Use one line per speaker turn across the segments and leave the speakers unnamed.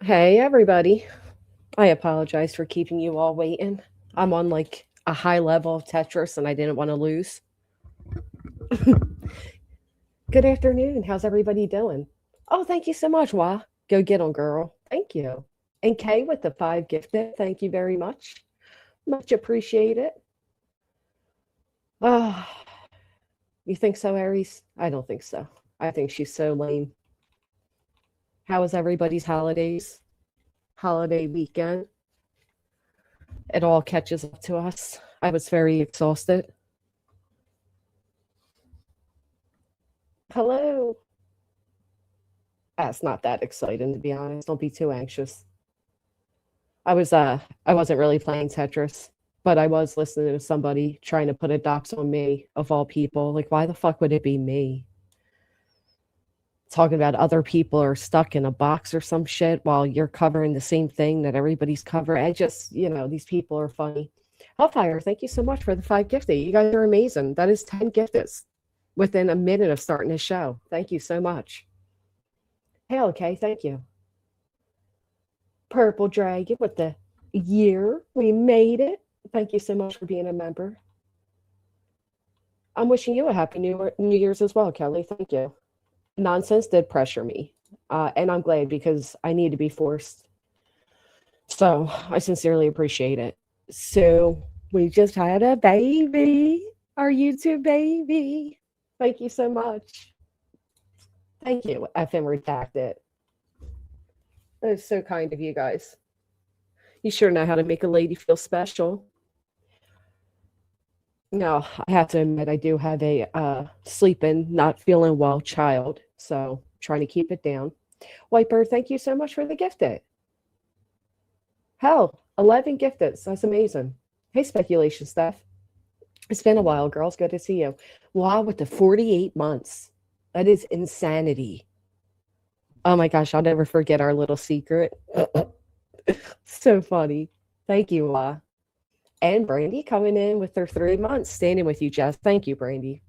Hey, everybody. I apologize for keeping you all waiting. I'm on like a high level of Tetris and I didn't want to lose. Good afternoon. How's everybody doing? Oh, thank you so much, Wah. Go get 'em, girl. Thank you. And Kay with the 5 gifted. Thank you very much. Much appreciate it. Oh, you think so, Aries? I don't think so. I think she's so lame. How was everybody's holidays? Holiday weekend? It all catches up to us. I was very exhausted. Hello. That's not that exciting, to be honest. Don't be too anxious. I wasn't really playing Tetris, but I was listening to somebody trying to put a dox on me of all people. Like, why the fuck would it be me? Talking about other people are stuck in a box or some shit while you're covering the same thing that everybody's covering. I just, these people are funny. Hellfire, thank you so much for the 5 gifted. You guys are amazing. That is 10 gifted within a minute of starting the show. Thank you so much. Hey, okay, thank you. Purple Dragon with the year. We made it. Thank you so much for being a member. I'm wishing you a happy New Year's as well, Kelly. Thank you. Nonsense did pressure me, and I'm glad because I need to be forced. So I sincerely appreciate it. So we just had a baby, our YouTube baby. Thank you so much. Thank you, FM Redacted. That is so kind of you guys. You sure know how to make a lady feel special. No, I have to admit, I do have a sleeping, not feeling well child, so trying to keep it down. Whitebird, thank you so much for the gifted. Hell, 11 gifted. That's amazing. Hey, speculation Steph. It's been a while, girls. Good to see you. Wow, with the 48 months. That is insanity. Oh my gosh, I'll never forget our little secret. So funny. Thank you, and Brandy coming in with her 3 months, standing with you, Jess. Thank you, Brandy.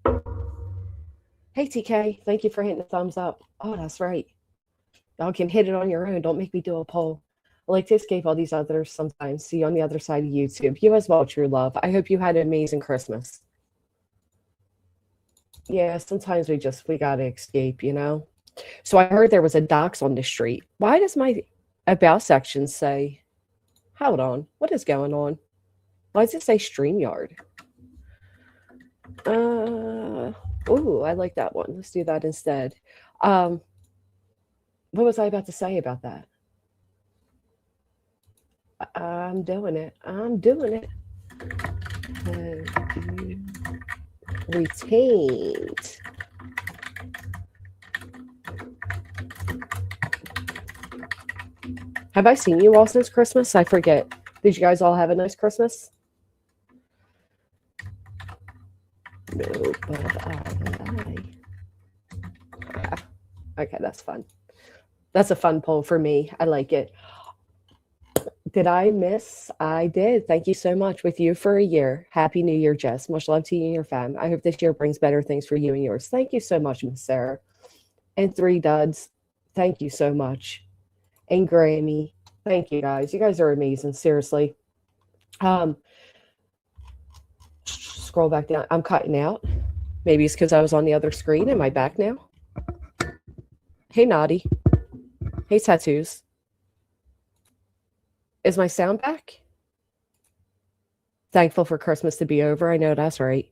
Hey, TK. Thank you for hitting the thumbs up. Oh, that's right. Y'all can hit it on your own. Don't make me do a poll. I like to escape all these others sometimes. See you on the other side of YouTube. You as well, true love. I hope you had an amazing Christmas. Yeah, sometimes we gotta escape, you know? So I heard there was a dox on the street. Why does my about section say, hold on, what is going on? Why does it say StreamYard? Oh, I like that one. Let's do that instead. What was I about to say about that? I'm doing it. I'm doing it. Retained. Have I seen you all since Christmas? I forget. Did you guys all have a nice Christmas? No, but I. Okay, that's fun. That's a fun poll for me. I like it. Did I miss? I did. Thank you so much. With you for a year. Happy New Year, Jess. Much love to you and your fam. I hope this year brings better things for you and yours. Thank you so much, Miss Sarah. And 3 duds. Thank you so much. And Grammy. Thank you guys. You guys are amazing. Seriously. Scroll back down. I'm cutting out. Maybe it's because I was on the other screen. Am I back now? Hey, Naughty. Hey, Tattoos. Is my sound back? Thankful for Christmas to be over. I know that's right.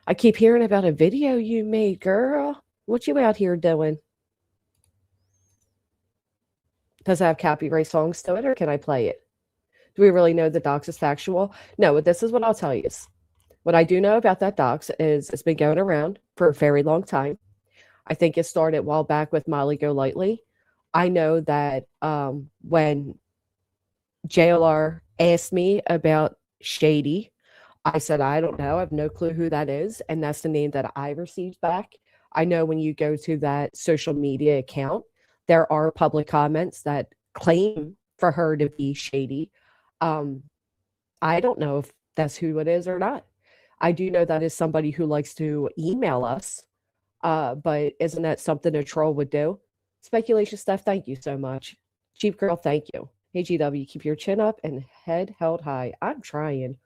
I keep hearing about a video you made, girl. What you out here doing? Does it have copyright songs to it, or can I play it? Do we really know the docs is factual? No, but this is what I'll tell you. What I do know about that docs is it's been going around for a very long time. I think it started a while back with Molly Golightly. I know that when JLR asked me about Shady, I said, I don't know. I have no clue who that is. And that's the name that I received back. I know when you go to that social media account, there are public comments that claim for her to be Shady. I don't know if that's who it is or not. I do know that is somebody who likes to email us, but isn't that something a troll would do? Speculation stuff, thank you so much. Cheap girl, thank you. Hey, GW, keep your chin up and head held high. I'm trying.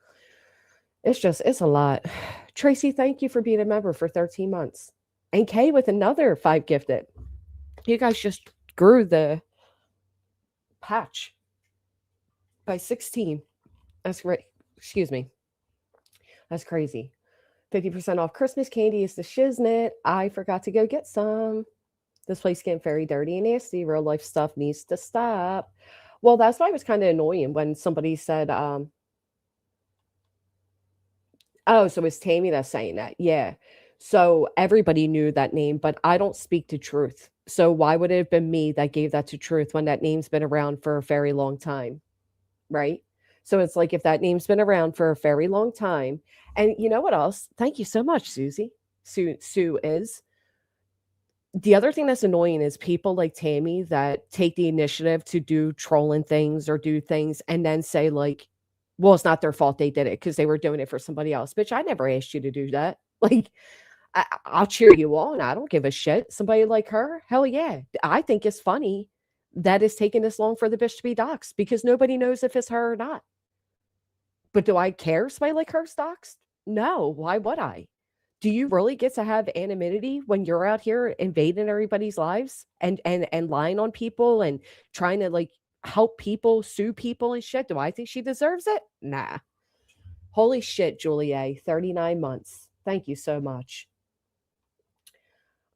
It's a lot. Tracy, thank you for being a member for 13 months. And Kay with another 5 gifted. You guys just grew the patch by 16. That's great. Excuse me. That's crazy. 50% off Christmas candy is the shiznit. I forgot to go get some. This place getting very dirty and nasty. Real life stuff needs to stop. Well, that's why it was kind of annoying when somebody said, oh, so it's Tammy that's saying that. Yeah. So everybody knew that name, but I don't speak to Truth. So why would it have been me that gave that to Truth when that name's been around for a very long time? Right? So it's like if that name's been around for a very long time, and you know what else? Thank you so much, Susie. Sue is the other thing that's annoying is people like Tammy that take the initiative to do trolling things or do things and then say like, well, it's not their fault they did it because they were doing it for somebody else. Bitch, I never asked you to do that. Like, I'll cheer you on. I don't give a shit. Somebody like her, hell yeah. I think it's funny that it's taking this long for the bitch to be doxxed because nobody knows if it's her or not. But do I care if somebody like her's doxxed? No. Why would I? Do you really get to have anonymity when you're out here invading everybody's lives and lying on people and trying to like help people, sue people and shit? Do I think she deserves it? Nah. Holy shit, Julie, 39 months. Thank you so much.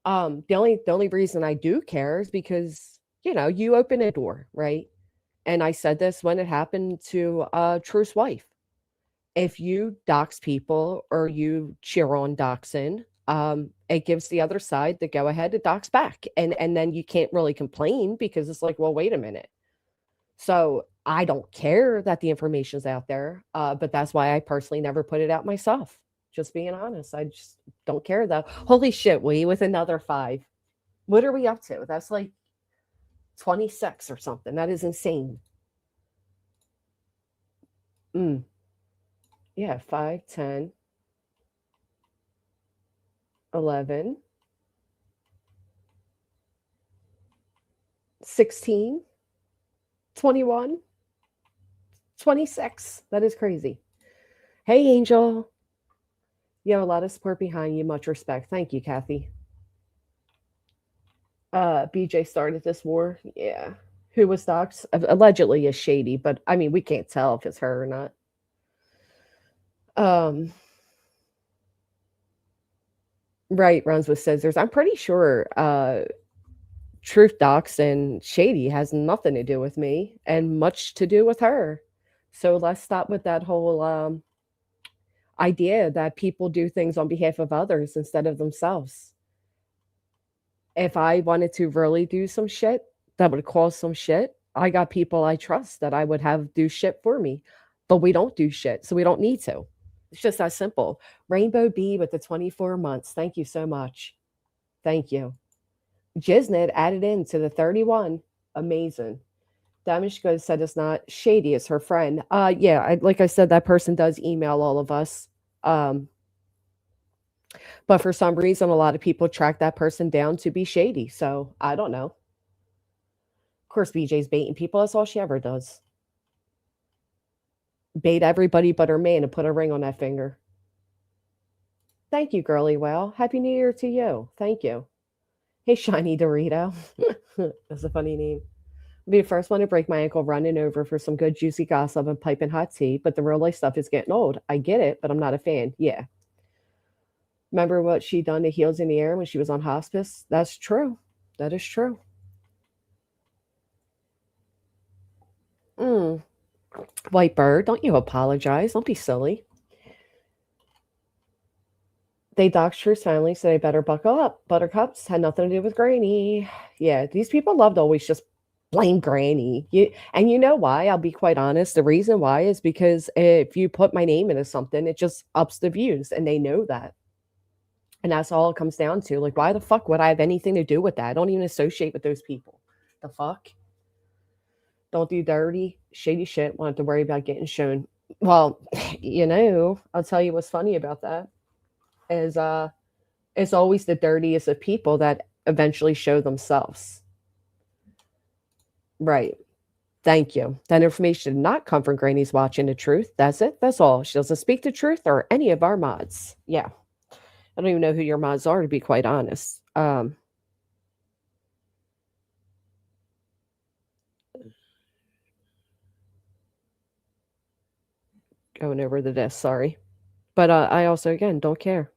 The only reason I do care is because, you open a door, right? And I said this when it happened to Truth's wife. If you dox people or you cheer on doxing, it gives the other side the go ahead to dox back. And then you can't really complain because it's like, well, wait a minute. So I don't care that the information's out there, but that's why I personally never put it out myself. Just being honest. I just don't care though. Holy shit, we with another 5. What are we up to? That's like 26 or something. That is insane. Yeah, 5, 10, 11, 16, 21, 26. That is crazy. Hey, Angel. You have a lot of support behind you. Much respect. Thank you, Kathy. BJ started this war. Yeah. Who was doxxed? Allegedly is Shady, but I mean, we can't tell if it's her or not. Right, runs with scissors. I'm pretty sure Truth Docs and Shady has nothing to do with me and much to do with her. So let's stop with that whole idea that people do things on behalf of others instead of themselves. If I wanted to really do some shit that would cause some shit, I got people I trust that I would have do shit for me. But we don't do shit, so we don't need to. It's just that simple. Rainbow B with the 24 months. Thank you so much. Thank you. Jiznit added into the 31. Amazing. Damage Goods said it's not Shady, it's her friend. Yeah, like I said, that person does email all of us. But for some reason, a lot of people track that person down to be Shady. So I don't know. Of course, BJ's baiting people. That's all she ever does. Bait everybody but her man and put a ring on that finger. Thank you, girly well. Happy New Year to you. Thank you. Hey, Shiny Dorito. That's a funny name. I'll be the first one to break my ankle running over for some good juicy gossip and piping hot tea, but the real life stuff is getting old. I get it, but I'm not a fan. Yeah. Remember what she done to Heels in the Air when she was on hospice? That's true. That is true. White Bird, don't you apologize. Don't be silly. They doxed Truth's family, so they better buckle up. Buttercups had nothing to do with Granny. Yeah, these people love to always just blame Granny. And you know why? I'll be quite honest. The reason why is because if you put my name into something, it just ups the views, and they know that. And that's all it comes down to. Like, why the fuck would I have anything to do with that? I don't even associate with those people. The fuck? Don't do dirty, shady shit. Won't have to worry about getting shown. Well, I'll tell you what's funny about that is it's always the dirtiest of people that eventually show themselves. Right. Thank you. That information did not come from Granny's watching the truth. That's it. That's all. She doesn't speak the truth or any of our mods. Yeah. I don't even know who your mods are, to be quite honest. Going over the desk, sorry. But I also, again, don't care.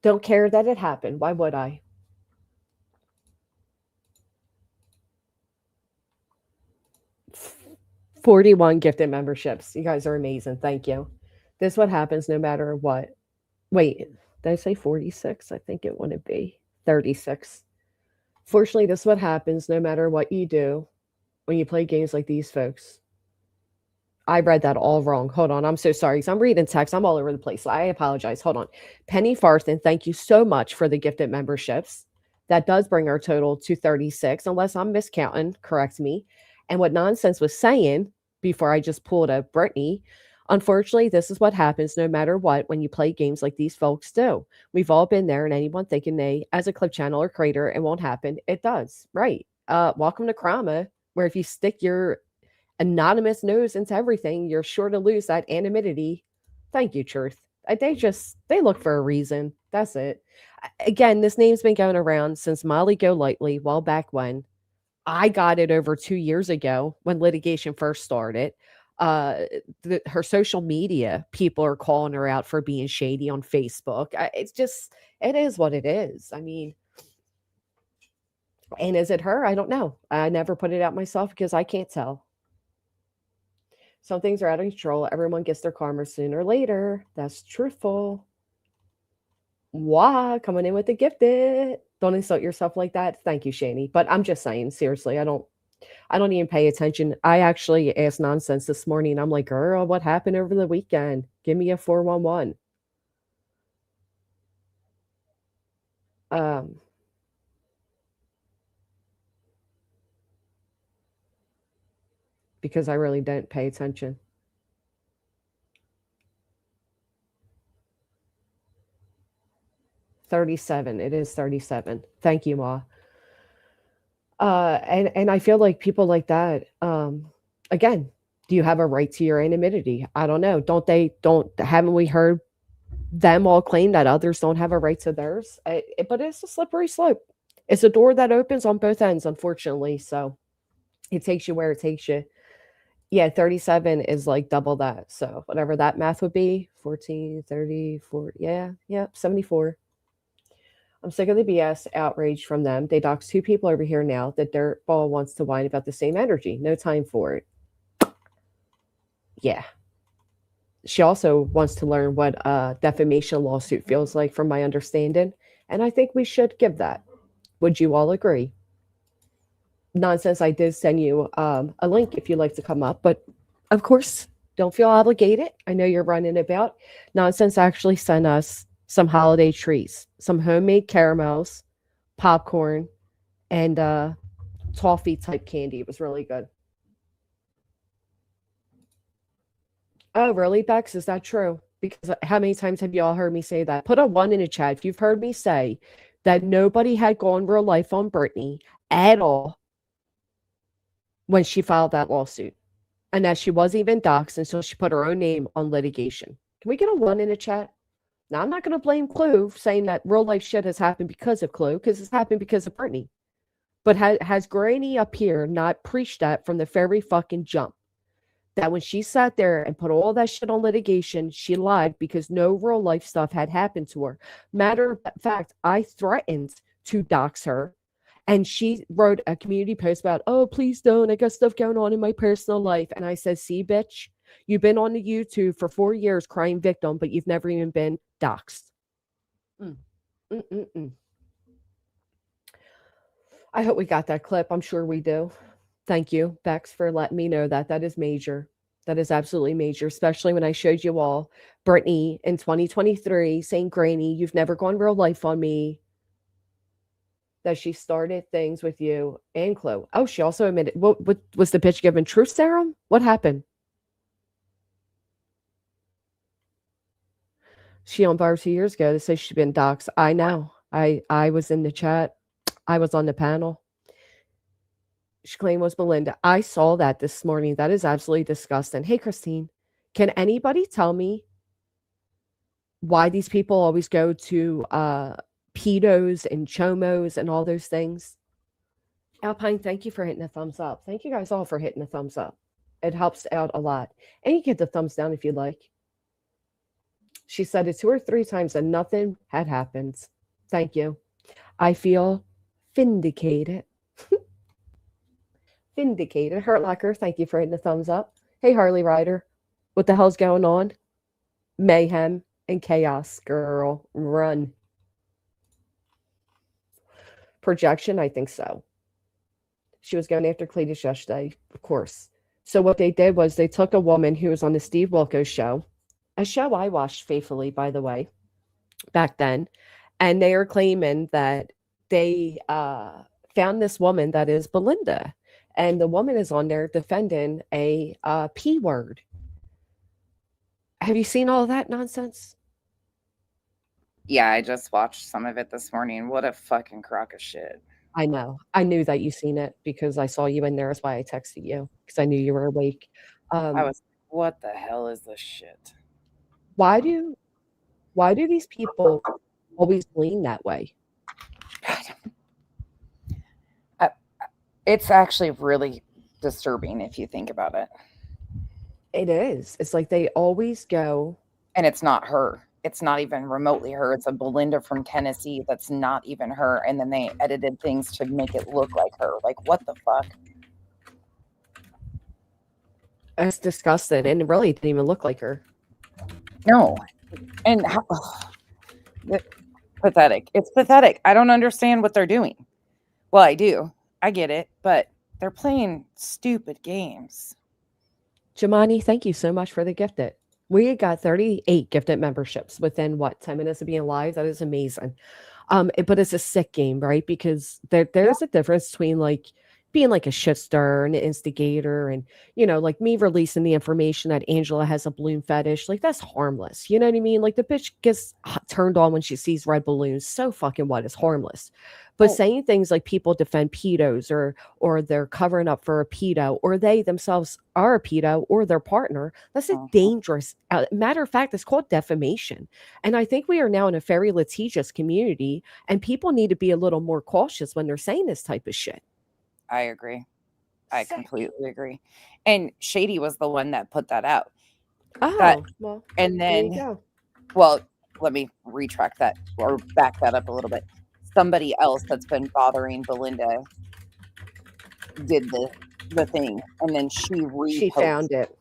Don't care that it happened. Why would I? F- 41 gifted memberships. You guys are amazing. Thank you. This is what happens no matter what. Wait, did I say 46? I think it wouldn't be 36. Fortunately, this is what happens no matter what you do when you play games like these, folks. I read that all wrong. Hold on. I'm so sorry. I'm reading text. I'm all over the place. I apologize. Hold on. Penny Farthen, thank you so much for the gifted memberships. That does bring our total to 36, unless I'm miscounting. Correct me. And what Nonsense was saying before I just pulled a Brittany, unfortunately, this is what happens no matter what when you play games like these folks do. We've all been there, and anyone thinking they, as a clip channel or creator, it won't happen. It does. Right. Welcome to Krama, where if you stick your anonymous nose into everything, you're sure to lose that anonymity. Thank you, Truth. They look for a reason. That's it. Again, this name's been going around since Molly Golightly, well back when. I got it over 2 years ago when litigation first started. Her social media people are calling her out for being shady on Facebook. It is what it is. I mean, and is it her? I don't know. I never put it out myself because I can't tell. Some things are out of control. Everyone gets their karma sooner or later. That's truthful. Wah, coming in with the gifted. Don't insult yourself like that. Thank you, Shani. But I'm just saying, seriously, I don't even pay attention. I actually asked Nonsense this morning. I'm like, girl, what happened over the weekend? Give me a 411. Because I really don't pay attention. 37. It is 37. Thank you, Ma. And I feel like people like that, again, do you have a right to your anonymity? I don't know. Haven't we heard them all claim that others don't have a right to theirs? But it's a slippery slope. It's a door that opens on both ends, unfortunately. So it takes you where it takes you. Yeah, 37 is like double that. So whatever that math would be, 14, 30, 40. Yeah, 74. I'm sick of the BS outrage from them. They dox two people over here now. The dirtball wants to whine about the same energy. No time for it. Yeah. She also wants to learn what a defamation lawsuit feels like, from my understanding. And I think we should give that. Would you all agree? Nonsense, I did send you a link if you'd like to come up. But of course, don't feel obligated. I know you're running about. Nonsense actually sent us some holiday treats, some homemade caramels, popcorn, and toffee type candy. It was really good. Oh, really, Bex? Is that true? Because how many times have you all heard me say that? Put a one in the chat if you've heard me say that nobody had gone real life on Brittany at all when she filed that lawsuit, and that she wasn't even doxxed until she put her own name on litigation. Can we get a one in the chat? Now, I'm not going to blame Clue saying that real life shit has happened because of Clue, because it's happened because of Brittany. But has Granny up here not preached that from the very fucking jump? That when she sat there and put all that shit on litigation, she lied because no real life stuff had happened to her. Matter of fact, I threatened to dox her, and she wrote a community post about, oh, please don't. I got stuff going on in my personal life. And I said, see, bitch, you've been on the YouTube for 4 years crying victim, but you've never even been doxxed. I hope we got that clip. I'm sure we do. Thank you, Bex, for letting me know that. That is major. That is absolutely major, especially when I showed you all Brittany in 2023 saying, Granny, you've never gone real life on me. That she started things with you and Chloe. Oh, she also admitted, what was the bitch given truth serum? What happened? She on Barb 2 years ago to say she'd been doxxed. I know. I was in the chat. I was on the panel. she claimed was Belinda. I saw that this morning. That is absolutely disgusting. Hey, Christine, can anybody tell me why these people always go to pedos and chomos and all those things? Alpine, thank you for hitting a thumbs up. Thank you guys all for hitting a thumbs up. It helps out a lot. And you can hit the thumbs down if you'd like. She said it 2 or 3 times and nothing had happened. Thank you. I feel vindicated. Vindicated. Hurt Locker, thank you for hitting the thumbs up. Hey, Harley Rider, what the hell's going on? Mayhem and chaos, girl. Run. Projection, I think so. She was going after Cletus yesterday, of course. So what they did was they took a woman who was on the Steve Wilkos show, a show I watched faithfully, by the way, back then, and they are claiming that they found this woman that is Belinda, and the woman is on there defending a P word. Have you seen all of that nonsense?
Yeah, I just watched some of it this morning. What a fucking crock of shit.
I know. I knew that you seen it because I saw you in there. That's why I texted you because I knew you were awake.
I was, what the hell is this shit?
Why do these people always lean that way?
It's actually really disturbing if you think about it.
It is. It's like they always go.
And it's not her. It's not even remotely her. It's a Belinda from Tennessee that's not even her. And then they edited things to make it look like her. Like, what the fuck?
It's disgusting, and it really didn't even look like her.
No. And pathetic. It's pathetic. I don't understand what they're doing. Well, I do. I get it. But they're playing stupid games.
Jamani, thank you so much for the gifted. We got 38 gifted memberships within 10 minutes of being live. That is amazing. But it's a sick game, right? Because there's a difference between like being like a shit stir and an instigator and, like me releasing the information that Angela has a balloon fetish. Like that's harmless. You know what I mean? Like the bitch gets turned on when she sees red balloons. So fucking what? It's harmless. But saying things like people defend pedos or they're covering up for a pedo or they themselves are a pedo or their partner, that's a dangerous matter of fact, it's called defamation. And I think we are now in a very litigious community and people need to be a little more cautious when they're saying this type of shit.
I agree. I completely agree. And Shady was the one that put that out.
Well,
and then, well, let me retract that or back that up a little bit. Somebody else that's been bothering Belinda did the thing, and then she
found it.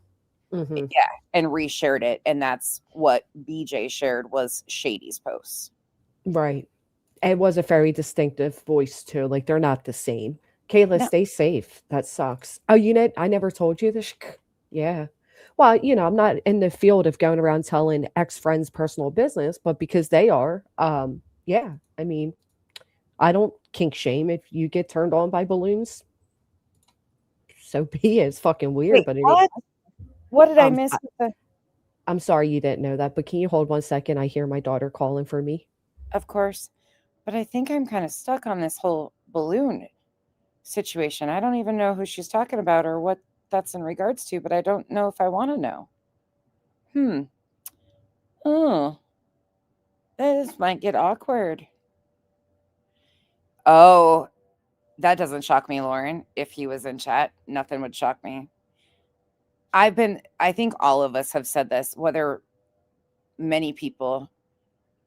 Mm-hmm.
Yeah, and reshared it, and that's what BJ shared was Shady's post.
Right. It was a very distinctive voice too. Like they're not the same. Kayla, stay safe. That sucks. Oh, I never told you this. Yeah. Well, I'm not in the field of going around telling ex-friends personal business, but because they are, yeah. I mean, I don't kink shame if you get turned on by balloons. So be it. It's fucking weird, but
what did I miss?
I'm sorry you didn't know that, but can you hold 1 second? I hear my daughter calling for me.
Of course. But I think I'm kind of stuck on this whole balloon situation. I don't even know who she's talking about or what that's in regards to, but I don't know if I want to know. Oh, this might get awkward. Oh, that doesn't shock me, Lauren. If he was in chat, nothing would shock me. I think all of us have said this, whether many people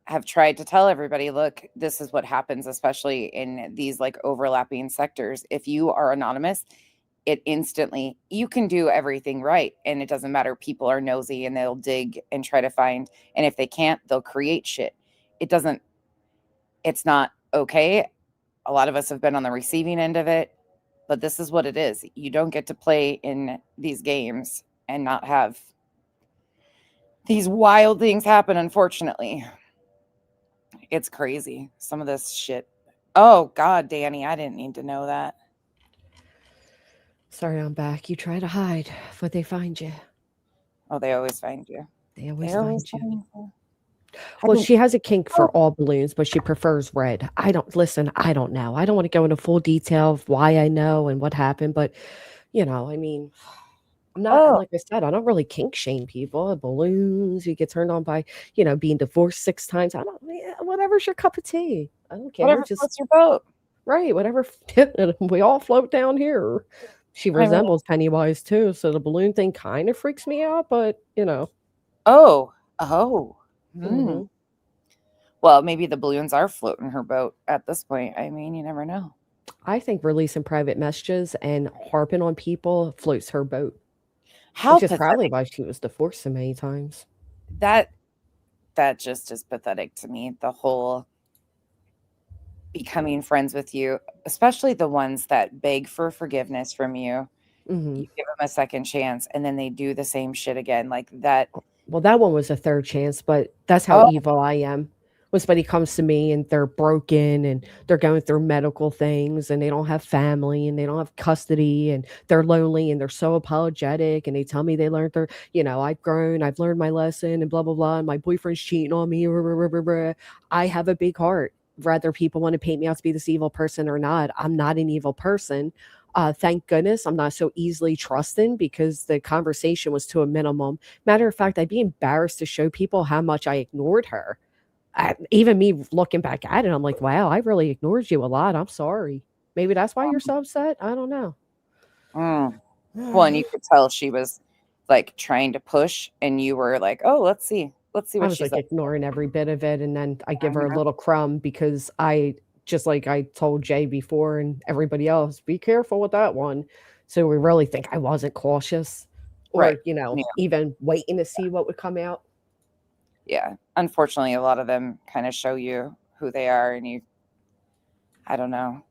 have tried to tell everybody, look, this is what happens, especially in these like overlapping sectors. If you are anonymous, it instantly, you can do everything right. And it doesn't matter. People are nosy and they'll dig and try to find. And if they can't, they'll create shit. It's not okay. A lot of us have been on the receiving end of it, but this is what it is. You don't get to play in these games and not have these wild things happen, unfortunately. It's crazy. Some of this shit. Oh, God, Danny, I didn't need to know that.
Sorry, I'm back. You try to hide, but they find you.
Oh, they always find you.
They always find you.
I
Well,
think,
she has a kink
oh,
for all balloons, but she prefers red. I don't listen, I don't know. I don't want to go into full detail of why I know and what happened, but I mean, I'm not,
oh,
like I said, I don't really kink shame people. Balloons, you get turned on by, being divorced 6 times. I don't, yeah, whatever's your cup of tea. I don't care.
whatever
Just
floats your boat.
right, whatever. We all float down here. She
I mean,
resembles Pennywise too, so the balloon thing kind of freaks me out, but.
oh, oh. Hmm.
Mhm.
Well, maybe the balloons are floating her boat at this point. I mean, you never know.
I think releasing private messages and harping on people floats her boat,
How
which is probably
pathetic.
why she was divorced so many times.
That that just is pathetic to me. The whole becoming friends with you, especially the ones that beg for forgiveness from you. You
Mhm.
give them a second chance and then they do the same shit again. Like that.
Well, that one was a third chance, but that's how
Oh,
evil I am. When somebody comes to me and they're broken and they're going through medical things and they don't have family and they don't have custody and they're lonely and they're so apologetic and they tell me they learned I've grown, I've learned my lesson and blah, blah, blah. And my boyfriend's cheating on me. Rah, rah, rah, rah, rah. I have a big heart. Whether people want to paint me out to be this evil person or not, I'm not an evil person. Thank goodness I'm not so easily trusting because the conversation was to a minimum. Matter of fact, I'd be embarrassed to show people how much I ignored her. Even me looking back at it, I'm like, wow, I really ignored you a lot. I'm sorry. Maybe that's why you're
um,
so upset. I don't know.
mm. Well, and you could tell she was like trying to push, and you were like, "Oh, let's see
I
what
was
she's
like
up
ignoring every bit of it. And then I give her a
to."
little crumb because just like I told Jay before and everybody else, be careful with that one. So we really think I wasn't cautious
Right.
or,
Yeah.
even waiting to see what would come out.
Yeah. Unfortunately, a lot of them kind of show you who they are, and I don't know.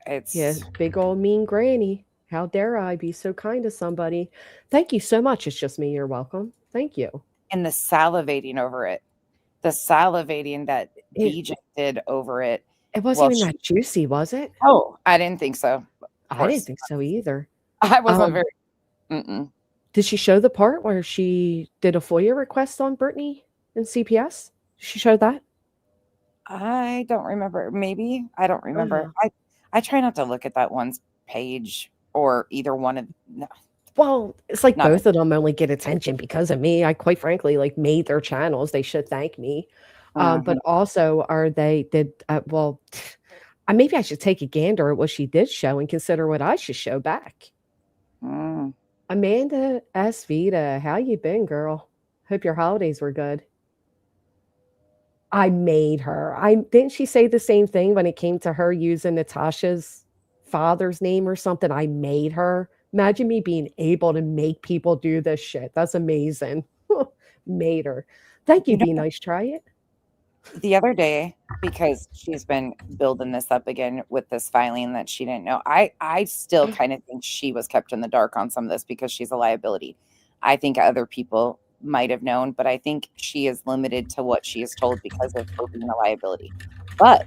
Yeah,
It's
big old mean granny. How dare I be so kind to somebody? Thank you so much. It's just me. You're welcome. Thank you.
and the salivating over it, the salivating that
It
BJ did over it.
it wasn't
Well,
even that juicy, was it?
oh, I didn't think so. Of
I didn't
course,
think so either.
I wasn't
Um,
very. Mm-mm.
did she show the part where she did a FOIA request on Brittany and CPS? Did she show that?
I don't remember. Maybe I don't remember.
Oh.
I try not to look at that one's page or either one of. No,
Well, it's like
not.
both of them only get attention because of me. I quite frankly like made their channels. They should thank me. But
Mhm.
also, are they did well? Maybe I should take a gander at what she did show and consider what I should show back.
Mm.
Amanda S. Vita, how you been, girl? Hope your holidays were good. I made her. I didn't she say the same thing when it came to her using Natasha's father's name or something? I made her. Imagine me being able to make people do this shit. That's amazing. Made her. Thank you,
You know,
Be Nice. Try it.
the other day, because she's been building this up again with this filing that she didn't know. I still kind of think she was kept in the dark on some of this because she's a liability. I think other people might have known, but I think she is limited to what she is told because of her being a liability. But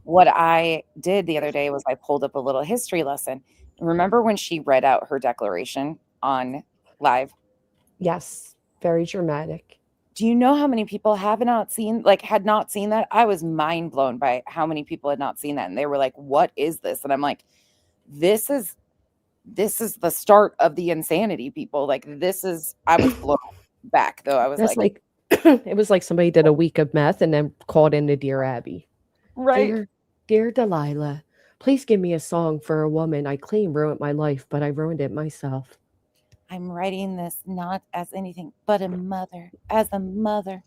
what I did the other day was I pulled up a little history lesson. Remember when she read out her declaration on live?
Yes. Very dramatic.
Do you know how many people have not seen, like, had not seen that? I was mind blown by how many people had not seen that. And they were like, what is this? And I'm like, this is the start of the insanity, people. Like, I was blown back though. I was
That's
like,
like it was like somebody did a week of meth and then called into Dear Abby.
right.
Dear Delilah, please give me a song for a woman. I clean ruined my life, but I ruined it myself.
I'm writing this not as anything but as a mother.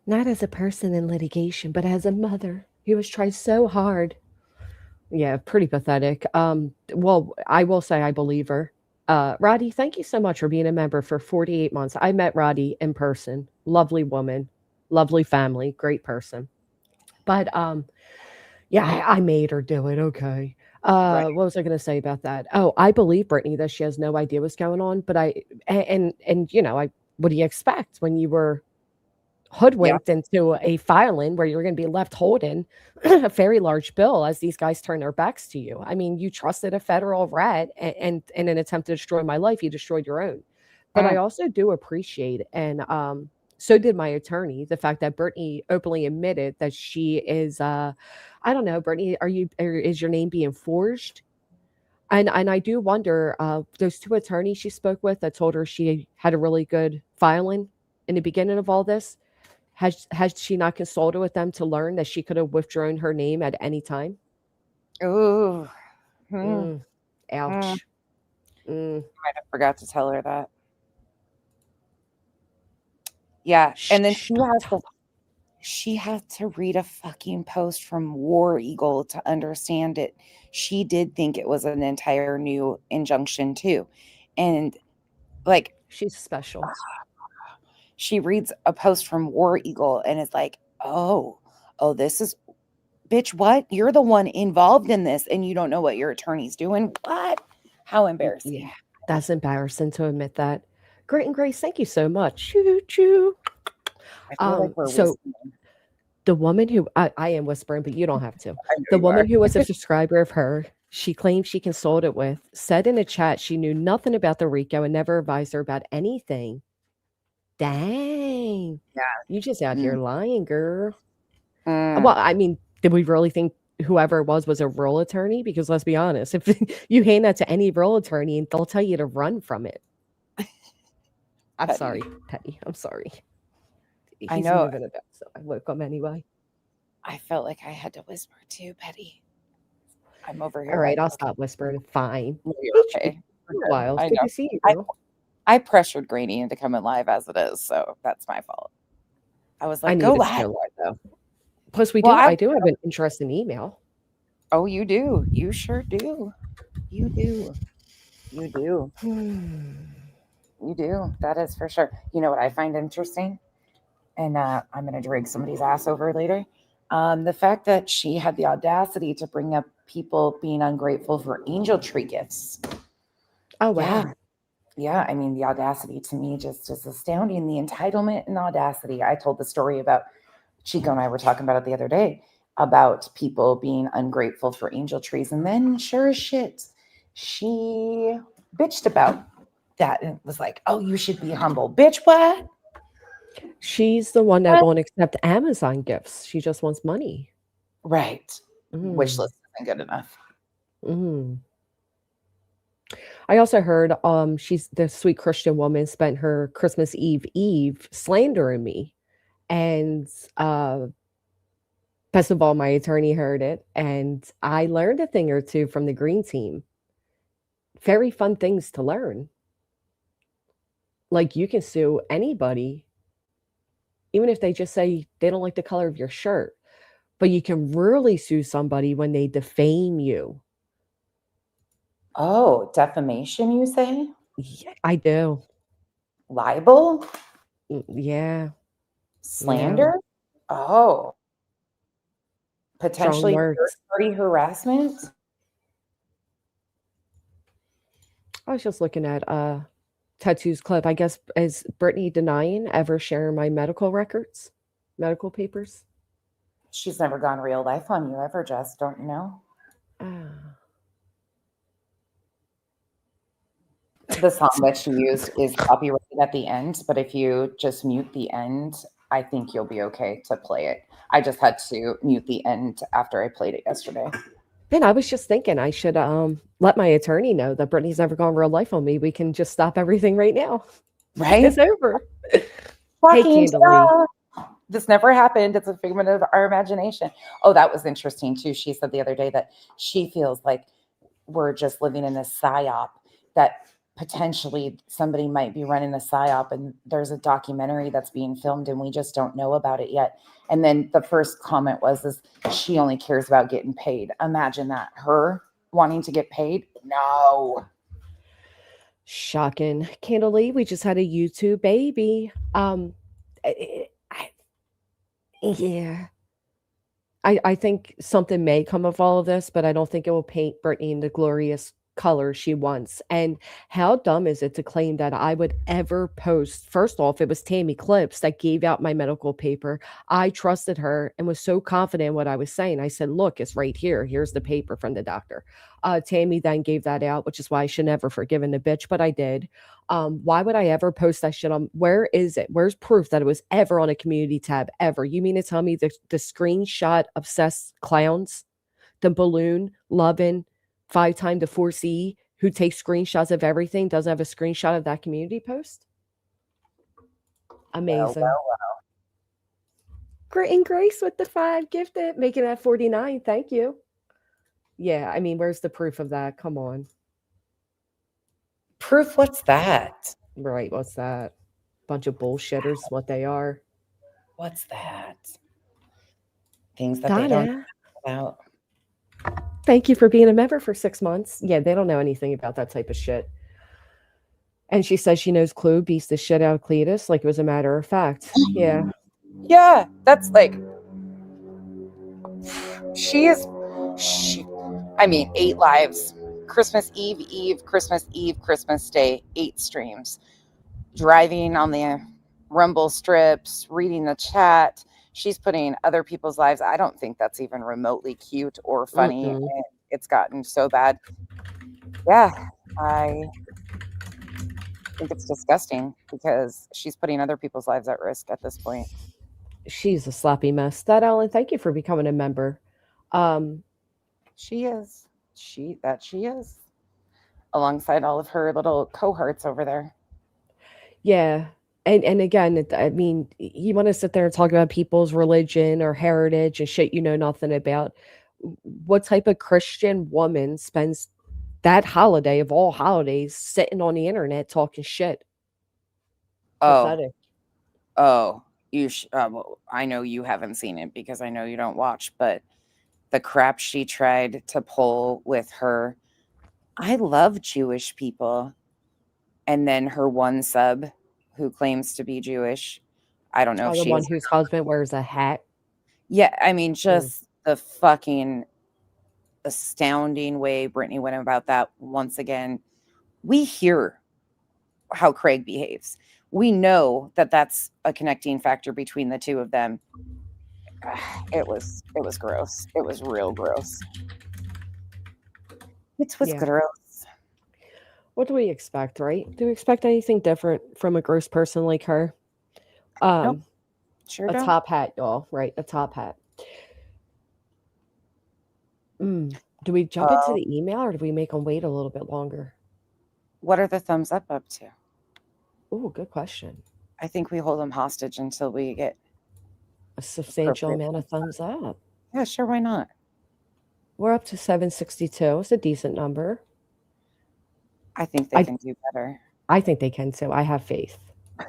Not as a person in litigation, but as a mother who has tried so hard. Yeah, pretty pathetic. Well, I will say I believe her. Roddy, thank you so much for being a member for 48 months. I met Roddy in person. Lovely woman, lovely family, great person. But yeah, I made her do it. Okay.
Right.
What was I going to say about that? Oh, I believe Brittany that she has no idea what's going on. But and I what do you expect when you were
Yeah.
hoodwinked into a filing where you're going to be left holding a very large bill as these guys turn their backs to you? I mean, you trusted a federal rat, and in an attempt to destroy my life, you destroyed your own. But I
Mm.
also do appreciate and So did my attorney. The fact that Brittany openly admitted that she is, I don't know, Brittany, or is your name being forged? And I do wonder, those 2 attorneys she spoke with that told her she had a really good filing in the beginning of all this, has she not consulted with them to learn that she could have withdrawn her name at any time?
Ooh.
Mm,
Mm.
ouch. Mm.
I forgot to tell her that. Yeah, and then
Shh, don't tell them.
she had to read a fucking post from War Eagle to understand it. She did think it was an entire new injunction too. And like
She's special.
she reads a post from War Eagle and is like, "Oh, this is bitch, what? You're the one involved in this and you don't know what your attorney's doing? What? How embarrassing."
Yeah, that's embarrassing to admit that. Great and Grace, thank you so much. Choo choo.
I feel like we're
So
whispering.
the woman who I am whispering, but you don't have to.
I know
The
you are.
woman who was a subscriber of her, she claimed she consulted with, said in a chat she knew nothing about the RICO and never advised her about anything. Dang.
Yeah.
You just out
Mm.
here lying, girl.
Mm.
Well, I mean, did we really think whoever it was a real attorney? Because let's be honest, if you hand that to any real attorney, and they'll tell you to run from it. I'm
Petty.
sorry, Petty. I'm sorry.
I
He's
know.
moving about, so I woke him anyway.
I felt like I had to whisper too, Petty. I'm over here.
All right,
like,
I'll
okay,
stop whispering. Fine.
no,
Hey,
you're
Jake,
okay.
it's
We're
been a
good.
while. It's
I
good
know.
to see you, girl.
I pressured Granny into coming live as it is, so that's my fault. I was
I
like,
need
go
it to
live.
go live though. Plus,
Well,
I do have an interesting email.
oh, you do. You sure do. You do. You do. You do. That is for sure. You know what I find interesting? And I'm going to drag somebody's ass over later. The fact that she had the audacity to bring up people being ungrateful for angel tree gifts.
Oh wow.
Yeah. Yeah. I mean, the audacity to me just is astounding. The entitlement and audacity. I told the story about Chico and I were talking about it the other day about people being ungrateful for angel trees. And then, sure as shit, she bitched about that and was like, oh, you should be humble. Bitch, what?
She's the one that won't accept Amazon gifts. She just wants money.
Right. Wish
Mm.
list isn't good enough.
Mm. I also heard she's the sweet Christian woman spent her Christmas Eve slandering me. And best of all, my attorney heard it, and I learned a thing or two from the green team. Very fun things to learn. Like you can sue anybody, even if they just say they don't like the color of your shirt. But you can really sue somebody when they defame you.
Oh, defamation, you say?
Yeah, I do.
Libel?
Yeah.
Slander? Oh.
Strong
Potentially
words.
third-party harassment?
I was just looking at Tattoo's clip. I guess is Brittany denying ever sharing my medical records, medical papers?
She's never gone real life on you ever, Jess, don't you know? The song that she used is copyrighted at the end, but if you just mute the end, I think you'll be okay to play it. I just had to mute the end after I played it yesterday.
Man, I was just thinking I should let my attorney know that Brittany's never gone real life on me. We can just stop everything right now.
Right?
It's over. Hey,
Fucking
Candalee.
this never happened. It's a figment of our imagination. Oh, that was interesting too. She said the other day that she feels like we're just living in a psyop, that potentially somebody might be running a psyop and there's a documentary that's being filmed and we just don't know about it yet. And then the first comment is she only cares about getting paid. Imagine that. Her wanting to get paid? No.
Shocking. Candalee, we just had a YouTube baby. Yeah. I think something may come of all of this, but I don't think it will paint Brittany in the glorious color she wants. And how dumb is it to claim that I would ever post? First off, it was Tammy Clips that gave out my medical paper. I trusted her and was so confident in what I was saying. I said, look, it's right here. Here's the paper from the doctor. Tammy then gave that out, which is why I should never forgiven the bitch, but I did. Why would I ever post that shit on? Where is it? Where's proof that it was ever on a community tab ever? You mean to tell me the screenshot obsessed clowns, the balloon loving 5 time the 4C who takes screenshots of everything doesn't have a screenshot of that community post? Amazing.
Well.
Grit and Grace with the 5 gifted, making that 49. Thank you. Yeah, I mean, where's the proof of that? Come on.
Proof? What's that?
Right, what's that? Bunch of bullshitters, what they are.
What's that? Things that they don't know about.
Thank you for being a member for 6 months. Yeah, they don't know anything about that type of shit. And she says she knows Clue beats the shit out of Cletus like it was a matter of fact. Yeah.
Yeah, that's like I mean, 8 lives. Christmas Eve, Christmas Eve, Christmas Day, 8 streams. Driving on the Rumble strips, reading the chat. She's putting other people's lives. I don't think that's even remotely cute or funny.
Mm-mm.
It's gotten so bad. Yeah, I think it's disgusting because she's putting other people's lives at risk at this point.
She's a sloppy mess. That Ellen, thank you for becoming a member.
She is. She is. Alongside all of her little cohorts over there.
Yeah. And again, I mean, you want to sit there and talk about people's religion or heritage and shit you know nothing about. What type of Christian woman spends that holiday of all holidays sitting on the internet talking shit? Pathetic.
Oh, you. Well, I know you haven't seen it because I know you don't watch, but the crap she tried to pull with her. I love Jewish people, and then her one sub who claims to be Jewish. I don't know if
the
she
one
is.
whose husband wears a hat.
Yeah, I mean, just the fucking astounding way Brittany went about that. Once again, we hear how Craig behaves. We know that that's a connecting factor between the two of them. It was gross. It was real gross. It was gross.
What do we expect, right? Do we expect anything different from a gross person like her?
Nope. Sure
a
don't.
top hat, y'all, right? A top hat. Do we jump into the email or do we make them wait a little bit longer?
What are the thumbs up to?
Oh, good question.
I think we hold them hostage until we get
a substantial amount of thumbs up.
Yeah, sure. Why not?
We're up to 762. It's a decent number.
I think they can do better.
I think they can too. I have faith.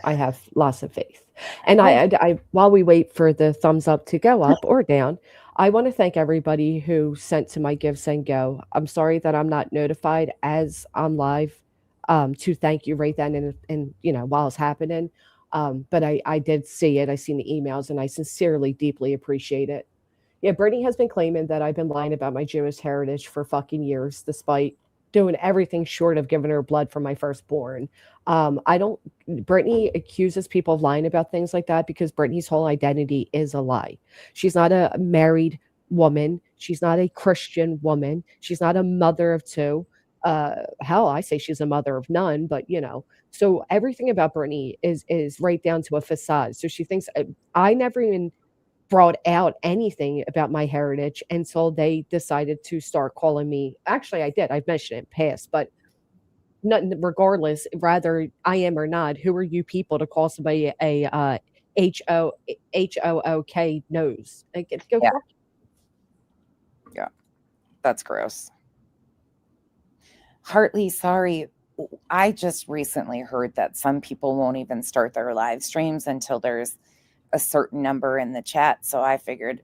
I have lots of faith. And I while we wait for the thumbs up to go up or down, I want to thank everybody who sent to my Give Send Go. I'm sorry that I'm not notified as I'm live to thank you right then and you know while it's happening. But I did see it. I seen the emails and I sincerely, deeply appreciate it. Yeah, Brittany has been claiming that I've been lying about my Jewish heritage for fucking years, despite doing everything short of giving her blood for my firstborn. Brittany accuses people of lying about things like that because Brittany's whole identity is a lie. She's not a married woman. She's not a Christian woman. She's not a mother of 2. Hell, I say she's a mother of none, but you know, so everything about Brittany is right down to a facade. So she thinks I never even brought out anything about my heritage until they decided to start calling me. Actually, I did. I've mentioned it in past, but regardless, rather I am or not, who are you people to call somebody a HOOK nose? Go
yeah. Yeah, that's gross. Hartley, sorry. I just recently heard that some people won't even start their live streams until there's a certain number in the chat. So I figured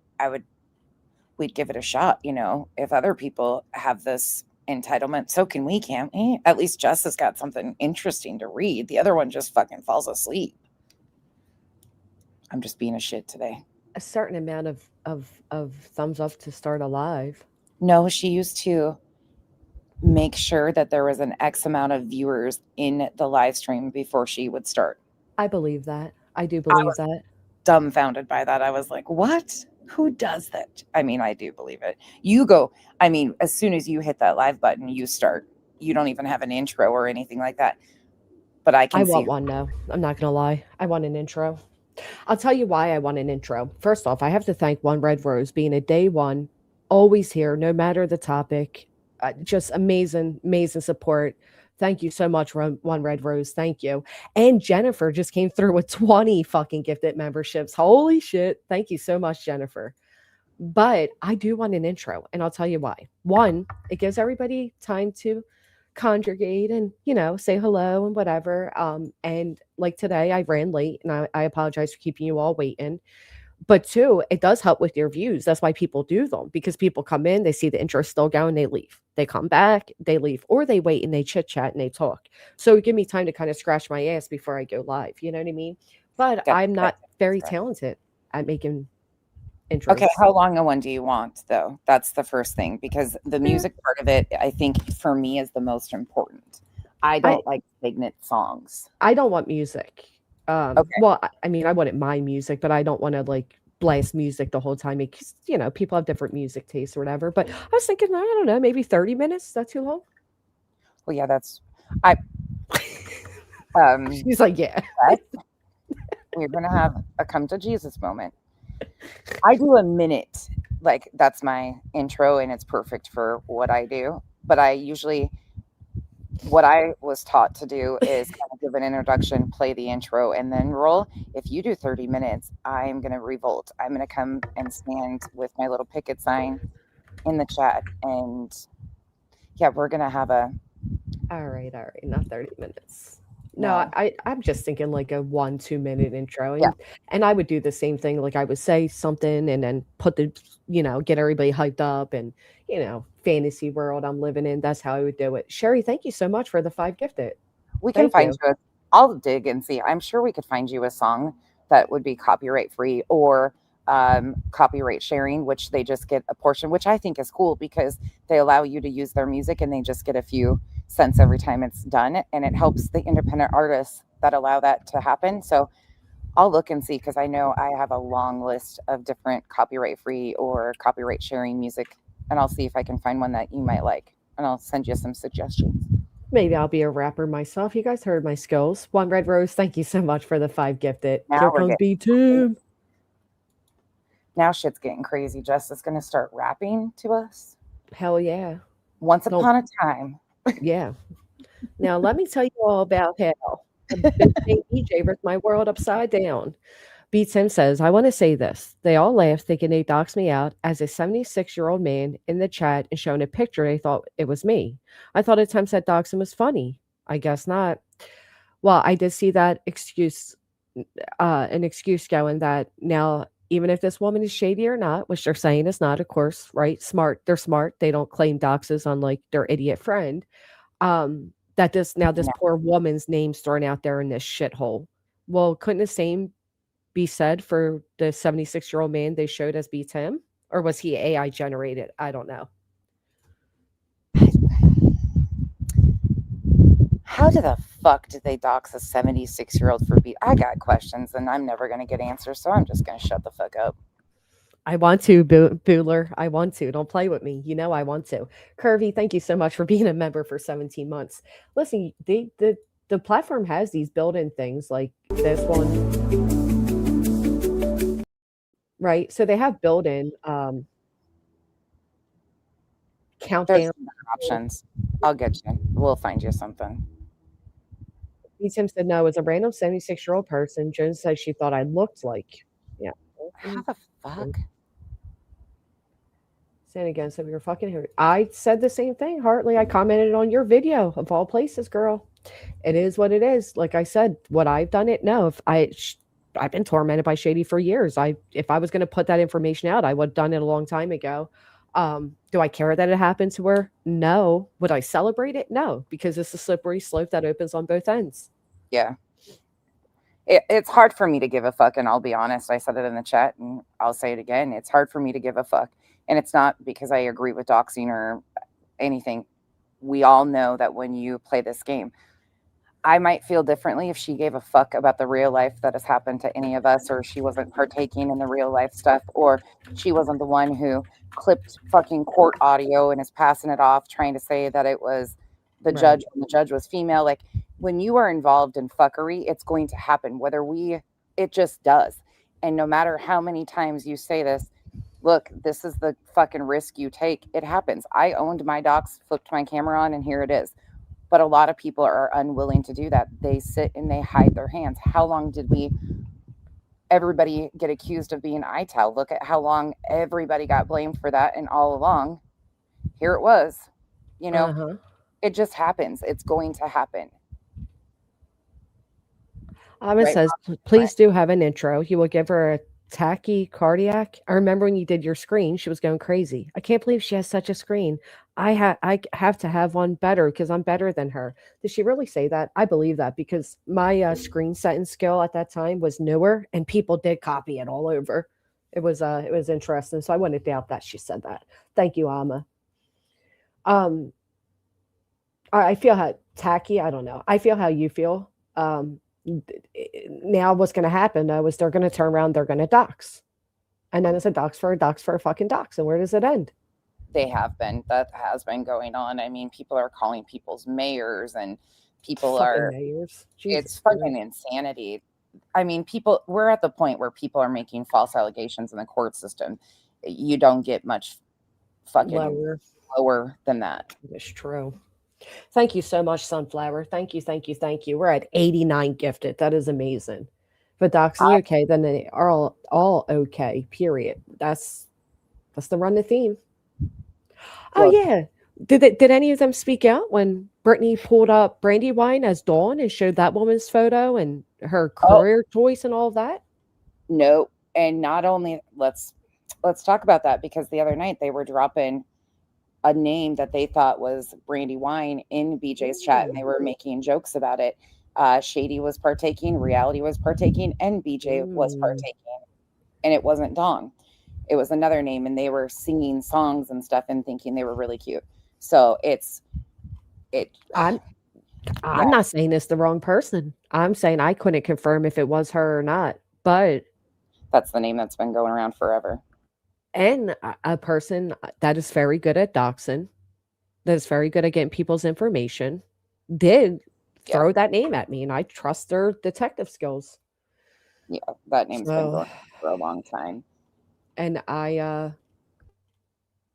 we'd give it a shot. You know, if other people have this entitlement, so can we, can't we? At least Jess has got something interesting to read. The other one just fucking falls asleep. I'm just being a shit today.
A certain amount of thumbs up to start a live.
No, she used to make sure that there was an X amount of viewers in the live stream before she would start.
I believe that. I do
I
believe
was
that.
dumbfounded by that. I was like, what? Who does that? I mean, I do believe it. You go, I mean, as soon as you hit that live button, you start. You don't even have an intro or anything like that. But I
I
can see
want one though. I'm not gonna lie. I want an intro. I'll tell you why I want an intro. First off, I have to thank One Red Rose being a day one, always here, no matter the topic. Just amazing, amazing support. Thank you so much, One Red Rose. Thank you. And Jennifer just came through with 20 fucking gifted memberships. Holy shit. Thank you so much, Jennifer. But I do want an intro, and I'll tell you why. One, it gives everybody time to conjugate and, say hello and whatever. And like today, I ran late, and I apologize for keeping you all waiting. But two, it does help with your views. That's why people do them, because people come in, they see the intro still going, they leave. They come back, they leave, or they wait and they chit chat and they talk. So give me time to kind of scratch my ass before I go live. You know what I mean? But
that.
I'm not very
Right.
talented at making intros.
Okay, how long a one do you want, though? That's the first thing, because the music part of it, I think, for me, is the most important. I don't like stagnant songs.
I don't want music.
Okay.
Well, I mean, I wouldn't mind music, but I don't want to like blast music the whole time because, people have different music tastes or whatever. But I was thinking, I don't know, maybe 30 minutes. Is that too long?
Well, yeah, that's
She's like, yeah.
we're gonna have a come to Jesus moment. I do a minute, like that's my intro, and it's perfect for what I do. But I usually, what I was taught to do is kind of give an introduction, play the intro, and then roll. If you do 30 minutes, I'm gonna revolt. I'm gonna come and stand with my little picket sign in the chat, and yeah, we're gonna have a.
All right, not 30 minutes. No, I'm just thinking like a 1-2 minute intro. And I would do the same thing. Like I would say something and then put the, get everybody hyped up and, fantasy world I'm living in. That's how I would do it. Sherry, thank you so much for the 5 gifted.
We can find you. I'll dig and see. I'm sure we could find you a song that would be copyright free or copyright sharing, which they just get a portion, which I think is cool because they allow you to use their music and they just get a few cents every time it's done, and it helps the independent artists that allow that to happen. So I'll look and see, because I know I have a long list of different copyright free or copyright sharing music, and I'll see if I can find one that you might like, and I'll send you some suggestions.
Maybe I'll be a rapper myself. You guys heard my skills. One Red Rose, thank you so much for the 5 gifted. Here comes B2.
Now shit's getting crazy. Jess is going to start rapping to us.
Hell yeah.
Once upon a time.
Yeah. Now let me tell you all about how EJ ripped my world upside down. B Tim says, I want to say this. They all laughed thinking they doxed me out as a 76-year-old man in the chat and showing a picture. They thought it was me. I thought at times that doxing was funny. I guess not. Well, I did see that an excuse going that now, even if this woman is shady or not, which they're saying is not, of course, right? Smart. They're smart. They don't claim doxes on like their idiot friend. That this poor woman's name's thrown out there in this shithole. Well, couldn't the same be said for the 76-year-old man they showed as B Tim? Or was he AI generated? I don't know.
How the fuck did they dox a 76-year-old for B? I got questions and I'm never going to get answers, so I'm just going to shut the fuck up.
I want to, Booler. I want to. Don't play with me. You know I want to. Curvy, thank you so much for being a member for 17 months. Listen, the platform has these built-in things like this one. Right? So they have built-in countdown
options. I'll get you. We'll find you something.
Tim said no, it's a random 76-year-old person. Jones said she thought I looked like. Yeah.
How the fuck?
Saying again, so we were fucking here. I said the same thing, Hartley. I commented on your video of all places, girl. It is what it is. Like I said, what I've done it. No, if I've been tormented by Shady for years. If I was going to put that information out, I would have done it a long time ago. Do I care that it happened to her? No. Would I celebrate it? No, because it's a slippery slope that opens on both ends.
Yeah. It's hard for me to give a fuck, and I'll be honest. I said it in the chat, and I'll say it again. It's hard for me to give a fuck, and it's not because I agree with doxing or anything. we all know that when you play this game, I might feel differently if she gave a fuck about the real life that has happened to any of us, or she wasn't partaking in the real life stuff, or she wasn't the one who clipped fucking court audio and is passing it off trying to say that it was the
Right.
judge when the judge was female. Like, when you are involved in fuckery, it's going to happen, it just does. And no matter how many times you say this, look, this is the fucking risk you take. It happens. I owned my docs, flipped my camera on, and here it is. But a lot of people are unwilling to do that. They sit and they hide their hands. How long did everybody get accused of being ITAL? Look at how long everybody got blamed for that. And all along, here it was.
Uh-huh.
It just happens. It's going to happen.
It
Right?
says, please do have an intro. You will give her a tachycardiac. I remember when you did your screen, she was going crazy. I can't believe she has such a screen. I have to have one better because I'm better than her. Did she really say that? I believe that because my screen setting skill at that time was newer and people did copy it all over. It was interesting. So I wouldn't doubt that she said that. Thank you, Alma. I feel how tacky. I don't know. I feel how you feel. Now what's going to happen though is they're going to turn around, they're going to dox, and then it's a dox for a fucking dox, and where does it end?
That has been going on. I mean, people are calling people's mayors, and people
Fucking
are.
mayors.
It's
Jesus
fucking
Christ.
insanity. I mean, we're at the point where people are making false allegations in the court system. You don't get much fucking lower than that.
It's true. Thank you so much, Sunflower. Thank you, thank you, thank you. We're at 89 gifted. That is amazing. But docs in the UK, then they are all okay. Period. That's the run the theme. Oh
Well,
yeah. Did any of them speak out when Brittany pulled up Brandywine as Dawn and showed that woman's photo and her career choice and all of that?
No, and not only let's talk about that, because the other night they were dropping a name that they thought was Brandywine in BJ's chat, and they were making jokes about it. Shady was partaking, Reality was partaking, and BJ was partaking, and it wasn't Dawn. It was another name, and they were singing songs and stuff and thinking they were really cute. So
I'm not saying it's the wrong person. I'm saying I couldn't confirm if it was her or not, but
that's the name that's been going around forever.
And a person that is very good at doxing, that is very good at getting people's information, did throw that name at me, and I trust their detective skills.
Yeah, that name's been going for a long time.
And I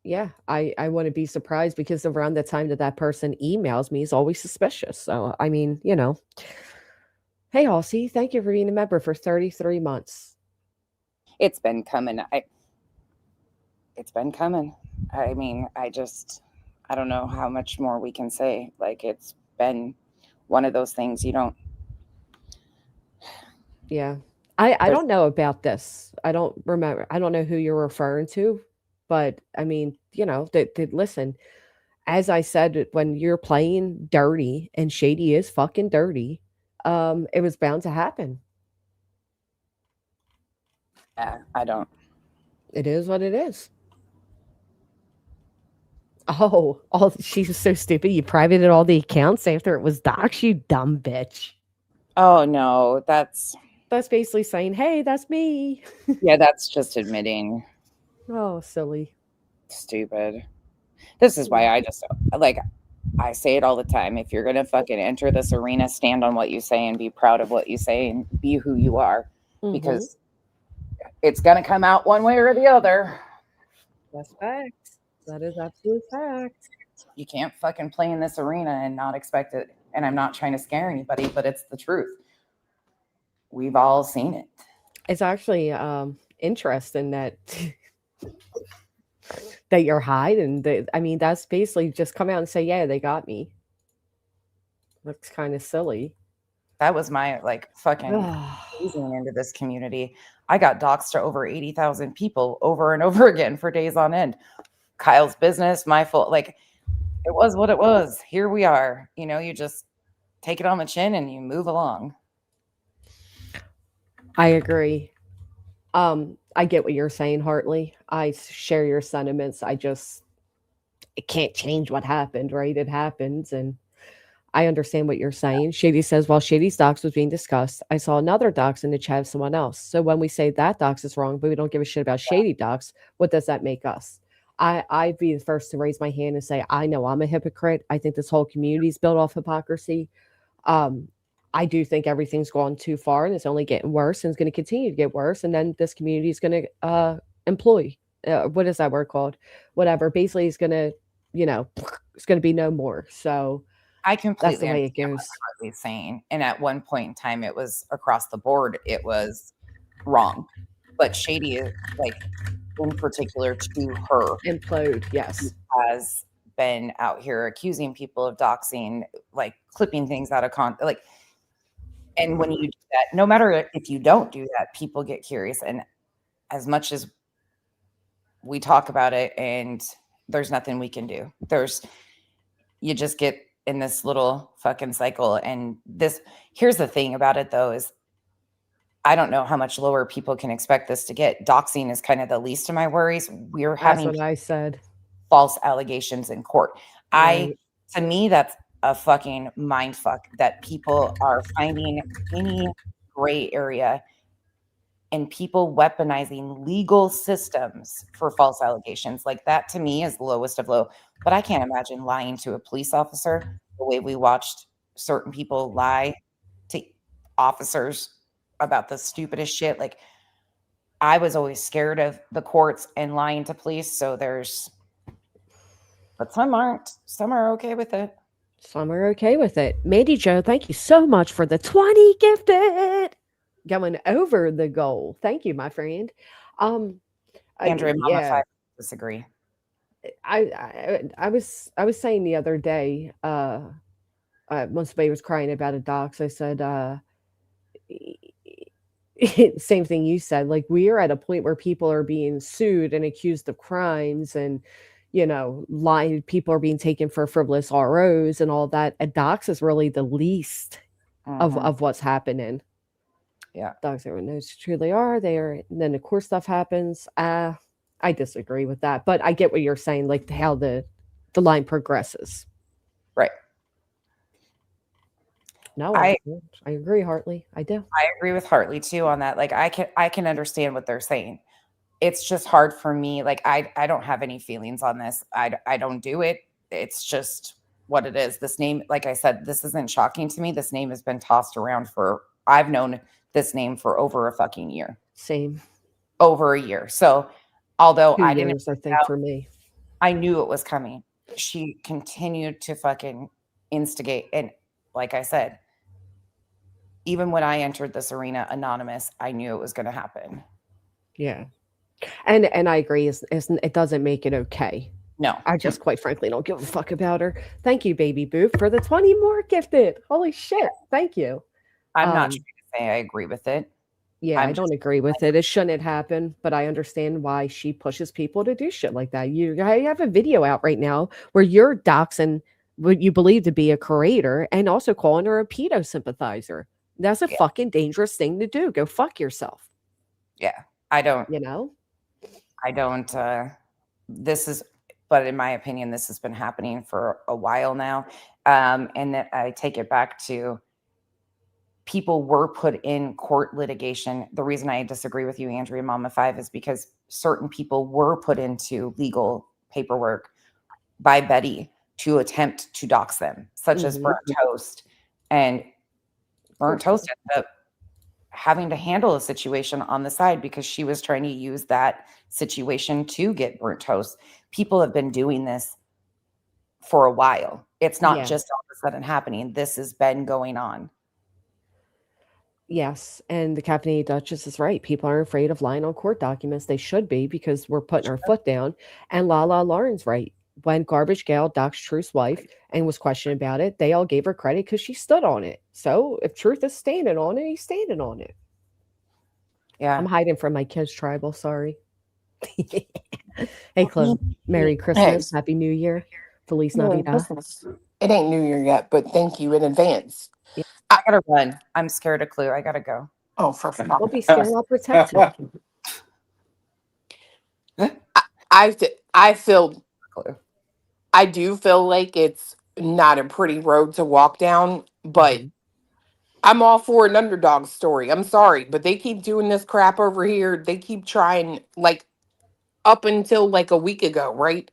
wouldn't be surprised because around the time that person emails me is always suspicious. So, I mean, Hey, Aussie, thank you for being a member for 33 months.
It's been coming. It's been coming. I mean, I don't know how much more we can say. Like, it's been one of those things you don't.
Yeah. I don't know about this. I don't remember. I don't know who you're referring to, but I mean, listen, as I said, when you're playing dirty and Shady is fucking dirty, it was bound to happen.
Yeah, I don't.
It is what it is. Oh, she's so stupid. You privated all the accounts after it was doxed, you dumb bitch.
Oh no, that's
basically saying, hey, that's me.
Yeah, that's just admitting.
Oh, silly.
Stupid. This is why I say it all the time. If you're gonna fucking enter this arena, stand on what you say and be proud of what you say and be who you are. Because it's gonna come out one way or the other.
That's fact. That is absolute fact.
You can't fucking play in this arena and not expect it. And I'm not trying to scare anybody, but it's the truth. We've all seen it.
It's actually interesting that that you're hiding. I mean, that's basically just come out and say, yeah, they got me. Looks kind of silly.
That was my fucking easing into this community. I got doxxed to over 80,000 people over and over again for days on end. Kyle's business, my fault. It was what it was. Here we are. You just take it on the chin and you move along.
I agree. I get what you're saying, Hartley. I share your sentiments. it can't change what happened, right? It happens, and I understand what you're saying. Shady says, while Shady's docs was being discussed, I saw another docs in the chat of someone else. So when we say that docs is wrong, but we don't give a shit about Shady docs, what does that make us? I'd be the first to raise my hand and say, I know I'm a hypocrite. I think this whole community is built off hypocrisy. I do think everything's gone too far and it's only getting worse and it's going to continue to get worse. And then this community is going to employ, what is that word called? Whatever. Basically, it's going to, it's going to be no more. So
I
that's the
completely
way it
understand what
goes.
Hartley's saying. And at one point in time, it was across the board, it was wrong. But Shady is like, in particular to her,
Implode, yes.
has been out here accusing people of doxing, like clipping things out of like, and when you do that, no matter if you don't do that, people get curious. And as much as we talk about it and there's nothing we can do, you just get in this little fucking cycle. And here's the thing about it though, is I don't know how much lower people can expect this to get. Doxing is kind of the least of my worries. We're
That's
having
what I said.
false allegations in court.
Right.
To me, that's a fucking mind fuck that people are finding any gray area and people weaponizing legal systems for false allegations. Like that to me is the lowest of low. But I can't imagine lying to a police officer the way we watched certain people lie to officers about the stupidest shit. Like I was always scared of the courts and lying to police. So but some aren't. Some are okay with it.
Some are okay with it. Mandy Joe, thank you so much for the 20 gifted. Going over the goal. Thank you, my friend.
Andrea, Mama Five disagree.
I was saying the other day, when somebody was crying about a dox, I said, same thing you said. Like we are at a point where people are being sued and accused of crimes, and lying. People are being taken for frivolous ROs and all that. A dox is really the least of what's happening.
Yeah,
dogs, everyone knows who they are. They are. And then the court stuff happens. I disagree with that, but I get what you're saying. Like how the line progresses.
Right.
No, I agree, Hartley. I do.
I agree with Hartley too on that. Like I can understand what they're saying. It's just hard for me. Like I don't have any feelings on this. I don't do it. It's just what it is. This name, like I said, this isn't shocking to me. This name has been tossed around I've known this name for over a fucking year.
Same.
Over a year. So although
2 years, I think for me,
I knew it was coming. She continued to fucking instigate. And like I said, even when I entered this arena anonymous, I knew it was going to happen.
Yeah. And I agree. It doesn't make it okay.
No.
I just quite frankly don't give a fuck about her. Thank you, Baby Boo, for the 20 more gifted. Holy shit. Thank you.
I'm not trying to say I agree with it.
Yeah, I don't agree with it. It shouldn't happen, but I understand why she pushes people to do shit like that. I have a video out right now where you're doxing what you believe to be a creator and also calling her a pedo sympathizer. That's a fucking dangerous thing to do. Go fuck yourself.
Yeah, I don't. I don't. But in my opinion, this has been happening for a while now. And that I take it back to people were put in court litigation. The reason I disagree with you, Andrea Mama 5, is because certain people were put into legal paperwork by Betty to attempt to dox them, such as Burnt Toast. And Burnt Toast ended up having to handle a situation on the side because she was trying to use that situation to get Burnt Toast. People have been doing this for a while. It's not just all of a sudden happening. This has been going on.
Yes, and the Caffeinated Duchess is right. People aren't afraid of lying on court documents. They should be, because we're putting our foot down. And Lala Lauren's right. When Garbage Gal doxed Truth's wife and was questioned about it, they all gave her credit because she stood on it. So if Truth is standing on it, he's standing on it.
Yeah.
I'm hiding from my kids' tribal. Sorry. Hey, Chloe. Merry Christmas. Happy New Year. Feliz Navidad.
It ain't New Year yet, but thank you in advance.
I gotta run. I'm scared of Clue. I gotta go.
Oh, for fuck's
Don't be scared. I'll protect you.
I feel I do feel like it's not a pretty road to walk down, but
Mhm.
I'm all for an underdog story. I'm sorry, but they keep doing this crap over here. They keep trying, like, up until like a week ago, right?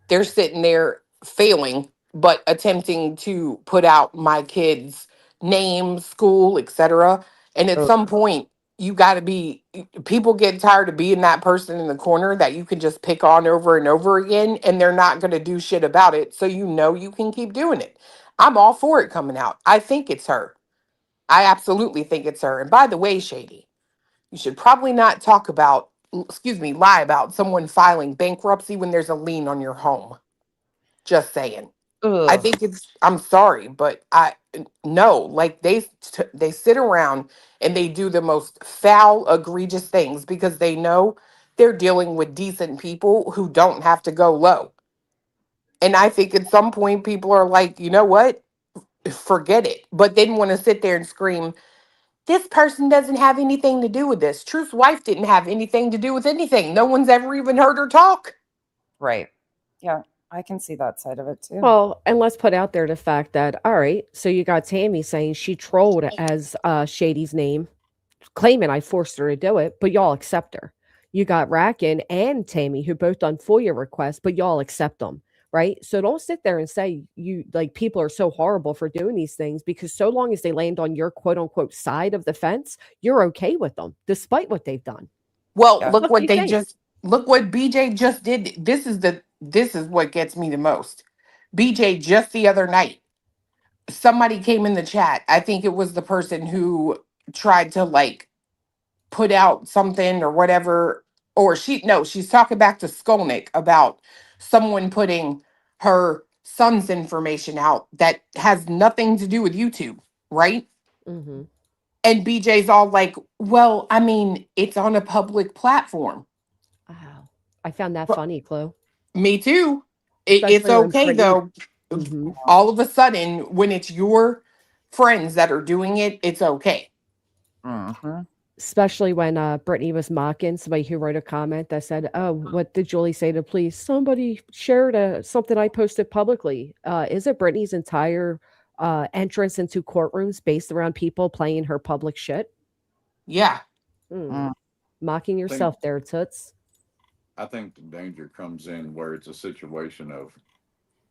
They're sitting there failing, but attempting to put out my kids' name, school, etc. And at
Oh,
some point, you got to be, people get tired of being that person in the corner that you can just pick on over and over again, and they're not going to do shit about it. So you know you can keep doing it. I'm all for it coming out. I think it's her. I absolutely think it's her. And by the way, Shady, you should probably not talk about, excuse me, lie about someone filing bankruptcy when there's a lien on your home. Just saying. I
Ugh.
think it's, I'm sorry, but no, like they sit around and they do the most foul, egregious things because they know they're dealing with decent people who don't have to go low. And I think at some point people are like, you know what? Forget it. But then want to sit there and scream, this person doesn't have anything to do with this. Truth's wife didn't have anything to do with anything. No one's ever even heard her talk.
Right. Yeah, I can see that side of it too.
well, and let's put out there the fact that, all right, so you got Tammy saying she trolled as Shady's name, claiming I forced her to do it, but y'all accept her. You got Rackin and Tammy who both done FOIA requests, but y'all accept them, right? So don't sit there and say you like people are so horrible for doing these things because so long as they land on your quote unquote side of the fence, you're okay with them despite what they've done.
Well,
Yeah.
look
What do
what
you
they
think?
just look what BJ just did. This is what gets me the most. BJ just the other night, somebody came in the chat. I think it was the person who tried to like put out something or whatever, or she's talking back to Skolnick about someone putting her son's information out that has nothing to do with YouTube, right?
Hmm.
And BJ's all like, well, I mean, it's on a public platform.
Wow. I found that
But
funny, Chloe.
me too. It's
Especially when
okay
Brittany.
though.
Hmm.
All of a sudden, when it's your friends that are doing it, it's okay.
Mm-hmm.
Especially when Brittany was mocking somebody who wrote a comment that said, "Oh, what did Julie say to police? Somebody shared something I posted publicly. Is it Brittany's entire entrance into courtrooms based around people playing her public shit?
Yeah.
Hmm.
Mm.
Mocking
think
yourself there, Toots.
I think the danger comes in where it's a situation of,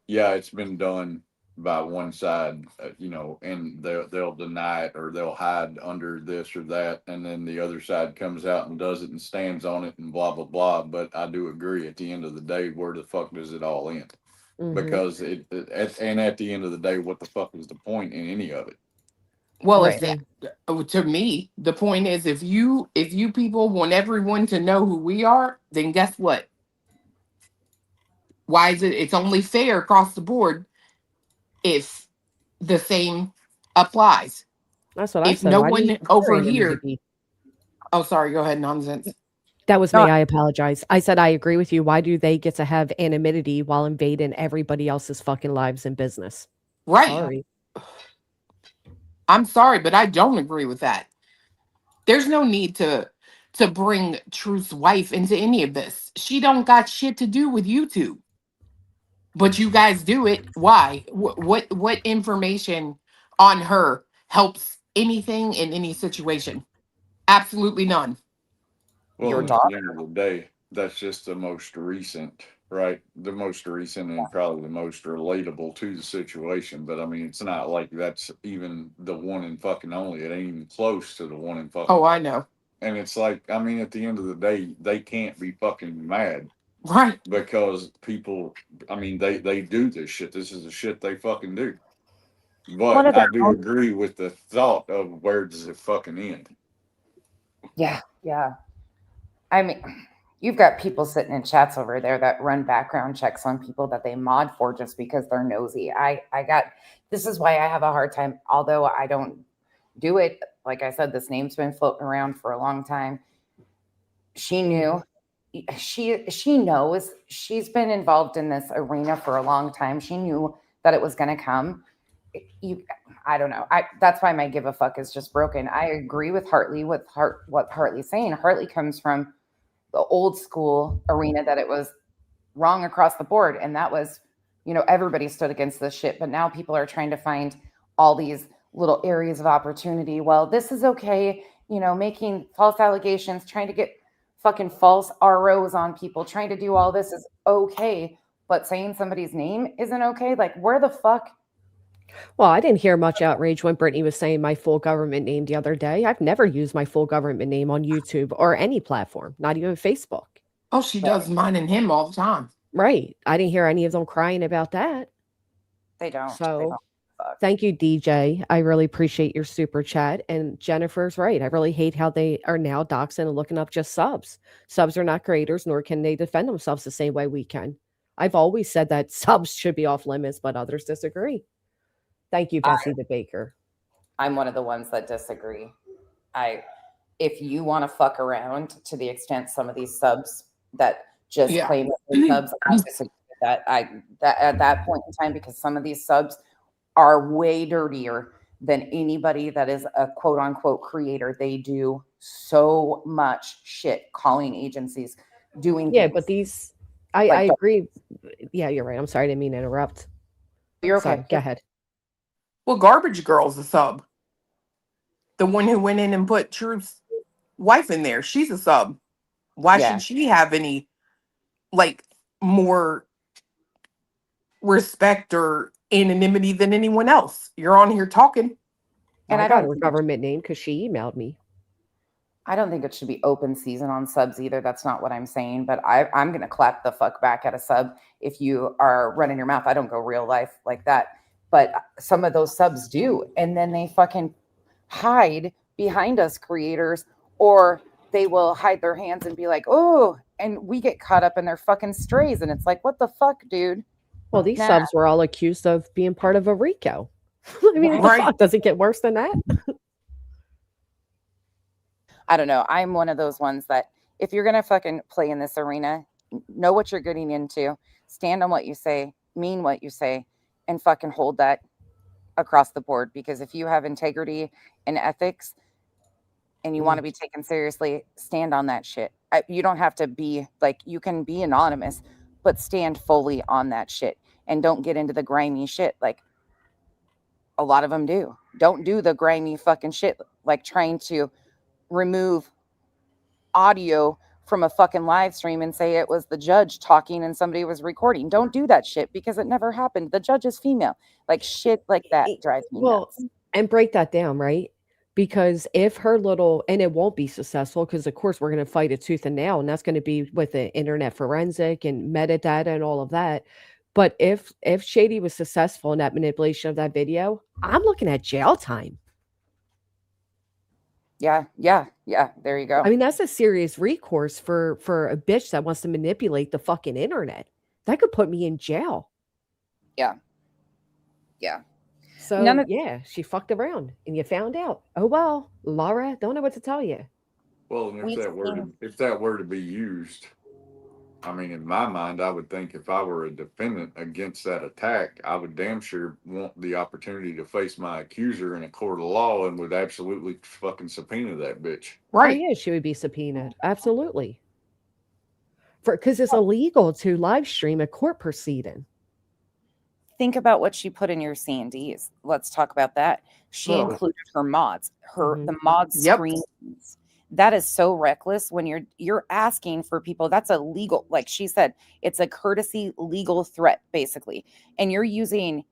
yeah, it's been done by one side, and they'll deny it or they'll hide under this or that, and then the other side comes out and does it and stands on it and blah blah blah. But I do agree. At the end of the day, where the fuck does it all end?
Hmm.
Because at the end of the day, what the fuck is the point in any of it?
Well,
Right.
Exactly.
to me, the point is if you people want everyone to know who we are, then guess what? Why is it it's only fair across the board if the same applies.
That's what I
If
said.
no
Why do you
one
need our
over here,
anonymity?
oh sorry, go ahead, nonsense.
That was
No,
me. I apologize. I said I agree with you. Why do they get to have anonymity while invading everybody else's fucking lives and business?
Right.
Sorry.
I'm sorry, but I don't agree with that. There's no need to bring Truth's wife into any of this. She don't got shit to do with YouTube. But you guys do it. Why? What information on her helps anything in any situation? Absolutely none.
your
Well, at the
daughter.
end of the day, that's just the most recent, right? The most recent and probably the most relatable to the situation. But I mean, it's not like that's even the one and fucking only. It ain't even close to the one and fucking.
Oh, I know.
And it's like, I mean, at the end of the day, they can't be fucking mad
Right.
because people, I mean, they do this shit. This is the shit they fucking do.
One
But
of
I
their
do
own.
agree with the thought of where does it fucking end?
Yeah. Yeah. I mean, you've got people sitting in chats over there that run background checks on people that they mod for just because they're nosy. This is why I have a hard time, although I don't do it. Like I said, this name's been floating around for a long time. She knew. She knows. She's been involved in this arena for a long time. She knew that it was going to come. You, I don't know. That's why my give a fuck is just broken. I agree with Hartley with what Hartley's saying. Hartley comes from the old school arena that it was wrong across the board, and that was You know, everybody stood against this shit, but now people are trying to find all these little areas of opportunity. Well, this is okay, you know, making false allegations, trying to get fucking false ROs on people, trying to do all this is okay, but saying somebody's name isn't okay. Like, where the fuck?
Well, I didn't hear much outrage when Brittany was saying my full government name the other day. I've never used my full government name on YouTube or any platform, not even Facebook.
Oh, she does mine and him all the time.
Right. I didn't hear any of them crying about that.
They don't.
So thank you, DJ. I really appreciate your super chat. And Jennifer's right. I really hate how they are now doxing and looking up just subs. Subs are not creators, nor can they defend themselves the same way we can. I've always said that subs should be off limits, but others disagree. Thank you, Bessie the Baker.
I'm one of the ones that disagree. If you want to fuck around to the extent some of these subs that just claim that they're subs, I disagree with that. At that point in time, because some of these subs are way dirtier than anybody that is a quote unquote creator. They do so much shit, calling agencies, doing
Yeah,
things.
but these I agree. Yeah, you're right. I'm sorry, I didn't mean to interrupt.
You're okay.
Sorry, go ahead.
Well, Garbage Girl's a sub. The one who went in and put Truth's wife in there, she's a sub. Why should she have any, like, more respect or anonymity than anyone else? You're on here talking.
And I got her government name because she emailed me.
I don't think it should be open season on subs either. That's not what I'm saying. But I'm going to clap the fuck back at a sub if you are running your mouth. I don't go real life like that. But some of those subs do. And then they fucking hide behind us creators, or they will hide their hands and be like, oh, and we get caught up in their fucking strays. And it's like, what the fuck, dude?
Well, these subs were all accused of being part of a RICO. I mean, what the fuck? Does it get worse than that?
I don't know. I'm one of those ones that if you're going to fucking play in this arena, know what you're getting into, stand on what you say, mean what you say, and fucking hold that across the board. Because if you have integrity and ethics and you want to be taken seriously, stand on that shit. You don't have to be like, you can be anonymous, but stand fully on that shit and don't get into the grimy shit. Like a lot of them do. Don't do the grimy fucking shit, like trying to remove audio from a fucking live stream and say it was the judge talking and somebody was recording. Don't do that shit because it never happened. The judge is female. Like shit like that drives me nuts.
And break that down, right? Because if her little, and it won't be successful because of course we're going to fight it tooth and nail, and that's going to be with the internet forensic and metadata and all of that. But if Shady was successful in that manipulation of that video, I'm looking at jail time.
Yeah. There you go.
I mean, that's a serious recourse for a bitch that wants to manipulate the fucking internet. That could put me in jail.
Yeah.
So she fucked around, and you found out. Oh well, Laura, don't know what to tell you.
Well, and if that were to be used, I mean, in my mind, I would think if I were a defendant against that attack, I would damn sure want the opportunity to face my accuser in a court of law and would absolutely fucking subpoena that bitch.
Right. Oh, yeah, she would be subpoenaed. Absolutely. Because it's illegal to live stream a court proceeding.
Think about what she put in your C&Ds. Let's talk about that. She included her mods, the mod screens. That is so reckless when you're asking for people. That's a legal, like she said, it's a courtesy legal threat, basically. And you're using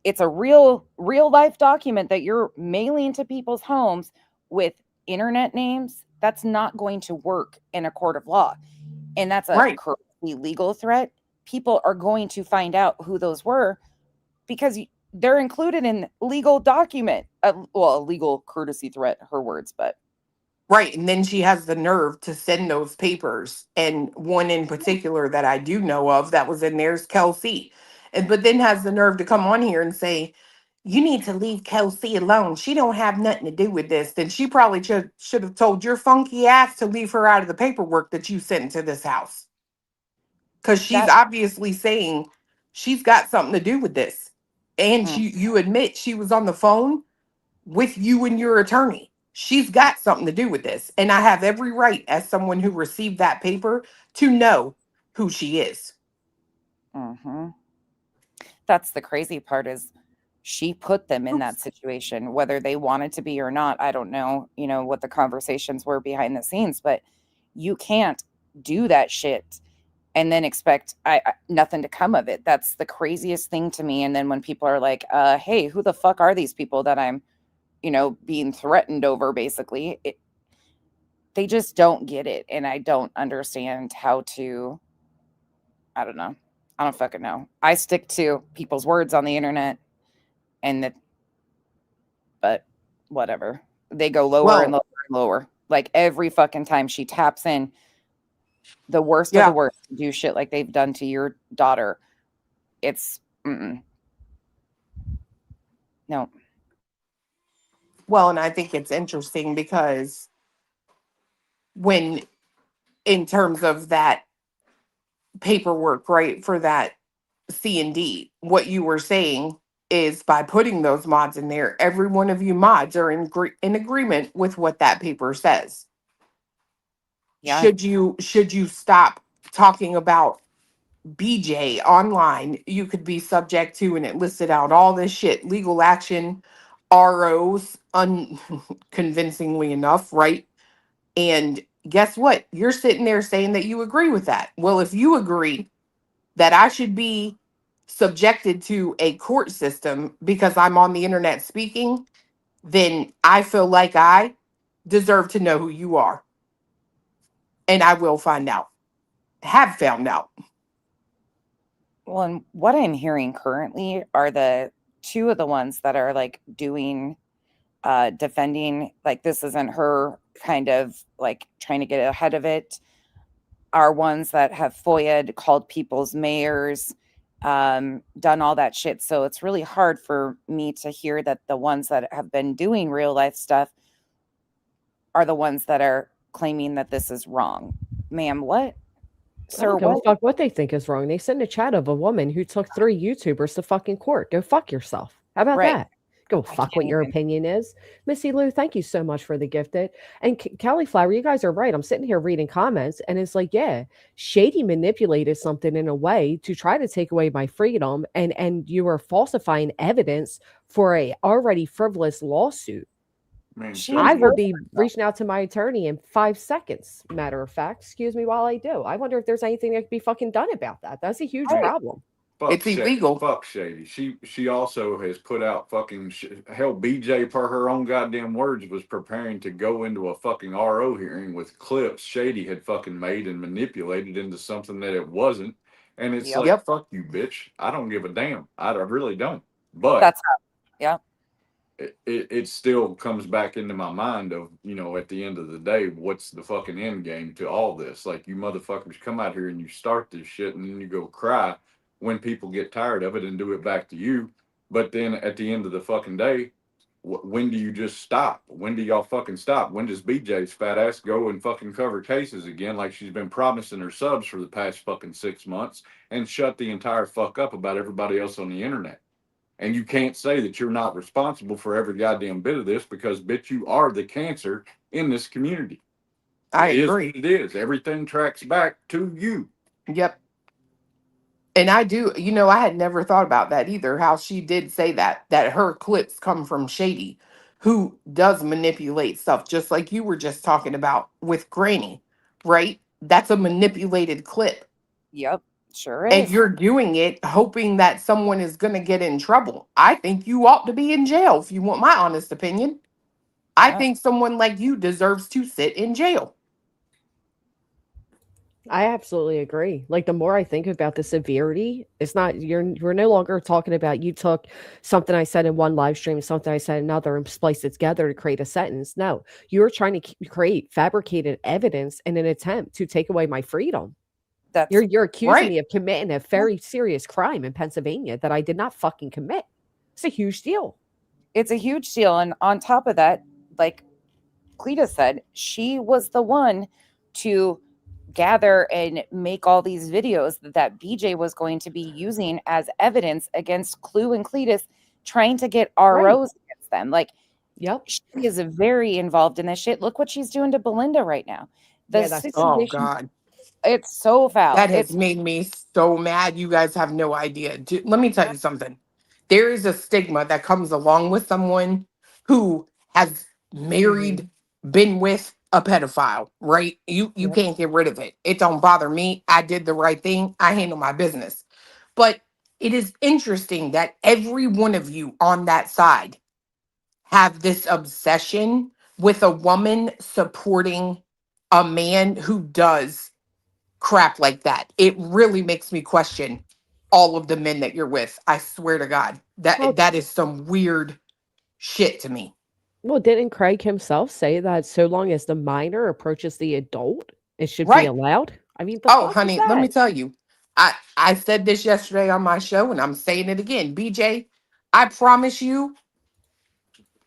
it's a real life document that you're mailing to people's homes with internet names. That's not going to work in a court of law. And that's a courtesy legal threat. People are going to find out who those were because they're included in legal document. A legal courtesy threat, her words, but.
Right. And then she has the nerve to send those papers. And one in particular that I do know of that was in there's Kelsey. But then has the nerve to come on here and say, you need to leave Kelsey alone. She don't have nothing to do with this. Then she probably should have told your funky ass to leave her out of the paperwork that you sent to this house. Because she's obviously saying she's got something to do with this. And you admit she was on the phone with you and your attorney. She's got something to do with this. And I have every right as someone who received that paper to know who she is.
Mm-hmm. That's the crazy part is she put them in that situation, whether they wanted to be or not. I don't know, what the conversations were behind the scenes, but you can't do that shit and then expect nothing to come of it. That's the craziest thing to me. And then when people are like, hey, who the fuck are these people that I'm, being threatened over, basically, they just don't get it. And I don't understand how to, I don't know. I don't fucking know. I stick to people's words on the internet but whatever. They go lower and
Well,
lower and lower. Like every fucking time she taps in, the worst of
yeah.
the worst to do shit like they've done to your daughter. It's no.
Well, and I think it's interesting because when, in terms of that paperwork, right, for that C&D, what you were saying is by putting those mods in there, every one of you mods are in agreement with what that paper says.
Yeah.
Should you stop talking about BJ online, you could be subject to, and it listed out all this shit, legal action, ROs, unconvincingly enough, right? And guess what? You're sitting there saying that you agree with that. Well, if you agree that I should be subjected to a court system because I'm on the internet speaking, then I feel like I deserve to know who you are. And I will find out. Have found out.
Well, and what I'm hearing currently are the two of the ones that are like doing defending, like this isn't her, kind of like trying to get ahead of it, are ones that have FOIA'd, called people's mayors, done all that shit. So it's really hard for me to hear that the ones that have been doing real life stuff are the ones that are claiming that this is wrong. Ma'am, what?
I
Sir,
don't give a
what?
fuck what they think is wrong. They sent a chat of a woman who took 3 YouTubers to fucking court. Go fuck yourself. How about
Right.
that? Go
I
fuck what
can't
your
even.
opinion is. Missy Lou, thank you so much for the gifted. And Kelly Flower, you guys are right. I'm sitting here reading comments and it's like, yeah, Shady manipulated something in a way to try to take away my freedom, and you are falsifying evidence for a already frivolous lawsuit.
I mean,
She
so
I will
enforced
be reaching out to my attorney in 5 seconds. Matter of fact, excuse me while I do. I wonder if there's anything that could be fucking done about that. That's a huge
Right.
problem.
It's illegal.
Fuck Shady. She also has put out fucking hell. BJ, per her own goddamn words, was preparing to go into a fucking RO hearing with clips Shady had fucking made and manipulated into something that it wasn't. And it's
Yep.
like,
Yep.
fuck you, bitch. I don't give a damn. I really don't. But
That's yeah.
it still comes back into my mind of, at the end of the day, what's the fucking end game to all this? Like, you motherfuckers come out here and you start this shit and then you go cry when people get tired of it and do it back to you. But then at the end of the fucking day, when do you just stop? When do y'all fucking stop? When does BJ's fat ass go and fucking cover cases again like she's been promising her subs for the past fucking 6 months and shut the entire fuck up about everybody else on the internet? And you can't say that you're not responsible for every goddamn bit of this because, bitch, you are the cancer in this community.
I
It is
agree.
what it is. Everything tracks back to you.
Yep. And I do, I had never thought about that either, how she did say that her clips come from Shady, who does manipulate stuff, just like you were just talking about with Granny, right? That's a manipulated clip.
Yep. Sure
And
is.
you're doing it hoping that someone is going to get in trouble. I think you ought to be in jail, if you want my honest opinion. I
Yeah.
think someone like you deserves to sit in jail.
I absolutely agree. Like, the more I think about the severity, it's not, you're no longer talking about you took something I said in one live stream, something I said in another, and spliced it together to create a sentence. No, you're trying to create fabricated evidence in an attempt to take away my freedom.
That's
You're accusing
Right.
me of committing a very serious crime in Pennsylvania that I did not fucking commit. It's a huge deal.
it's a huge deal. And on top of that, like Cleta said, she was the one to gather and make all these videos that BJ was going to be using as evidence against Clue and Cletus, trying to get ROs against them. Like,
Yep.
she is very involved in this shit. Look what she's doing to Belinda right now. The
Yeah, that's-
Oh,
situation,
God.
It's so foul.
That has
It's
made me so mad. You guys have no idea. Let me tell you something. There is a stigma that comes along with someone who has married, been with a pedophile, right? You
Yep.
can't get rid of it. It don't bother me. I did the right thing. I handle my business. But it is interesting that every one of you on that side have this obsession with a woman supporting a man who does crap like that. It really makes me question all of the men that you're with. I swear to God,
Well,
that is some weird shit to me.
well, didn't Craig himself say that so long as the minor approaches the adult, it should be
Right.
allowed? I mean, the
Oh,
fuck is
honey, let me
that?
tell you. I said this yesterday on my show and I'm saying it again. BJ, I promise you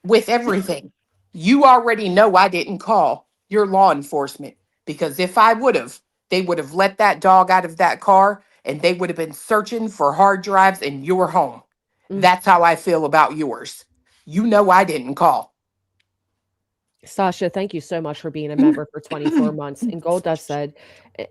with everything. You already know I didn't call your law enforcement because if I would have, they would have let that dog out of that car and they would have been searching for hard drives in your home.
Mm.
That's how I feel about yours. You know I didn't call.
Sasha, thank you so much for being a member for 24 months. And Goldust said,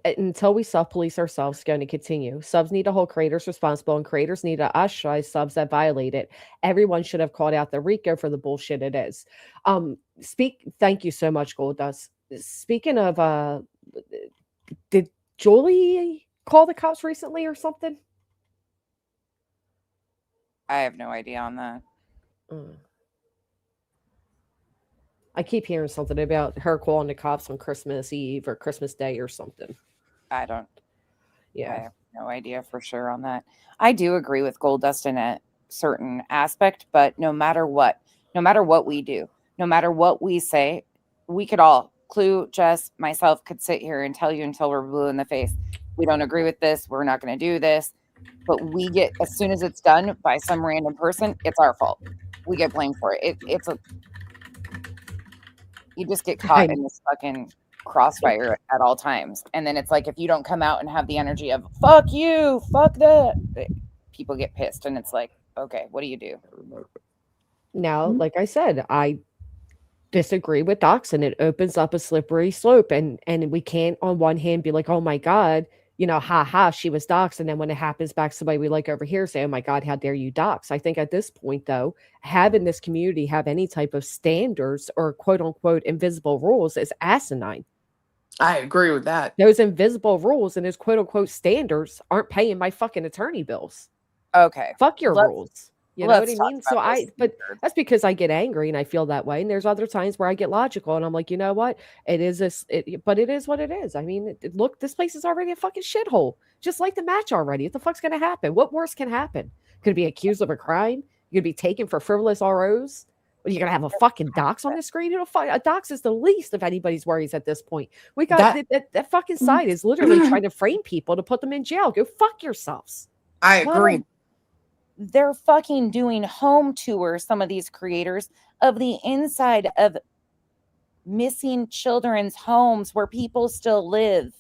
Until we self-police ourselves, it's going to continue. Subs need to hold creators responsible, and creators need to ostracize subs that violate it. Everyone should have called out the RICO for the bullshit it is." Thank you so much, Goldust. Speaking of, did Julie call the cops recently or something?
I have no idea on that.
Mm. I keep hearing something about her calling the cops on Christmas Eve or Christmas Day or something.
I don't. I
Yeah.
have no idea for sure on that. I do agree with Goldust in a certain aspect, but no matter what we do, no matter what we say, we could all, Clue, Jess, myself, could sit here and tell you until we're blue in the face. We don't agree with this. We're not going to do this. But we get, as soon as it's done by some random person, it's our fault. We get blamed for it. You just get caught
I
in this fucking crossfire at all times. And then it's like, if you don't come out and have the energy of fuck you, fuck that, people get pissed. And it's like, okay, what do you do?
Now, like I said, I disagree with docs, and it opens up a slippery slope. And we can't on one hand be like, oh my God, ha ha, she was doxxed. And then when it happens back to somebody we like over here, say, oh my God, how dare you dox? I think at this point, though, having this community have any type of standards or quote unquote invisible rules is asinine.
I agree with that.
Those invisible rules and those quote unquote standards aren't paying my fucking attorney bills.
Okay.
Fuck your
Let's-
rules. You know what I
let's talk
mean? So
about this.
but that's because I get angry and I feel that way. And there's other times where I get logical and I'm like, you know what? It is this, but it is what it is. I mean, look, this place is already a fucking shithole. Just like the match already. What the fuck's gonna happen? What worse can happen? Could be accused of a crime. You could be taken for frivolous ROs. You're gonna have a fucking dox on the screen. A dox is the least of anybody's worries at this point. We got that fucking side is literally trying to frame people to put them in jail. Go fuck yourselves.
I agree.
They're fucking doing home tours, some of these creators, of the inside of missing children's homes where people still live.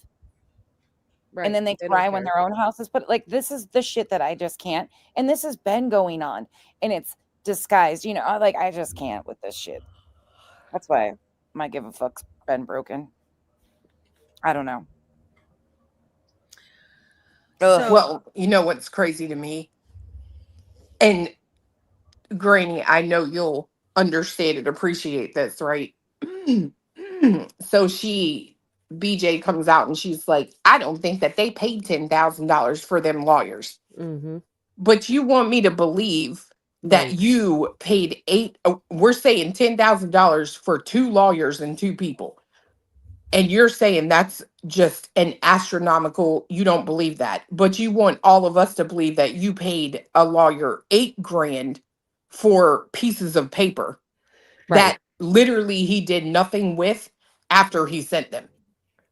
Right. And then they cry when their own house is put. Like, this is the shit that I just can't. And this has been going on. And it's disguised. I just can't with this shit. That's why my give a fuck's been broken. I don't know.
Well, you know what's crazy to me? And Granny, I know you'll understand and appreciate this, right? So BJ comes out and she's like, I don't think that they paid $10,000 for them lawyers.
Mm-hmm.
But you want me to believe that you paid we're saying $10,000 for 2 lawyers and 2 people. And you're saying that's just an astronomical, you don't believe that. But you want all of us to believe that you paid a lawyer $8,000 for pieces of paper that literally he did nothing with after he sent them.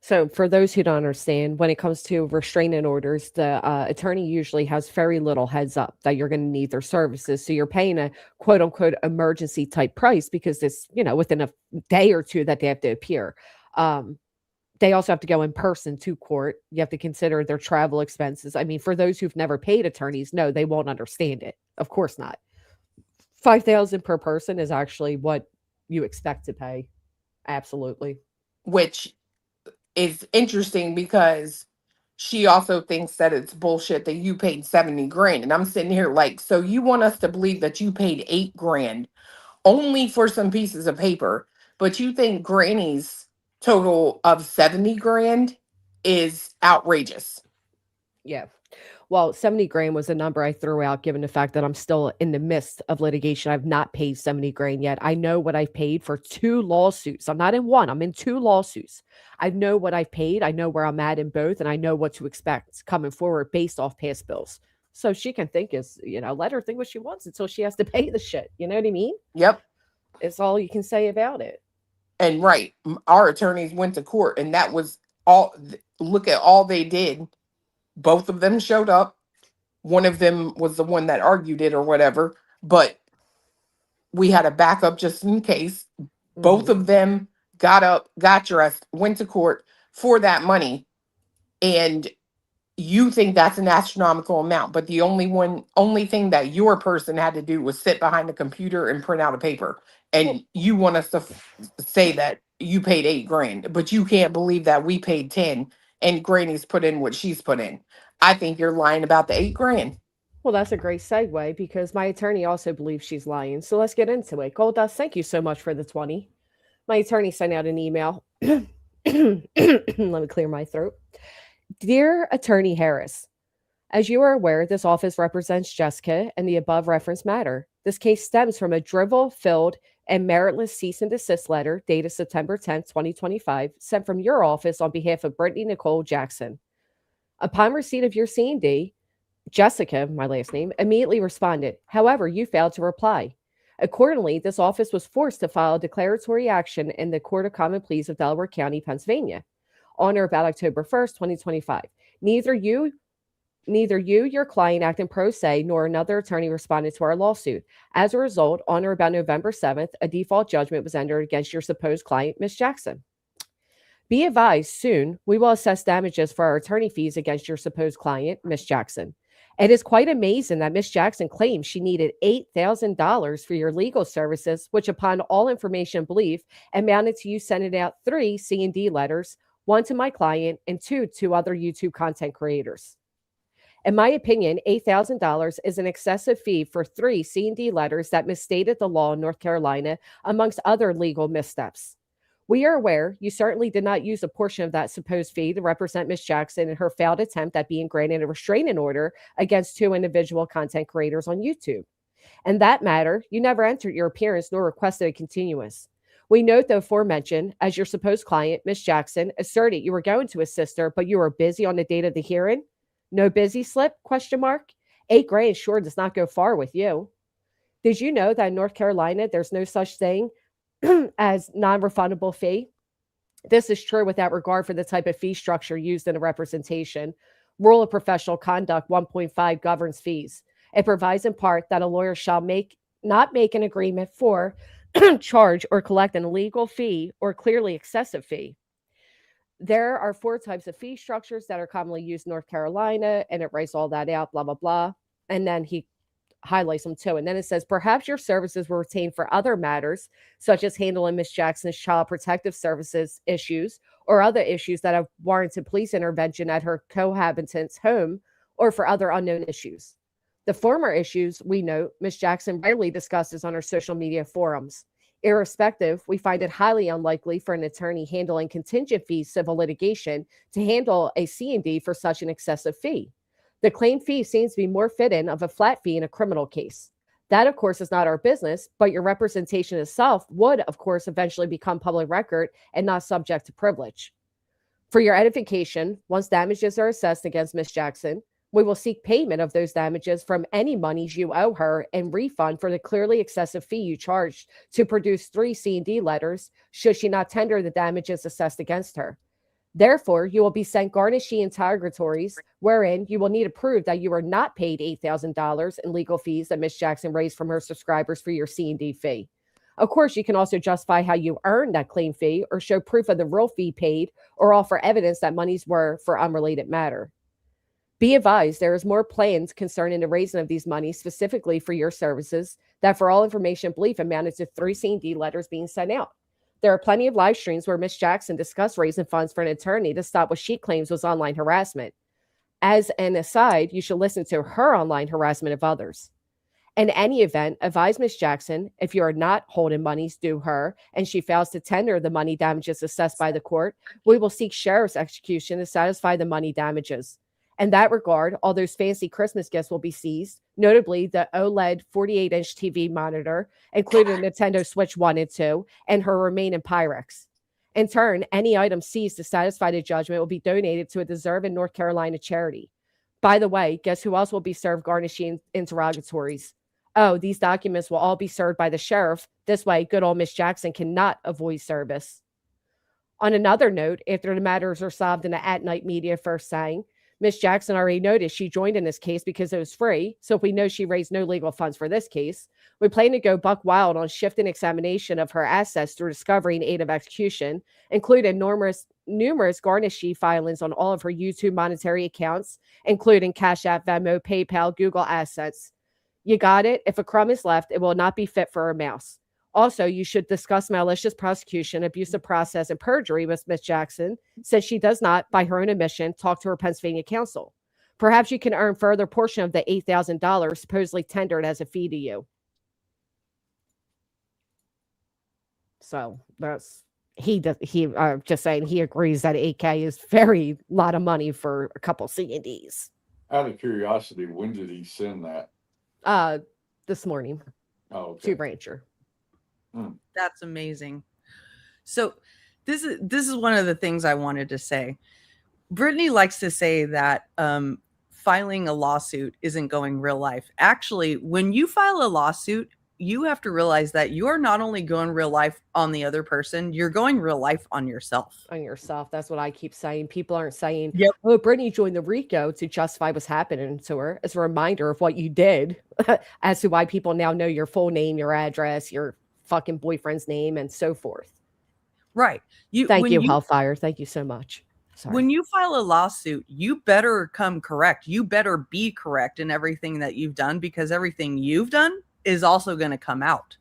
So for those who don't understand, when it comes to restraining orders, the attorney usually has very little heads up that you're going to need their services. So you're paying a quote unquote emergency type price because it's, within a day or two that they have to appear. They also have to go in person to court. You have to consider their travel expenses. I mean, for those who've never paid attorneys, no, they won't understand it. Of course not. $5,000 per person is actually what you expect to pay. Absolutely.
Which is interesting because she also thinks that it's bullshit that you paid 70 grand. And I'm sitting here like, so you want us to believe that you paid 8 grand only for some pieces of paper, but you think Granny's total of 70 grand is outrageous.
Yeah. Well, 70 grand was a number I threw out given the fact that I'm still in the midst of litigation. I've not paid 70 grand yet. I know what I've paid for 2 lawsuits. I'm not in one, I'm in 2 lawsuits. I know what I've paid. I know where I'm at in both, and I know what to expect coming forward based off past bills. So she can think let her think what she wants until she has to pay the shit. You know what I mean?
Yep.
It's all you can say about it.
And right, our attorneys went to court, and that was all. Look at all they did. Both of them showed up. One of them was the one that argued it or whatever, but we had a backup just in case. Both
Mhm.
of them got up, got dressed, went to court for that money. And you think that's an astronomical amount, but the only thing that your person had to do was sit behind a computer and print out a paper. And you want us to say that you paid 8 grand, but you can't believe that we paid 10 and Granny's put in what she's put in. I think you're lying about the 8 grand.
Well, that's a great segue because my attorney also believes she's lying. So let's get into it. Goldust, thank you so much for the 20. My attorney sent out an email. Let me clear my throat. Dear Attorney Harris, as you are aware, this office represents Jessica and the above referenced matter. This case stems from a drivel-filled and meritless cease and desist letter dated September 10th, 2025, sent from your office on behalf of Brittany Nicole Jackson. Upon receipt of your C&D, Jessica, my last name, immediately responded. However, you failed to reply. Accordingly, this office was forced to file a declaratory action in the Court of Common Pleas of Delaware County, Pennsylvania, on or about October 1st, 2025. Neither you, your client acting pro se, nor another attorney responded to our lawsuit. As a result, on or about November 7th, a default judgment was entered against your supposed client, Ms. Jackson. Be advised, soon we will assess damages for our attorney fees against your supposed client, Ms. Jackson. It is quite amazing that Ms. Jackson claims she needed $8,000 for your legal services, which upon all information and belief amounted to you sending out 3 C&D letters, 1 to my client and 2 to other YouTube content creators. In my opinion, $8,000 is an excessive fee for 3 C&D letters that misstated the law in North Carolina, amongst other legal missteps. We are aware you certainly did not use a portion of that supposed fee to represent Ms. Jackson in her failed attempt at being granted a restraining order against 2 individual content creators on YouTube. In that matter, you never entered your appearance nor requested a continuance. We note the aforementioned, as your supposed client, Ms. Jackson, asserted you were going to assist her, but you were busy on the date of the hearing. No busy slip? $8 sure does not go far with you. Did you know that in North Carolina, there's no such thing as non-refundable fee? This is true without regard for the type of fee structure used in a representation. Rule of Professional Conduct 1.5 governs fees. It provides in part that a lawyer shall not make an agreement for, charge, or collect an illegal fee or clearly excessive fee. There are 4 types of fee structures that are commonly used in North Carolina, and it writes all that out, blah, blah, blah. And then he highlights them too. And then it says, perhaps your services were retained for other matters, such as handling Ms. Jackson's child protective services issues or other issues that have warranted police intervention at her cohabitant's home, or for other unknown issues. The former issues, we note, Ms. Jackson rarely discusses on her social media forums. Irrespective, we find it highly unlikely for an attorney handling contingent fee civil litigation to handle a C&D for such an excessive fee. The claim fee seems to be more fitting of a flat fee in a criminal case. That, of course, is not our business, but your representation itself would, of course, eventually become public record and not subject to privilege. For your edification, once damages are assessed against Ms. Jackson, we will seek payment of those damages from any monies you owe her and refund for the clearly excessive fee you charged to produce 3 C&D letters should she not tender the damages assessed against her. Therefore, you will be sent garnishee interrogatories wherein you will need to prove that you were not paid $8,000 in legal fees that Ms. Jackson raised from her subscribers for your C&D fee. Of course, you can also justify how you earned that claim fee or show proof of the real fee paid or offer evidence that monies were for unrelated matter. Be advised, there is more plans concerning the raising of these monies specifically for your services that for all information and belief amounted to 3 C&D letters being sent out. There are plenty of live streams where Miss Jackson discussed raising funds for an attorney to stop what she claims was online harassment. As an aside, you should listen to her online harassment of others. In any event, advise Ms. Jackson if you are not holding monies due her and she fails to tender the money damages assessed by the court, we will seek sheriff's execution to satisfy the money damages. In that regard, all those fancy Christmas gifts will be seized, notably the OLED 48-inch TV monitor, including Nintendo Switch 1 and 2, and her remaining Pyrex. In turn, any item seized to satisfy the judgment will be donated to a deserving North Carolina charity. By the way, guess who else will be served garnishing interrogatories? Oh, these documents will all be served by the sheriff. This way, good old Miss Jackson cannot avoid service. On another note, after the matters are solved in the at-night media first sang, Miss Jackson already noticed she joined in this case because it was free, so if we know she raised no legal funds for this case, we plan to go buck wild on shifting examination of her assets through discovery and aid of execution, including numerous garnishee filings on all of her YouTube monetary accounts, including Cash App, Venmo, PayPal, Google assets. You got it? If a crumb is left, it will not be fit for a mouse. Also, you should discuss malicious prosecution, abusive process, and perjury with Ms. Jackson, since she does not, by her own admission, talk to her Pennsylvania counsel. Perhaps you can earn further portion of the $8,000 supposedly tendered as a fee to you. So that's just saying he agrees that $8K is very lot of money for a couple C&Ds.
Out of curiosity, when did he send that?
This morning.
Oh, okay.
To Rancher.
That's amazing. So this is one of the things I wanted to say. Brittany likes to say that filing a lawsuit isn't going real life. Actually, when you file a lawsuit, you have to realize that you're not only going real life on the other person, you're going real life on yourself.
On yourself. That's what I keep saying. People aren't saying,
Yep.
oh, Brittany joined the RICO to justify what's happening to her. It's a reminder of what you did as to why people now know your full name, your address, your fucking boyfriend's name, and so forth.
Right.
Thank you, Hellfire. Thank you so much. Sorry.
When you file a lawsuit, you better come correct. You better be correct in everything that you've done, because everything you've done is also going to come out.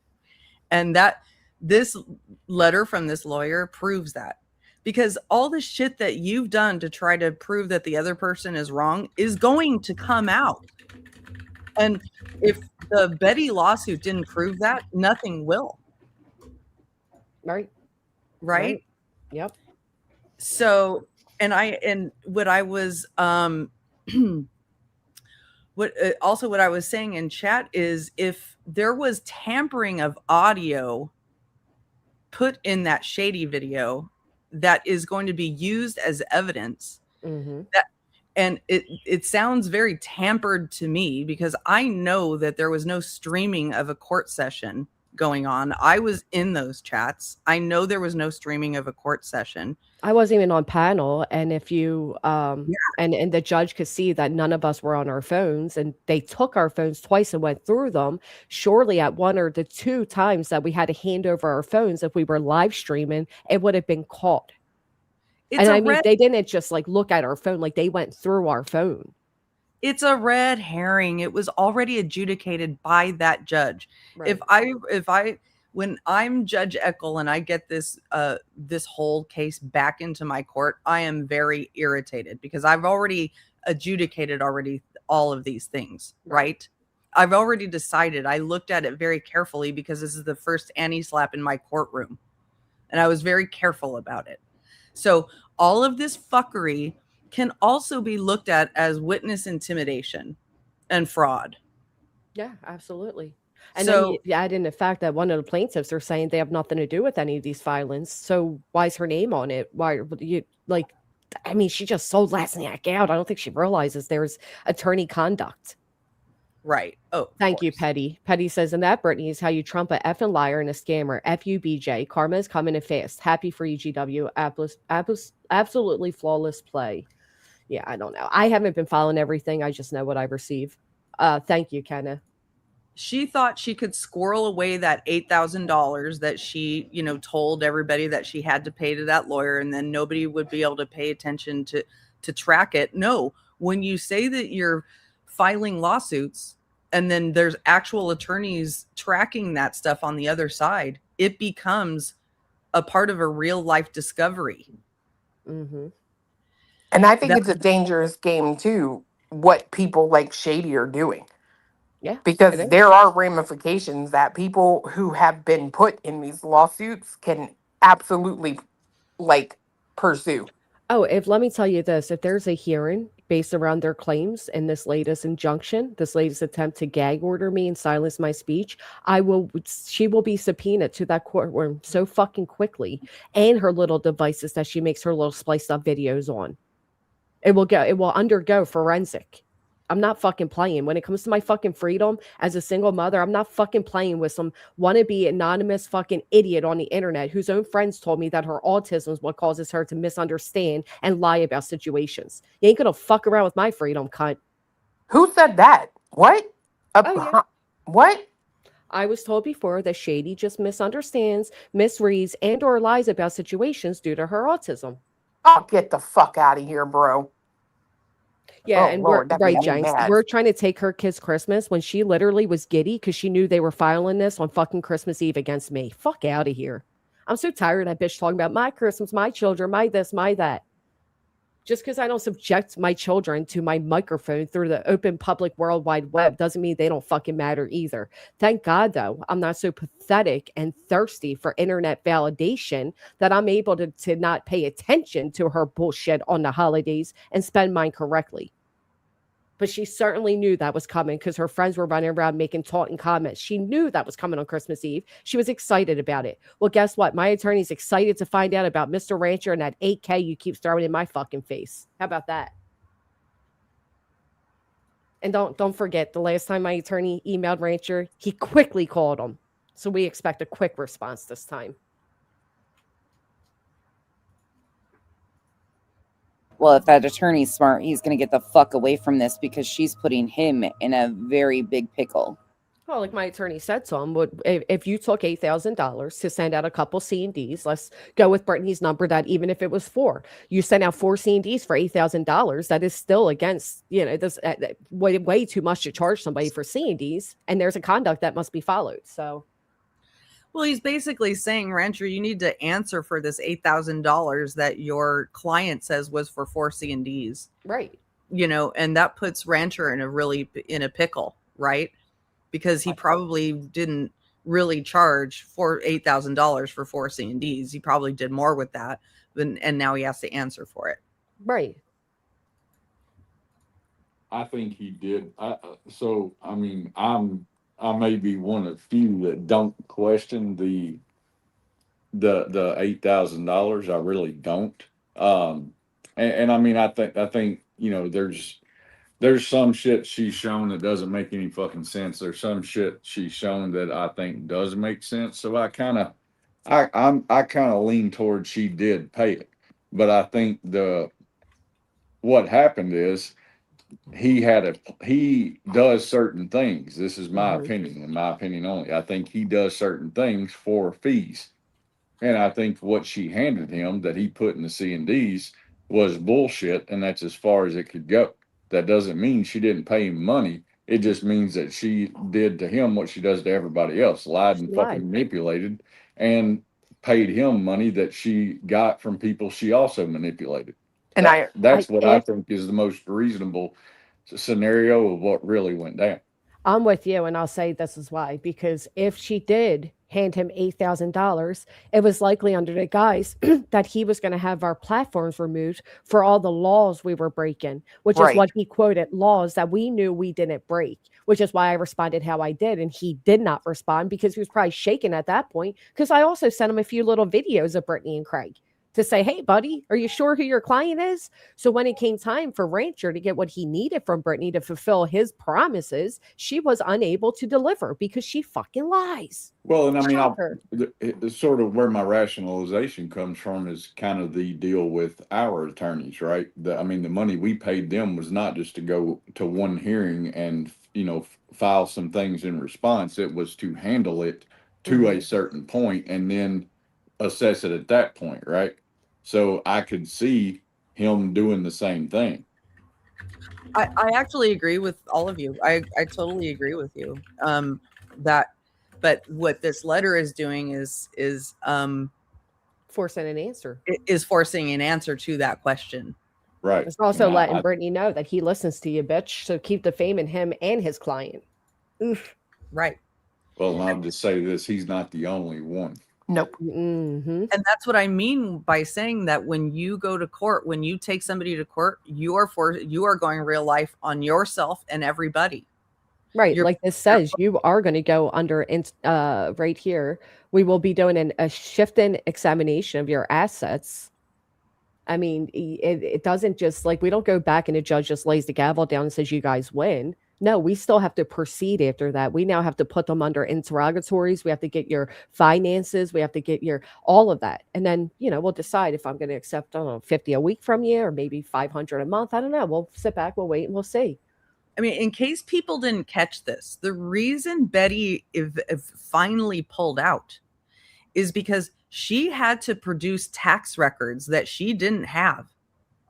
And that this letter from this lawyer proves that, because all the shit that you've done to try to prove that the other person is wrong is going to come out. And if the Betty lawsuit didn't prove that, nothing will. Right?
Yep.
So, what I was what I was saying in chat is, if there was tampering of audio put in that shady video that is going to be used as evidence, and it sounds very tampered to me, because I know that there was no streaming of a court session going on. I was in those chats. I know there was no streaming of a court session.
I wasn't even on panel, and if you and the judge could see that none of us were on our phones, and they took our phones twice and went through them. Surely at one or the two times that we had to hand over our phones, if we were live streaming, it would have been caught. And I mean, they didn't just like look at our phone, like they went through our phone.
It's a red herring. It was already adjudicated by that judge. Right. When I'm Judge Eckel and I get this whole case back into my court, I am very irritated, because I've already adjudicated all of these things, right? I've already decided. I looked at it very carefully, because this is the first anti-slap in my courtroom, and I was very careful about it. So all of this fuckery can also be looked at as witness intimidation and fraud.
Yeah, absolutely. And so, then you add in the fact that one of the plaintiffs are saying they have nothing to do with any of these filings. So why is her name on it? Why you like? I mean, she just sold Lesniak out. I don't think she realizes there's attorney conduct.
Right. Oh,
thank you, Petty. Petty says, and that, Brittany, is how you trump a effing liar and a scammer. FUBJ. Karma is coming in fast. Happy for you, GW. Absolutely flawless play. Yeah, I don't know. I haven't been following everything. I just know what I receive. Thank you, Kenna.
She thought she could squirrel away that $8,000 that she, told everybody that she had to pay to that lawyer, and then nobody would be able to pay attention to track it. No, when you say that you're filing lawsuits and then there's actual attorneys tracking that stuff on the other side, it becomes a part of a real life discovery.
Mm-hmm.
And I think
That-
it's a dangerous game too, what people like Shady are doing.
Yeah.
Because
it is.
there are ramifications that people who have been put in these lawsuits can absolutely like pursue.
Oh, let me tell you this, if there's a hearing based around their claims in this latest injunction, this latest attempt to gag order me and silence my speech, she will be subpoenaed to that courtroom so fucking quickly, and her little devices that she makes her little spliced up videos on. It will undergo forensic. I'm not fucking playing. When it comes to my fucking freedom as a single mother, I'm not fucking playing with some wannabe anonymous fucking idiot on the internet whose own friends told me that her autism is what causes her to misunderstand and lie about situations. You ain't gonna fuck around with my freedom, cunt.
Who said that? What?
Oh, yeah.
What?
I was told before that Shady just misunderstands, misreads, and or lies about situations due to her autism.
Oh, get the fuck out of here, bro.
Yeah,
Oh,
and
Lord,
we're
that
right,
made me
Jenks.
mad.
We're trying to take her kids' Christmas when she literally was giddy because she knew they were filing this on fucking Christmas Eve against me. Fuck out of here. I'm so tired of that bitch talking about my Christmas, my children, my this, my that. Just because I don't subject my children to my microphone through the open public World Wide Web doesn't mean they don't fucking matter either. Thank God, though, I'm not so pathetic and thirsty for internet validation that I'm able to not pay attention to her bullshit on the holidays and spend mine correctly. But she certainly knew that was coming because her friends were running around making taunting comments. She knew that was coming on Christmas Eve. She was excited about it. Well, guess what? My attorney's excited to find out about Mr. Rancher and that 8K you keep throwing in my fucking face. How about that? And don't forget, the last time my attorney emailed Rancher, he quickly called him. So we expect a quick response this time.
Well, if that attorney's smart, he's going to get the fuck away from this because she's putting him in a very big pickle.
Well, like my attorney said to him, if you took $8,000 to send out a couple C&Ds, let's go with Brittany's number that even if it was 4, you send out 4 C&Ds for $8,000, that is still against, this way too much to charge somebody for C&Ds, and there's a conduct that must be followed. So,
well, he's basically saying, Rancher, you need to answer for this $8,000 that your client says was for 4 C&Ds.
right.
And that puts Rancher in a pickle, right? Because he probably didn't really charge for $8,000 for 4 C&Ds. He probably did more with that, and now he has to answer for it.
Right.
I think he did. I may be one of few that don't question the $8,000. I really don't. And I mean, I think there's some shit she's shown that doesn't make any fucking sense. There's some shit she's shown that I think does make sense. So I kind of lean towards she did pay it, but I think what happened is he does certain things. This is my opinion, in my opinion only. I think he does certain things for fees. And I think what she handed him that he put in the C&Ds was bullshit, and that's as far as it could go. That doesn't mean she didn't pay him money. It just means that she did to him what she does to everybody else, lied and fucking manipulated, and paid him money that she got from people she also manipulated.
And
That's what I think is the most reasonable scenario of what really went down.
I'm with you, and I'll say this is why. Because if she did hand him $8,000, it was likely under the guise that he was going to have our platforms removed for all the laws we were breaking, which is what he quoted, laws that we knew we didn't break, which is why I responded how I did. And he did not respond because he was probably shaken at that point, because I also sent him a few little videos of Brittany and Craig to say, hey, buddy, are you sure who your client is? So when it came time for Rancher to get what he needed from Brittany to fulfill his promises, she was unable to deliver because she fucking lies.
Well, and I mean, it's sort of where my rationalization comes from is kind of the deal with our attorneys, right? The money we paid them was not just to go to one hearing and, file some things in response. It was to handle it to a certain point and then assess it at that point, right? So I could see him doing the same thing.
I actually agree with all of you. I totally agree with you. But what this letter is doing is
forcing an answer.
is forcing an answer to that question.
Right.
It's also
And
letting Brittany know that he listens to you, bitch. So keep defaming him and his client. Oof.
Right.
well, I'll just say this: he's not the only one.
Nope.
Mm-hmm.
And that's what I mean by saying that when you go to court, when you take somebody to court, you are going real life on yourself and everybody.
Right.
You're-
Like this says, you are going to go under right here. We will be doing a shift-in examination of your assets. I mean, it doesn't just like we don't go back and the judge just lays the gavel down and says you guys win. No, we still have to proceed after that. We now have to put them under interrogatories. We have to get your finances. We have to get your all of that. And then, we'll decide if I'm going to accept, I don't know, 50 a week from you or maybe 500 a month. I don't know. We'll sit back, we'll wait, and we'll see.
I mean, in case people didn't catch this, the reason Betty if finally pulled out is because she had to produce tax records that she didn't have.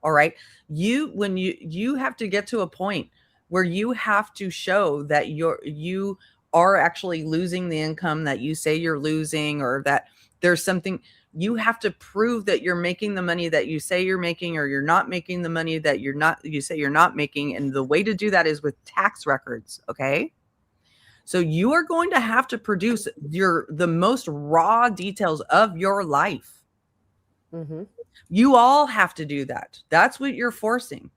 All right. When you have to get to a point where you have to show that you are actually losing the income that you say you're losing, or that there's something, you have to prove that you're making the money that you say you're making, or you're not making the money that you say you're not making. And the way to do that is with tax records. Okay. So you are going to have to produce the most raw details of your life.
Mm-hmm.
You all have to do that. That's what you're forcing.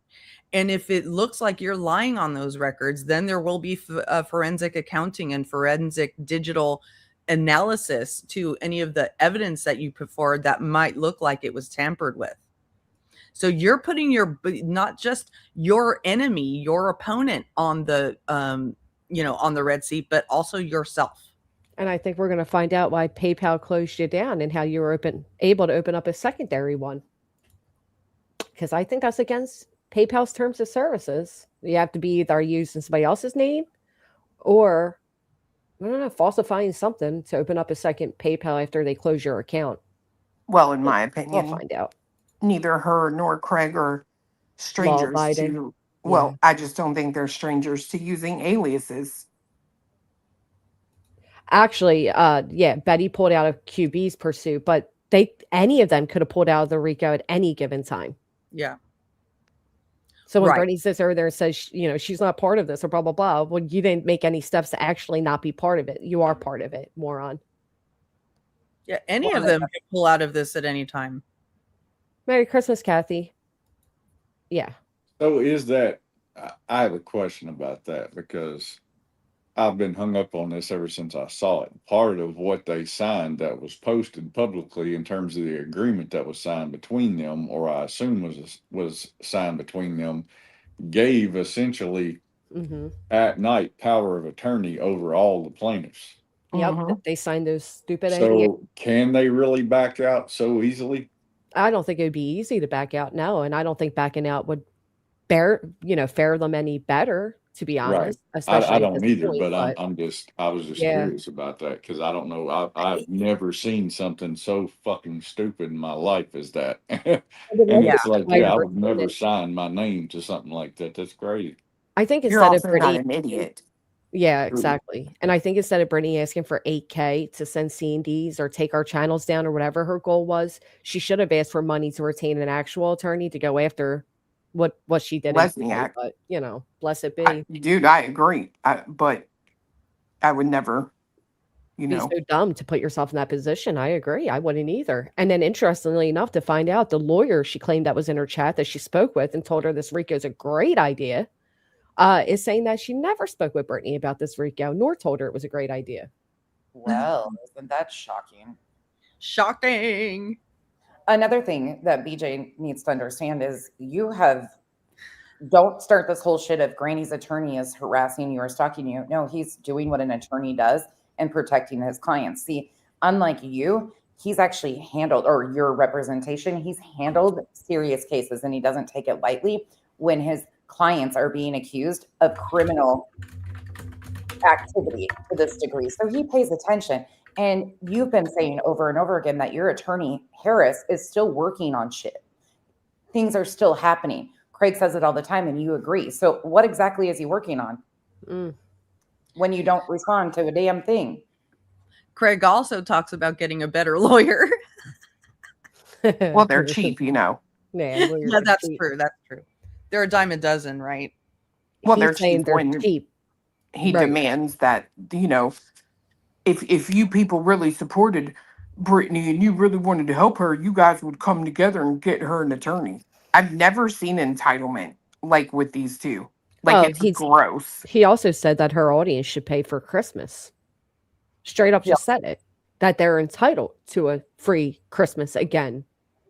And if it looks like you're lying on those records, then there will be forensic accounting and forensic digital analysis to any of the evidence that you put forward that might look like it was tampered with. So you're putting not just your enemy, your opponent on the on the red seat, but also yourself.
And I think we're going to find out why PayPal closed you down and how you were able to open up a secondary one. Because I think that's against PayPal's terms of services. You have to be either using somebody else's name or, I don't know, falsifying something to open up a second PayPal after they close your account.
Well, in my
We'll
opinion,
find out.
neither her nor Craig are strangers
Law-abiding.
to. Well, I just don't think they're strangers to using aliases.
Actually, Betty pulled out of QB's pursuit, but any of them could have pulled out of the RICO at any given time.
Yeah.
So when
Right.
Bernie sits over there and says, she's not part of this or blah, blah, blah, well, you didn't make any steps to actually not be part of it. You are part of it, moron.
Yeah. Any of them can pull out of this at any time.
Merry Christmas, Kathy. Yeah.
So I have a question about that, because I've been hung up on this ever since I saw it. Part of what they signed that was posted publicly in terms of the agreement that was signed between them, or I assume was signed between them, gave essentially
Mm-hmm.
at night power of attorney over all the plaintiffs.
Yep.
Mhm.
They signed those stupid NDAs.
So can they really back out so easily?
I don't think it would be easy to back out now. And I don't think backing out would fare them any better, to be honest. Especially
I
at
don't
this
either,
point,
but I was just
Yeah.
curious about that, because I don't know. I've never seen something so fucking stupid in my life as that. And it's like,
I
I
never
would never
did it.
sign my name to something like that. That's crazy.
I think
You're
instead of
also not
Brittany,
an idiot.
yeah,
True.
exactly. And I think instead of Brittany asking for 8K to send C&Ds or take our channels down or whatever her goal was, she should have asked for money to retain an actual attorney to go after what she did.
Lesniak.
But blessed be.
Dude, I agree. But I would never,
Be so dumb to put yourself in that position. I agree. I wouldn't either. And then interestingly enough, to find out the lawyer she claimed that was in her chat that she spoke with and told her this RICO is a great idea, is saying that she never spoke with Brittany about this RICO, nor told her it was a great idea.
Well, isn't that shocking?
Shocking.
Another thing that BJ needs to understand is don't start this whole shit of Granny's attorney is harassing you or stalking you. No, he's doing what an attorney does and protecting his clients. See, unlike you, he's actually handled, or your representation, he's handled serious cases, and he doesn't take it lightly when his clients are being accused of criminal activity to this degree. So he pays attention. And you've been saying over and over again that your attorney, Harris, is still working on shit. Things are still happening. Craig says it all the time, and you agree. So what exactly is he working on when you don't respond to a damn thing?
Craig also talks about getting a better lawyer.
Well, they're cheap, you know.
Yeah,
Yeah,
lawyers are
that's
cheap.
true. That's true. They're a dime a dozen, right?
Well, they're
He's saying
cheap
they're
when
cheap.
he
Right.
demands that, you know, if you people really supported Brittany and you really wanted to help her, you guys would come together and get her an attorney. I've never seen entitlement like with these two. Like
Well,
it's gross.
he also said that her audience should pay for Christmas. Straight up
Yeah.
just said it. That they're entitled to a free Christmas again.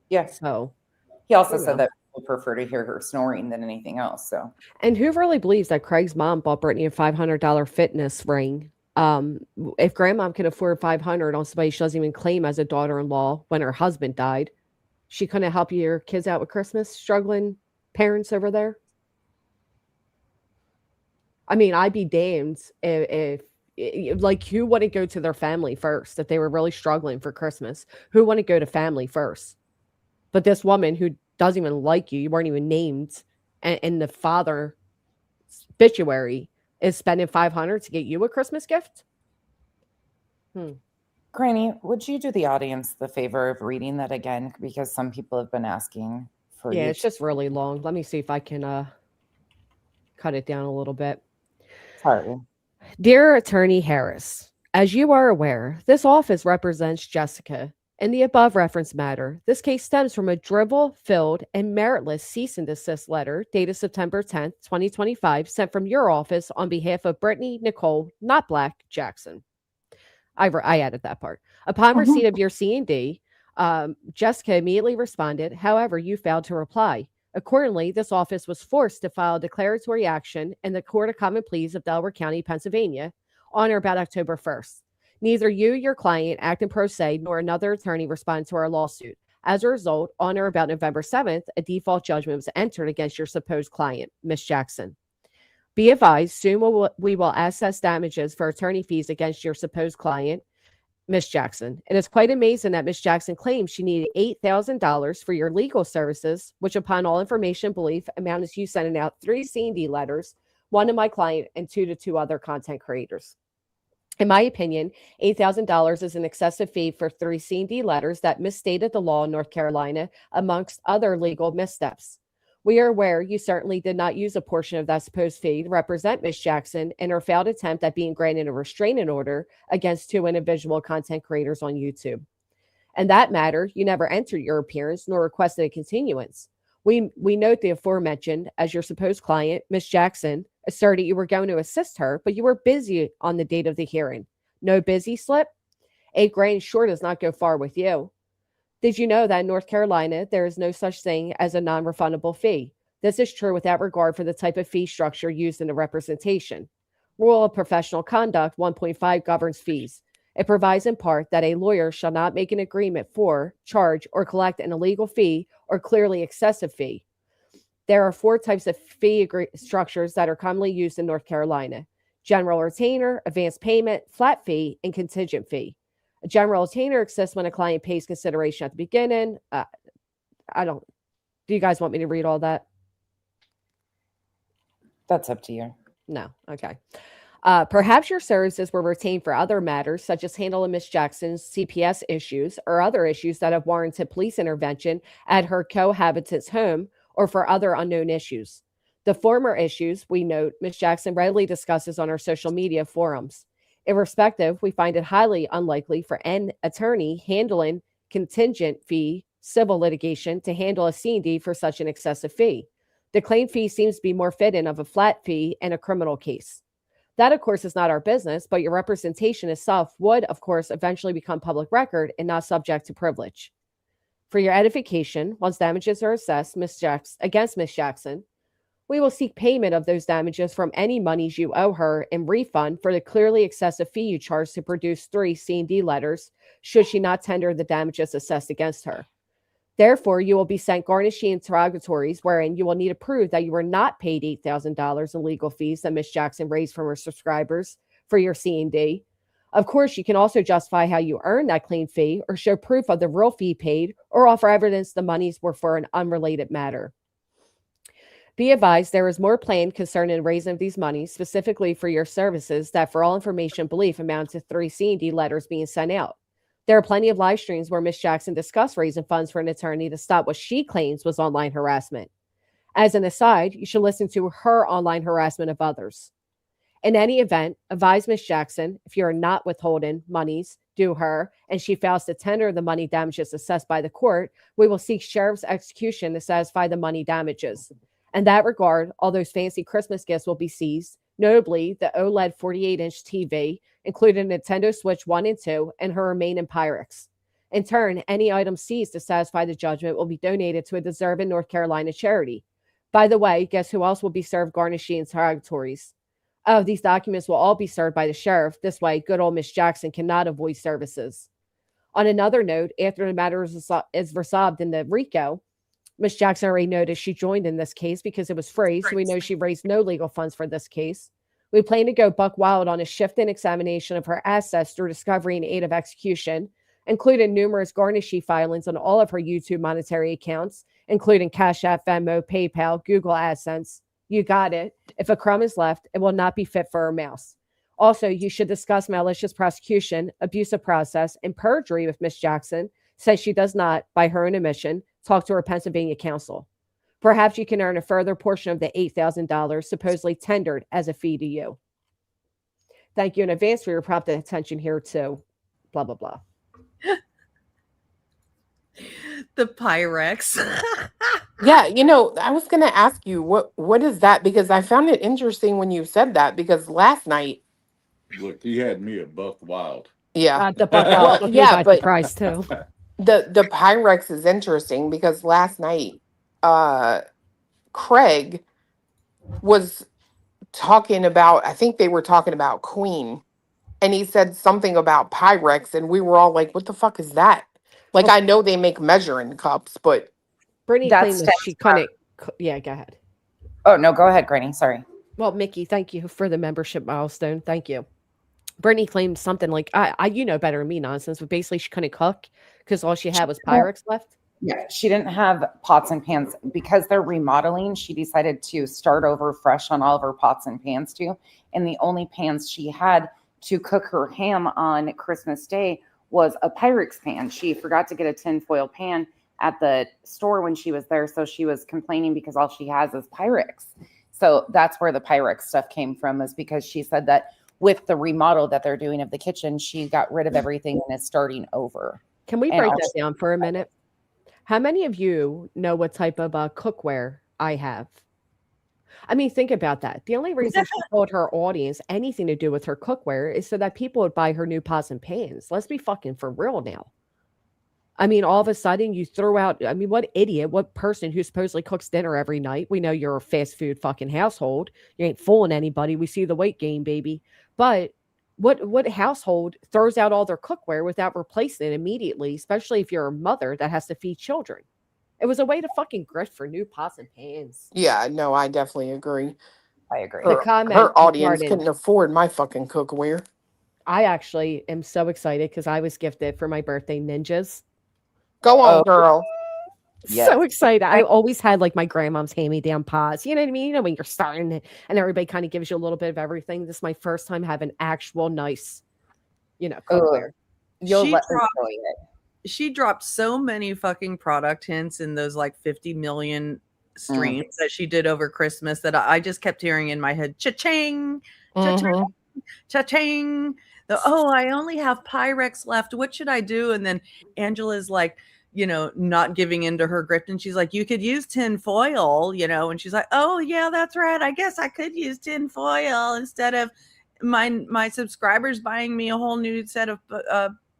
Yes.
So,
He also
you
said
know.
that people prefer to hear her snoring than anything else. So
And who really believes that Craig's mom bought Brittany a $500 fitness ring? If grandmom can afford 500 on somebody she doesn't even claim as a daughter-in-law when her husband died, she couldn't help your kids out with Christmas, struggling parents over there. I mean, I'd be damned if like who wouldn't go to their family first if they were really struggling for Christmas? Who wouldn't go to family first? But this woman who doesn't even like you, you weren't even named, and the father obituary is spending 500 to get you a Christmas gift.
Granny, would you do the audience the favor of reading that again? Because some people have been asking for
Yeah,
you.
it's just really long. Let me see if I can cut it down a little bit.
Sorry.
Dear Attorney Harris, as you are aware, this office represents Jessica. In the above reference matter, this case stems from a drivel-filled and meritless cease and desist letter dated September 10th, 2025, sent from your office on behalf of Brittany Nicole, not Black, Jackson. I added that part. Upon receipt of your C&D, Jessica immediately responded. However, you failed to reply. Accordingly, this office was forced to file a declaratory action in the Court of Common Pleas of Delaware County, Pennsylvania, on or about October 1st. Neither you, your client, acting pro se, nor another attorney responded to our lawsuit. As a result, on or about November 7th, a default judgment was entered against your supposed client, Miss Jackson. Be advised, soon we will assess damages for attorney fees against your supposed client, Miss Jackson. It is quite amazing that Miss Jackson claims she needed $8,000 for your legal services, which upon all information and belief amounted to you sending out 3 C&D letters, 1 to my client and 2 to 2 other content creators. In my opinion, $8,000 is an excessive fee for 3 C&D letters that misstated the law in North Carolina, amongst other legal missteps. We are aware you certainly did not use a portion of that supposed fee to represent Ms. Jackson in her failed attempt at being granted a restraining order against 2 individual content creators on YouTube. In that matter, you never entered your appearance nor requested a continuance. We note the aforementioned as your supposed client, Ms. Jackson, asserted you were going to assist her, but you were busy on the date of the hearing. No busy slip? $8,000 sure does not go far with you. Did you know that in North Carolina, there is no such thing as a non-refundable fee? This is true without regard for the type of fee structure used in the representation. Rule of Professional Conduct 1.5 governs fees. It provides in part that a lawyer shall not make an agreement for, charge, or collect an illegal fee or clearly excessive fee. There are 4 types of fee structures that are commonly used in North Carolina: general retainer, advance payment, flat fee, and contingent fee. A general retainer exists when a client pays consideration at the beginning. Do you guys want me to read all that?
That's up to you.
No. Okay. Perhaps your services were retained for other matters, such as handling Ms. Jackson's CPS issues or other issues that have warranted police intervention at her cohabitant's home, or for other unknown issues. The former issues, we note, Ms. Jackson readily discusses on her social media forums. Irrespective, we find it highly unlikely for an attorney handling contingent fee civil litigation to handle a C&D for such an excessive fee. The claim fee seems to be more fitting of a flat fee in a criminal case. That, of course, is not our business, but your representation itself would, of course, eventually become public record and not subject to privilege. For your edification, once damages are assessed against Ms. Jackson, we will seek payment of those damages from any monies you owe her in refund for the clearly excessive fee you charged to produce 3 C&D letters, should she not tender the damages assessed against her. Therefore, you will be sent garnishing interrogatories wherein you will need to prove that you were not paid $8,000 in legal fees that Ms. Jackson raised from her subscribers for your C&D. Of course, you can also justify how you earned that claim fee or show proof of the real fee paid or offer evidence the monies were for an unrelated matter. Be advised, there is more planned concerning the raising of these monies, specifically for your services, that for all information and belief amount to 3 C&D letters being sent out. There are plenty of live streams where Miss Jackson discussed raising funds for an attorney to stop what she claims was online harassment. As an aside, you should listen to her online harassment of others. In any event, advise Miss Jackson if you are not withholding monies due her and she fails to tender the money damages assessed by the court, we will seek sheriff's execution to satisfy the money damages. In that regard, all those fancy Christmas gifts will be seized, notably the OLED 48-inch TV, including Nintendo Switch 1 and 2, and her remaining Pyrex. In turn, any items seized to satisfy the judgment will be donated to a deserving North Carolina charity. By the way, guess who else will be served garnishee interrogatories? Oh, these documents will all be served by the sheriff. This way, good old Miss Jackson cannot avoid services. On another note, after the matter is resolved in the RICO, Miss Jackson already noticed she joined in this case because it was free, so we know she raised no legal funds for this case. We plan to go buck wild on a shift-in examination of her assets through discovery and aid of execution, including numerous garnishee filings on all of her YouTube monetary accounts, including Cash App, Venmo, PayPal, Google AdSense. You got it. If a crumb is left, it will not be fit for a mouse. Also, you should discuss malicious prosecution, abusive process, and perjury with Miss Jackson, since she does not, by her own admission, talk to her Pennsylvania counsel. Perhaps you can earn a further portion of the $8,000 supposedly tendered as a fee to you. Thank you in advance for your prompt attention here too. Blah, blah, blah.
The Pyrex.
Yeah, I was gonna ask you what is that, because I found it interesting when you said that, because last night,
Look, he had me at buck wild.
yeah,
The buck
Well,
wild.
yeah,
Yeah,
but-
price too.
the Pyrex is interesting because last night, Craig was talking about, I think they were talking about Queen, and he said something about Pyrex, and we were all like, "What the fuck is that?" Like, I know they make measuring cups, but
Brittany
That's
claimed that she couldn't. Yeah, go ahead.
Oh no, go ahead, Granny. Sorry.
Well, Mickey, thank you for the membership milestone. Thank you. Brittany claimed something like, I you know better than me nonsense, but basically she couldn't cook because all she had was Pyrex left.
Yeah, she didn't have pots and pans because they're remodeling. She decided to start over fresh on all of her pots and pans too. And the only pans she had to cook her ham on Christmas Day was a Pyrex pan. She forgot to get a tinfoil pan at the store when she was there. So she was complaining because all she has is Pyrex. So that's where the Pyrex stuff came from, is because she said that with the remodel that they're doing of the kitchen, she got rid of everything and is starting over.
Can we
And
break
also-
that down for a minute? How many of you know what type of cookware I have? I mean, think about that. The only reason she told her audience anything to do with her cookware is so that people would buy her new pots and pans. Let's be fucking for real now. I mean, all of a sudden you throw out, I mean, what idiot, what person who supposedly cooks dinner every night? We know you're a fast food fucking household. You ain't fooling anybody. We see the weight gain, baby. But what household throws out all their cookware without replacing it immediately, especially if you're a mother that has to feed children? It was a way to fucking grift for new pots and pans.
yeah, no, I definitely agree.
I agree.
The
Her,
comment
her audience
regarding-
couldn't afford my fucking cookware.
I actually am so excited because I was gifted for my birthday ninjas.
Go on,
Oh.
girl.
Yes.
So excited. I always had like my grandmom's hand-me-down pots. You know what I mean? You know, when you're starting it and everybody kind of gives you a little bit of everything. This is my first time having actual nice, cookware.
You'll
She
let
dropped-
enjoy it.
She dropped so many fucking product hints in those like 50 million streams that she did over Christmas that I just kept hearing in my head, cha-ching, cha-ching,
Mhm.
cha-ching. Oh, I only have Pyrex left. What should I do? And then Angela's like, not giving into her grift. And she's like, you could use tin foil, and she's like, oh yeah, that's right. I guess I could use tin foil instead of my subscribers buying me a whole new set of,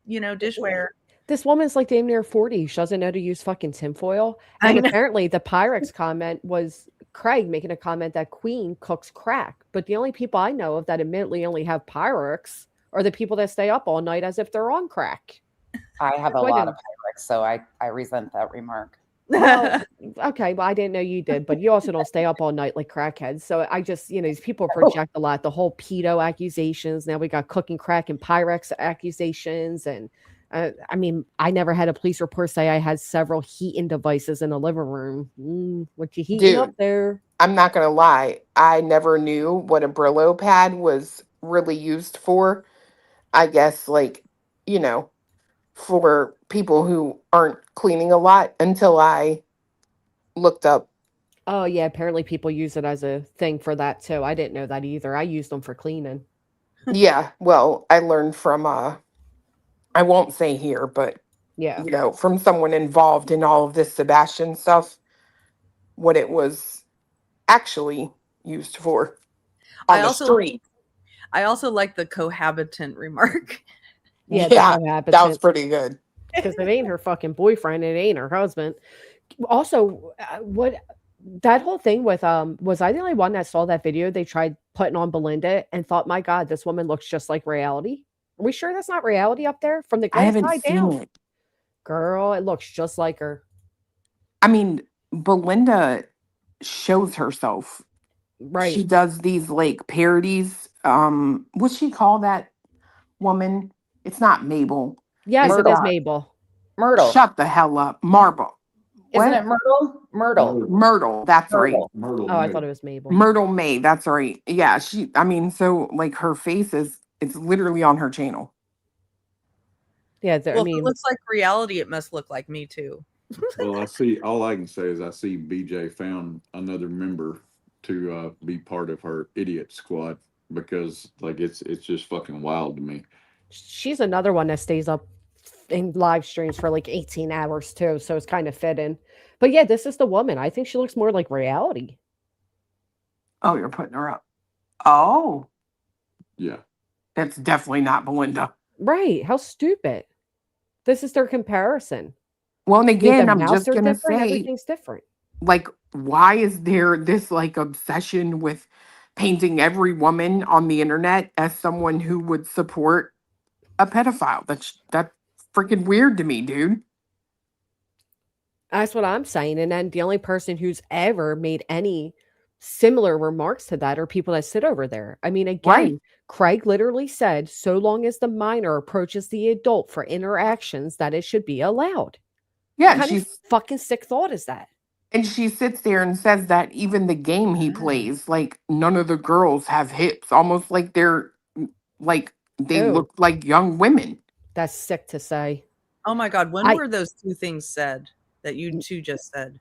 dishware.
This woman's like damn near 40. She doesn't know to use fucking tinfoil.
I
And
know.
apparently the Pyrex comment was Craig making a comment that Queen cooks crack. But the only people I know of that admittedly only have Pyrex are the people that stay up all night as if they're on crack.
I have a
Why
lot of
didn't-
Pyrex, so I resent that remark.
Well, okay, well, I didn't know you did, but you also don't stay up all night like crackheads. So I just, these people project a lot. The whole pedo accusations. Now we got cooking crack and Pyrex accusations. And I mean, I never had a police report say I had several heating devices in the living room. What you heating up
Dude.
there?
I'm not gonna lie. I never knew what a Brillo pad was really used for. I guess, like, for people who aren't cleaning a lot until I looked up.
Oh yeah, apparently people use it as a thing for that too. I didn't know that either. I used them for cleaning.
Yeah, well, I learned from I won't say here, but
Yeah.
from someone involved in all of this Sebastian stuff, what it was actually used for on
I
the
also
street.
I also like the cohabitant remark.
Yeah,
Yeah,
the
that was pretty good.
because it ain't her fucking boyfriend, it ain't her husband. Also, what that whole thing with was I the only one that saw that video they tried putting on Belinda and thought, my God, this woman looks just like reality? Are we sure that's not reality up there from the
I
glass
haven't
eye
seen
down?
it.
Girl, it looks just like her.
I mean, Belinda shows herself.
Right.
She does these like parodies. What's she call that woman? It's not Mabel.
Yes,
It's
it is
not.
Mabel.
Myrtle.
Shut the hell up. Marble.
Isn't
What?
it Myrtle? Myrtle.
Myrtle. That's right.
Myrtle.
Oh, I thought it was Mabel.
Myrtle May. That's right. Yeah. I mean, so like her face it's literally on her channel.
Yeah,
Well,
I
if it
mean,
looks like reality, it must look like me too.
Well, all I can say is I see BJ found another member to be part of her idiot squad because like it's just fucking wild to me.
she's another one that stays up in live streams for like 18 hours too, so it's kind of fitting. But yeah, this is the woman. I think she looks more like reality.
Oh, you're putting her up. Oh,
Yeah.
that's definitely not Belinda.
Right. How stupid. This is their comparison.
Well, and
I mean,
again,
the
I'm
mouths
just
are
gonna
different,
say,
everything's different.
like, why is there this like obsession with painting every woman on the internet as someone who would support a pedophile? That's freaking weird to me, dude.
That's what I'm saying. And then the only person who's ever made any similar remarks to that are people that sit over there. I mean, again,
Right.
Craig literally said, so long as the minor approaches the adult for interactions, that it should be allowed.
Yeah,
What kind of fucking sick thought is that?
and she sits there and says that even the game he plays, like none of the girls have hips, almost like they're like they
Ew.
look like young women.
That's sick to say.
Oh my God, when
I-
were those two things said that you two just said?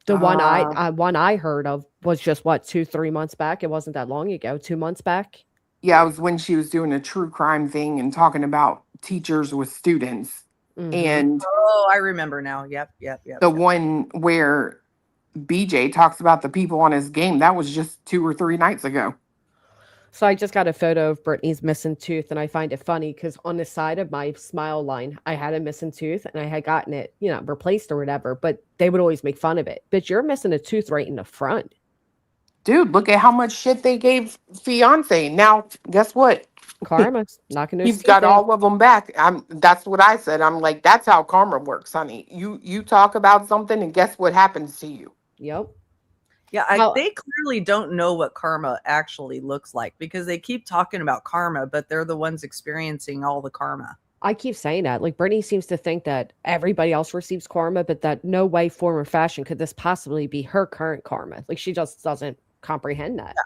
The one I heard of was just what 2-3 months back. It wasn't that long ago. 2 months back.
Yeah, it was when she was doing a true crime thing and talking about teachers with students.
Mhm.
And
Oh, I remember now. Yep.
the one where BJ talks about the people on his game, that was just 2 or 3 nights ago.
So I just got a photo of Brittany's missing tooth, and I find it funny because on the side of my smile line, I had a missing tooth, and I had gotten it, replaced or whatever. But they would always make fun of it. But you're missing a tooth right in the front.
Dude, look at how much shit they gave Fiance. Now, guess what?
Karma's knocking those
He's
teeth
got
out.
all of them back. That's what I said. I'm like, that's how karma works, honey. You talk about something, and guess what happens to you?
Yep.
Yeah,
Well-
they clearly don't know what karma actually looks like because they keep talking about karma, but they're the ones experiencing all the karma.
I keep saying that. Like Brittany seems to think that everybody else receives karma, but that no way, form, or fashion could this possibly be her current karma. Like she just doesn't comprehend that. Yeah.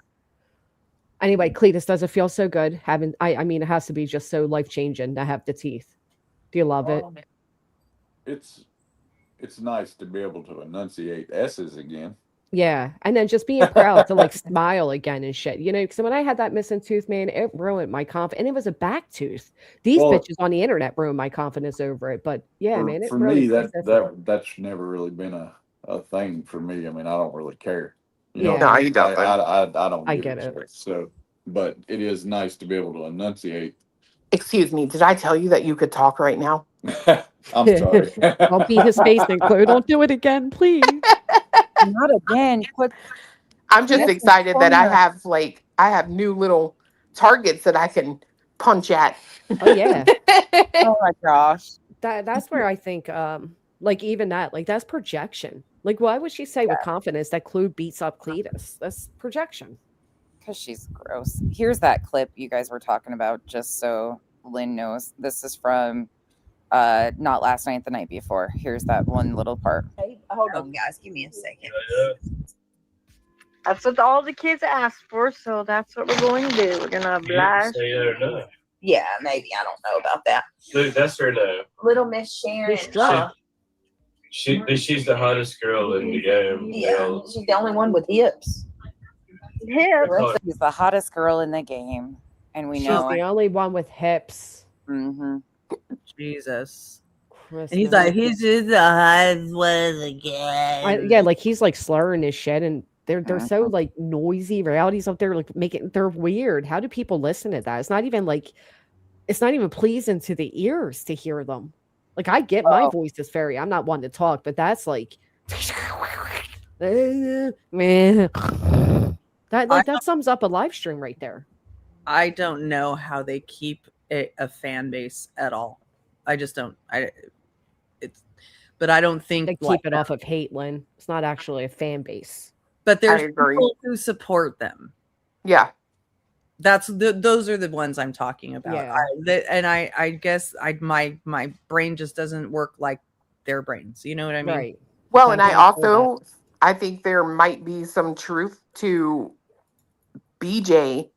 Anyway, Cletus, does it feel so good having? I mean, it has to be just so life changing to have the teeth. Do you love it?
It's nice to be able to enunciate S's again.
Yeah, and then just being proud to like smile again and shit, because when I had that missing tooth, man, it ruined my confidence, and it was a back tooth. These bitches on the internet ruined my confidence over it. But yeah, man,
For
really
me that's never really been a thing for me. I mean, I don't really care.
Yeah.
No, you don't.
I don't.
I
give
get
a
it.
shit. So, but it is nice to be able to enunciate.
Excuse me, did I tell you that you could talk right now?
I'm sorry.
I'll beat his face and Chloe, don't do it again, please.
Not again. Quit.
I'm just
That's
excited that I
fun.
have new little targets that I can punch at.
Oh yeah.
Oh my gosh.
That's where I think like even that, like that's projection. Like why would she say with confidence that Clue beats up Cletus? That's projection.
Because she's gross. Here's that clip you guys were talking about, just so Lynn knows. This is from not last night, the night before. Here's that one little part.
Hold on, guys. Give me a second. That's what all the kids asked for, so that's what we're going to do. We're going to blast.
Say that or not.
Yeah, maybe. I don't know about that.
Look, that's her though.
Little Miss Sharon.
Who's drunk?
She's the hottest girl in the game.
Yeah, she's the only one with hips.
Oh,
She's the hottest girl in the game, and we
She's
know
the
it.
only one with hips.
Mm-hmm.
Jesus.
Chris
And he's
knows.
like, he's just the hottest one of the game.
Yeah, like he's like slurring his shit, and they're so
Mhm.
like noisy. Reality's up there, like they're weird. How do people listen to that? It's not even pleasing to the ears to hear them. Like I get my
Oh.
voice is very. I'm not one to talk, but that's like, man, that sums up a live stream right there.
I don't know how they keep a fan base at all. I just don't. But I don't think
They keep it off of hate, Lynn. It's not actually a fan base.
But there's
agree.
people who support them.
Yeah.
Those are the ones I'm talking about.
Yeah.
I guess my brain just doesn't work like their brains. You know what I mean?
Right.
Well, and I
Sometimes I feel
also I think there might be some truth to BJ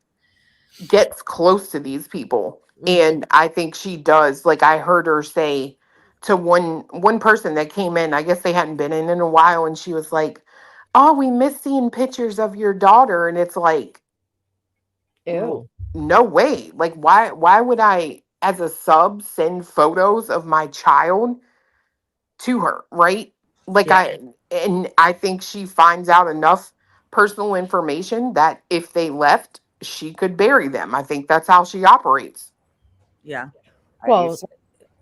gets close to these people. And I think she does. Like I heard her say to one person that came in, I guess they hadn't been in a while, and she was like, "Oh, we miss seeing pictures of your daughter." And it's like,
Ew.
no way. Like why would I as a sub send photos of my child to her, right? Like
Yeah.
I think she finds out enough personal information that if they left, she could bury them. I think that's how she operates.
Yeah.
Well,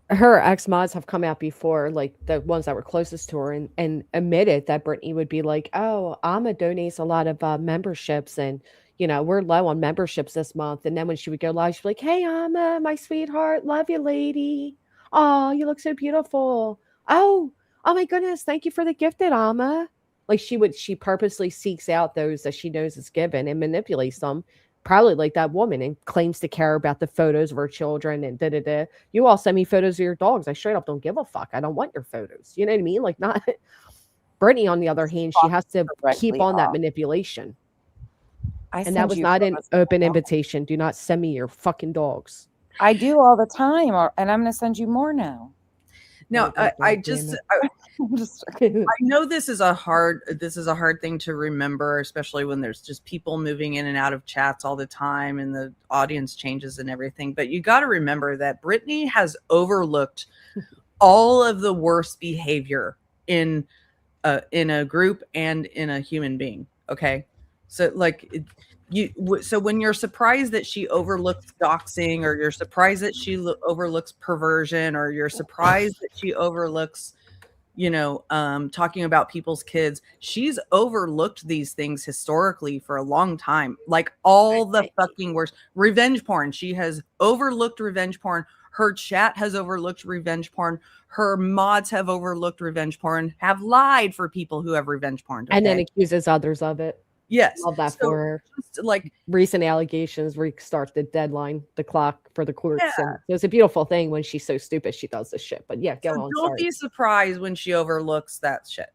her ex mods have come out before, like the ones that were closest to her, and admitted that Brittany would be like, "Oh, Amma donates a lot of memberships, and we're low on memberships this month." And then when she would go live, she'd be like, "Hey, Amma, my sweetheart, love you, lady. Oh, you look so beautiful. Oh my goodness, thank you for the gifted, Amma." Like she purposely seeks out those that she knows is given and manipulates them. Probably like that woman, and claims to care about the photos of her children and da. You all send me photos of your dogs. I straight up don't give a fuck. I don't want your photos. You know what I mean? Like not Brittany, on the other hand, she has to keep on that manipulation. And that was not an open invitation. Do not send me your fucking dogs.
I do all the time, and I'm going to send you more now.
No,
Oh,
I
God
just
damn it.
I know this is a hard thing to remember, especially when there's just people moving in and out of chats all the time and the audience changes and everything. But you got to remember that Brittany has overlooked all of the worst behavior in a group and in a human being. Okay, so like so when you're surprised that she overlooks doxing, or you're surprised that she overlooks perversion, or you're surprised that she overlooks talking about people's kids, she's overlooked these things historically for a long time. Like all the fucking worst revenge porn. She has overlooked revenge porn. Her chat has overlooked revenge porn. Her mods have overlooked revenge porn, have lied for people who have revenge porn.
And then accuses others of it.
Yes.
Love that for her.
Just like
recent allegations restart the deadline, the clock for the courts.
Yeah.
And it's a beautiful thing when she's so stupid she does this shit. But yeah, go on.
Don't be surprised when she overlooks that shit.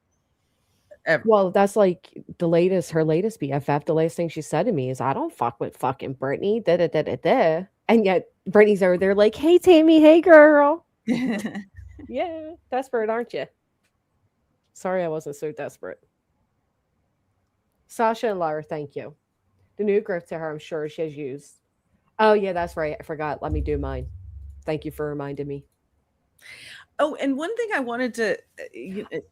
Ever.
Well, that's like her latest BFF. The latest thing she said to me is, "I don't fuck with fucking Brittany." Da. And yet Brittany's over there like, "Hey Tammy, hey girl." Yeah, desperate, aren't you? Sorry, I wasn't so desperate. Sasha and Lara, thank you. The new grip to her, I'm sure she has used. Oh yeah, that's right. I forgot. Let me do mine. Thank you for reminding me.
Oh, and one thing I wanted to,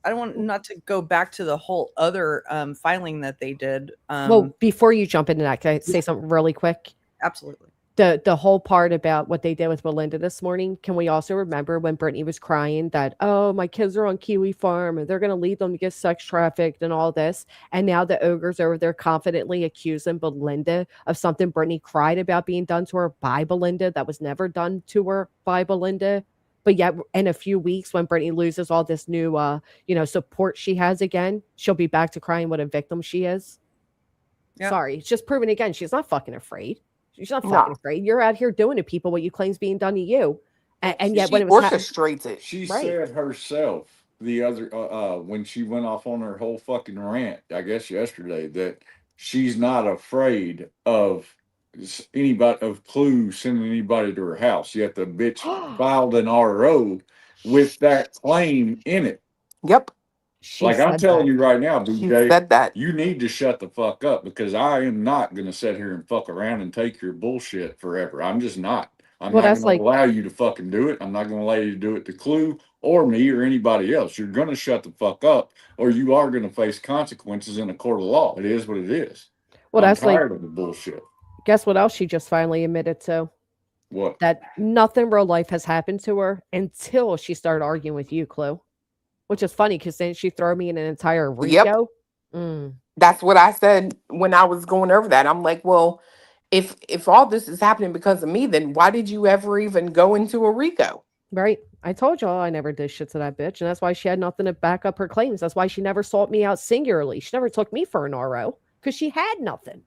I don't want not to go back to the whole other filing that they did.
Well, before you jump into that, can I say something really quick?
Absolutely.
The whole part about what they did with Melinda this morning, can we also remember when Brittany was crying that, "Oh, my kids are on Kiwi Farm and they're going to leave them to get sex trafficked and all this." And now the ogre's over there confidently accusing Belinda of something Brittany cried about being done to her by Belinda that was never done to her by Belinda. But yet in a few weeks, when Brittany loses all this new, support she has again, she'll be back to crying what a victim she is. Yep. Sorry. It's just proven again. She's not fucking afraid. She's not fucking afraid. You're out here doing to people what you claim's being done to you. And yet when it was
orchestrates it.
She said herself the other when she went off on her whole fucking rant, I guess yesterday, that she's not afraid of anybody of Clue sending anybody to her house. Yet the bitch filed an RO with that claim in it.
Yep.
She
Like I'm
said
telling
that.
you right now,
She
BJ,
said that.
you need to shut the fuck up because I am not going to sit here and fuck around and take your bullshit forever. I'm just not. I'm
Well,
not
that's
going to
like,
allow you to fucking do it. I'm not going to allow you to do it to Clue or me or anybody else. You're going to shut the fuck up or you are going to face consequences in a court of law. It is what it is.
well,
I'm
that's like,
tired of the bullshit.
guess what else she just finally admitted to?
What?
That nothing real life has happened to her until she started arguing with you, Clue. Which is funny because then she throw me in an entire
Yep.
Rico. Mm,
That's what I said when I was going over that. I'm like, well, if all this is happening because of me, then why did you ever even go into a RICO?
right. I told y'all I never did shit to that bitch. And that's why she had nothing to back up her claims. That's why she never sought me out singularly. She never took me for an RO because she had nothing.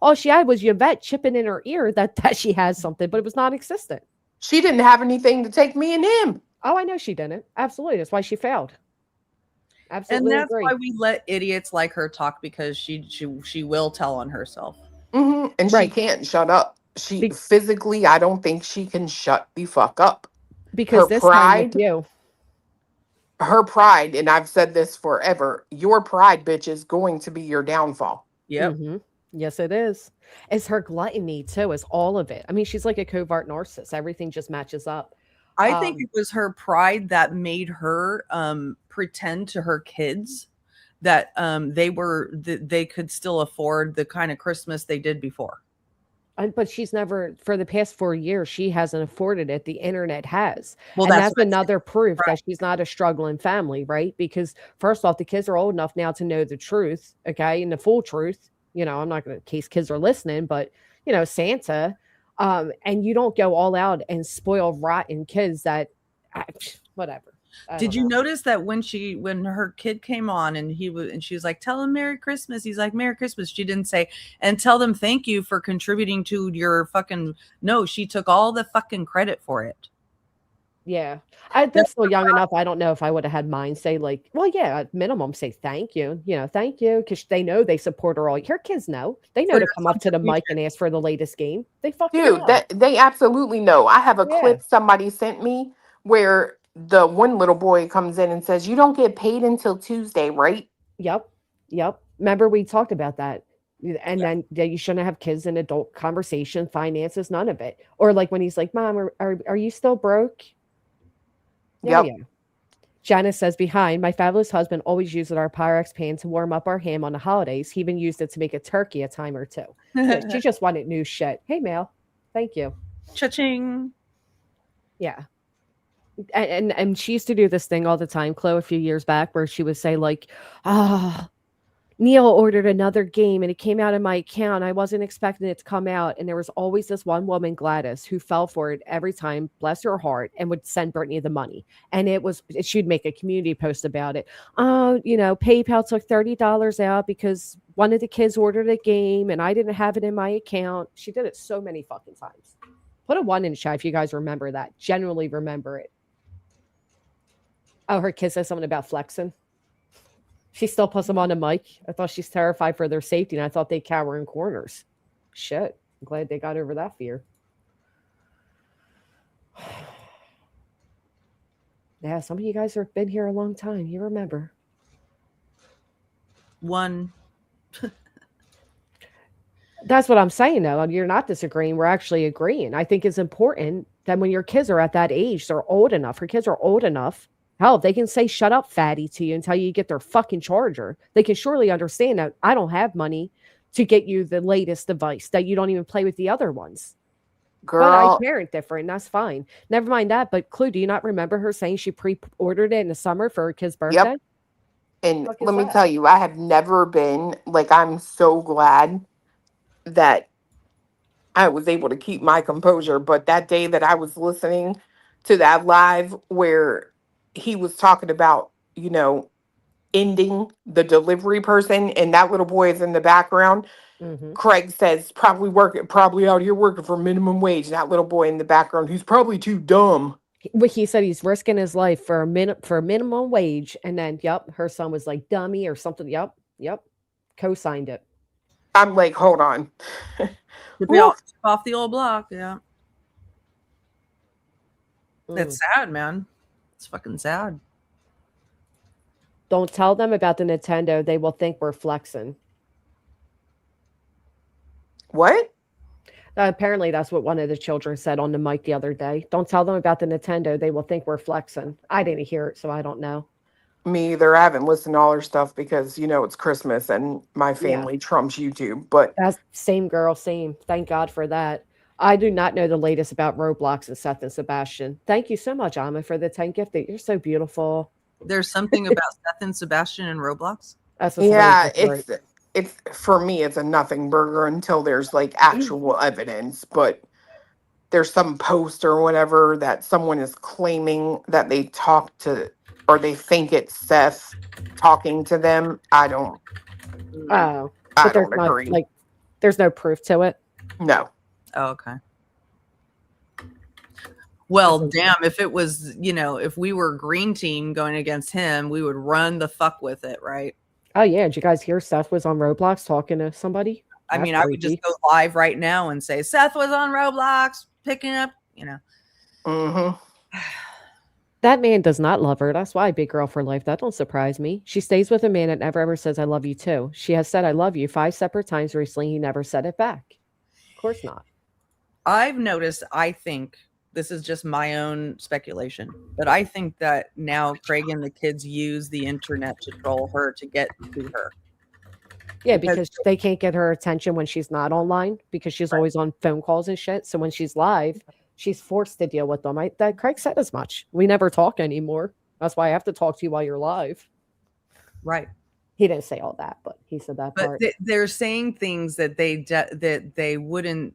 All she had was Yvette chipping in her ear that she had something, but it was non-existent.
She didn't have anything to take me and him.
Oh, I know she didn't. Absolutely. That's why she failed.
And
Absolutely
that's
agree.
why we let idiots like her talk because she will tell on herself.
And
Right.
she can't shut up. She
Be-
physically, I don't think she can shut the fuck up.
because
Her
this time with
pride,
you,
her pride, and I've said this forever, your pride, bitch, is going to be your downfall.
Yep.
mhm, yes, it is. It's her gluttony too. It's all of it. I mean, she's like a covert narcissist. Everything just matches up.
I think it was her pride that made her pretend to her kids that they could still afford the kind of Christmas they did before.
But she's never, for the past 4 years, she hasn't afforded it. The internet has.
Well,
And
that's
that's
what I said.
another proof
Right.
that she's not a struggling family, right? Because first off, the kids are old enough now to know the truth, okay, and the full truth. I'm not going to case kids are listening, but Santa, and you don't go all out and spoil rotten kids that, whatever. I
Did
don't
you
know.
notice that when her kid came on and she was like, tell him Merry Christmas. He's like, Merry Christmas. She didn't say, and tell them thank you for contributing to your fucking, no, she took all the fucking credit for it.
Yeah. They're still young enough. I don't know if I would have had mine say like, well, yeah, at minimum say thank you, thank you. Cause they know they support her all. Her kids know. They know
For
to
your
come up to the mic and ask for the latest game. They fucking
Dude,
know.
that they absolutely know. I have a
Yeah.
clip somebody sent me where the one little boy comes in and says, "You don't get paid until Tuesday, right?"
Yep. Yep. Remember we talked about that. And then you shouldn't have kids in adult conversation, finances, none of it. Or like when he's like, Mom, are you still broke? Yeah,
Yep.
yeah. Janice says, behind, my fabulous husband always used our Pyrex pan to warm up our ham on the holidays. He even used it to make a turkey a time or two. Yeah, she just wanted new shit. Hey, Mel. Thank you.
Cha-ching.
Yeah. And she used to do this thing all the time, Chloe, a few years back, where she would say, like, Neil ordered another game and it came out of my account. I wasn't expecting it to come out. And there was always this one woman, Gladys, who fell for it every time, bless her heart, and would send Brittany the money. And she'd make a community post about it. PayPal took $30 out because one of the kids ordered a game and I didn't have it in my account. She did it so many fucking times. Put a 1 in the chat if you guys remember that. Genuinely remember it. Oh, her kid says something about flexing. She still puts them on the mic. I thought she's terrified for their safety, and I thought they cower in corners. Shit. I'm glad they got over that fear. Yeah, some of you guys have been here a long time. You remember.
One.
That's what I'm saying, though. You're not disagreeing. We're actually agreeing. I think it's important that when your kids are at that age, they're old enough. Her kids are old enough. Hell, if they can say shut up, fatty, to you until you get their fucking charger, they can surely understand that I don't have money to get you the latest device, that you don't even play with the other ones. But I
Girl,
parent different. That's fine. Never mind that. But Clue, do you not remember her saying she pre-ordered it in the summer for her kid's birthday?
yep. And
Fuck is
let me
that?
tell you, I have never been like, I'm so glad that I was able to keep my composure. But that day that I was listening to that live where he was talking about, ending the delivery person, and that little boy is in the background.
Mm-hmm.
Craig says, probably out here working for minimum wage. That little boy in the background, who's probably too dumb.
He said he's risking his life for a minimum wage, and then her son was like dummy or something. Yep, co-signed it.
I'm like, hold on.
To be off the old block, yeah. It's
Mm.
sad, man. It's fucking sad.
Don't tell them about the Nintendo. They will think we're flexing.
What?
Apparently, that's what one of the children said on the mic the other day. Don't tell them about the Nintendo. They will think we're flexing. I didn't hear it, so I don't know.
Me either. I haven't listened to all her stuff because it's Christmas and my
Yeah.
family trumps YouTube. But
That's same girl, same. Thank God for that. I do not know the latest about Roblox and Seth and Sebastian. Thank you so much, Amma, for the 10 gifted. You're so beautiful.
There's something about Seth and Sebastian and Roblox.
That's a
yeah,
different.
it's for me, it's a nothing burger until there's like actual evidence. But there's some post or whatever that someone is claiming that they talked to, or they think it's Seth talking to them. I don't
Oh,
I
but there's
don't
not
agree.
there's no proof to it.
No.
Oh, okay. Well,
That's
damn, if it was, if we were green team going against him, we would run the fuck with it, right?
Oh yeah, did you guys hear Seth was on Roblox talking to somebody?
I
That's
mean, I would just
creepy.
go live right now and say Seth was on Roblox picking up,
Mm-hmm.
That man does not love her. That's why big girl for life. That don't surprise me. She stays with a man that never ever says I love you too. She has said I love you 5 separate times recently. He never said it back. Of course not.
I've noticed, I think this is just my own speculation, but I think that now Craig and the kids use the internet to troll her to get to her.
Yeah, because they can't get her attention when she's not online because she's always on phone calls and shit. So when she's live, she's forced to deal with them. That Craig said as much. We never talk anymore. That's why I have to talk to you while you're live.
Right.
He didn't say all that, but he said that
But
part.
they're saying things that they wouldn't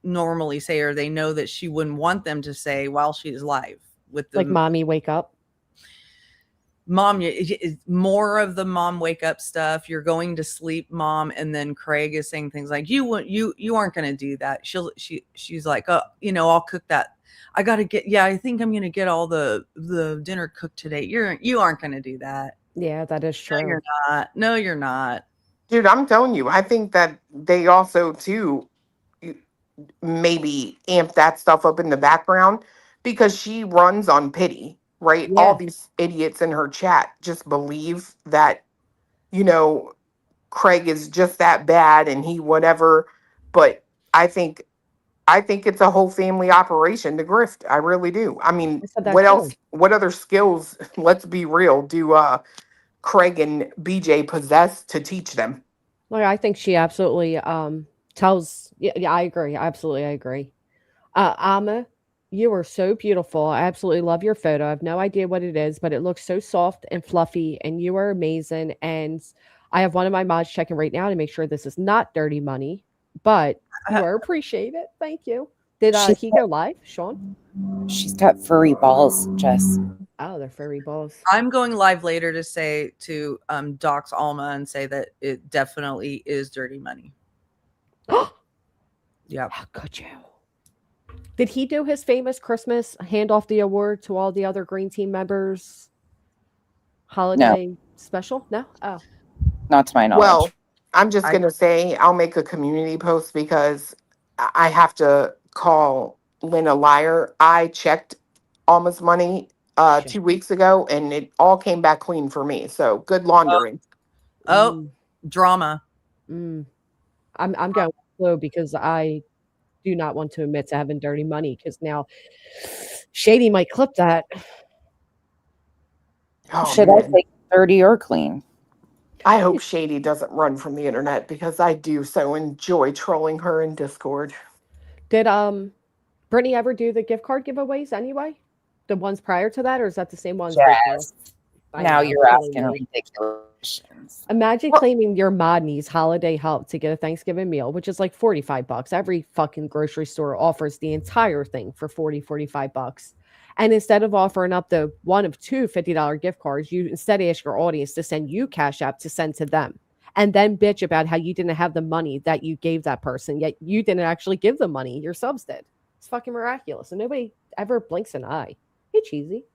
normally say, or they know that she wouldn't want them to say while she's live with the
Like, mommy, wake up.
Mom, more of the mom wake up stuff. You're going to sleep, mom. And then Craig is saying things like, you aren't going to do that. She's like, oh, I'll cook that. I got to get, I think I'm going to get all the dinner cooked today. You aren't going to do that.
Yeah, that is true.
No, you're not. No, you're not.
Dude, I'm telling you, I think that they also too maybe amp that stuff up in the background because she runs on pity, right?
Yeah.
All these idiots in her chat just believe that, Craig is just that bad and he whatever. But I think it's a whole family operation to grift. I really do. I mean,
I said that
what
too.
else? What other skills, let's be real, do Craig and BJ possess to teach them?
Like, I think she absolutely tells. Yeah, I agree. Absolutely, I agree. Amma, you are so beautiful. I absolutely love your photo. I have no idea what it is, but it looks so soft and fluffy, and you are amazing. And I have one of my mods checking right now to make sure this is not dirty money, but you are appreciated. Thank you. Did
She's
he go live, Sean?
She's got furry balls, Jess.
Oh, they're furry balls.
I'm going live later to say to dox Alma and say that it definitely is dirty money. Yeah.
How could you? Did he do his famous Christmas hand off the award to all the other Green Team members? Holiday special? No? Oh.
Not to my knowledge.
Well, I'm just going to say I'll make a community post because I have to call Lynn a liar. I checked Alma's money 2 weeks ago and it all came back clean for me. So good laundering.
Drama.
I'm going slow because I do not want to admit to having dirty money because now Shady might clip that.
Oh,
Should I say dirty or clean?
I hope Shady doesn't run from the internet because I do so enjoy trolling her in Discord.
Did Brittany ever do the gift card giveaways anyway? The ones prior to that, or is that the same ones?
Yes. Now you're asking ridiculous questions.
Imagine claiming your mod needs holiday help to get a Thanksgiving meal, which is like $45. Every fucking grocery store offers the entire thing for $45. And instead of offering up the one of two $50 gift cards, you instead ask your audience to send you Cash App to send to them. And then bitch about how you didn't have the money that you gave that person, yet you didn't actually give the money. Your subs did. It's fucking miraculous. And nobody ever blinks an eye. Hey, cheesy.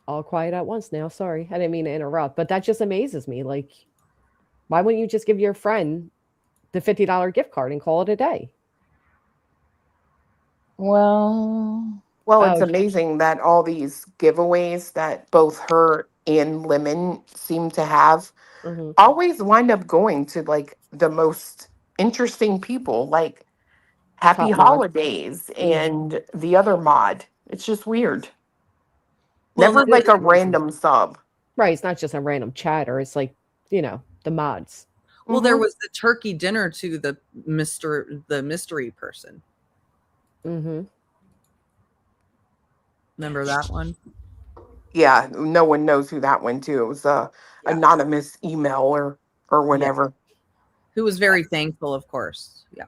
all quiet at once now. Sorry, I didn't mean to interrupt, but that just amazes me. Like, why wouldn't you just give your friend the $50 gift card and call it a day?
Well,
Well, it's
Oh,
amazing that all these giveaways that both her and Lemon seem to have
hmm
always wind up going to like the most interesting people, like Happy
top mod.
Holidays
hmm
and the other mod. It's just weird.
Well,
Never like a
It is.
random sub.
Right. It's not just a random chatter. It's like, the mods.
well, there
Mhm.
was the turkey dinner to the mystery person.
hmm
Remember that one?
Yeah, no one knows who that went to. It was a
Yeah.
anonymous email or whatever.
Who was very thankful, of course. Yeah.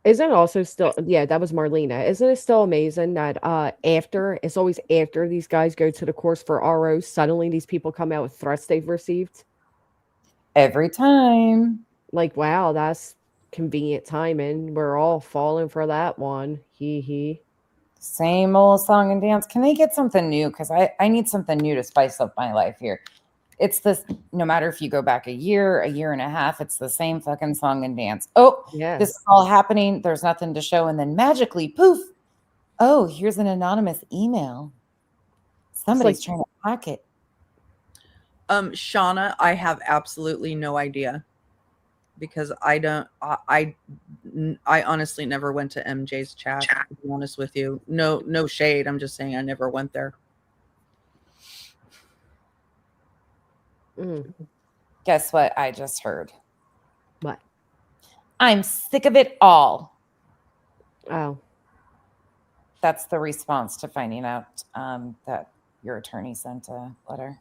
Isn't it also still, yeah, that was Marlena. Isn't it still amazing that it's always after these guys go to the course for ROs, suddenly these people come out with threats they've received?
Every time.
Like, wow, that's convenient timing. We're all falling for that one. Hee hee.
Same old song and dance. Can they get something new? Because I need something new to spice up my life here. It's this, no matter if you go back a year and a half, it's the same fucking song and dance. Oh,
Yeah.
this is all happening. There's nothing to show. And then magically, poof. Oh, here's an anonymous email. Somebody's trying to hack it.
Shauna, I have absolutely no idea because I honestly never went to MJ's chat, to be honest with you. No shade. I'm just saying I never went there.
Mm.
Guess what I just heard?
What?
I'm sick of it all.
Oh.
That's the response to finding out that your attorney sent a letter.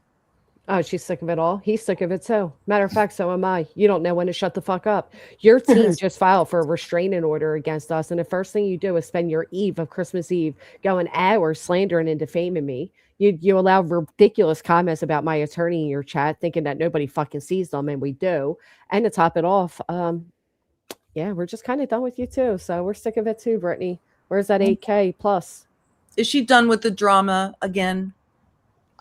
Oh, she's sick of it all. He's sick of it too. Matter of fact, so am I. You don't know when to shut the fuck up. Your team just filed for a restraining order against us, and the first thing you do is spend your eve of Christmas Eve going hours slandering and defaming me. You allow ridiculous comments about my attorney in your chat, thinking that nobody fucking sees them, and we do. And to top it off, yeah, we're just kind of done with you too. So we're sick of it too, Brittany. Where's that 8K plus?
Is she done with the drama again?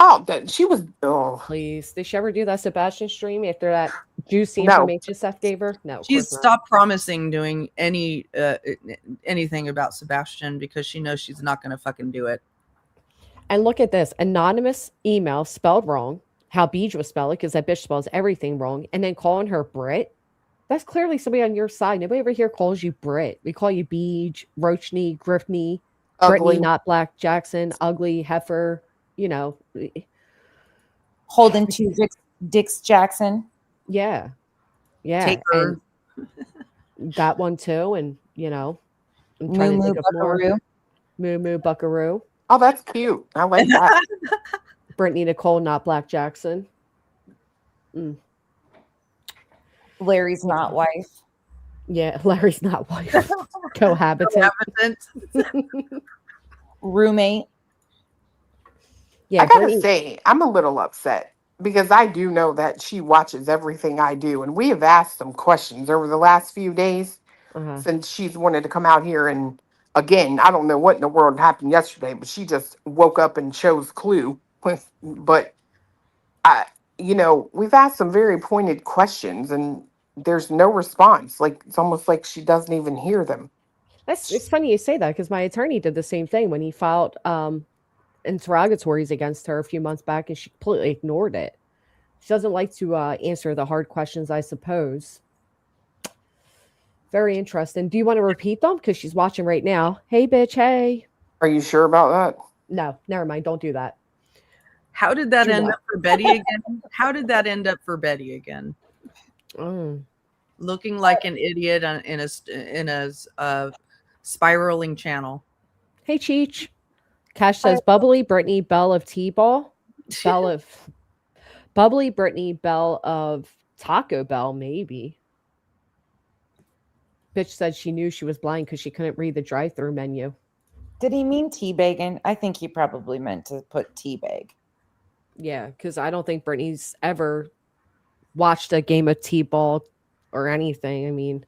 Oh, that she was. Oh,
Please. Did she ever do that Sebastian stream after that juicy
No.
information Seth gave her? No. of
She's
course not.
stopped promising doing anything about Sebastian because she knows she's not going to fucking do it.
And look at this anonymous email spelled wrong, how Beej was spelled, because that bitch spells everything wrong, and then calling her Brit. That's clearly somebody on your side. Nobody over here calls you Brit. We call you Beej, Roachny, Griffney,
ugly.
Brittany, not Black Jackson, ugly, heifer,
Holding two Dix Jackson.
Yeah. Yeah.
Take her.
And that one too. And, I'm
Moo
trying to
Moo
think of more.
Buckaroo.
Moo Moo Buckaroo.
Oh, that's cute. I like that.
Brittany Nicole, not Black Jackson.
Larry's not wife.
Yeah, Larry's not wife. Cohabitant.
Roommate.
Yeah,
I gotta
Brittany,
say, I'm a little upset because I do know that she watches everything I do, and we have asked some questions over the last few days since she's wanted to come out here. And again, I don't know what in the world happened yesterday, but she just woke up and chose Clue. But we've asked some very pointed questions, and there's no response. Like it's almost like she doesn't even hear them.
it's funny you say that because my attorney did the same thing when he filed interrogatories against her a few months back, and she completely ignored it. She doesn't like to answer the hard questions, I suppose. Very interesting. Do you want to repeat them? Because she's watching right now. Hey, bitch, hey.
Are you sure about that?
No, never mind. Don't do that.
How did that
Do
end
what?
up for Betty again? How did that end up for Betty again?
Mm.
Looking like an idiot in a spiraling channel.
Hey, Cheech. Cash says, Bubbly Brittany Bell of T-Ball. Bubbly Brittany Bell of Taco Bell, maybe. Bitch said she knew she was blind because she couldn't read the drive-through menu.
Did he mean teabagging? I think he probably meant to put teabag.
Yeah, because I don't think Brittany's ever watched a game of T-ball or anything. I mean,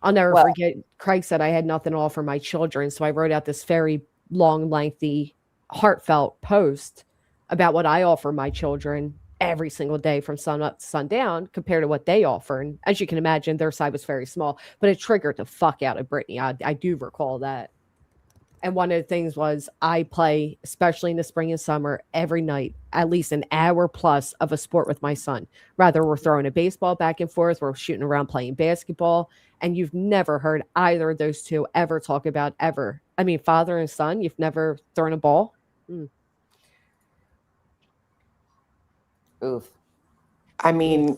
I'll never forget Craig said I had nothing all for my children. So I wrote out this very long, lengthy, heartfelt post about what I offer my children every single day from sun up to sundown compared to what they offer. And as you can imagine, their side was very small, but it triggered the fuck out of Brittany. I do recall that. And one of the things was I play, especially in the spring and summer, every night, at least an hour plus of a sport with my son. Rather, we're throwing a baseball back and forth, we're shooting around playing basketball. And you've never heard either of those two ever talk about ever. I mean, father and son, you've never thrown a ball?
Oof.
I mean,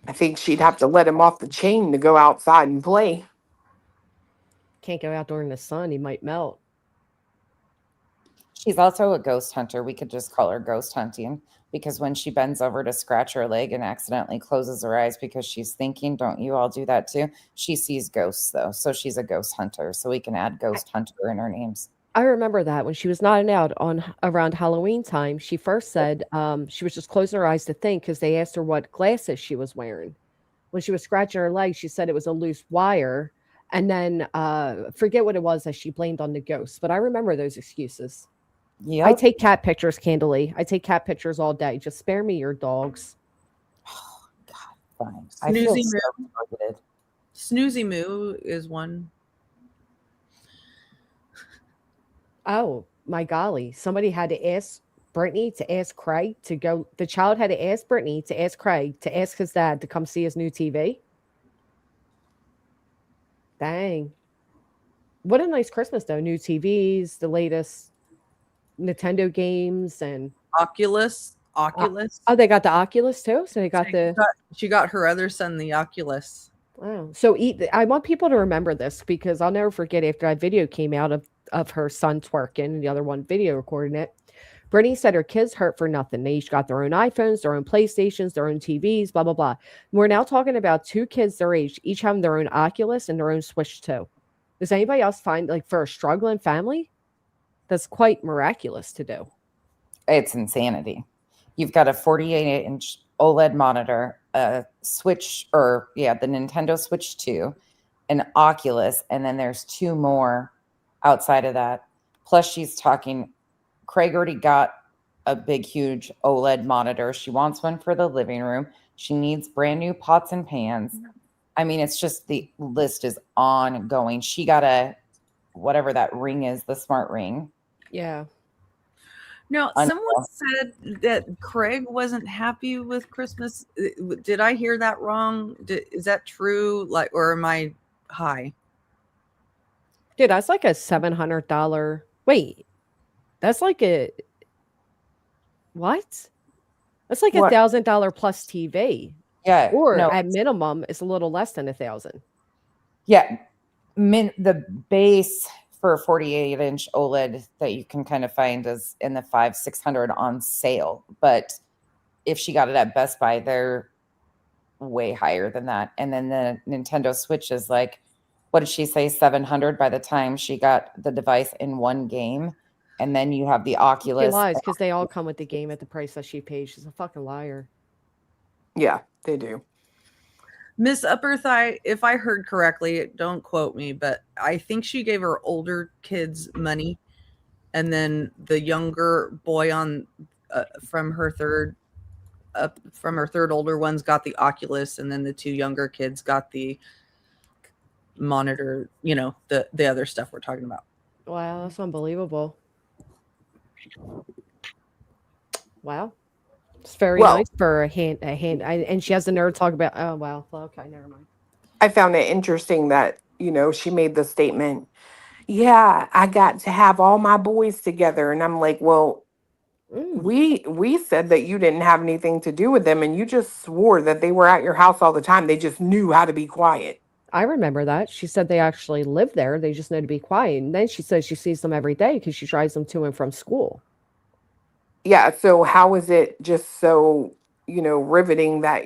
I think she'd have to let him off the chain to go outside and play.
Can't go out during the sun, he might melt.
She's also a ghost hunter. We could just call her ghost hunting because when she bends over to scratch her leg and accidentally closes her eyes because she's thinking, don't you all do that too? She sees ghosts though. So she's a ghost hunter. So we can add ghost hunter in her names.
I remember that when she was nodding out on around Halloween time, she first said she was just closing her eyes to think because they asked her what glasses she was wearing. When she was scratching her leg, she said it was a loose wire. And then forget what it was that she blamed on the ghost. But I remember those excuses.
Yeah.
I take cat pictures, Candily. I take cat pictures all day. Just spare me your dogs.
Oh, God, fine. I feel
Snoozy
so
Moo.
targeted.
Snoozy Moo is one.
Oh, my golly. Somebody had to ask Brittany to ask Craig to go. The child had to ask Brittany to ask Craig to ask his dad to come see his new TV. Dang. What a nice Christmas, though. New TVs, the latest Nintendo games, and
Oculus.
oh, they got the Oculus too. So they got the.
She got her other son the Oculus.
Wow. So I want people to remember this because I'll never forget after that video came out of her son twerking and the other one video recording it. Brittany said her kids hurt for nothing. They each got their own iPhones, their own PlayStations, their own TVs, blah, blah, blah. We're now talking about two kids their age, each having their own Oculus and their own Switch 2. Does anybody else find, like, for a struggling family, that's quite miraculous to do?
It's insanity. You've got a 48-inch OLED monitor, a Switch, the Nintendo Switch 2, an Oculus, and then there's two more outside of that. Plus, she's talking. Craig already got a big, huge OLED monitor. She wants one for the living room. She needs brand new pots and pans. I mean, it's just the list is ongoing. She got a, whatever that ring is, the smart ring.
Yeah.
No, someone said that Craig wasn't happy with Christmas. Did I hear that wrong? Is that true? Like, or am I high?
Dude, that's like a $700. Wait, that's like a what? That's like
What?
$1,000 plus TV.
Yeah.
Or
no,
at minimum, it's a little less than 1,000.
yeah. The base for a 48-inch OLED that you can kind of find is in the $500-600 on sale. But if she got it at Best Buy, they're way higher than that. And then the Nintendo Switch is like, what did she say, $700 by the time she got the device in one game. And then you have the
She
Oculus.
lies because they all come with the game at the price that she paid. She's a fucking liar.
Yeah, they do.
Miss Upper Thigh, if I heard correctly, don't quote me, but I think she gave her older kids money, and then the younger boy on from her third older ones got the Oculus, and then the two younger kids got the monitor. You know, the other stuff we're talking about.
Wow, that's unbelievable. Wow. It's very
Well-
nice for a hand, and she has the nerve to talk about. Oh wow, well, okay, never mind.
I found it interesting that, she made the statement, yeah, I got to have all my boys together. And I'm like, well, we said that you didn't have anything to do with them. And you just swore that they were at your house all the time. They just knew how to be quiet.
I remember that. She said they actually live there. They just know to be quiet. And then she says she sees them every day because she drives them to and from school.
Yeah. So how is it just so, riveting that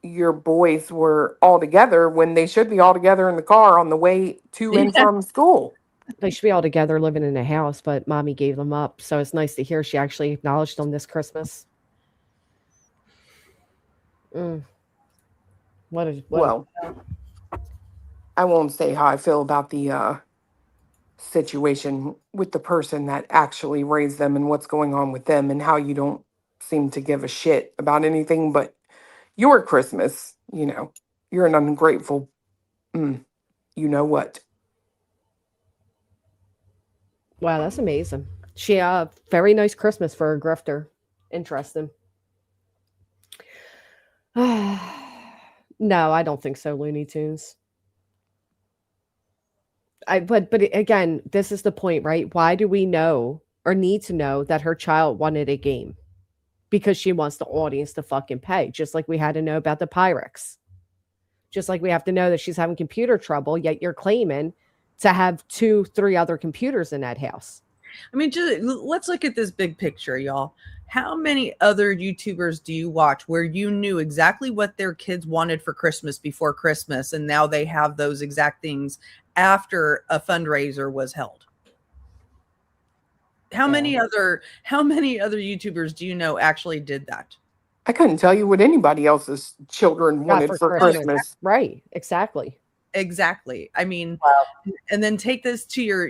your boys were all together when they should be all together in the car on the way to and from school?
They should be all together living in a house, but mommy gave them up. So it's nice to hear she actually acknowledged them this Christmas.
Well, I won't say how I feel about the situation with the person that actually raised them and what's going on with them and how you don't seem to give a shit about anything but your Christmas. You know, you're an ungrateful, you know what.
Wow, that's amazing. She very nice Christmas for a grifter. Interesting. No, I don't think so, Looney Tunes. But again, this is the point, right? Why do we know or need to know that her child wanted a game? Because she wants the audience to fucking pay, just like we had to know about the Pyrex. Just like we have to know that she's having computer trouble, yet you're claiming to have 2-3 other computers in that house.
I mean, just, let's look at this big picture, y'all. How many other YouTubers do you watch where you knew exactly what their kids wanted for Christmas before Christmas, and now they have those exact things after a fundraiser was held? How many other YouTubers do you know actually did that?
I couldn't tell you what anybody else's children wanted for Christmas.
Right, exactly.
Exactly. I mean, and then take this to your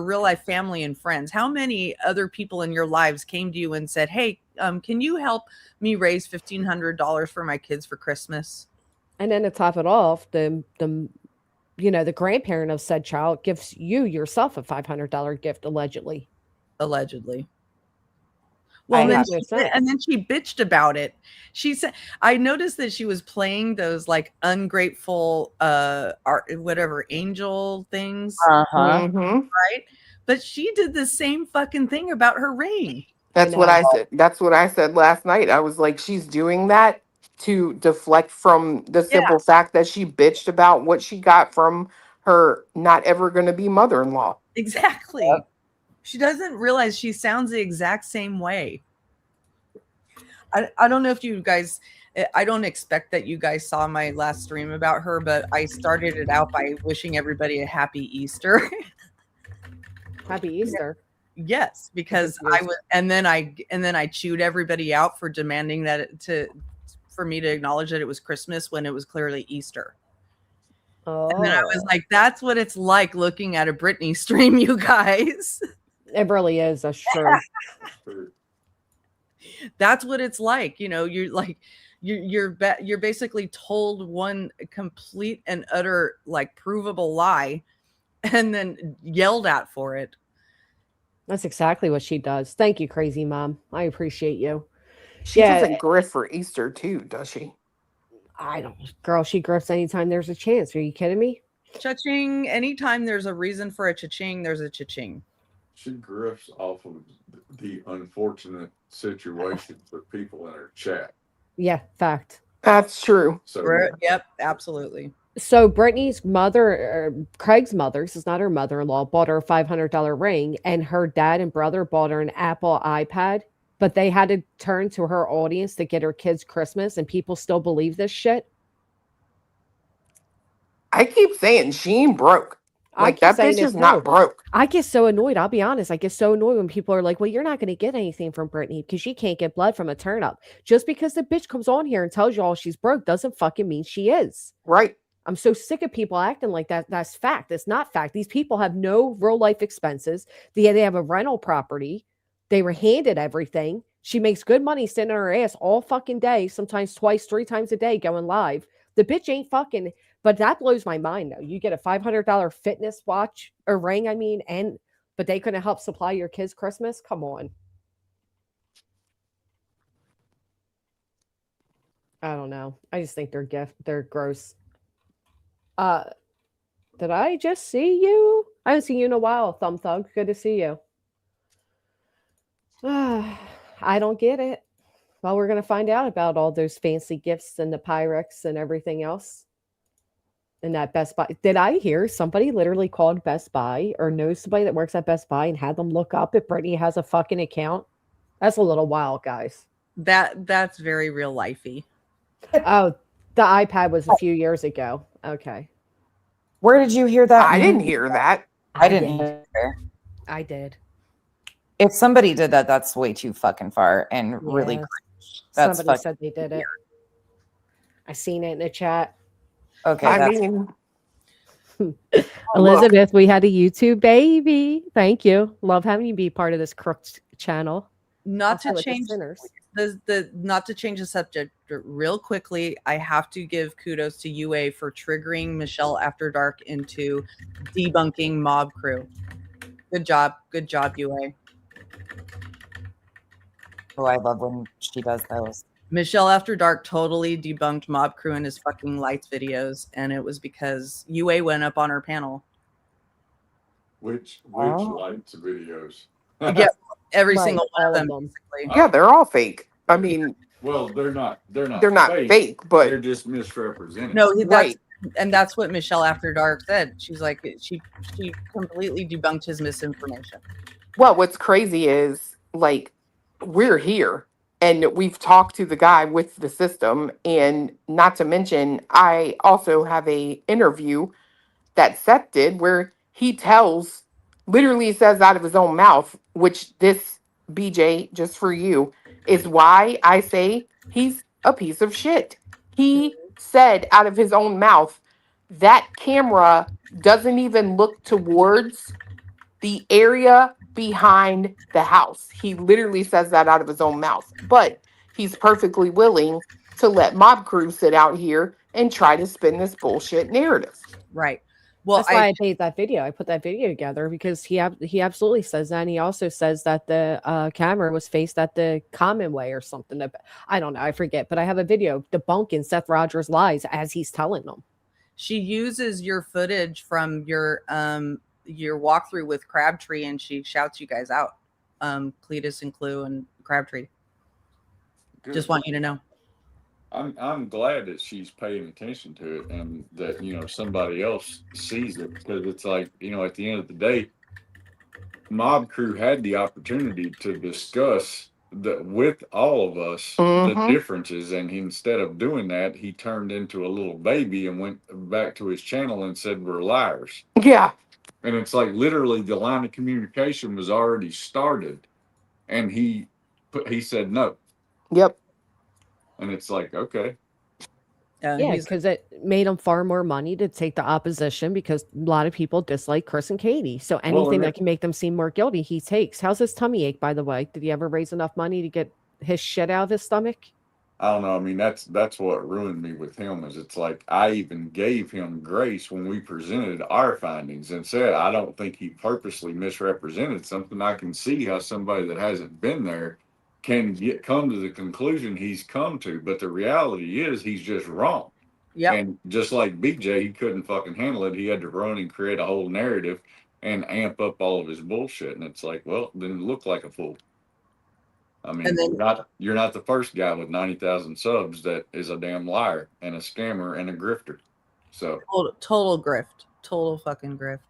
real life family and friends. How many other people in your lives came to you and said, "Hey, can you help me raise $1,500 for my kids for Christmas?"
And then to top it off, the grandparent of said child gives you yourself a $500 gift, allegedly. Well, then she
bitched about it. She said, I noticed that she was playing those like ungrateful angel things. Right? But she did the same fucking thing about her ring.
That's what I said. That's what I said last night. I was like, she's doing that to deflect from the simple fact that she bitched about what she got from her not ever going to be mother-in-law.
Exactly. Yep. She doesn't realize she sounds the exact same way. I don't know if you guys, I don't expect that you guys saw my last stream about her, but I started it out by wishing everybody a happy Easter.
Happy Easter.
Yes, because I was, and then I chewed everybody out for demanding for me to acknowledge that it was Christmas when it was clearly Easter.
Oh.
And then I was like, that's what it's like looking at a Britney stream, you guys.
It really is. That's true.
That's what it's like. You're like, you're basically told one complete and utter, like, provable lie and then yelled at for it.
That's exactly what she does. Thank you, crazy mom. I appreciate you.
She doesn't grift for Easter too, does she?
I don't. Girl, she grifts anytime there's a chance. Are you kidding me?
Cha-ching. Anytime there's a reason for a cha-ching, there's a cha-ching.
She grifts off of the unfortunate situations with people in her chat.
Yeah, fact.
That's true.
So
yep, absolutely.
So Brittany's mother, Craig's mother, this is not her mother-in-law, bought her a $500 ring, and her dad and brother bought her an Apple iPad, but they had to turn to her audience to get her kids Christmas, and people still believe this shit.
I keep saying she ain't broke. Like, that bitch is not broke.
I get so annoyed. I'll be honest. I get so annoyed when people are like, well, you're not going to get anything from Brittany because she can't get blood from a turnip. Just because the bitch comes on here and tells you all she's broke doesn't fucking mean she is.
Right.
I'm so sick of people acting like that. That's fact. It's not fact. These people have no real life expenses. They have a rental property. They were handed everything. She makes good money sitting on her ass all fucking day, sometimes twice, 3 times a day going live. The bitch ain't fucking, but that blows my mind though. You get a $500 fitness watch or ring, but they couldn't help supply your kids Christmas? Come on. I don't know. I just think they're gross. Did I just see you? I haven't seen you in a while, Thumb Thug. Good to see you. I don't get it. Well, we're going to find out about all those fancy gifts and the Pyrex and everything else. And that Best Buy. Did I hear somebody literally called Best Buy or knows somebody that works at Best Buy and had them look up if Brittany has a fucking account? That's a little wild, guys.
That's very real lifey.
Oh, the iPad was a few years ago. Okay.
Where did you hear that?
I didn't hear that.
I didn't either.
I did.
If somebody did that, that's way too fucking far and really cringe. That's
somebody said they did it. I seen it in the chat.
Okay.
I mean,
Elizabeth, we had a YouTube baby. Thank you. Love having you be part of this crooked channel.
Not
Also
to
with the
change
sinners.
the not to change the subject real quickly, I have to give kudos to UA for triggering Michelle After Dark into debunking Mob Crew. Good job, UA.
Oh, I love when she does those.
Michelle After Dark totally debunked Mob Crew in his fucking lights videos, and it was because UA went up on her panel.
Which
Oh.
lights videos?
Yeah, every
Right,
single one
all
of
of
them,
them.
basically.
Yeah, they're all fake. I mean,
Well, they're not
they're not fake, but
they're just misrepresented.
No,
right.
that's what Michelle After Dark said. She's like, she completely debunked his misinformation.
Well, what's crazy is like we're here and we've talked to the guy with the system, and not to mention I also have a interview that Seth did where he literally says out of his own mouth, which this BJ, just for you, is why I say he's a piece of shit. He said out of his own mouth that camera doesn't even look towards the area behind the house. He literally says that out of his own mouth, but he's perfectly willing to let Mob Crew sit out here and try to spin this bullshit narrative.
Right. Well,
That's why I made that video. I put that video together because he absolutely says that. And he also says that the camera was faced at the common way or something. I don't know. I forget. But I have a video debunking Seth Rogers' lies as he's telling them.
she uses your footage from your walkthrough with Crabtree, and she shouts you guys out, Cletus and Clue and Crabtree.
Good.
Just want you to know.
I'm glad that she's paying attention to it and that, you know, somebody else sees it, because it's like, you know, at the end of the day, Mob Crew had the opportunity to discuss that with all of us, the
Mhm.
differences, and instead of doing that, he turned into a little baby and went back to his channel and said we're liars.
Yeah.
And it's like literally the line of communication was already started, and he said no.
Yep.
And it's like, okay.
Yeah, because it made him far more money to take the opposition because a lot of people dislike Chris and Katie. So anything that can make them seem more guilty, he takes. How's his tummy ache, by the way? Did he ever raise enough money to get his shit out of his stomach?
I don't know. I mean, that's what ruined me with him, is it's like I even gave him grace when we presented our findings and said I don't think he purposely misrepresented something. I can see how somebody that hasn't been there can come to the conclusion he's come to, but the reality is he's just wrong.
Yeah.
And just like BJ, he couldn't fucking handle it. He had to run and create a whole narrative and amp up all of his bullshit. And it's like, well, then look like a fool. I mean, you're not the first guy with 90,000 subs that is a damn liar and a scammer and a grifter. So
total grift, total fucking grift.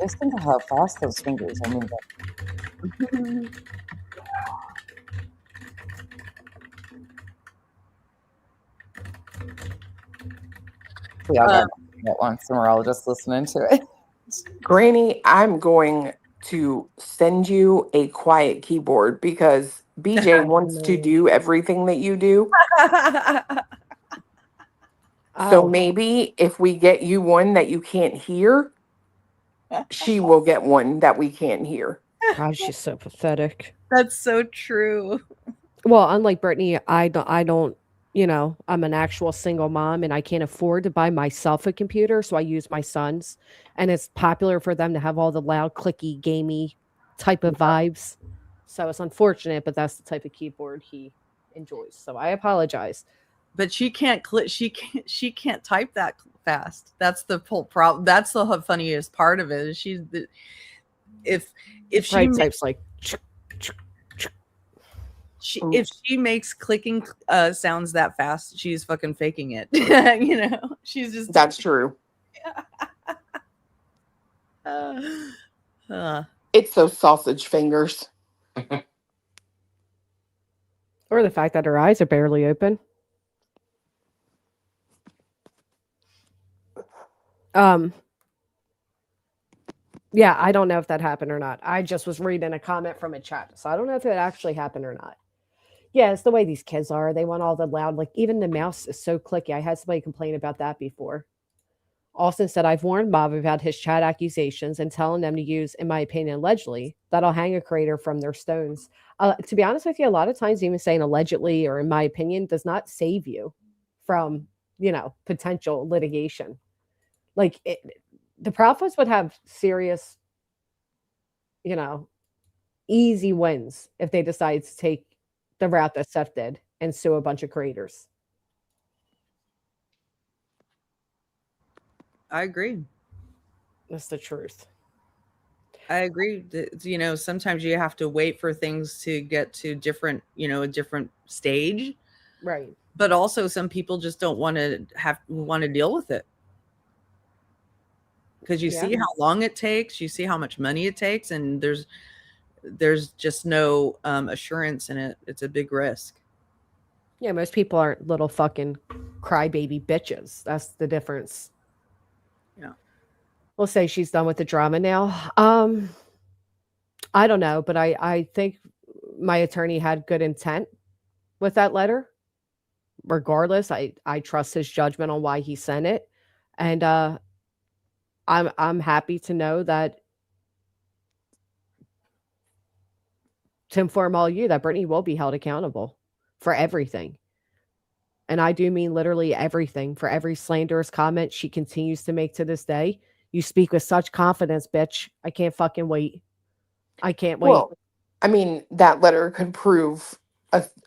Listen to how fast those fingers are moving. We all got at once, and we're all just listening to it.
Granny, I'm going to send you a quiet keyboard because BJ wants to do everything that you do. So maybe if we get you one that you can't hear, she will get one that we can't hear.
God, she's so pathetic.
That's so true.
Well, unlike Brittany, I don't, you know, I'm an actual single mom and I can't afford to buy myself a computer. So I use my son's, and it's popular for them to have all the loud, clicky, gamey type of vibes. So it's unfortunate, but that's the type of keyboard he enjoys. So I apologize.
But she can't she can't type that fast. That's the whole problem. That's the funniest part of it. If she
types like
if she makes clicking sounds that fast, she's fucking faking it. You know, she's just.
That's true. It's those sausage fingers.
Or the fact that her eyes are barely open. Yeah, I don't know if that happened or not. I just was reading a comment from a chat, so I don't know if it actually happened or not. Yeah, it's the way these kids are. They want all the loud, like even the mouse is so clicky. I had somebody complain about that before. Austin said, I've warned Bob about his chat accusations and telling them to use, in my opinion, allegedly, that'll hang a creator from their stones. To be honest with you, a lot of times even saying allegedly or in my opinion does not save you from, potential litigation. Like the Proudfoots would have serious, easy wins if they decide to take the route that Seth did and sue a bunch of creators.
I agree.
That's the truth.
I agree that, sometimes you have to wait for things to get to different, a different stage.
Right.
But also some people just don't want to deal with it. Because you see how long it takes, you see how much money it takes, and there's just no assurance in it. It's a big risk.
Yeah, most people aren't little fucking crybaby bitches. That's the difference.
Yeah.
We'll say she's done with the drama now. I don't know, but I think my attorney had good intent with that letter. Regardless, I trust his judgment on why he sent it. And I'm happy to know that, to inform all you that Brittany will be held accountable for everything. And I do mean literally everything, for every slanderous comment she continues to make to this day. You speak with such confidence, bitch. I can't fucking wait. I can't wait.
Well, I mean, that letter could prove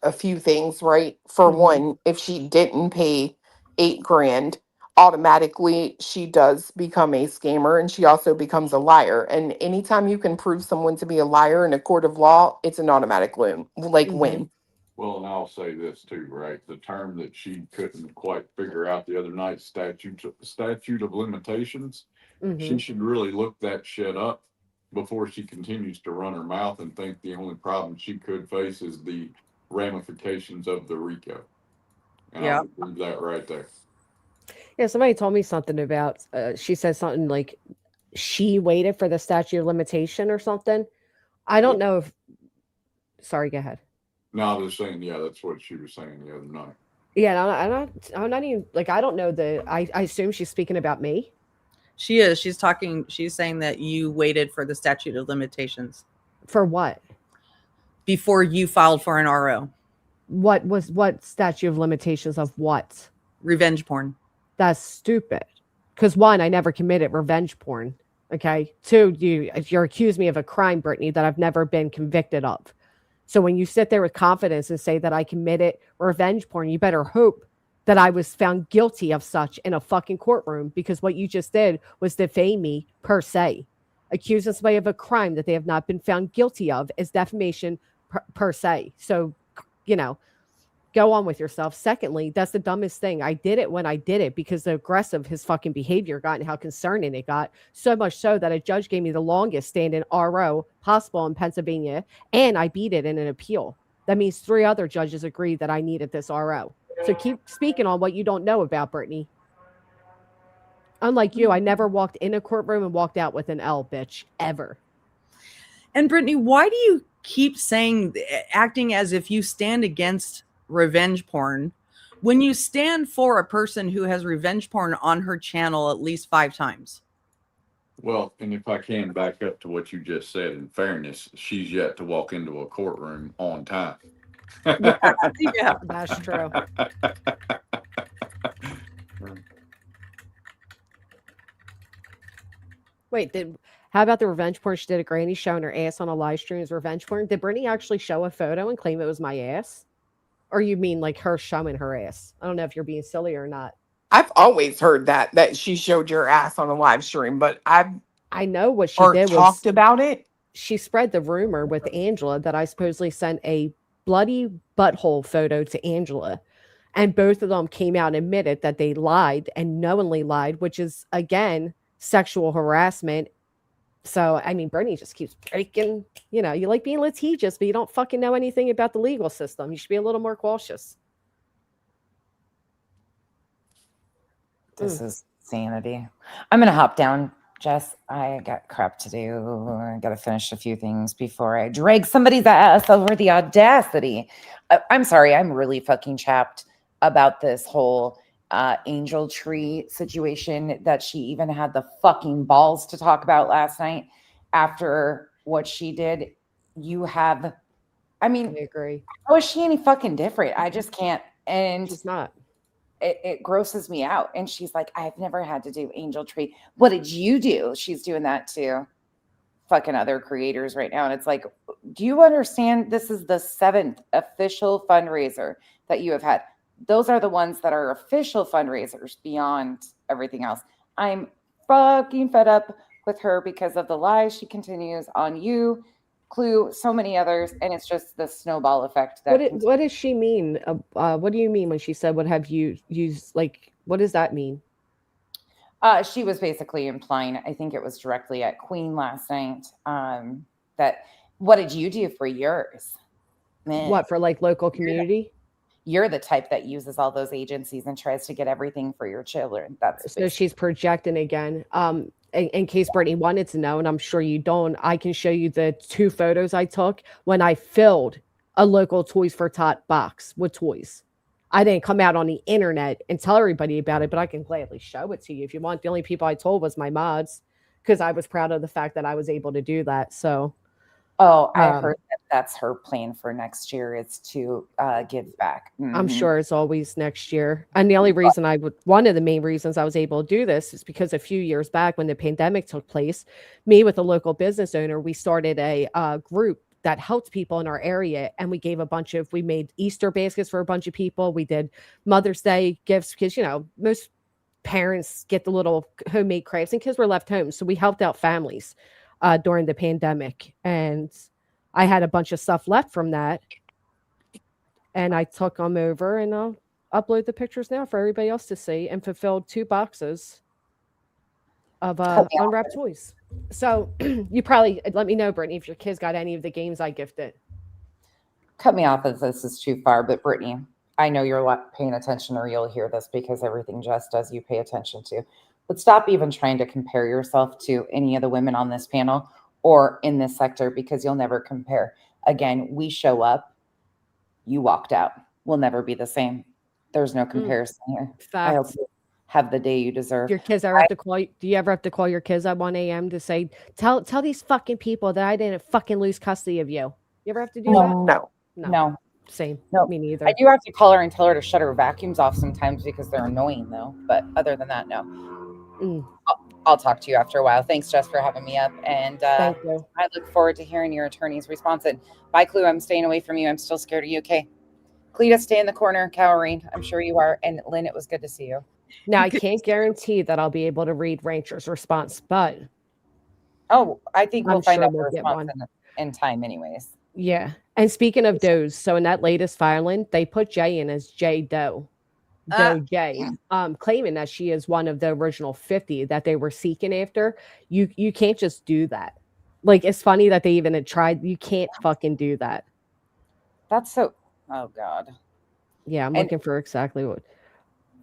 a few things, right? For one, if she didn't pay $8,000, automatically she does become a scammer and she also becomes a liar. And anytime you can prove someone to be a liar in a court of law, it's an automatic win. Win.
Well, and I'll say this too, right? The term that she couldn't quite figure out the other night, statute of limitations. She should really look that shit up before she continues to run her mouth and think the only problem she could face is the ramifications of the RICO. And I would leave that right there.
Yeah, somebody told me something about, she said something like she waited for the statute of limitation or something. I don't know if, sorry, go ahead.
No, I was saying, yeah, that's what she was saying the other night.
Yeah, I'm not even, like, I don't know I assume she's speaking about me.
She is. She's saying that you waited for the statute of limitations.
For what?
Before you filed for an RO.
What statute of limitations of what?
Revenge porn.
That's stupid. Because one, I never committed revenge porn. Okay. Two, you're accused me of a crime, Brittany, that I've never been convicted of. So when you sit there with confidence and say that I committed revenge porn, you better hope that I was found guilty of such in a fucking courtroom, because what you just did was defame me per se. Accusing somebody of a crime that they have not been found guilty of is defamation per se. So, go on with yourself. Secondly, that's the dumbest thing. I did it when I did it because the aggressive his fucking behavior got and how concerning it got. So much so that a judge gave me the longest standing RO possible in Pennsylvania, and I beat it in an appeal. That means 3 other judges agreed that I needed this RO. So keep speaking on what you don't know about, Brittany. Unlike you, I never walked in a courtroom and walked out with an L, bitch, ever.
And Brittany, why do you keep acting as if you stand against revenge porn when you stand for a person who has revenge porn on her channel at least 5 times?
Well, and if I can back up to what you just said, in fairness, she's yet to walk into a courtroom on time.
Yeah, that's true. Wait, how about the revenge porn she did at Granny showing her ass on a live stream as revenge porn? Did Brittany actually show a photo and claim it was my ass? Or you mean like her showing her ass? I don't know if you're being silly or not.
I've always heard that she showed your ass on a live stream, but
I know what she did was
talked about it.
She spread the rumor with Angela that I supposedly sent a bloody butthole photo to Angela. And both of them came out and admitted that they lied and knowingly lied, which is, again, sexual harassment. So, I mean, Brittany just keeps breaking, you like being litigious, but you don't fucking know anything about the legal system. You should be a little more cautious.
This is sanity. I'm going to hop down. Jess, I got crap to do. I got to finish a few things before I drag somebody's ass over the audacity. I'm sorry. I'm really fucking chapped about this whole angel tree situation that she even had the fucking balls to talk about last night after what she did. I
I
mean,
agree.
how is she any fucking different? I just can't. And
She's not.
it grosses me out. And she's like, I've never had to do angel tree. What did you do? She's doing that to fucking other creators right now. And it's like, do you understand? This is the 7th official fundraiser that you have had. Those are the ones that are official fundraisers beyond everything else. I'm fucking fed up with her because of the lies she continues on you, Clue, so many others. And it's just the snowball effect that
What does she mean? What do you mean when she said, "What have you used?" Like, what does that mean?
She was basically implying, I think it was directly at Queen last night, that what did you do for yours? Meh.
What for, like local community?
You're the type that uses all those agencies and tries to get everything for your children. That's
So she's projecting again. In case Brittany wanted to know, and I'm sure you don't, I can show you the 2 photos I took when I filled a local Toys for Tot box with toys. I didn't come out on the internet and tell everybody about it, but I can gladly show it to you if you want. The only people I told was my mods because I was proud of the fact that I was able to do that. So,
Oh, I
um,
heard that that's her plan for next year is to give back.
I'm
Mhm.
sure it's always next year. And the only reason one of the main reasons I was able to do this is because a few years back when the pandemic took place, me with a local business owner, we started a group that helped people in our area. And we gave we made Easter baskets for a bunch of people. We did Mother's Day gifts because, most parents get the little homemade crafts and kids were left home. So we helped out families during the pandemic. And I had a bunch of stuff left from that. And I took them over and I'll upload the pictures now for everybody else to see and fulfilled 2 boxes of
Cut me off.
unwrapped toys. So you probably let me know, Brittany, if your kids got any of the games I gifted.
Cut me off if this is too far, but Brittany, I know you're paying attention or you'll hear this because everything Jess does, you pay attention to. But stop even trying to compare yourself to any of the women on this panel or in this sector because you'll never compare. Again, we show up, you walked out. We'll never be the same. There's no comparison here. I hope
Facts.
you have the day you deserve.
Your kids ever have to call you? Do you ever have to call your kids at 1 a.m. to say, tell these fucking people that I didn't fucking lose custody of you? You ever have to do that?
No.
Same.
No.
Me neither.
I do have to call her and tell her to shut her vacuums off sometimes because they're annoying though. But other than that, no.
Mm.
I'll talk to you after a while. Thanks, Jess, for having me up. And
Thank you.
I look forward to hearing your attorney's response. And bye, Clue. I'm staying away from you. I'm still scared of you. Okay. Cleta, stay in the corner, cowering. I'm sure you are. And Lynn, it was good to see you.
Now, I can't guarantee that I'll be able to read Rancher's response, but
I think we'll
I'm
find
sure
out the
we'll get
response
one.
in time anyways.
yeah. And speaking of does, so in that latest filing, they put Jay in as J Doe. Doe J, claiming that she is one of the original 50 that they were seeking after. You can't just do that. Like, it's funny that they even had tried. You can't fucking do that.
That's so, oh God.
Yeah, I'm
And-
looking for exactly what.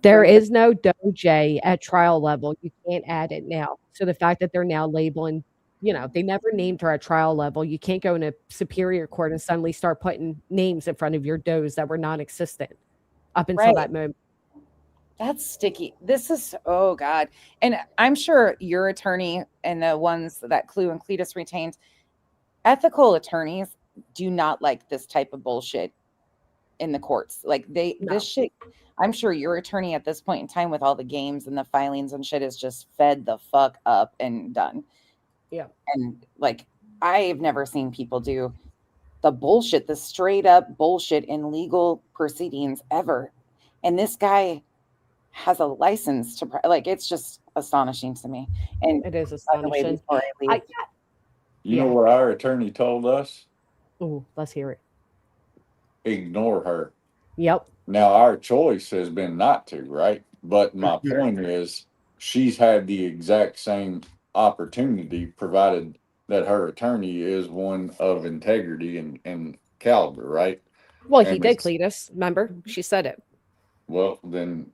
There is no Doe J at trial level. You can't add it now. So the fact that they're now labeling, they never named her at trial level. You can't go in a superior court and suddenly start putting names in front of your does that were non-existent up until
Right.
that moment.
That's sticky. This is, oh God. And I'm sure your attorney and the ones that Clue and Cletus retained, ethical attorneys do not like this type of bullshit in the courts. Like
No.
this shit, I'm sure your attorney at this point in time with all the games and the filings and shit is just fed the fuck up and done.
Yeah.
And like, I've never seen people do the bullshit, the straight up bullshit in legal proceedings ever. And this guy has a license to, like, it's just astonishing to me. And
It is
by the way,
astonishing.
before I leave,
You know what our attorney told us?
Ooh, let's hear it.
Ignore her.
Yep.
Now our choice has been not to, right? But my point is she's had the exact same opportunity provided that her attorney is one of integrity and caliber, right?
Well, he
And
did,
it's-
Cletus. Remember? She said it.
Well, then,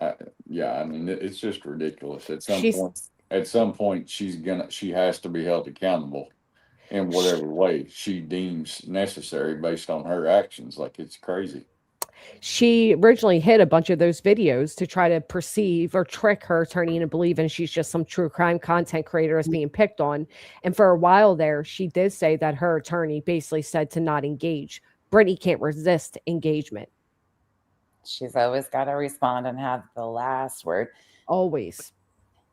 I mean, it's just ridiculous at some
She's-
point. at some point she has to be held accountable in whatever way she deems necessary based on her actions. Like, it's crazy.
She originally hid a bunch of those videos to try to perceive or trick her attorney into believing she's just some true crime content creator is being picked on. And for a while there, she did say that her attorney basically said to not engage. Brittany can't resist engagement.
She's always got to respond and have the last word.
Always.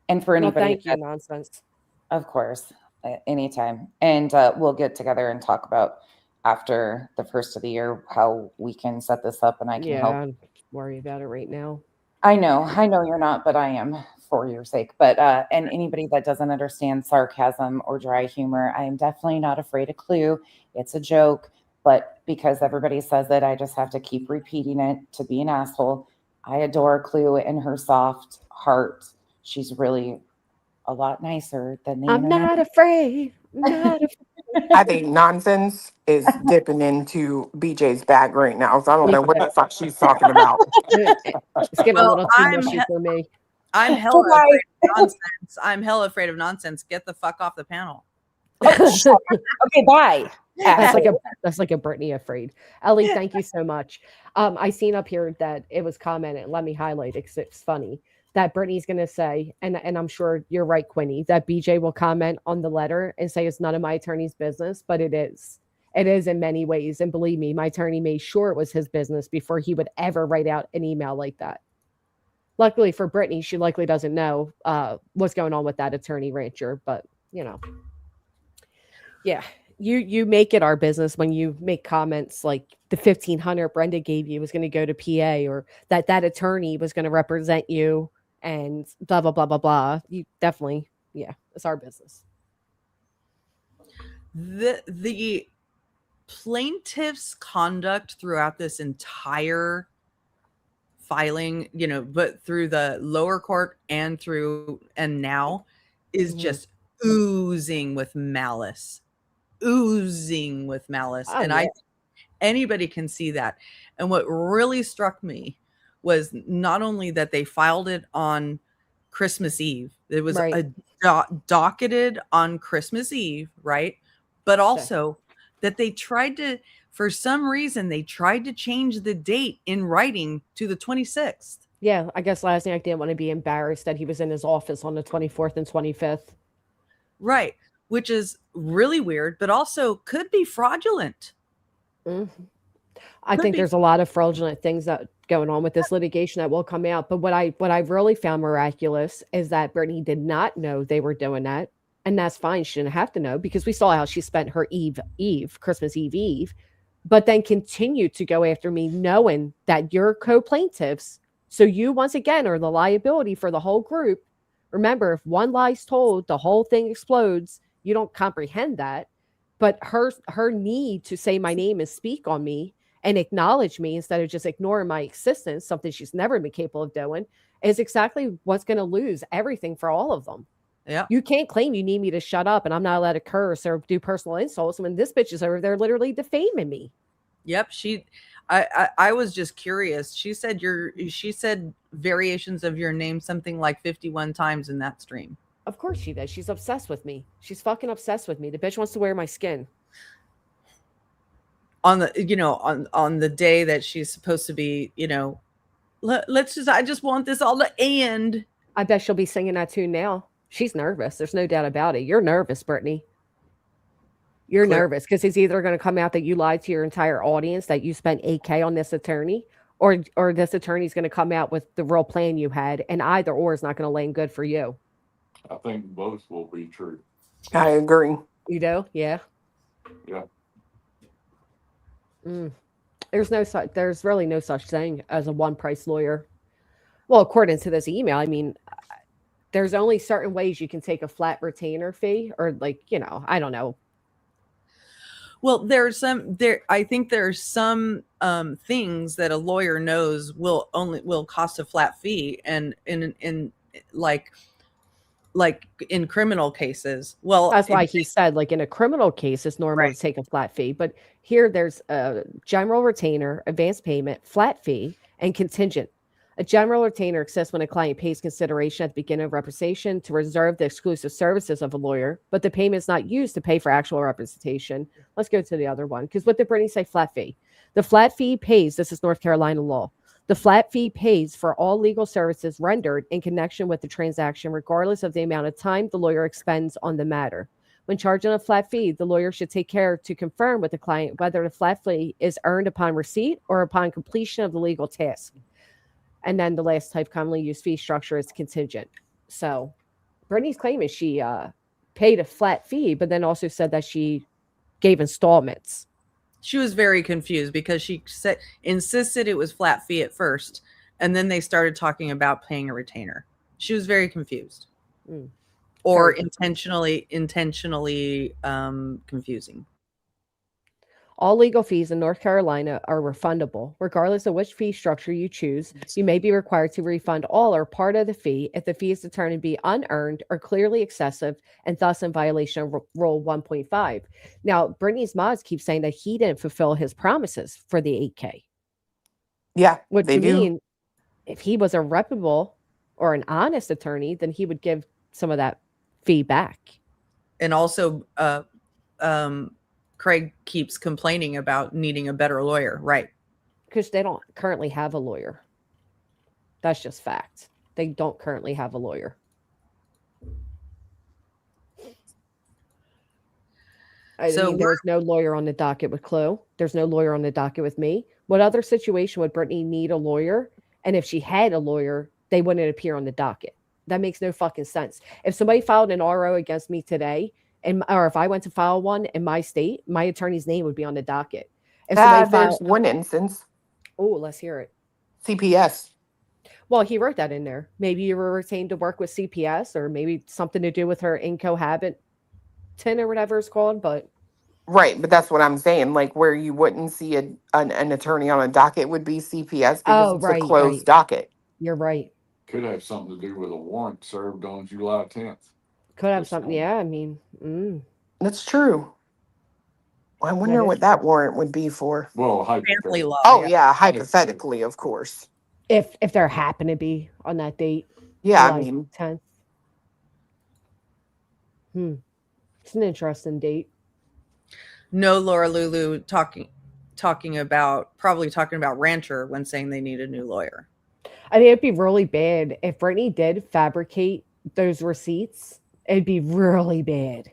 And for
No,
anybody,
thank you, nonsense.
of course, anytime. And we'll get together and talk about after the first of the year how we can set this up, and I can help.
Don't worry about it right now.
I know you're not, but I am, for your sake. But and anybody that doesn't understand sarcasm or dry humor, I am definitely not afraid of Clue. It's a joke, but because everybody says it, I just have to keep repeating it to be an asshole. I adore Clue and her soft heart. She's really a lot nicer than the
I'm
internet.
not afraid. Not afraid.
I think nonsense is dipping into BJ's bag right now. So I don't know what the fuck she's talking about.
It's getting a
Well,
little too mushy for me.
I'm hella afraid of nonsense. I'm hella afraid of nonsense. Get the fuck off the panel.
Okay, bye.
That's like a Brittany afraid. Ellie, thank you so much. I seen up here that it was commented. Let me highlight it 'cause it's funny that Brittany's going to say, and I'm sure you're right, Quinny, that BJ will comment on the letter and say it's none of my attorney's business, but it is. It is in many ways. And believe me, my attorney made sure it was his business before he would ever write out an email like that. Luckily for Brittany, she likely doesn't know what's going on with that attorney rancher, but yeah, you make it our business when you make comments like the 1,500 Brenda gave you was going to go to PA, or that attorney was going to represent you, and blah blah blah blah blah. You definitely, it's our business.
The plaintiff's conduct throughout this entire filing, but through the lower court and now is just oozing with malice. And anybody can see that. And what really struck me was not only that they filed it on Christmas Eve, it was docketed on Christmas Eve, right? But also that they tried to, for some reason, they tried to change the date in writing to the 26th.
Yeah, I guess Lasniak didn't want to be embarrassed that he was in his office on the 24th and 25th.
Right, which is really weird, but also could be fraudulent.
Mm-hmm. I think there's a lot of fraudulent things that going on with this litigation that will come out. But what I really found miraculous is that Brittany did not know they were doing that. And that's fine. She didn't have to know because we saw how she spent her Christmas Eve, but then continued to go after me knowing that you're co-plaintiffs. So you, once again, are the liability for the whole group. Remember, if one lie's told, the whole thing explodes. You don't comprehend that. But her need to say my name and speak on me and acknowledge me instead of just ignoring my existence, something she's never been capable of doing, is exactly what's going to lose everything for all of them.
Yeah.
You can't claim you need me to shut up and I'm not allowed to curse or do personal insults when this bitch is over there literally defaming me.
Yep. I was just curious. She said variations of your name something like 51 times in that stream.
Of course she does. She's obsessed with me. She's fucking obsessed with me. The bitch wants to wear my skin.
On the, on the day that she's supposed to be, I just want this all to end.
I bet she'll be singing that tune now. She's nervous. There's no doubt about it. You're nervous, Brittany. You're nervous because it's either going to come out that you lied to your entire audience, that you spent $8,000 on this attorney, or this attorney's going to come out with the real plan you had, and either or is not going to land good for you.
I think both will be true.
I agree.
You do? Yeah.
Yeah.
There's really no such thing as a one price lawyer. Well, according to this email, I mean, there's only certain ways you can take a flat retainer fee, or I don't know.
Well, I think there's some things that a lawyer knows will cost a flat fee, and in like in criminal cases. Well,
that's why he said, like, in a criminal case, it's normal to take a flat fee. But here there's a general retainer, advance payment, flat fee, and contingent. A general retainer exists when a client pays consideration at the beginning of representation to reserve the exclusive services of a lawyer, but the payment is not used to pay for actual representation. Let's go to the other one, because what did Brittany say? Flat fee. The flat fee pays, this is North Carolina law, the flat fee pays for all legal services rendered in connection with the transaction, regardless of the amount of time the lawyer expends on the matter. When charging a flat fee, the lawyer should take care to confirm with the client whether the flat fee is earned upon receipt or upon completion of the legal task. And then the last type commonly used fee structure is contingent. So Brittany's claim is she paid a flat fee, but then also said that she gave installments.
She was very confused because she insisted it was flat fee at first, and then they started talking about paying a retainer. She was very confused, or intentionally confusing.
All legal fees in North Carolina are refundable. Regardless of which fee structure you choose, you may be required to refund all or part of the fee if the fee is determined to be unearned or clearly excessive and thus in violation of Rule 1.5. Now, Brittany's mods keep saying that he didn't fulfill his promises for the 8K.
Yeah,
Which
they
you
do.
mean, if he was a reputable or an honest attorney, then he would give some of that fee back.
And also, Craig keeps complaining about needing a better lawyer, right?
Because they don't currently have a lawyer. That's just fact. They don't currently have a lawyer. I mean, there's no lawyer on the docket with Chloe. There's no lawyer on the docket with me. What other situation would Brittany need a lawyer? And if she had a lawyer, they wouldn't appear on the docket. That makes no fucking sense. If somebody filed an RO against me today, or if I went to file one in my state, my attorney's name would be on the docket. If
There's one instance.
Oh, let's hear it.
CPS.
Well, he wrote that in there. Maybe you were retained to work with CPS, or maybe something to do with her incohabitant or whatever it's called. But
right, but that's what I'm saying. Like where you wouldn't see an attorney on a docket would be CPS because it's a closed docket.
You're right.
Could have something to do with a warrant served on July 10th.
Could have something. Yeah, I mean,
that's true. I wonder what that warrant would be for.
Well,
family law.
Oh yeah, hypothetically, of course.
If there happened to be on that date.
Yeah,
July
I mean
10th. It's an interesting date.
No, Laura Lulu talking about Rancher when saying they need a new lawyer.
I mean, it'd be really bad if Brittany did fabricate those receipts. It'd be really bad.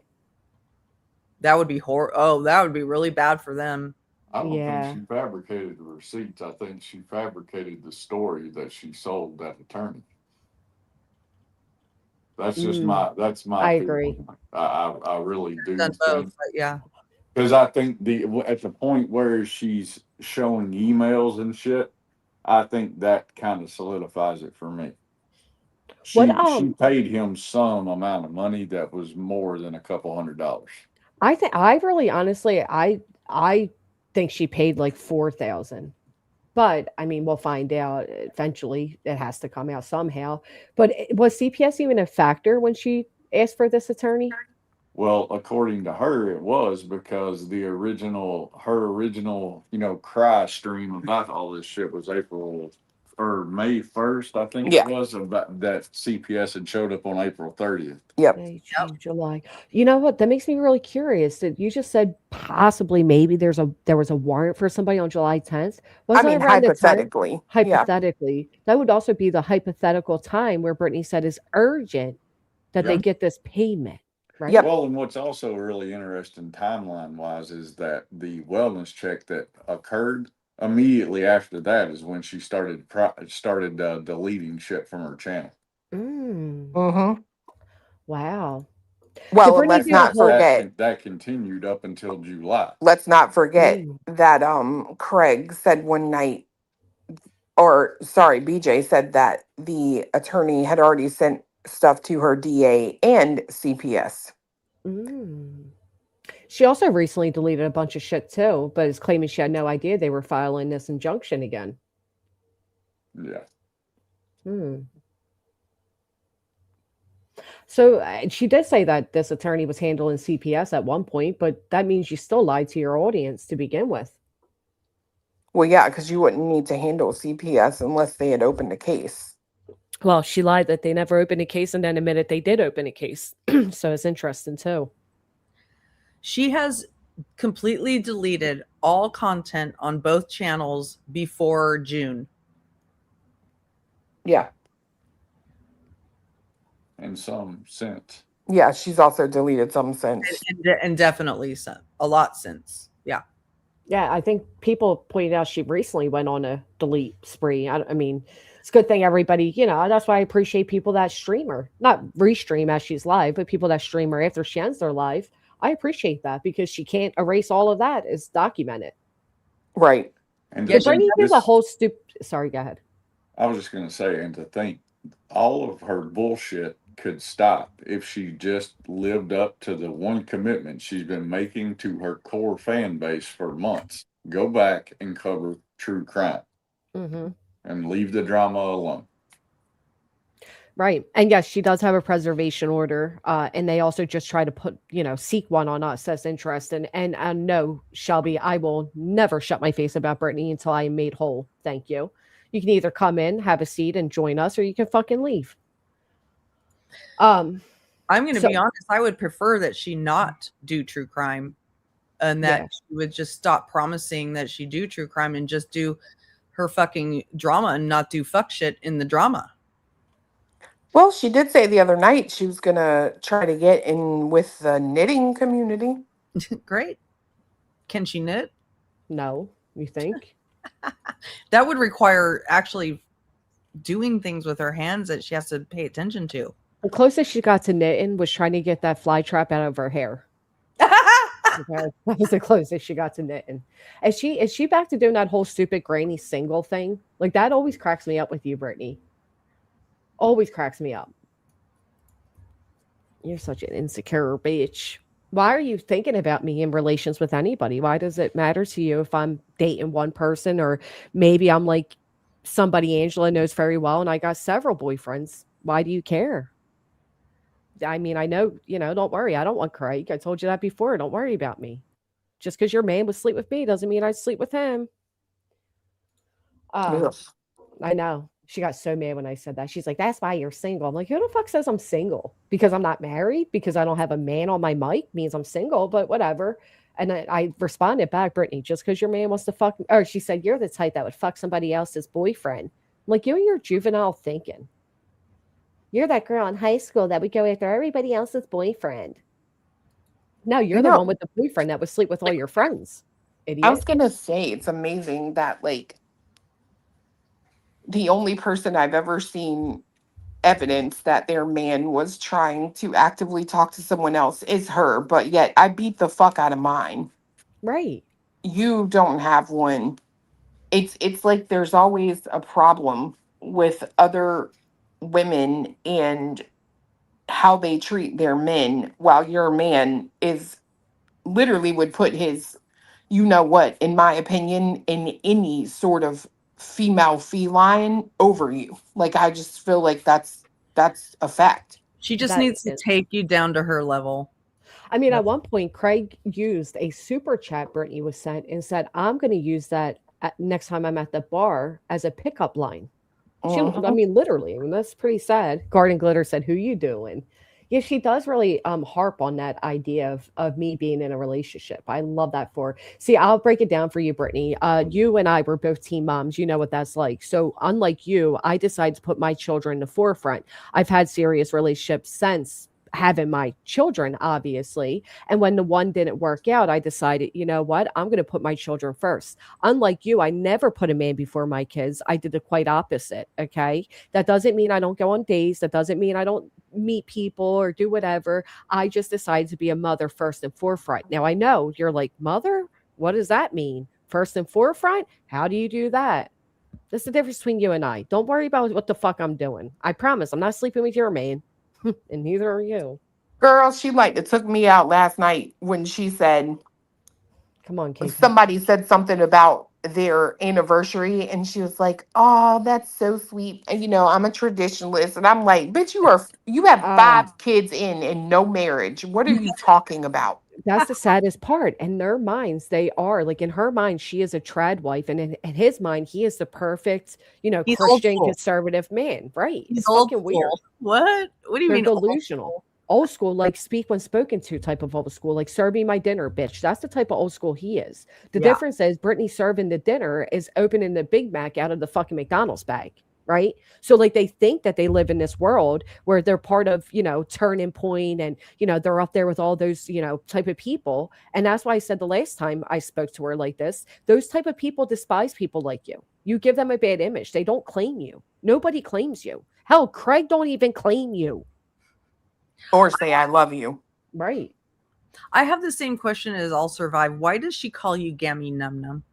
That would be that would be really bad for them.
I don't think she fabricated the receipts. I think she fabricated the story that she sold that attorney. That's just my
I agree.
I really do
Done both, but yeah.
Because I think at the point where she's showing emails and shit, I think that kind of solidifies it for me. She paid him some amount of money that was more than a couple $100.
I think I think she paid like $4,000. But I mean, we'll find out eventually. It has to come out somehow. But was CPS even a factor when she asked for this attorney?
Well, according to her, it was because her original, cry stream about all this shit was April or May 1st, I think it was, about that CPS had showed up on April 30th.
May, June, July. You know what? That makes me really curious. That you just said possibly maybe there was a warrant for somebody on July 10th.
Hypothetically.
Hypothetically, that would also be the hypothetical time where Brittany said is urgent that they get this payment. Right?
Yep.
Well, and what's also really interesting timeline wise is that the wellness check that occurred immediately after that is when she started deleting shit from her channel.
Wow.
Well, let's not forget
that continued up until July.
Let's not forget that Craig said one night, BJ said that the attorney had already sent stuff to her DA and CPS.
She also recently deleted a bunch of shit too, but is claiming she had no idea they were filing this injunction again.
Yeah.
So she did say that this attorney was handling CPS at one point, but that means you still lied to your audience to begin with.
Well, yeah, because you wouldn't need to handle CPS unless they had opened a case.
Well, she lied that they never opened a case and then admitted they did open a case. So it's interesting too.
She has completely deleted all content on both channels before June.
Yeah.
And some since.
Yeah, she's also deleted some since.
And definitely a lot since. Yeah.
Yeah, I think people pointed out she recently went on a delete spree. I mean, it's a good thing everybody, that's why I appreciate people that stream her, not restream as she's live, but people that stream her after she ends their live. I appreciate that because she can't erase all of that. It's documented.
Right.
And
Yeah, Brittany did a whole Sorry, go ahead.
I was just going to say, and to think all of her bullshit could stop if she just lived up to the one commitment she's been making to her core fan base for months. Go back and cover true crime and leave the drama alone.
Right. And yes, she does have a preservation order. And they also just try to put, seek one on us. That's interesting. And no, Shelby, I will never shut my face about Brittany until I am made whole. Thank you. You can either come in, have a seat, and join us, or you can fucking leave.
I'm going to be honest. I would prefer that she not do true crime, and that she would just stop promising that she do true crime and just do her fucking drama and not do fuck shit in the drama.
Well, she did say the other night she was going to try to get in with the knitting community.
Great. Can she knit?
No, you think?
That would require actually doing things with her hands that she has to pay attention to.
The closest she got to knitting was trying to get that fly trap out of her hair. That was the closest she got to knitting. Is she back to doing that whole stupid granny single thing? Like, that always cracks me up with you, Brittany. Always cracks me up. You're such an insecure bitch. Why are you thinking about me in relations with anybody? Why does it matter to you if I'm dating one person, or maybe I'm like somebody Angela knows very well and I got several boyfriends? Why do you care? I mean, I know, don't worry. I don't want Craig. I told you that before. Don't worry about me. Just because your man would sleep with me doesn't mean I'd sleep with him. I know. She got so mad when I said that. She's like, that's why you're single. I'm like, who the fuck says I'm single? Because I'm not married? Because I don't have a man on my mic means I'm single, but whatever. And I responded back, Brittany, just because your man wants to fuck, or she said, you're the type that would fuck somebody else's boyfriend. I'm like, you and your juvenile thinking. You're that girl in high school that would go after everybody else's boyfriend. No, you're the one with the boyfriend that would sleep with all your friends. Idiot.
I was going to say, it's amazing that, like, the only person I've ever seen evidence that their man was trying to actively talk to someone else is her, but yet I beat the fuck out of mine.
Right.
You don't have one. It's like there's always a problem with other women and how they treat their men, while your man is literally would put his, in my opinion, in any sort of female feline over you. Like, I just feel like that's a fact.
She just needs to take you down to her level.
I mean, at one point, Craig used a super chat Brittany was sent and said, I'm going to use that next time I'm at the bar as a pickup line. I mean, literally, I mean, that's pretty sad. Garden Glitter said, who you doing? Yeah, she does really harp on that idea of me being in a relationship. I love that for her. See, I'll break it down for you, Brittany. You and I were both teen moms. You know what that's like. So unlike you, I decided to put my children in the forefront. I've had serious relationships since having my children, obviously. And when the one didn't work out, I decided, you know what? I'm going to put my children first. Unlike you, I never put a man before my kids. I did the quite opposite. Okay. That doesn't mean I don't go on dates. That doesn't mean I don't meet people or do whatever. I just decided to be a mother first and forefront. Now I know you're like, mother, what does that mean? First and forefront? How do you do that? That's the difference between you and I. Don't worry about what the fuck I'm doing. I promise I'm not sleeping with your man. And neither are you.
Girl, she like it took me out last night when she said,
come on, Kate.
Somebody said something about their anniversary and she was like, oh, that's so sweet. And I'm a traditionalist. And I'm like, bitch, you have 5 kids in and no marriage. What are you talking about?
That's the saddest part. In their minds, they are like in her mind, she is a trad wife, and in his mind, he is the perfect,
He's old
Christian
school.
conservative man. Right?
He's
It's
old
fucking weird.
school. What? What do you
They're
mean old
delusional.
school?
Old school, like speak when spoken to type of old school, like serve me my dinner, bitch. That's the type of old school he is. The
Yeah.
difference is Brittany serving the dinner is opening the Big Mac out of the fucking McDonald's bag, right? So like they think that they live in this world where they're part of, Turning Point, and they're up there with all those, type of people. And that's why I said the last time I spoke to her like this, those type of people despise people like you. You give them a bad image. They don't claim you. Nobody claims you. Hell, Craig don't even claim you.
Or say I love you.
Right.
I have the same question as I'll Survive. Why does she call you Gammy Num Num?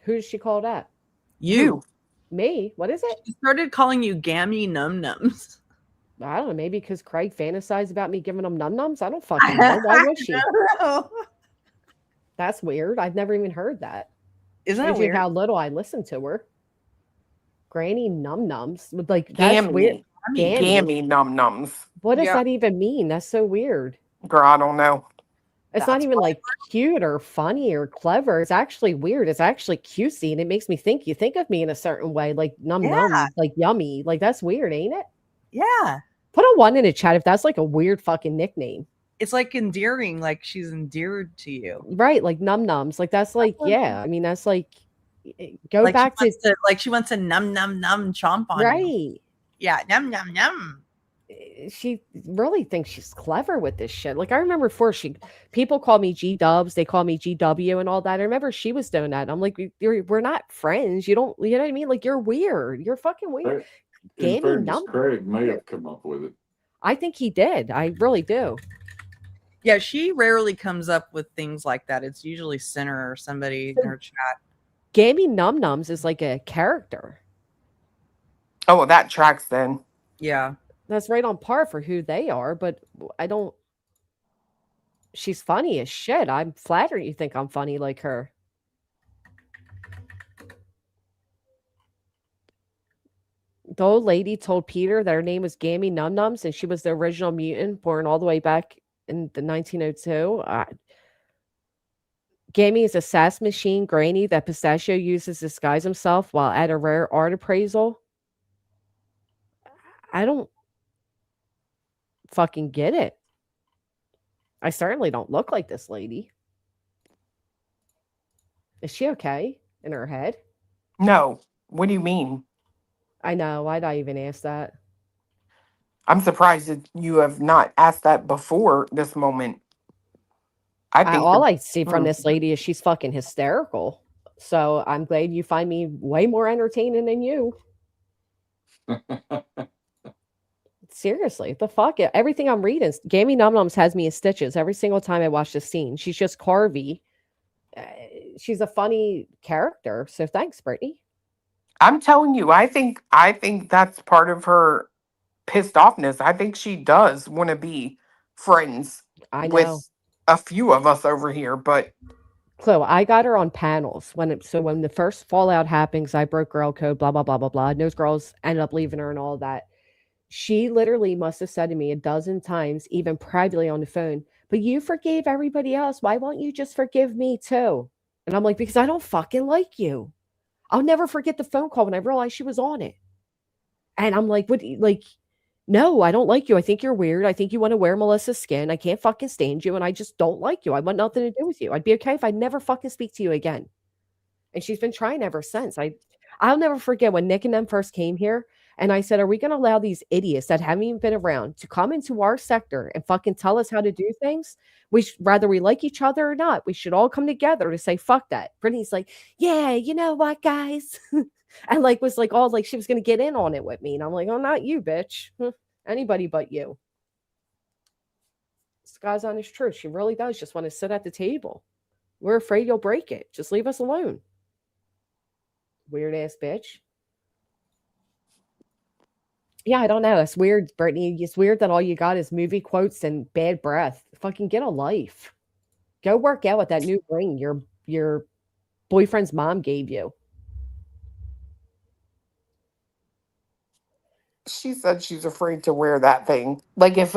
Who does she call that?
You.
Me? What is it?
She started calling you Gammy Num Nums.
I don't know. Maybe because Craig fantasized about me giving him num nums. I don't fucking know. Why would she? That's weird. I've never even heard that.
Isn't that
Shows you
weird?
how little I listen to her. Granny num nums. Like that's weird.
Gammy num nums.
What does
Yeah.
that even mean? That's so weird.
Girl, I don't know.
It's not
That's
even like cute or funny or clever. It's actually weird. It's actually cutesy, and it makes me think. You think of me in a certain way, like num num,
Yeah.
like yummy. Like that's weird, ain't it?
Yeah.
Put a 1 in the chat if that's like a weird fucking nickname.
It's like endearing, like she's endeared to you.
Right, like num nums. Like that's like, yeah. I mean, that's like go
Like
back
she wants to num num num chomp on you.
right.
Yeah, num num num.
She really thinks she's clever with this shit. Like I remember before people call me G Dubs, they call me GW and all that. I remember she was doing that. I'm like, we're not friends. You know what I mean? Like you're weird. You're fucking weird.
In
Gammy
fairness,
num.
Craig may have come up with it.
I think he did. I really do.
Yeah, she rarely comes up with things like that. It's usually Sinner or somebody in her chat.
Gammy Num Nums is like a character.
Oh, well, that tracks then.
Yeah.
That's right on par for who they are, but I don't. She's funny as shit. I'm flattered you think I'm funny like her. The old lady told Peter that her name was Gammy Num Nums and she was the original mutant born all the way back in the 1902. Gammy is a sass machine granny that Pistachio uses to disguise himself while at a rare art appraisal. I don't fucking get it. I certainly don't look like this lady. Is she okay in her head?
No. What do you mean?
I know. Why'd I even ask that?
I'm surprised that you have not asked that before this moment. I think
All I see from this lady is she's fucking hysterical. So I'm glad you find me way more entertaining than you. Seriously, the fuck? Everything I'm reading, Gammy Num Nums has me in stitches every single time I watch this scene. She's just Carvey. She's a funny character. So thanks, Brittany.
I'm telling you, I think that's part of her pissed offness. I think she does want to be friends
I know.
with a few of us over here, but
So I got her on panels when the first fallout happens, I broke girl code, blah blah blah blah blah. And those girls ended up leaving her and all that. She literally must have said to me a dozen times, even privately on the phone, but you forgave everybody else. Why won't you just forgive me too? And I'm like, because I don't fucking like you. I'll never forget the phone call when I realized she was on it. And I'm like, what? Like, no, I don't like you. I think you're weird. I think you want to wear Melissa's skin. I can't fucking stand you. And I just don't like you. I want nothing to do with you. I'd be okay if I never fucking speak to you again. And she's been trying ever since. I'll never forget when Nick and them first came here. And I said, are we going to allow these idiots that haven't even been around to come into our sector and fucking tell us how to do things? Whether we like each other or not, we should all come together to say, fuck that. Brittany's like, yeah, you know what, guys? And was all like she was going to get in on it with me. And I'm like, oh, not you, bitch. Anybody but you. This guy's on his truth. She really does just want to sit at the table. We're afraid you'll break it. Just leave us alone. Weird ass bitch. Yeah, I don't know. It's weird, Brittany. It's weird that all you got is movie quotes and bad breath. Fucking get a life. Go work out with that new ring your boyfriend's mom gave you.
She said she's afraid to wear that thing. Like, if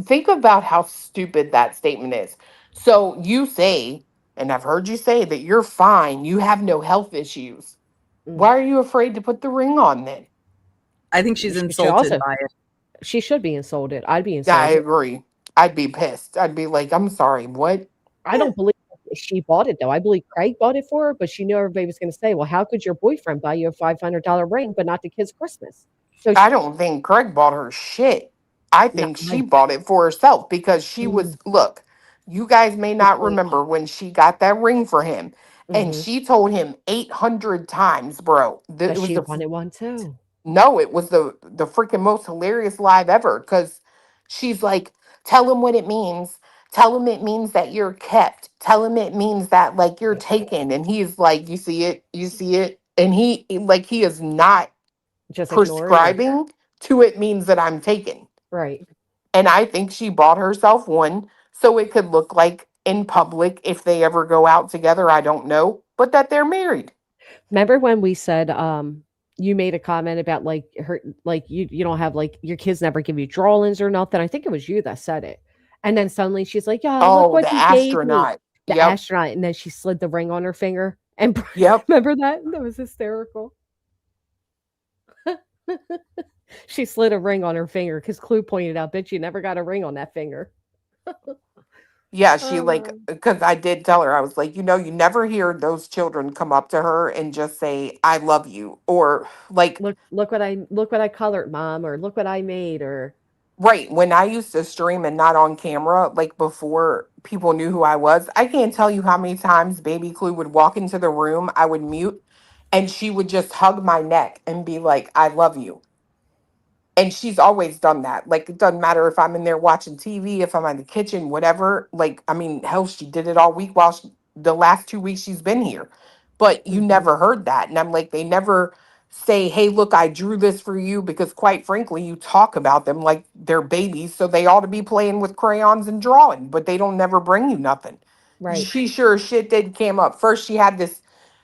think about how stupid that statement is. So you say, and I've heard you say that you're fine, you have no health issues.
Mm.
Why are you afraid to put the ring on then?
I think she's
She should
insulted
also-
by it.
She should be insulted. I'd be
Yeah, I
insulted.
agree. I'd be pissed. I'd be like, I'm sorry, what?
I don't believe she bought it though. I believe Craig bought it for her, but she knew everybody was going to say, "Well, how could your boyfriend buy you a $500 ring, but not the kid's Christmas?" So
I don't think Craig bought her shit. I
No,
think she bought it for herself because she was, look, you guys may not
point.
remember when she got that ring for him. And
Mhm.
she told him 800 times, bro.
that
It was
she
the
wanted one too.
no, it was the freaking most hilarious live ever because she's like, tell him what it means. Tell him it means that you're kept. Tell him it means that like you're taken. And he's like, you see it, you see it. And he is not
Just ignoring it.
prescribing to it means that I'm taken.
Right.
And I think she bought herself one so it could look like in public if they ever go out together. I don't know, but that they're married.
Remember when we said you made a comment about like her like you don't have like your kids never give you drawings or nothing. I think it was you that said it. And then suddenly she's like, "Yeah, look
Oh,
what
the
he gave me."
astronaut.
The
Yep.
astronaut, and then she slid the ring on her finger. And
Yep.
remember that? That was hysterical. She slid a ring on her finger because Clue pointed out, "Bitch, you never got a ring on that finger."
Yeah, she like
Um,
because I did tell her, I was like, you you never hear those children come up to her and just say, I love you. Or like,
look what I colored, mom, or look what I made, or
right, when I used to stream and not on camera, like before people knew who I was, I can't tell you how many times Baby Clue would walk into the room, I would mute, and she would just hug my neck and be like, I love you. And she's always done that. Like, it doesn't matter if I'm in there watching TV, if I'm in the kitchen, whatever. Like, I mean, hell, she did it all week while the last 2 weeks she's been here. But you
Mhm.
never heard that. And I'm like, they never say, hey, look, I drew this for you, because quite frankly, you talk about them like they're babies. So they ought to be playing with crayons and drawing, but they don't never bring you nothing.
right.
She sure as shit did came up. First, she had this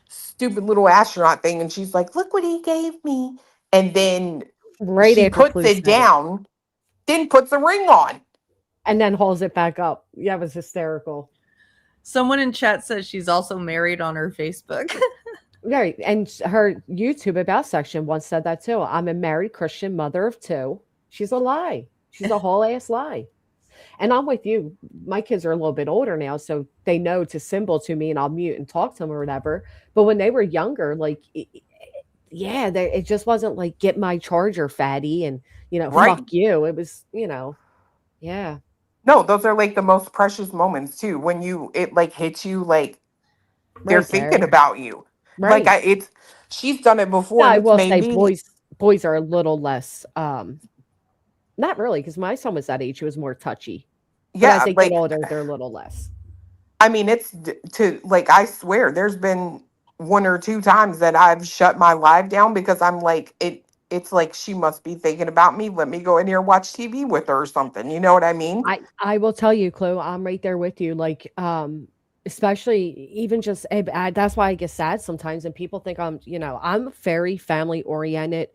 stupid little astronaut thing, and she's like, look what he gave me. And then
Right
she
after
puts
Clue
it
said
down, then puts a ring on.
and then holds it back up. Yeah, it was hysterical.
Someone in chat says she's also married on her Facebook.
Right. And her YouTube about section once said that too. I'm a married Christian mother of two. She's a lie. She's a whole ass lie. And I'm with you. My kids are a little bit older now, so they know to symbol to me and I'll mute and talk to them or whatever. But when they were younger, like, yeah, it just wasn't like, get my charger, fatty, and,
Right.
fuck you. It was, yeah.
No, those are like the most precious moments too. When it like hits you, like they're
Right,
thinking
Gary.
about you.
Right.
Like she's done it before.
Now,
And
I
it's
will
made
say
me,
boys are a little less, not really, because my son was that age, he was more touchy. But as
yeah,
they get
like
older, they're a little less.
I mean, it's to like, I swear there's been one or two times that I've shut my live down because I'm like, it's like she must be thinking about me. Let me go in here and watch TV with her or something. You know what I mean?
I will tell you, Chloe, I'm right there with you. Like, especially even just that's why I get sad sometimes, and people think I'm very family oriented,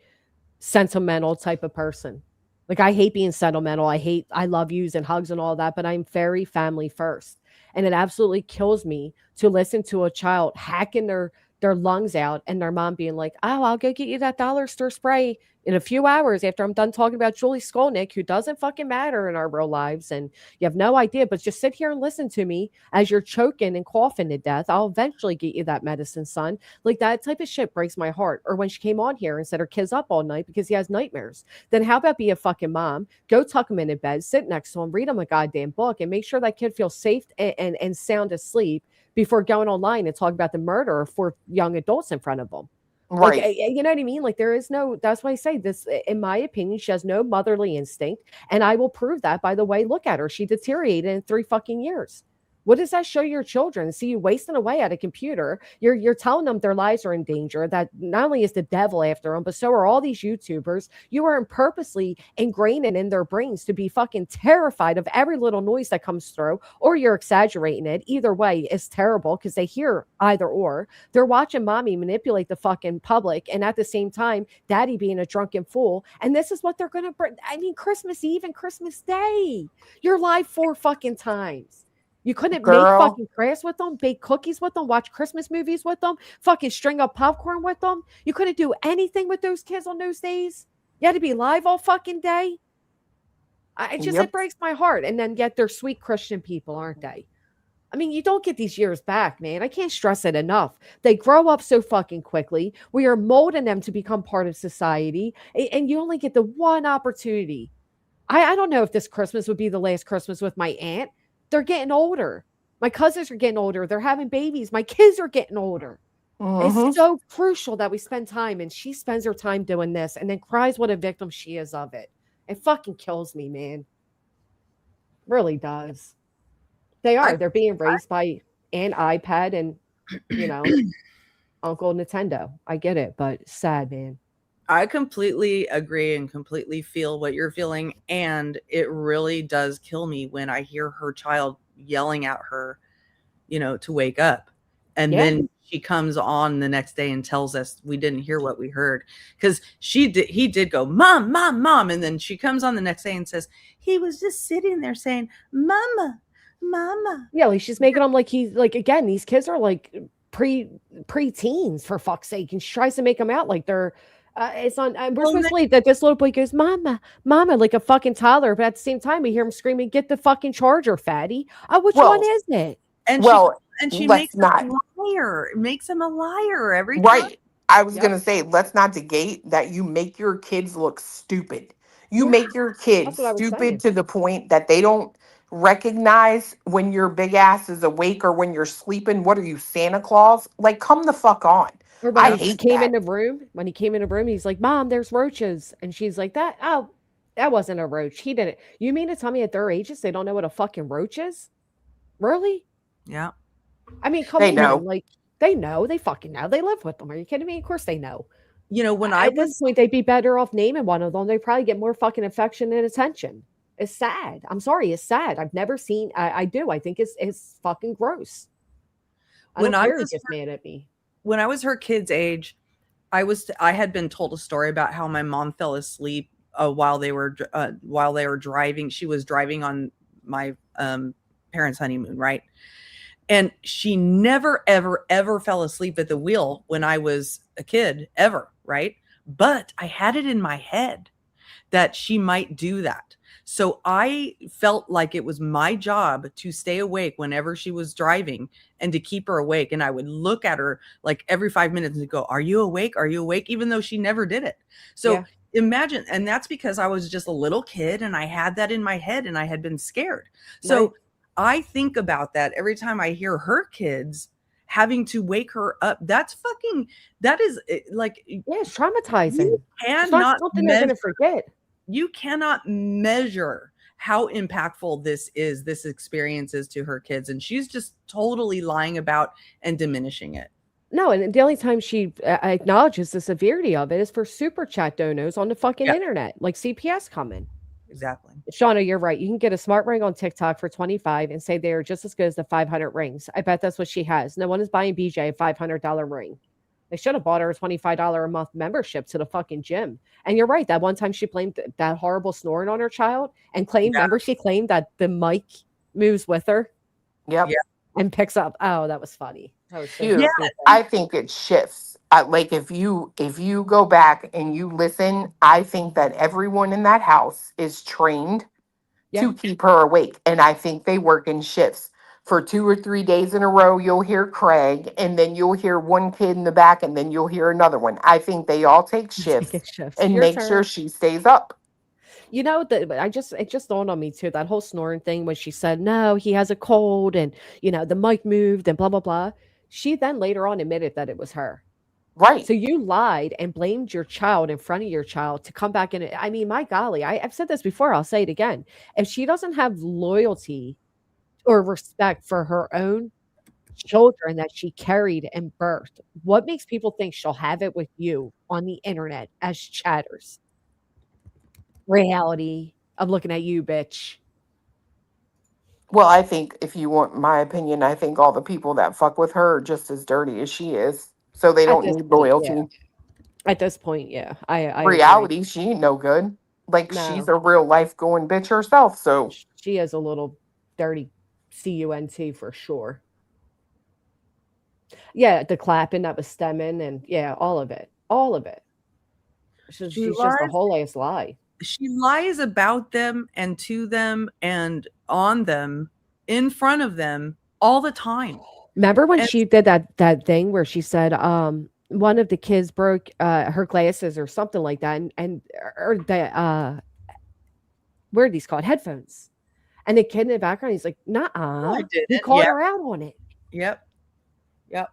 sentimental type of person. Like, I hate being sentimental. I love yous and hugs and all that, but I'm very family first. And it absolutely kills me to listen to a child hacking their lungs out and their mom being like, "Oh, I'll go get you that dollar store spray in a few hours after I'm done talking about Julie Skolnick, who doesn't fucking matter in our real lives. And you have no idea, but just sit here and listen to me as you're choking and coughing to death. I'll eventually get you that medicine, son." Like, that type of shit breaks my heart. Or when she came on here and said her kid's up all night because he has nightmares. Then how about be a fucking mom? Go tuck him in bed, sit next to him, read him a goddamn book, and make sure that kid feels safe and sound asleep before going online and talking about the murder of 4 young adults in front of them.
Right.
Like, you know what I mean? Like, there is no, that's why I say this, in my opinion, she has no motherly instinct. And I will prove that by the way, look at her. She deteriorated in 3 fucking years. What does that show your children? See you wasting away at a computer. You're telling them their lives are in danger. That not only is the devil after them, but so are all these YouTubers. You are purposely ingraining in their brains to be fucking terrified of every little noise that comes through, or you're exaggerating it. Either way is terrible because they hear either or. They're watching mommy manipulate the fucking public, and at the same time, daddy being a drunken fool. And this is what they're gonna bring. I mean, Christmas Eve and Christmas Day. You're live 4 fucking times. You couldn't make
Girl.
fucking crafts with them, bake cookies with them, watch Christmas movies with them, fucking string up popcorn with them. You couldn't do anything with those kids on those days. You had to be live all fucking day. It breaks my heart. And then yet they're sweet Christian people, aren't they? I mean, you don't get these years back, man. I can't stress it enough. They grow up so fucking quickly. We are molding them to become part of society, and you only get the one opportunity. I don't know if this Christmas would be the last Christmas with my aunt. They're getting older. My cousins are getting older. They're having babies. My kids are getting older. It's so crucial that we spend time, and she spends her time doing this and then cries what a victim she is of it. It fucking kills me, man. Really does. They are. They're being raised by an iPad and, Uncle Nintendo. I get it, but sad, man.
I completely agree and completely feel what you're feeling. And it really does kill me when I hear her child yelling at her, to wake up. And then she comes on the next day and tells us we didn't hear what we heard. Because he did go, Mom, Mom, Mom. And then she comes on the next day and says, he was just sitting there saying, Mama, Mama.
Yeah, like she's making them like he's like, again, these kids are like pre-teens, for fuck's sake. And she tries to make them out like they're it's on. We're supposed to believe that this little boy goes, Mama, Mama, like a fucking toddler. But at the same time, we hear him screaming, "Get the fucking charger, fatty!" Which one is it?
And she makes him a liar. It makes him a liar every time.
Right. I was gonna say, let's not negate that you make your kids look stupid. You make your kids stupid to the point that they don't recognize when your big ass is awake or when you're sleeping. What are you, Santa Claus? Like, come the fuck on.
Or when he came in the room, he's like, Mom, there's roaches. And she's like, that wasn't a roach. He did it. You mean to tell me at their ages they don't know what a fucking roach is? Really?
Yeah.
I mean, come on. Like, they know. They fucking know. They live with them. Are you kidding me? Of course they know.
When
at this point, they'd be better off naming one of them. They probably get more fucking affection and attention. It's sad. I'm sorry. It's sad. I've never seen. I do. I think it's fucking gross. I don't care who gets mad at me.
When I was her kid's age, I had been told a story about how my mom fell asleep while they were driving. She was driving on my parents' honeymoon, right? And she never, ever, ever fell asleep at the wheel when I was a kid, ever, right? But I had it in my head that she might do that. So I felt like it was my job to stay awake whenever she was driving and to keep her awake. And I would look at her like every 5 minutes and go, are you awake? Are you awake? Even though she never did it. So imagine, and that's because I was just a little kid and I had that in my head and I had been scared. So I think about that every time I hear her kids having to wake her up. That is like,
it's traumatizing.
You cannot
something they're gonna forget.
You cannot measure how impactful this experience is to her kids. And she's just totally lying about and diminishing it.
No, and the only time she acknowledges the severity of it is for super chat donos on the fucking internet, like CPS coming.
Exactly.
Shauna, you're right. You can get a smart ring on TikTok for $25 and say they're just as good as the 500 rings. I bet that's what she has. No one is buying BJ a $500 ring. They should have bought her a $25 a month membership to the fucking gym. And you're right. That one time she blamed that horrible snoring on her child and claimed, remember she claimed that the mic moves with her?
Yep.
Yeah. And picks up. Oh, that was funny. That was so
I think it shifts. Like if you go back and you listen, I think that everyone in that house is trained to keep her awake. And I think they work in shifts. For 2 or 3 days in a row, you'll hear Craig, and then you'll hear one kid in the back, and then you'll hear another one. I think they all take shifts and make sure she stays up.
You know, it just dawned on me too, that whole snoring thing when she said, no, he has a cold and, the mic moved and blah, blah, blah. She then later on admitted that it was her.
Right.
So you lied and blamed your child in front of your child to come back in. I mean, my golly, I've said this before. I'll say it again. If she doesn't have loyalty or respect for her own children that she carried and birthed. What makes people think she'll have it with you on the internet as chatters? Reality. I'm looking at you, bitch.
Well, I think if you want my opinion, I think all the people that fuck with her are just as dirty as she is. So they
At
don't
this
need
point, yeah.
loyalty.
At this point, yeah. I agree.
Reality, she ain't no good. Like she's
No.
a real life going bitch herself. So
She is a little dirty cunt for sure. Yeah, the clapping that was stemming and yeah, all of it. All of it. She's
She
just a
lies.
whole ass lie.
She lies about them and to them and on them in front of them all the time.
Remember when
And
she did that thing where she said, one of the kids broke her glasses or something like that, and or the what are these called? Headphones. And the kid in the background, he's like,
no,
"Nuh-uh."
I
He
didn't.
called
Yep.
her out on it.
Yep.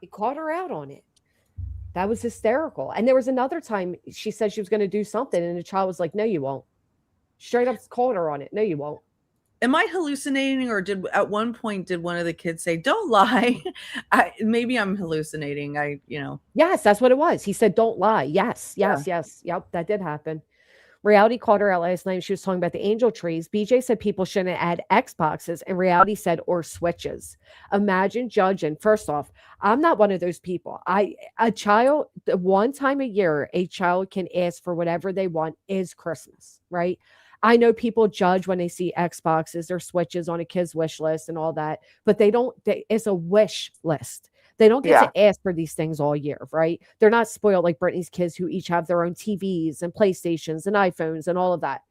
He caught her out on it. That was hysterical. And there was another time she said she was going to do something, and the child was like, "No, you won't." Straight up called her on it. "No, you won't."
Am I hallucinating, or did at one point did one of the kids say, "Don't lie"? Maybe I'm hallucinating.
Yes, that's what it was. He said, "Don't lie." Yes,
Yeah.
yes, yes. Yep, that did happen. Reality called her out last night. She was talking about the angel trees. BJ said people shouldn't add Xboxes, and Reality said or switches. Imagine judging. First off, I'm not one of those people. A child, the one time a year, a child can ask for whatever they want is Christmas, right? I know people judge when they see Xboxes or switches on a kid's wish list and all that, but they don't. It's a wish list. They don't get
yeah.
to ask for these things all year, right? They're not spoiled like Brittany's kids who each have their own TVs and PlayStations and iPhones and all of that.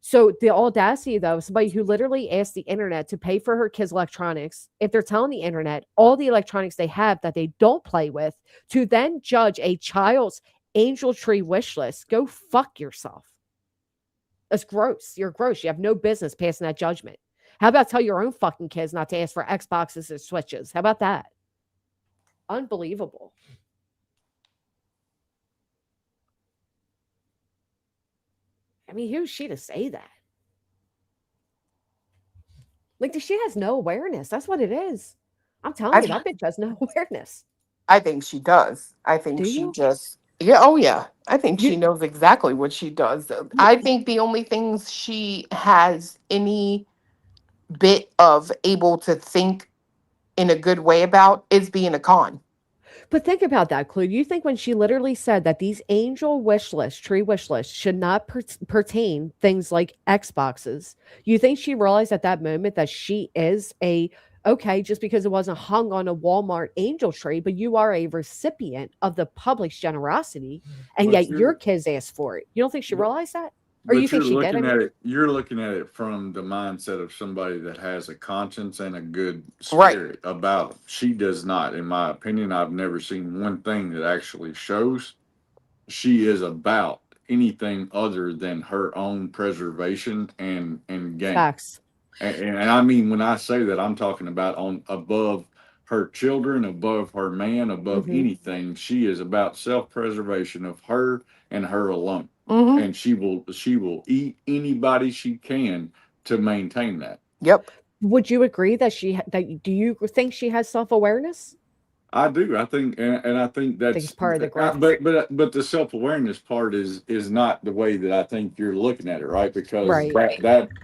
So the audacity, though, somebody who literally asked the internet to pay for her kids' electronics, if they're telling the internet all the electronics they have that they don't play with, to then judge a child's angel tree wish list, go fuck yourself. That's gross. You're gross. You have no business passing that judgment. How about tell your own fucking kids not to ask for Xboxes or Switches? How about that? Unbelievable. I mean, who's she to say that? Like, she has no awareness. That's what it is. I'm telling you, that bitch has no awareness.
I think she does. I think
Do
she
you?
just, yeah, oh yeah. I think she
You,
knows exactly what she does. I think the only things she has any bit of able to think in a good way about is being a con.
but think about that, Clue. You think when she literally said that these angel wish lists, tree wish lists, should not pertain things like Xboxes, you think she realized at that moment that she is okay, just because it wasn't hung on a Walmart angel tree, but you are a recipient of the public's generosity, and
But
yet your
you're
kids asked for it. You don't think she
but
realized that? Or you
but
think she did? I mean,
you're looking at it from the mindset of somebody that has a conscience and a good
Right.
spirit about them. She does not, in my opinion. I've never seen one thing that actually shows she is about anything other than her own preservation and gain.
facts.
And I mean, when I say that, I'm talking about on above her children, above her man, above
Hmm.
anything. She is about self-preservation of her and her alone.
Mm-hmm.
And she will eat anybody she can to maintain that.
Yep.
Would you agree that do you think she has self-awareness?
I do. I think, and I think
I think it's
that's,
part of the growth.
but the self awareness part is not the way that I think you're looking at it, right? Because
Right.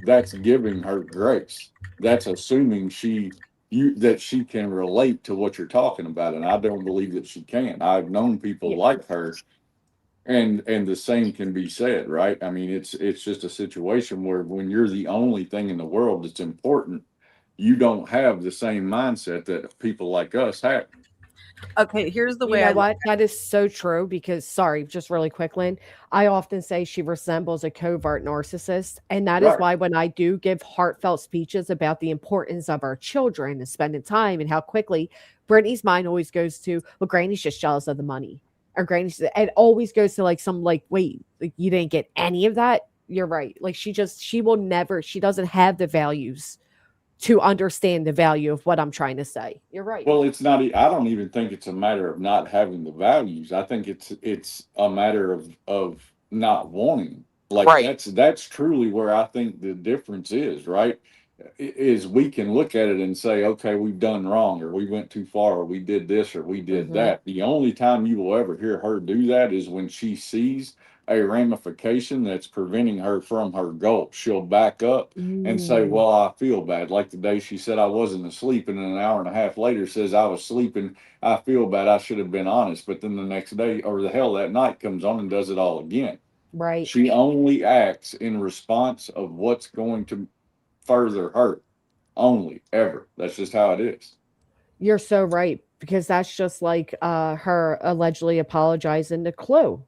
that's giving her grace. That's assuming that she can relate to what you're talking about, and I don't believe that she can. I've known people
Yeah.
like her, and the same can be said, right? I mean, it's just a situation where when you're the only thing in the world that's important, you don't have the same mindset that people like us have.
Okay, here's the
You
way
know
I
what? That is so true because, sorry, just really quick, Lynn. I often say she resembles a covert narcissist. And that is
Right.
why when I do give heartfelt speeches about the importance of our children and spending time and how quickly Brittany's mind always goes to, well, Granny's just jealous of the money. Or Granny's, it always goes to like some like, wait, like you didn't get any of that? You're right. Like she will never, she doesn't have the values to understand the value of what I'm trying to say. You're right.
Well, it's not. I don't even think it's a matter of not having the values. I think it's a matter of not wanting. Like
Right.
that's truly where I think the difference is, right? is we can look at it and say, okay, we've done wrong, or we went too far, or we did this, or we did that. The only time you will ever hear her do that is when she sees a ramification that's preventing her from her goal. She'll back up and say,
Mm.
well, I feel bad. Like the day she said I wasn't asleep, and then an hour and a half later says I was sleeping. I feel bad. I should have been honest. But then the next day, or the hell that night, comes on and does it all again.
Right.
She only acts in response of what's going to further her. Only, ever. That's just how it is.
You're so right, because that's just like her allegedly apologizing to Clue.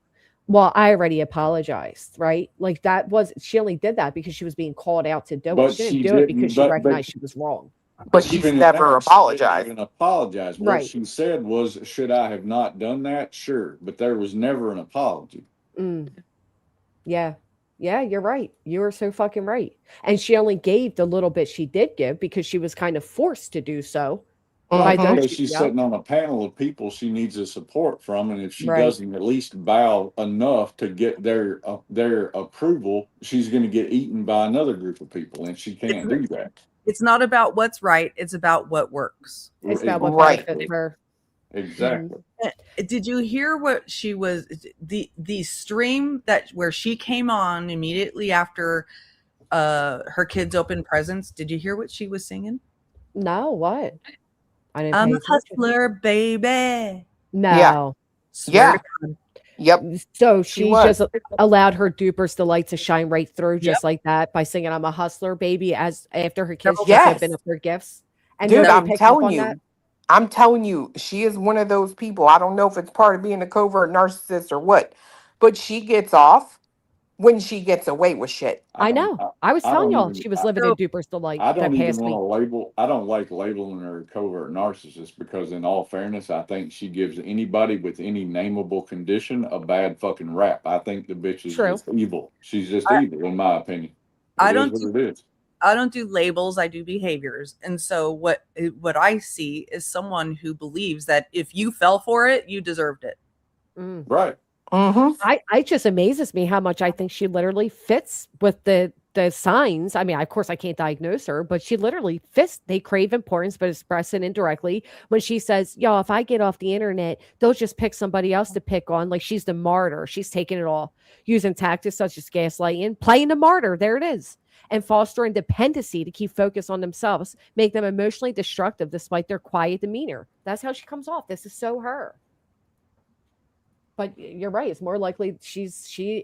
Well, I already apologized, right? Like that was she only did that because she was being called out to do it.
But
She didn't
she
do it because
didn't.
she
But
recognized she was wrong.
But she's
even
never
that, she
apologized.
didn't even apologize. What
Right.
she said was, "Should I have not done that?" Sure, but there was never an apology.
Mm. Yeah. Yeah, you're right. You are so fucking right. And she only gave the little bit she did give because she was kind of forced to do so by
Mhm.
those.
Because she's
Yep.
sitting on a panel of people she needs a support from, and if she
Right.
doesn't at least bow enough to get their approval, she's going to get eaten by another group of people, and she can't do that.
It's not about what's right, it's about what works.
It's about what
Right.
benefits her.
Exactly.
Did you hear what she was the stream that where she came on immediately after her kids opened presents? Did you hear what she was singing?
No, what? I didn't
I'm
pay
a
attention.
hustler, baby.
No.
Swear to God.
Yep.
So
She
she
was.
just allowed her duper's delight to shine right through
Yep.
just like that by singing "I'm a hustler, baby" as after her kids just
Yes.
opened up their gifts. And
Dude,
nobody
I'm
picked up
telling
on
you.
that.
I'm telling you, she is one of those people. I don't know if it's part of being a covert narcissist or what, but she gets off when she gets away with shit.
I know. I was
I
telling
don't
y'all
even-
she was
I-
living in duper's delight
I
that
don't even
past
want to
week.
label. I don't like labeling her a covert narcissist because, in all fairness, I think she gives anybody with any nameable condition a bad fucking rap. I think the bitch is
True.
just evil. She's just evil, in my opinion.
I
It
don't
is
do-
what it is.
I don't do labels, I do behaviors. And so what I see is someone who believes that if you fell for it, you deserved it.
Mm.
Right.
Mm-hmm.
I just amazes me how much I think she literally fits with the signs. I mean, of course I can't diagnose her, but she literally fits. They crave importance, but express it indirectly when she says, "Y'all, if I get off the internet, they'll just pick somebody else to pick on." Like she's the martyr. She's taking it all, using tactics such as gaslighting, playing the martyr. There it is. And fostering dependency to keep focus on themselves, make them emotionally destructive despite their quiet demeanor. That's how she comes off. This is so her. But you're right. It's more likely she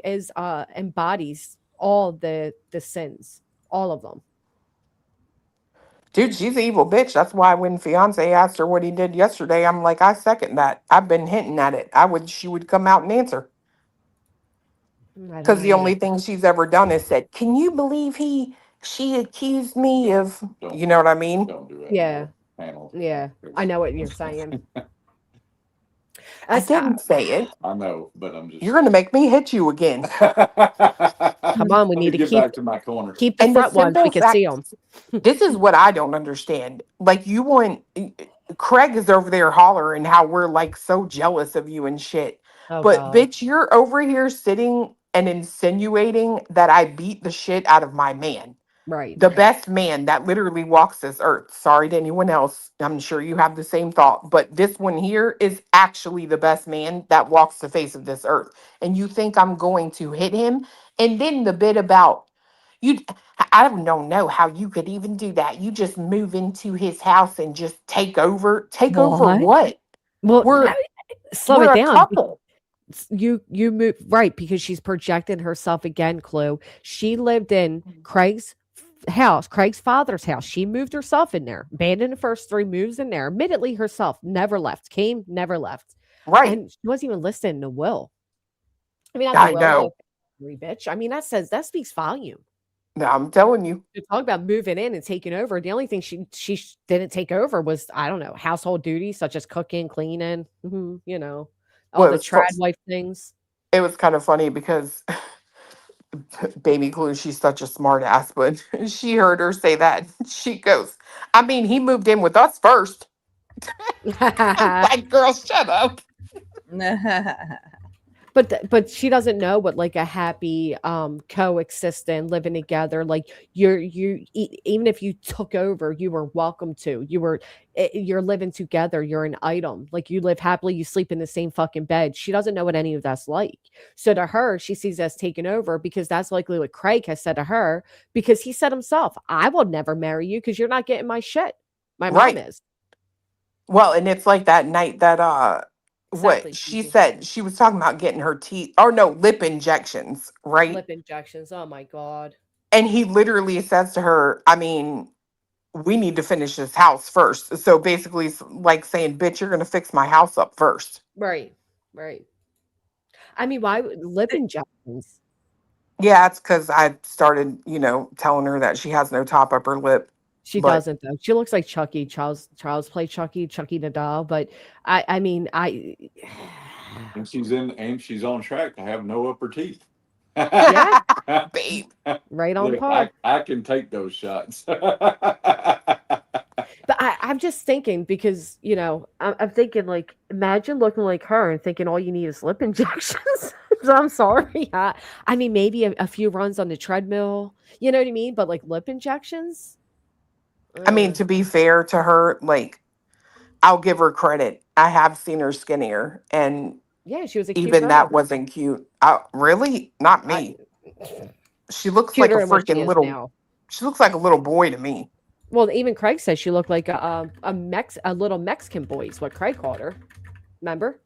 is embodies all the sins, all of them.
Dude, she's an evil bitch. That's why when fiance asked her what he did yesterday, I'm like, I second that. I've been hinting at it. She would come out and answer. Because the only thing she's ever done is said, "Can you believe she accused me of," you know what I mean?
Don't do that.
Yeah.
Panel.
Yeah, I know what you're saying.
I didn't say it.
I know, but I'm just.
You're going to make me hit you again.
Come on, we
Let me
need to
get
keep
back to my corner.
the
And the
front ones. We
simple
can
fact-
see them.
This is what I don't understand. Like, you want Craig is over there hollering how we're like so jealous of you and shit.
Oh,
But
God.
bitch, you're over here sitting and insinuating that I beat the shit out of my man.
Right.
The best man that literally walks this earth. Sorry to anyone else. I'm sure you have the same thought. But this one here is actually the best man that walks the face of this earth. And you think I'm going to hit him? And then the bit about you, I don't know how you could even do that. You just move into his house and just take over. Take over
What?
what?
Well,
We're
slow
we're
it
a
down.
couple.
You move right because she's projecting herself again. Clue. She lived in Craig's house, Craig's father's house. She moved herself in there. Abandoned the first 3 moves in there. Admittedly, herself never left. Came, never left.
Right.
And she wasn't even listed in the will. I mean,
I know.
Bitch. I mean, that speaks volume.
No, I'm telling you.
To talk about moving in and taking over. The only thing she didn't take over was, I don't know, household duties such as cooking, cleaning, you know, all
Well,
the
it's fu-
trad wife things.
It was kind of funny because Baby Clue, she's such a smart ass, but she heard her say that. She goes, I mean, he moved in with us first. I'm like, girl, shut up.
But she doesn't know what like a happy coexisting living together, like even if you took over, you were welcome to. You're living together, you're an item. Like you live happily, you sleep in the same fucking bed. She doesn't know what any of that's like. So to her, she sees us taken over because that's likely what Craig has said to her, because he said himself, I will never marry you because you're not getting my shit. My mom
Right.
is.
Well, and it's like that night that
Exactly,
what she
Gigi.
said, she was talking about getting her teeth, or no, lip injections, right?
Lip injections. Oh my God.
And he literally says to her, I mean, we need to finish this house first. So basically, it's like saying, bitch, you're going to fix my house up first.
Right. Right. I mean, why lip injections?
Yeah, it's because I started, telling her that she has no top up her lip.
She
But
doesn't though. She looks like Chucky. Charles played Chucky the doll. But I mean,
And she's on track to have no upper teeth.
yeah,
babe,
right on
Look,
par.
I can take those shots.
But I'm just thinking because I'm thinking like, imagine looking like her and thinking all you need is lip injections. So I'm sorry. I mean, maybe a few runs on the treadmill. You know what I mean? But like lip injections.
I mean, to be fair to her, like, I'll give her credit. I have seen her skinnier, and
Yeah, she was a cute
even
girl.
that wasn't cute. Really? Not
I,
me. She looks like a
cuter than what she
freaking
is
little,
now.
she looks like a little boy to me.
Well, even Craig says she looked like a little Mexican boy is what Craig called her. Remember?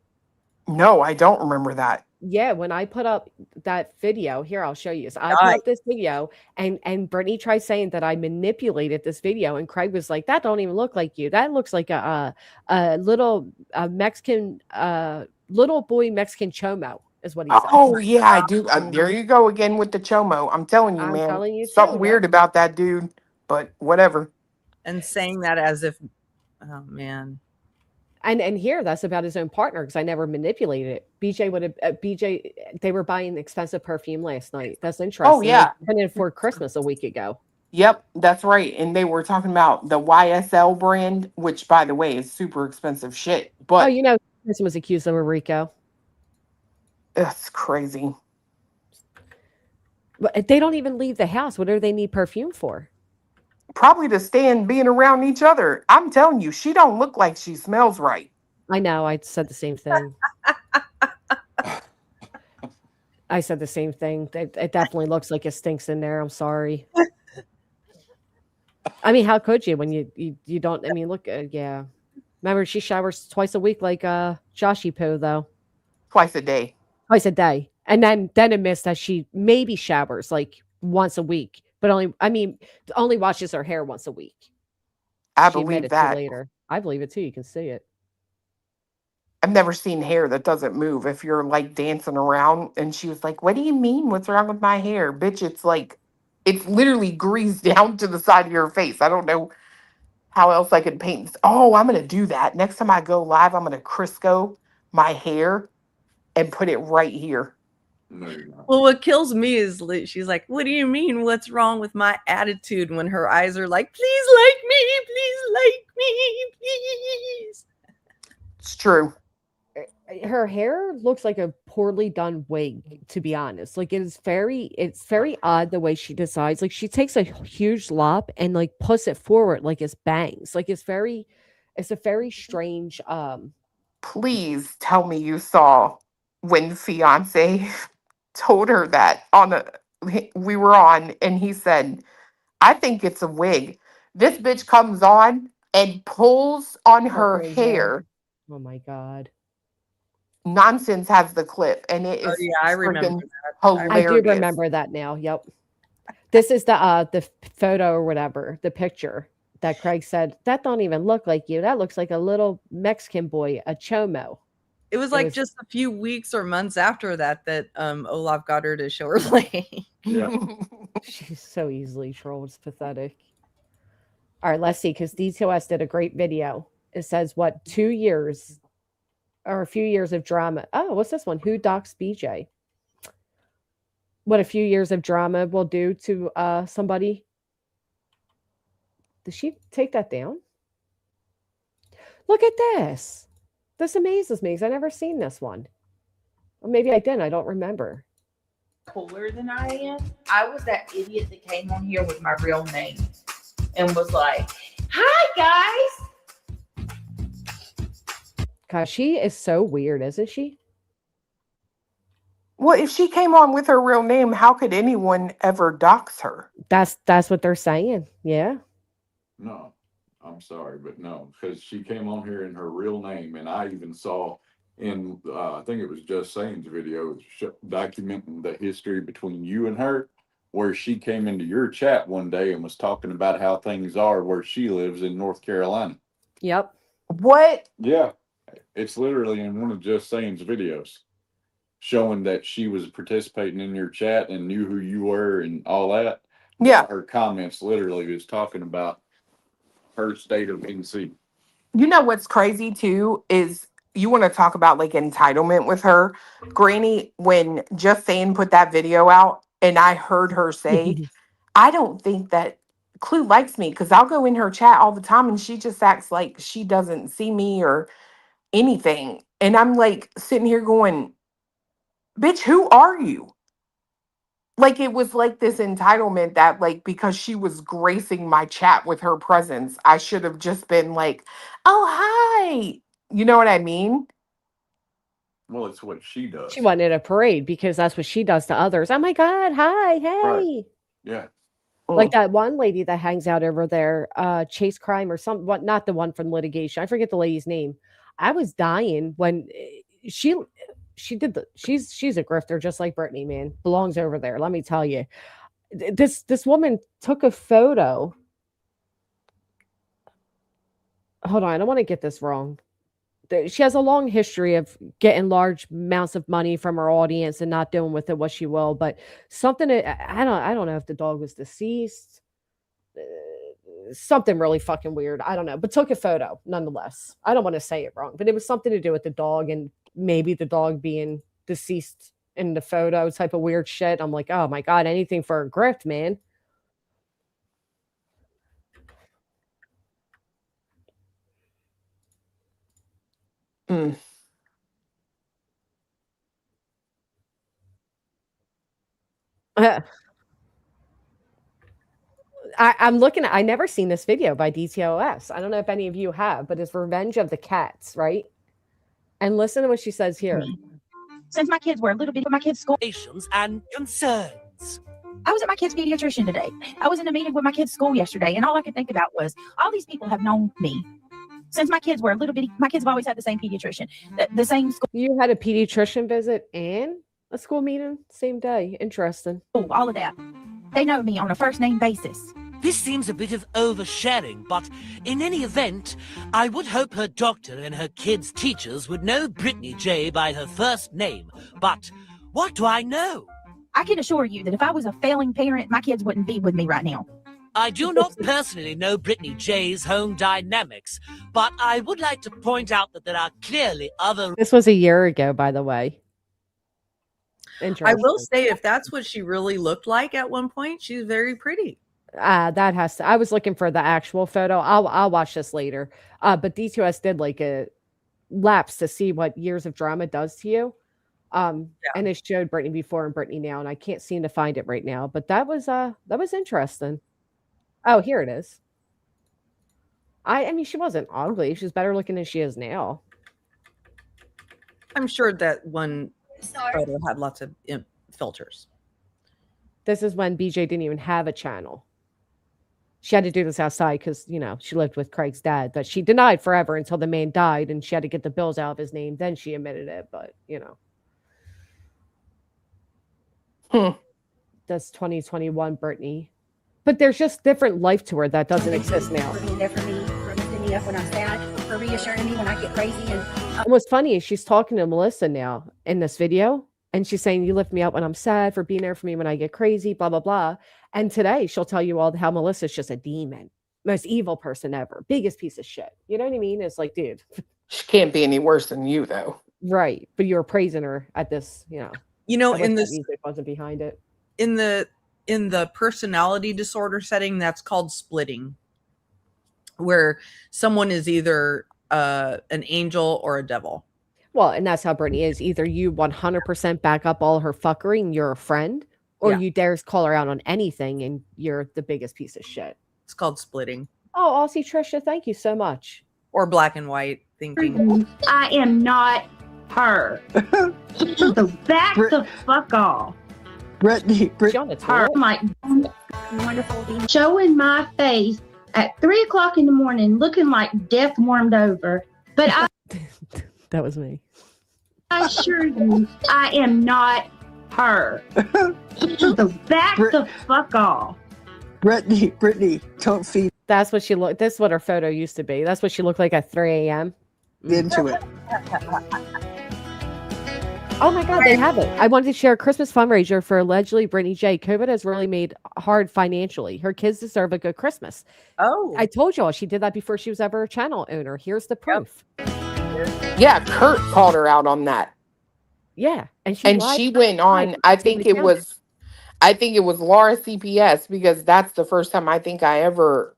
No, I don't remember that.
Yeah, when I put up that video, here I'll show you. So I put
Nice.
up this video, and Brittany tried saying that I manipulated this video, and Craig was like, "That don't even look like you. That looks like a little Mexican little boy Mexican chomo," is what he said.
Oh, yeah, I do. There you go again with the chomo. I'm telling you,
I'm
man,
telling you
something
too.
weird
Yep.
about that dude, but whatever.
And saying that as if, oh man.
And here that's about his own partner because I never manipulated it. BJ would have BJ. They were buying expensive perfume last night. That's interesting.
Oh, yeah.
They went in for Christmas a week ago.
Yep, that's right. And they were talking about the YSL brand, which, by the way, is super expensive shit.
Oh,
But
this was accused of a RICO.
it's crazy.
But they don't even leave the house. What do they need perfume for?
Probably to stand being around each other. I'm telling you, she don't look like she smells right.
I know. I said the same thing. I said the same thing. It definitely looks like it stinks in there. I'm sorry. I mean, how could you when you don't? I mean, look, yeah. Remember, she showers twice a week, like Joshy Poo, though.
Twice a day.
Twice a day, and then admits that she maybe showers like once a week, but only washes her hair once a week.
I
She
believe
admitted to
that.
later. I believe it too. You can see it.
I've never seen hair that doesn't move. If you're like dancing around, and she was like, "What do you mean? What's wrong with my hair, bitch?" It's literally greased down to the side of your face. I don't know how else I could paint this. Oh, I'm gonna do that next time I go live. I'm gonna Crisco my hair and put it right here.
No, you're not.
Well, what kills me is she's like, "What do you mean? What's wrong with my attitude?" When her eyes are like, "Please like me, please like me, please."
It's true.
Her hair looks like a poorly done wig, to be honest. Like it's very odd the way she decides. Like she takes a huge lop and like puts it forward like it's bangs. Like it's a very strange
Please tell me you saw when fiance told her that we were on, and he said, "I think it's a wig." This bitch comes on and pulls on her
own hair.
hair.
Oh my God.
Nonsense has the clip, and it is
yeah, I remember
freaking
that.
I
hilarious.
do remember that now. Yep. This is the photo or whatever, the picture that Craig said, that don't even look like you. That looks like a little Mexican boy, a chomo.
It was like just a few weeks or months after that Olaf got her to show her leg.
Yeah.
She's so easily trolled. It's pathetic. All right, let's see, because D2S did a great video. It says, what, 2 years or a few years of drama. Oh, what's this one? Who docs BJ? What a few years of drama will do to somebody. Did she take that down? Look at this. This amazes me because I've never seen this one. Or maybe I didn't. I don't remember.
Cooler than I am. I was that idiot that came on here with my real name and was like, "Hi guys."
Gosh, she is so weird, isn't she?
Well, if she came on with her real name, how could anyone ever dox her?
That's what they're saying. Yeah.
No, I'm sorry, but no, because she came on here in her real name, and I even saw in I think it was Just Saying's video documenting the history between you and her, where she came into your chat one day and was talking about how things are where she lives in North Carolina.
Yep.
What?
Yeah, it's literally in one of Just Saying's videos, showing that she was participating in your chat and knew who you were and all that.
Yeah.
Her comments literally was talking about her state of NC.
You know what's crazy too is you want to talk about like entitlement with her. Granny, when Just Saying put that video out and I heard her say, I don't think that Clue likes me because I'll go in her chat all the time and she just acts like she doesn't see me or anything. And I'm like sitting here going, bitch, who are you? Like it was like this entitlement that like because she was gracing my chat with her presence, I should have just been like, "Oh, hi." You know what I mean?
Well, it's what she does.
She wanted a parade because that's what she does to others. Oh my God. Hi. Hey.
Right. Yeah.
Like that one lady that hangs out over there, Chase Crime or some what not the one from Litigation. I forget the lady's name. I was dying when she did she's a grifter just like Brittany, man. Belongs over there. Let me tell you. This woman took a photo. Hold on, I don't want to get this wrong. She has a long history of getting large amounts of money from her audience and not doing with it what she will. But something I don't know if the dog was deceased. Something really fucking weird. I don't know, but took a photo nonetheless. I don't want to say it wrong, but it was something to do with the dog and maybe the dog being deceased in the photo type of weird shit. I'm like, oh my God, anything for a grift, man.
Mm.
I'm looking at I never seen this video by DTOS. I don't know if any of you have, but it's Revenge of the Cats, right? And listen to what she says here.
Since my kids were a little bit of my kids' school
and concerns.
I was at my kid's pediatrician today. I was in a meeting with my kids' school yesterday, and all I could think about was all these people have known me since my kids were a little bitty. My kids have always had the same pediatrician, the same school.
You had a pediatrician visit and a school meeting same day. Interesting.
All of that. They know me on a first name basis.
This seems a bit of oversharing, but in any event, I would hope her doctor and her kids' teachers would know Brittany J by her first name. But what do I know?
I can assure you that if I was a failing parent, my kids wouldn't be with me right now.
I do not personally know Brittany J's home dynamics, but I would like to point out that there are clearly other...
This was a year ago, by the way.
I will say, if that's what she really looked like at one point, she's very pretty.
That has to. I was looking for the actual photo. I'll watch this later. But D2S did like a lapse to see what years of drama does to you. And it showed Brittany before and Brittany now, and I can't seem to find it right now. But that was interesting. Oh, here it is. I mean, she wasn't ugly. She's better looking than she is now.
I'm sure that one photo had lots of filters.
This is when BJ didn't even have a channel. She had to do this outside because, you know, she lived with Craig's dad, but she denied forever until the man died and she had to get the bills out of his name. Then she admitted it, but, you know. That's 2021 Brittany. But there's just different life to her that doesn't exist now.
For being there for me, for lifting me up when I'm sad, for reassuring me when I get crazy. And
what's funny is she's talking to Melissa now in this video. And she's saying, you lift me up when I'm sad, for being there for me when I get crazy, blah, blah, blah. And today she'll tell you all how Melissa's just a demon. Most evil person ever. Biggest piece of shit. You know what I mean? It's like, dude.
She can't be any worse than you, though.
Right. But you were praising her at this, you know.
You know, in this
music wasn't behind it.
In the personality disorder setting, that's called splitting. Where someone is either an angel or a devil.
Well, and that's how Brittany is. Either you 100% back up all her fuckery and you're a friend, or
Yeah.
you dare call her out on anything and you're the biggest piece of shit.
It's called splitting
Oh, Aussie Trisha, thank you so much.
or black and white thinking.
I am not her. So back the fuck off.
Is she on the
Her,
toilet?
I'm like wonderful showing my face at 3 o'clock in the morning, looking like death warmed over. But
That was me.
I assure you, I am not her. So back the fuck off.
Brittany, don't feed
That's what she looked. This is what her photo used to be. That's what she looked like at 3 a.m.
into it.
Oh my God, they have it. I wanted to share a Christmas fundraiser for allegedly Brittany J. COVID has really made hard financially. Her kids deserve a good Christmas.
Oh,
I told y'all she did that before she was ever a channel owner. Here's the proof.
Yeah, Kurt called her out on that.
Yeah, and lied.
She went on, I think it was Laura CPS, because that's the first time I think I ever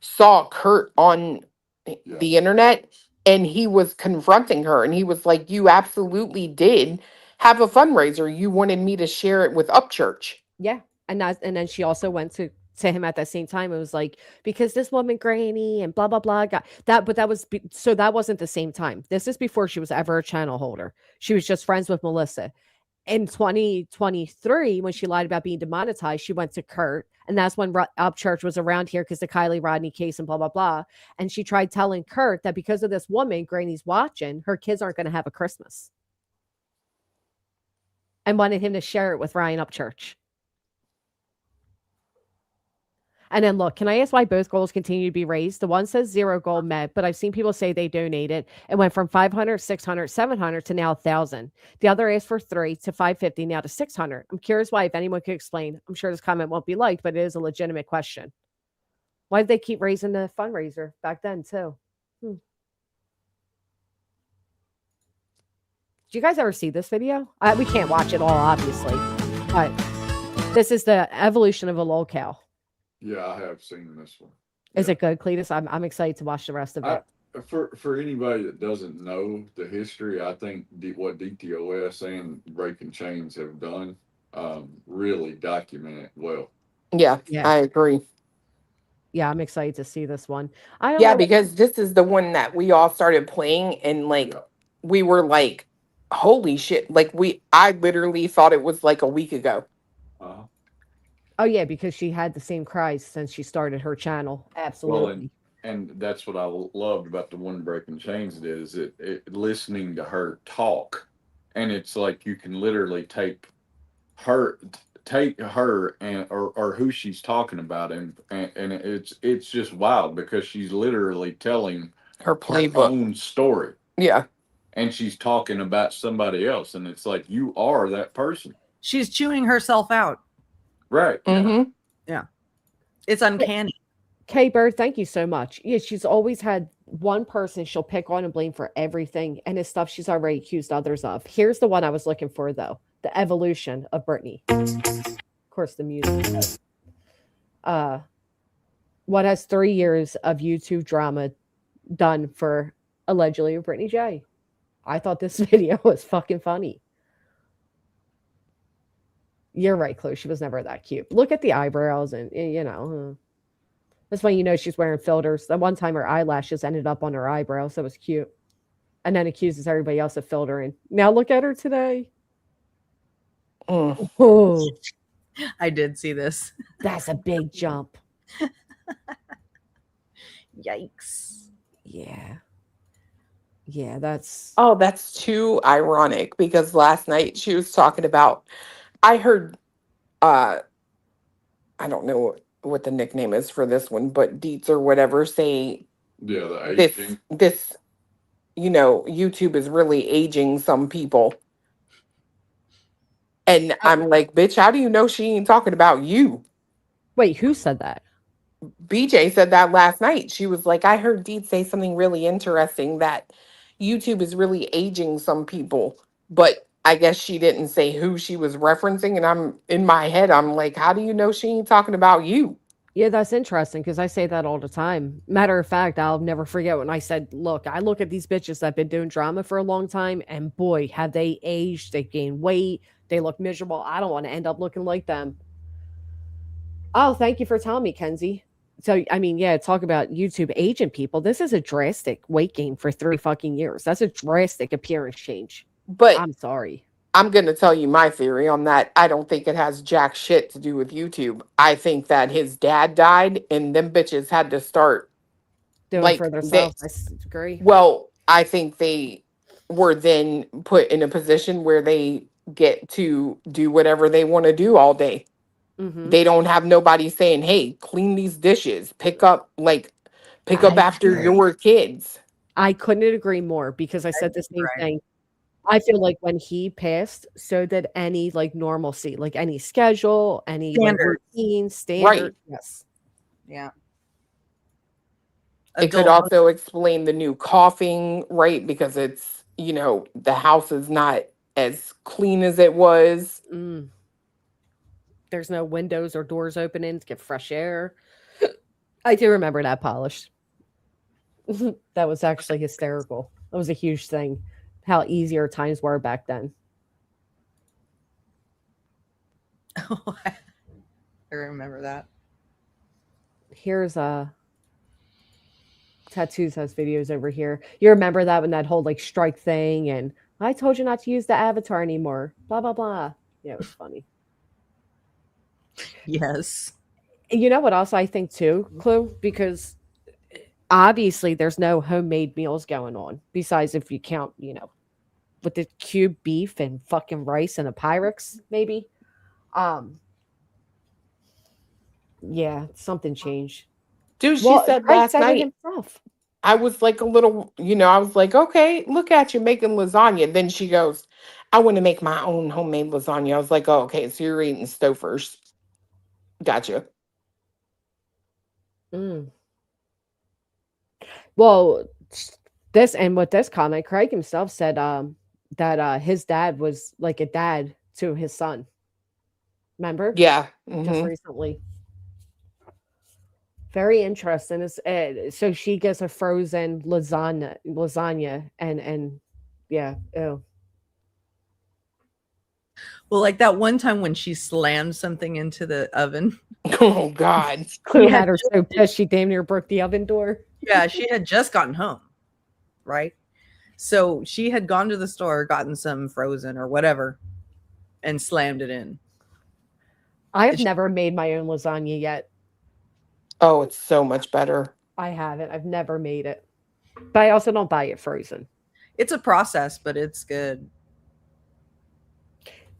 saw Kurt on the internet, and he was confronting her and he was like, you absolutely did have a fundraiser. You wanted me to share it with Upchurch.
Yeah, and then she also went to him at that same time. It was like, because this woman Granny and blah blah blah got that, but that was so that wasn't the same time. This is before she was ever a channel holder. She was just friends with Melissa. In 2023, when she lied about being demonetized, she went to Kurt, and that's when Upchurch was around here because the Kylie Rodney case and blah blah blah. And she tried telling Kurt that because of this woman Granny's watching, her kids aren't going to have a Christmas, and wanted him to share it with Ryan Upchurch. And then look, can I ask why both goals continue to be raised? The one says 0 goal met, but I've seen people say they donated. It went from 500, 600, 700 to now 1,000. The other asked for 3 to 550, now to 600. I'm curious why, if anyone could explain. I'm sure this comment won't be liked, but it is a legitimate question. Why did they keep raising the fundraiser back then too? Did you guys ever see this video? We can't watch it all, obviously, but this is the evolution of a lol cow.
Yeah, I have seen this one.
Is it good, Cletus? I'm excited to watch the rest of it.
For anybody that doesn't know the history, I think what DTOS and Breaking Chains have done really document it well.
Yeah, I agree.
Yeah, I'm excited to see this one. I don't know.
Because this is the one that we all started playing, and we were like, holy shit. Like I literally thought it was like a week ago.
Oh yeah, because she had the same cries since she started her channel. Absolutely.
Well, and that's what I loved about the one Breaking Chains is it listening to her talk, and it's like you can literally take her and or who she's talking about, and it's just wild because she's literally telling
her playbook,
own story.
Yeah.
And she's talking about somebody else, and it's like you are that person.
She's chewing herself out.
Right.
Mm-hmm.
Yeah. It's uncanny.
Kay Bird, thank you so much. Yeah, she's always had one person she'll pick on and blame for everything, and it's stuff she's already accused others of. Here's the one I was looking for, though. The evolution of Brittany. Of course, the music. What has 3 years of YouTube drama done for allegedly Brittany J? I thought this video was fucking funny. You're right, Chloe. She was never that cute. Look at the eyebrows, and that's when you know she's wearing filters. The one time her eyelashes ended up on her eyebrows, so it was cute. And then accuses everybody else of filtering. Now look at her today. Oh,
I did see this.
That's a big jump.
Yikes.
Yeah. Yeah, that's
too ironic, because last night she was talking about, I heard, I don't know what the nickname is for this one, but Deets or whatever say this, YouTube is really aging some people. And I'm like, bitch, how do you know she ain't talking about you?
Wait, who said that?
BJ said that last night. She was like, I heard Deets say something really interesting, that YouTube is really aging some people, but I guess she didn't say who she was referencing. And I'm in my head, I'm like, how do you know she ain't talking about you?
Yeah, that's interesting because I say that all the time. Matter of fact, I'll never forget when I said, "Look, I look at these bitches that have been doing drama for a long time, and boy, have they aged, they gained weight, they look miserable. I don't want to end up looking like them." Oh, thank you for telling me, Kenzie. So, I mean, yeah, talk about YouTube aging people. This is a drastic weight gain for 3 fucking years. That's a drastic appearance change.
But
I'm sorry.
I'm going to tell you my theory on that. I don't think it has jack shit to do with YouTube. I think that his dad died and them bitches had to start
Doing
like
for
they,
themselves. Agree.
well, I think they were then put in a position where they get to do whatever they want to do all day.
Mm-hmm.
They don't have nobody saying, "Hey, clean these dishes, pick up after your kids."
I couldn't agree more because I said the same
Right.
thing. I feel like when he passed, so did any like normalcy, like any schedule, any like
Standards.
routine, standard. Yes.
Yeah.
It could
Adult-
also explain the new coughing, right? Because it's, the house is not as clean as it was.
Mm. There's no windows or doors opening to get fresh air. I do remember that polished. That was actually hysterical. That was a huge thing. How easier times were back then.
I remember that.
Here's Tattoos has videos over here. You remember that when that whole like strike thing and I told you not to use the avatar anymore. Blah blah blah. Yeah, it was funny.
Yes.
You know what else I think too, Clue? Because obviously there's no homemade meals going on. Besides if you count, with the cube beef and fucking rice and a Pyrex, maybe. Yeah, something changed.
Dude, she
Well,
said
Craig
last
said it
night,
himself.
I was like a little, I was like, okay, look at you making lasagna. Then she goes, I want to make my own homemade lasagna. I was like, oh, okay, so you're eating Stouffer's. Gotcha.
Mm. Well, with this comment, Craig himself said that his dad was like a dad to his son. Remember?
Yeah.
Just
Mhm.
recently. Very interesting. So she gets a frozen lasagna, and yeah, ew.
Well, like that one time when she slammed something into the oven.
Oh, God.
Clue had her so pissed she damn near broke the oven door.
Yeah, she had just gotten home, right? So she had gone to the store, gotten some frozen or whatever, and slammed it in.
I have never made my own lasagna yet.
Oh, it's so much better.
I haven't. I've never made it. But I also don't buy it frozen.
It's a process, but it's good.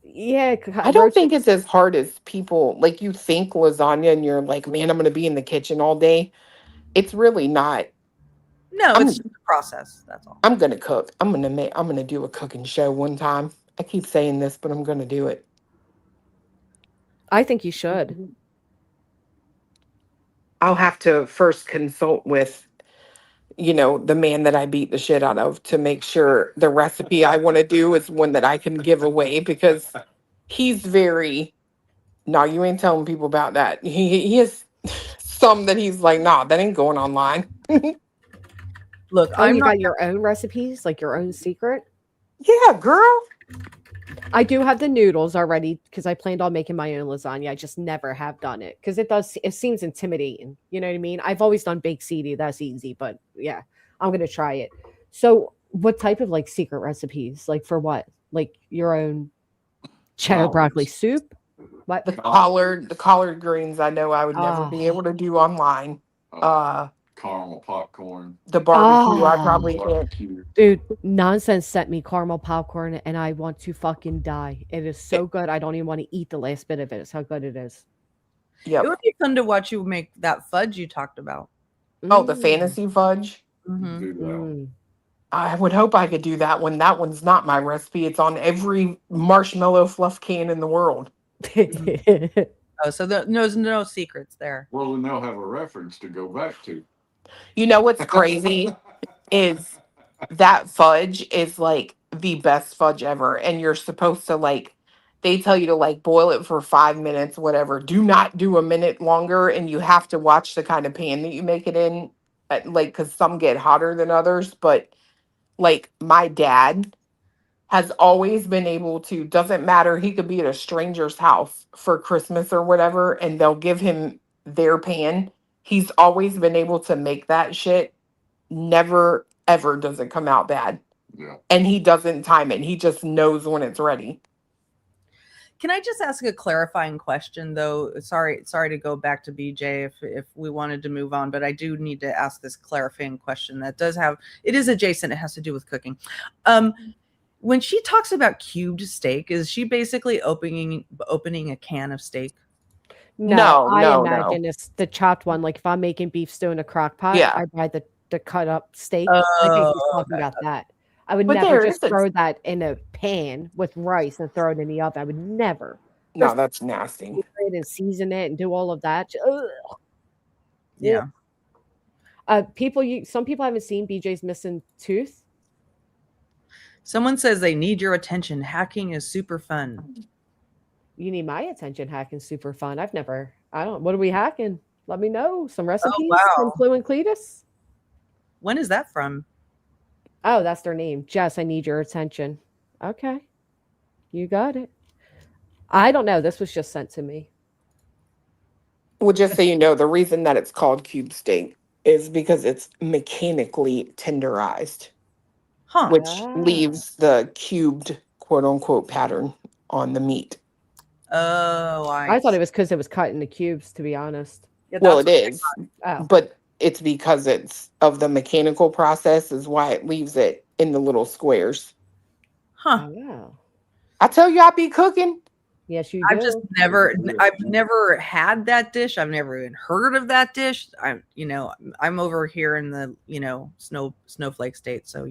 Yeah.
I don't think it's as hard as people, like you think lasagna and you're like, man, I'm going to be in the kitchen all day. It's really not.
No, it's just a process. That's all.
I'm going to cook. I'm going to do a cooking show one time. I keep saying this, but I'm going to do it.
I think you should.
I'll have to first consult with, the man that I beat the shit out of to make sure the recipe I want to do is one that I can give away because he's very, no, you ain't telling people about that. He has some that he's like, nah, that ain't going online.
Look,
you got your own recipes, like your own secret?
Yeah, girl.
I do have the noodles already because I planned on making my own lasagna. I just never have done it because it seems intimidating. You know what I mean? I've always done baked ziti. That's easy, but yeah, I'm going to try it. So what type of like secret recipes? Like for what? Like your own cheddar broccoli soup? What?
The collard greens I know I would never be able to do online.
Caramel popcorn.
The barbecue I probably can't.
Dude, Nonsense sent me caramel popcorn and I want to fucking die. It is so good. I don't even want to eat the last bit of it. It's how good it is.
Yep.
It would be fun to watch you make that fudge you talked about.
Oh, the fantasy fudge. I would hope I could do that one. That one's not my recipe. It's on every marshmallow fluff can in the world.
Oh, so there's no secrets there.
Well, then they'll have a reference to go back to.
You know what's crazy is that fudge is like the best fudge ever. And you're supposed to they tell you to like boil it for 5 minutes, whatever. Do not do a minute longer, and you have to watch the kind of pan that you make it in, like because some get hotter than others. But like my dad has always been able to, doesn't matter, he could be at a stranger's house for Christmas or whatever, and they'll give him their pan. He's always been able to make that shit. Never ever does it come out bad.
Yeah.
And he doesn't time it. He just knows when it's ready.
Can I just ask a clarifying question though? Sorry to go back to BJ if we wanted to move on, but I do need to ask this clarifying question that it is adjacent. It has to do with cooking. When she talks about cubed steak, is she basically opening a can of steak?
No,
I
no,
imagine it's the chopped one. Like if I'm making beef stew in a crock pot,
Yeah.
I buy the cut up steak. I think he's talking about that. I would
But
never
there
just
is a-
throw that in a pan with rice and throw it in the oven. I would never.
No, that's nasty.
Season it and season it and do all of that. Ugh.
Yeah.
Some people haven't seen BJ's missing tooth.
Someone says they need your attention. Hacking is super fun.
You need my attention. Hacking super fun. What are we hacking? Let me know. Some recipes from
wow.
Clue and Cletus.
When is that from?
Oh, that's their name. Jess, I need your attention. Okay. You got it. I don't know. This was just sent to me.
Well, just so you know, the reason that it's called cube steak is because it's mechanically tenderized,
Huh.
which
Ah.
leaves the cubed quote unquote pattern on the meat.
Oh,
I thought it was because it was cut into cubes, to be honest.
Yeah,
Well, it
that's
is,
Oh.
but it's because it's of the mechanical process is why it leaves it in the little squares.
Huh.
Oh, wow.
I tell you, I be cooking.
Yes, you do.
I've never had that dish. I've never even heard of that dish. I'm over here in the, snowflake state. So,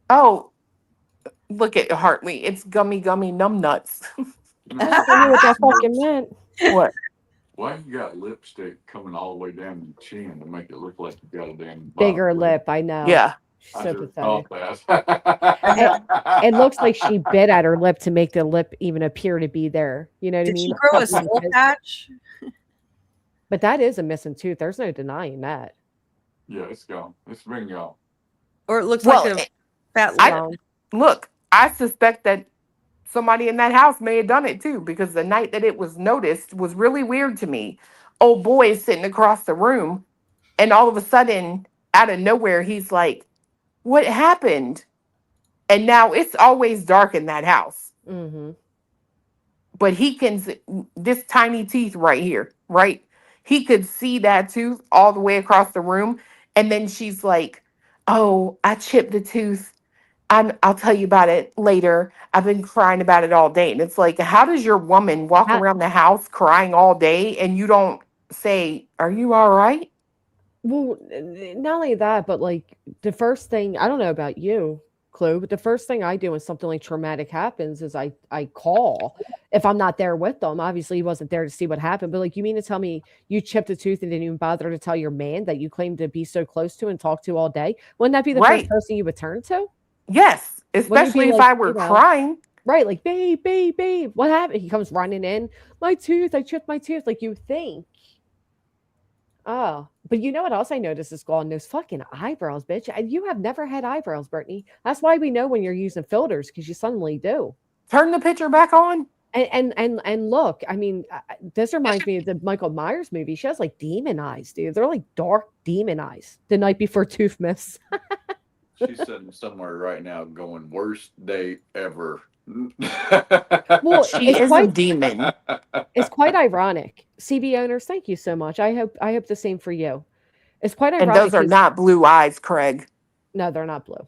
Oh, look at Hartley. It's gummy numb nuts.
I knew what that fucking meant.
What?
Why you got lipstick coming all the way down your chin to make it look like you got a damn
Bigger
bob?
lip, I know.
Yeah.
I
So
just
pathetic.
thought that.
It looks like she bit at her lip to make the lip even appear to be there. You know what I
did
mean?
she grow a soul patch?
But that is a missing tooth. There's no denying that.
Yeah, it's gone. It's been gone.
Or it looks
Well,
like a fat
I-
lip.
Look, I suspect that somebody in that house may have done it too, because the night that it was noticed was really weird to me. Old boy is sitting across the room, and all of a sudden, out of nowhere, he's like, "What happened?" And now it's always dark in that house.
Mm-hmm.
But he can, this tiny teeth right here, right? He could see that tooth all the way across the room. And then she's like, "Oh, I chipped the tooth. I'll tell you about it later. I've been crying about it all day." And it's like, how does your woman walk
That-
around the house crying all day and you don't say, "Are you all right?"
Well, not only that, but like the first thing, I don't know about you, Clue, but the first thing I do when something like traumatic happens is I call if I'm not there with them. Obviously, he wasn't there to see what happened, but like, you mean to tell me you chipped a tooth and didn't even bother to tell your man that you claim to be so close to and talk to all day? Wouldn't that be the
Right.
first person you would turn to?
Yes,
be
especially if
like,
I were
you know,
crying.
Right, like, babe, what happened? He comes running in, my tooth, I chipped my tooth. Like, you think. Oh, but you know what else I noticed is gone? Those fucking eyebrows, bitch. And you have never had eyebrows, Brittany. That's why we know when you're using filters, because you suddenly do.
Turn the picture back on.
And look, I mean, this reminds me of the Michael Myers movie. She has like demon eyes, dude. They're like dark demon eyes. The night before Tooth Miss.
She's sitting somewhere right now going, worst day ever.
Well,
She
it's
is a
quite
demon.
it's quite ironic. CB owners, thank you so much. I hope the same for you. It's quite ironic.
And those are
'cause-
not blue eyes, Craig.
No, they're not blue.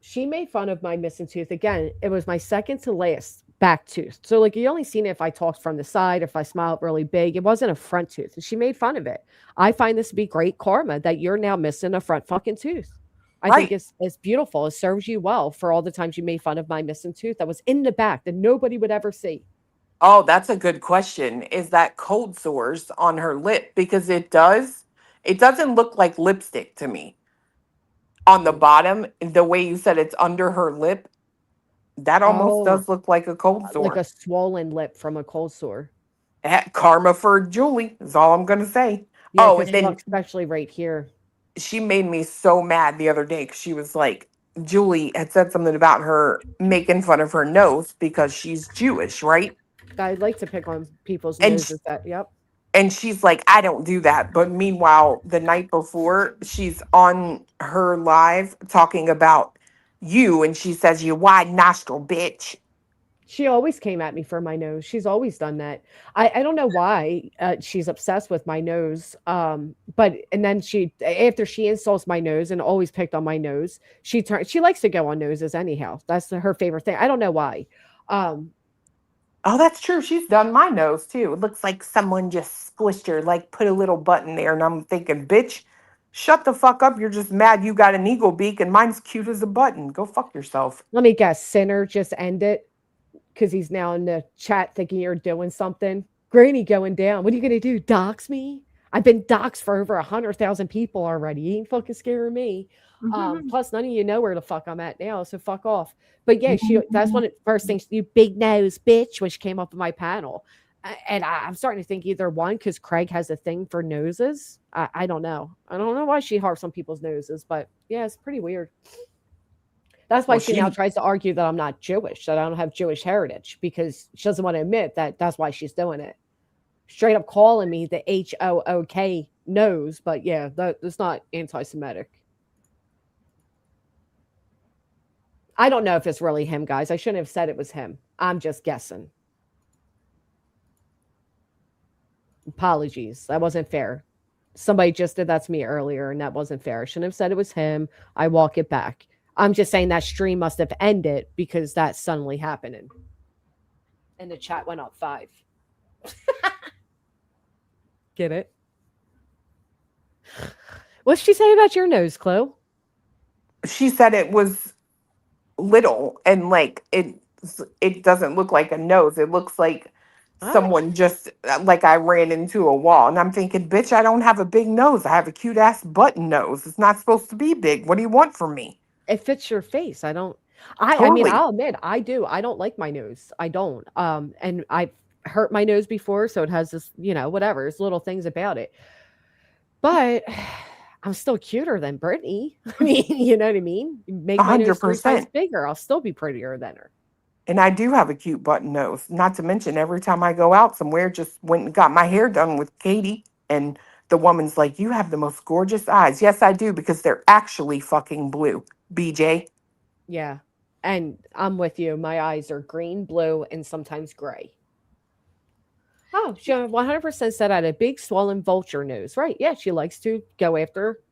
She made fun of my missing tooth. Again, it was my second to last back tooth. So like, you only seen it if I talked from the side, if I smiled really big. It wasn't a front tooth. And she made fun of it. I find this to be great karma that you're now missing a front fucking tooth. I think it's beautiful. It serves you well for all the times you made fun of my missing tooth that was in the back that nobody would ever see.
Oh, that's a good question. Is that cold sores on her lip? Because it doesn't look like lipstick to me. On the bottom, the way you said it's under her lip, That almost
Oh,
does look like a cold
like
sore.
a swollen lip from a cold sore.
Karma for Julie is all I'm gonna say.
Yeah,
Oh,
because
and then
look, especially right here.
she made me so mad the other day because she was like, Julie had said something about her making fun of her nose because she's Jewish, right?
I like to pick on people's
And
noses. Yep.
and she's like, I don't do that. But meanwhile, the night before, she's on her live talking about you, and she says, you wide nostril bitch.
She always came at me for my nose. She's always done that. I don't know why she's obsessed with my nose. But and then after she insults my nose and always picked on my nose, she likes to go on noses anyhow. That's her favorite thing. I don't know why.
Oh, that's true. She's done my nose too. It looks like someone just squished her, like put a little button there. And I'm thinking, bitch, shut the fuck up. You're just mad you got an eagle beak and mine's cute as a button. Go fuck yourself.
Let me guess. Sinner just ended because he's now in the chat thinking you're doing something. Granny going down. What are you going to do? Dox me? I've been doxed for over 100,000 people already. You ain't fucking scaring me. Plus, none of you know where the fuck I'm at now, so fuck off. But yeah, that's one of the first things, you big nose bitch, which came up in my panel. And I'm starting to think either one, because Craig has a thing for noses. I don't know. I don't know why she harps on people's noses, but yeah, it's pretty weird. That's why she now tries to argue that I'm not Jewish, that I don't have Jewish heritage, because she doesn't want to admit that that's why she's doing it. Straight up calling me the HOOK nose, but yeah, that's not anti-Semitic. I don't know if it's really him, guys. I shouldn't have said it was him. I'm just guessing. Apologies. That wasn't fair. Somebody just did that to me earlier, and that wasn't fair. I shouldn't have said it was him. I walk it back. I'm just saying that stream must have ended because that's suddenly happening. And the chat went up 5. Get it? What'd she say about your nose, Chloe?
She said it was little and like it doesn't look like a nose. It looks like someone just like I ran into a wall. And I'm thinking, bitch, I don't have a big nose. I have a cute ass button nose. It's not supposed to be big. What do you want from me?
It fits your face. I mean,
Totally.
I'll admit I do. I don't like my nose. I don't. And I've hurt my nose before, so it has this, whatever. There's little things about it. But I'm still cuter than Brittany. I mean, you know what I mean? Make my nose 3 times
100%.
bigger. I'll still be prettier than her.
And I do have a cute button nose. Not to mention, every time I go out somewhere, just went and got my hair done with Katie. And the woman's like, you have the most gorgeous eyes. Yes, I do, because they're actually fucking blue. BJ.
Yeah. And I'm with you. My eyes are green, blue, and sometimes gray. Oh, she 100% said I had a big swollen vulture nose. Right. Yeah, she likes to go after,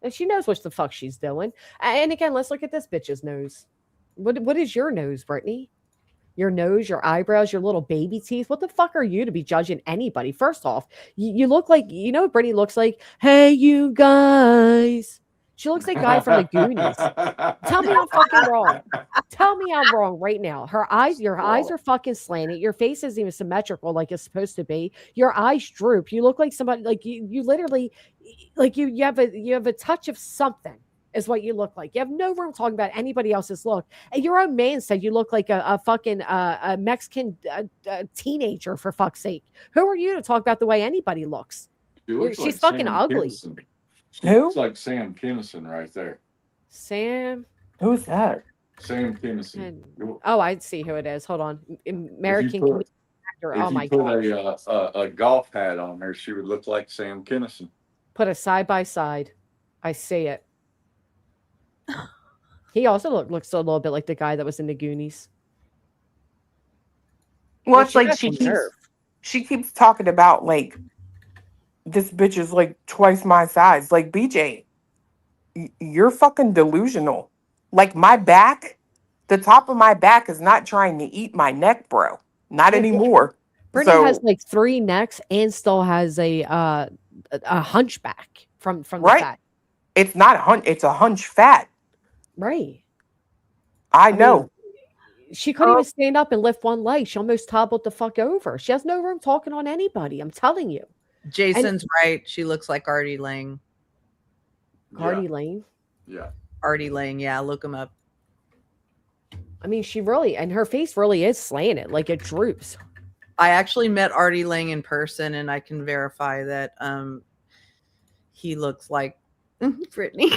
and she knows what the fuck she's doing. And again, let's look at this bitch's nose. What is your nose, Brittany? Your nose, your eyebrows, your little baby teeth. What the fuck are you to be judging anybody? First off, you look like, what Brittany looks like? Hey, you guys. She looks like a guy from the Goonies. Tell me I'm fucking wrong. Tell me I'm wrong right now. Your eyes are fucking slanted. Your face isn't even symmetrical like it's supposed to be. Your eyes droop. You look like somebody, like you literally, like you have a touch of something is what you look like. You have no room talking about anybody else's look. And your own man said you look like a fucking a Mexican teenager, for fuck's sake. Who are you to talk about the way anybody looks? She's fucking ugly.
She looks like Sam Kinison right there.
Sam?
Who's that?
Sam Kinison.
Oh, I see who it is. Hold on. American comedian actor. Oh my god.
If you put a golf hat on her, she would look like Sam Kinison.
Put a side by side. I see it. He also looks a little bit like the guy that was in the Goonies.
Well, it's like she keeps talking about like this bitch is like twice my size. Like, BJ, you're fucking delusional. Like, my back, the top of my back is not trying to eat my neck, bro. Not anymore.
Brittany has like 3 necks and still has a hunchback from the fat.
It's not a hunch. It's a hunch fat.
Right.
I know.
She couldn't even stand up and lift one leg. She almost toppled the fuck over. She has no room talking on anybody. I'm telling you.
Jason's right. She looks like Artie Lang.
Artie Lang?
Yeah.
Artie Lang. Yeah, look him up.
I mean, she really, and her face really is slanted, like it droops.
I actually met Artie Lang in person, and I can verify that he looks like Brittany.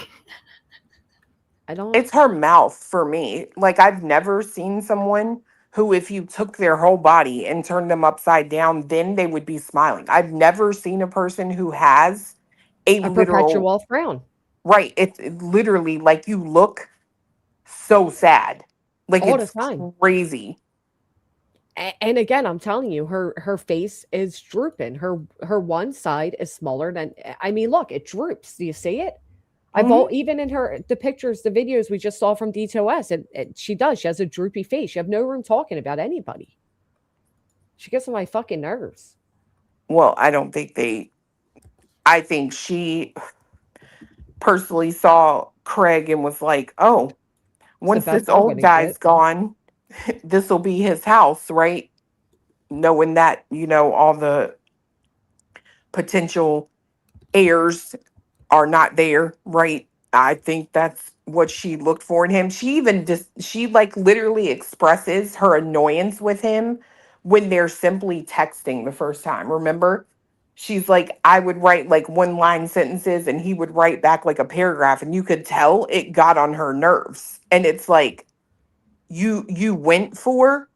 It's her mouth for me. Like, I've never seen someone who, if you took their whole body and turned them upside down, then they would be smiling. I've never seen a person who has a literal
perpetual frown.
Right. It's literally like you look so sad. Like,
All the
it's
time.
crazy.
And again, I'm telling you, her face is drooping. Her one side is smaller than. I mean, look, it droops. Do you see it? Even in the pictures, the videos we just saw from DTOS, she does. She has a droopy face. You have no room talking about anybody. She gets on my fucking nerves.
Well, I don't think I think she personally saw Craig and was like, oh, once
best
this
I'm
old
gonna
guy's
get.
gone, this will be his house, right? Knowing that, all the potential heirs are not there, right? I think that's what she looked for in him. She even she like literally expresses her annoyance with him when they're simply texting the first time. Remember? She's like, I would write like one line sentences and he would write back like a paragraph, and you could tell it got on her nerves. And it's like, you went for,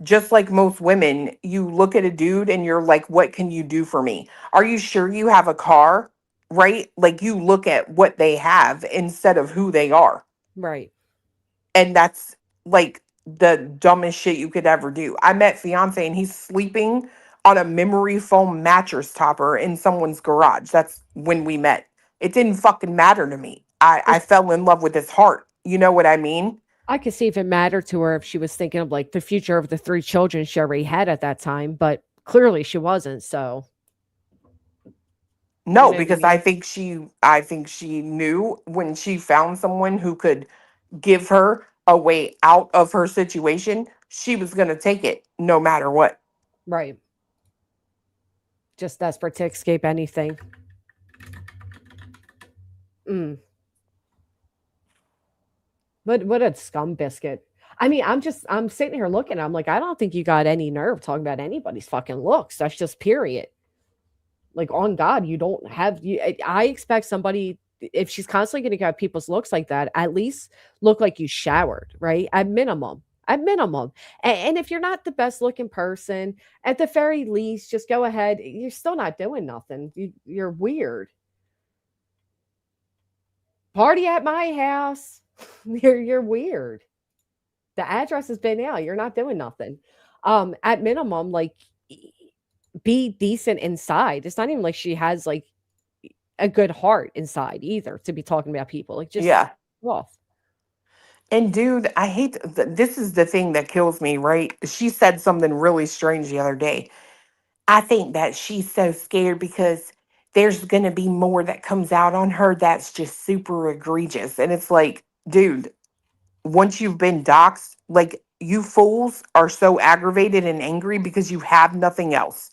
just like most women, you look at a dude and you're like, what can you do for me? Are you sure you have a car? Right? Like, you look at what they have instead of who they are.
Right.
And that's like the dumbest shit you could ever do. I met fiance and he's sleeping on a memory foam mattress topper in someone's garage. That's when we met. It didn't fucking matter to me. I fell in love with his heart. You know what I mean?
I could see if it mattered to her if she was thinking of like the future of the 3 children she already had at that time, but clearly she wasn't. So
no,
you know
because
what I
I think she knew when she found someone who could give her a way out of her situation, she was going to take it no matter what.
Right. Just desperate to escape anything. What a scum biscuit. I mean, I'm sitting here looking. I'm like, I don't think you got any nerve talking about anybody's fucking looks. That's just period. Like, on God, you don't have you. I expect somebody, if she's constantly going to get people's looks like that, at least look like you showered, right? At minimum. And if you're not the best looking person, at the very least, just go ahead. You're still not doing nothing. You're weird. Party at my house. You're weird. The address has been out. You're not doing nothing. At minimum, like, be decent inside. It's not even like she has like a good heart inside either to be talking about people. Like, just off.
And dude, I hate this is the thing that kills me, right? She said something really strange the other day. I think that she's so scared because there's going to be more that comes out on her that's just super egregious. And it's like, dude, once you've been doxxed, like, you fools are so aggravated and angry because you have nothing else.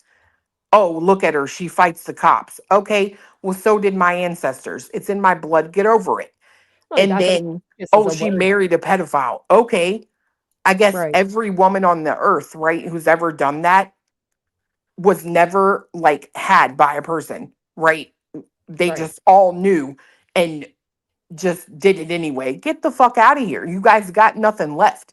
Oh, look at her. She fights the cops. Okay, well, so did my ancestors. It's in my blood. Get over it. And then, oh, she married a pedophile. Okay, I guess every woman on the earth, right, who's ever done that was never like had by a person, right? They just all knew and just did it anyway. Get the fuck out of here. You guys got nothing left.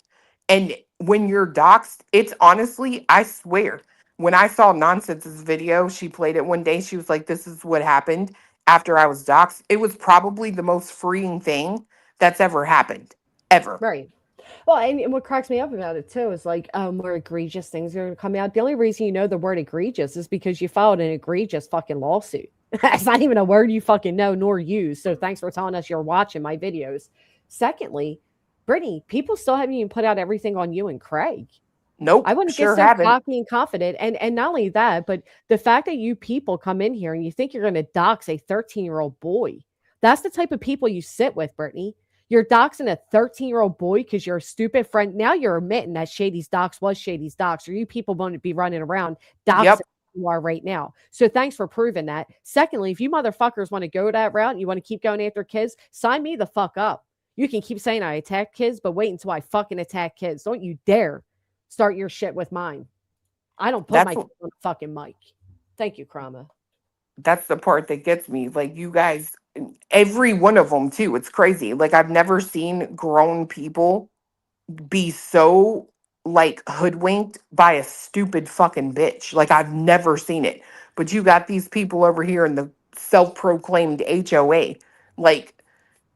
And when you're doxxed, it's honestly, I swear, when I saw Nonsense's video, she played it one day. She was like, this is what happened after I was doxxed. It was probably the most freeing thing that's ever happened, ever.
Right. Well, and what cracks me up about it too is like, more egregious things are going to come out. The only reason you know the word egregious is because you filed an egregious fucking lawsuit. That's not even a word you fucking know nor use. So thanks for telling us you're watching my videos. Secondly, Brittany, people still haven't even put out everything on you and Craig.
Nope.
I wouldn't get so cocky and confident. And not only that, but the fact that you people come in here and you think you're going to dox a 13-year-old boy. That's the type of people you sit with, Brittany. You're doxing a 13-year-old boy because you're a stupid friend. Now you're admitting that Shady's dox was Shady's dox, or you people won't be running around doxing you are right now. So thanks for proving that. Secondly, if you motherfuckers want to go that route and you want to keep going after kids, sign me the fuck up. You can keep saying I attack kids, but wait until I fucking attack kids. Don't you dare start your shit with mine. I don't put my
That's
kids on the fucking mic. Thank you, Krama.
that's the part that gets me. Like, you guys, every one of them too. It's crazy. Like, I've never seen grown people be so like hoodwinked by a stupid fucking bitch. Like, I've never seen it. But you got these people over here in the self-proclaimed HOA. Like,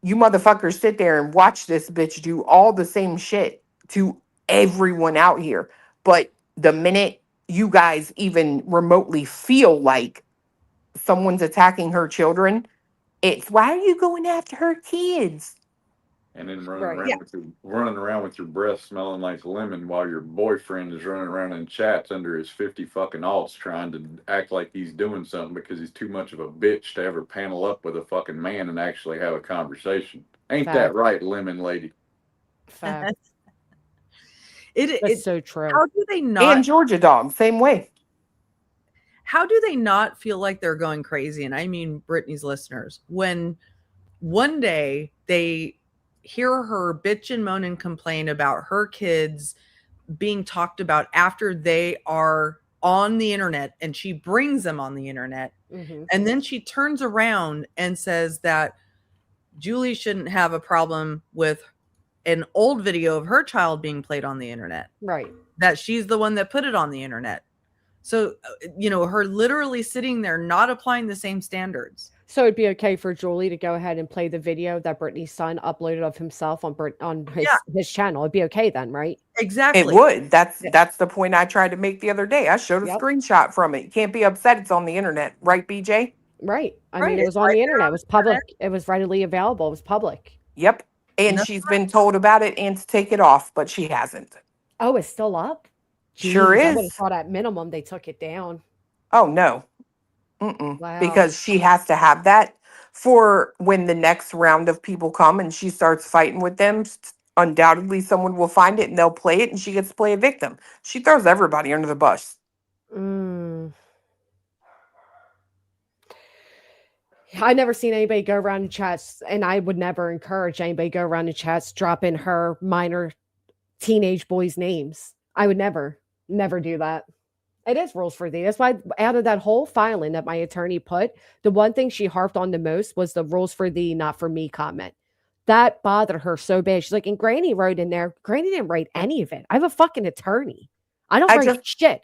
you motherfuckers sit there and watch this bitch do all the same shit to everyone out here. But the minute you guys even remotely feel like someone's attacking her children, it's why are you going after her kids?
And then running
Right.
around with your breath smelling like lemon while your boyfriend is running around in chats under his 50 fucking alts trying to act like he's doing something because he's too much of a bitch to ever panel up with a fucking man and actually have a conversation. Ain't
Fact.
that right, lemon lady?
Fact.
It,
That's
it
so true.
how do they not
And Georgia dog, same way.
how do they not feel like they're going crazy? And I mean Brittany's listeners, when one day they hear her bitch and moan and complain about her kids being talked about after they are on the internet, and she brings them on the internet,
Mhm.
and then she turns around and says that Julie shouldn't have a problem with an old video of her child being played on the internet,
Right.
that she's the one that put it on the internet. So, her literally sitting there not applying the same standards.
So it'd be okay for Julie to go ahead and play the video that Brittany's son uploaded of himself on his channel. It'd be okay then, right?
Exactly.
It would. That's the point I tried to make the other day. I showed a
Yep.
screenshot from it. You can't be upset it's on the internet, right, BJ?
Right. I
Right,
mean, it
it's
was on
right
the
there
internet.
on
It was
the internet.
public. It was readily available. It was public.
Yep. And
No.
she's been told about it and to take it off, but she hasn't.
Oh, it's still up?
Sure
Jeez, I would have
is.
thought at minimum they took it down.
Oh, no. Mm-mm.
Wow.
Because she has to have that for when the next round of people come and she starts fighting with them. Undoubtedly, someone will find it and they'll play it and she gets to play a victim. She throws everybody under the bus.
Mm. I never seen anybody go around in chats, and I would never encourage anybody go around in chats dropping her minor teenage boys' names. I would never do that. It is rules for thee. That's why out of that whole filing that my attorney put, the one thing she harped on the most was the rules for thee, not for me comment. That bothered her so bad. She's like, and Granny wrote in there. Granny didn't write any of it. I have a fucking attorney. I don't write shit.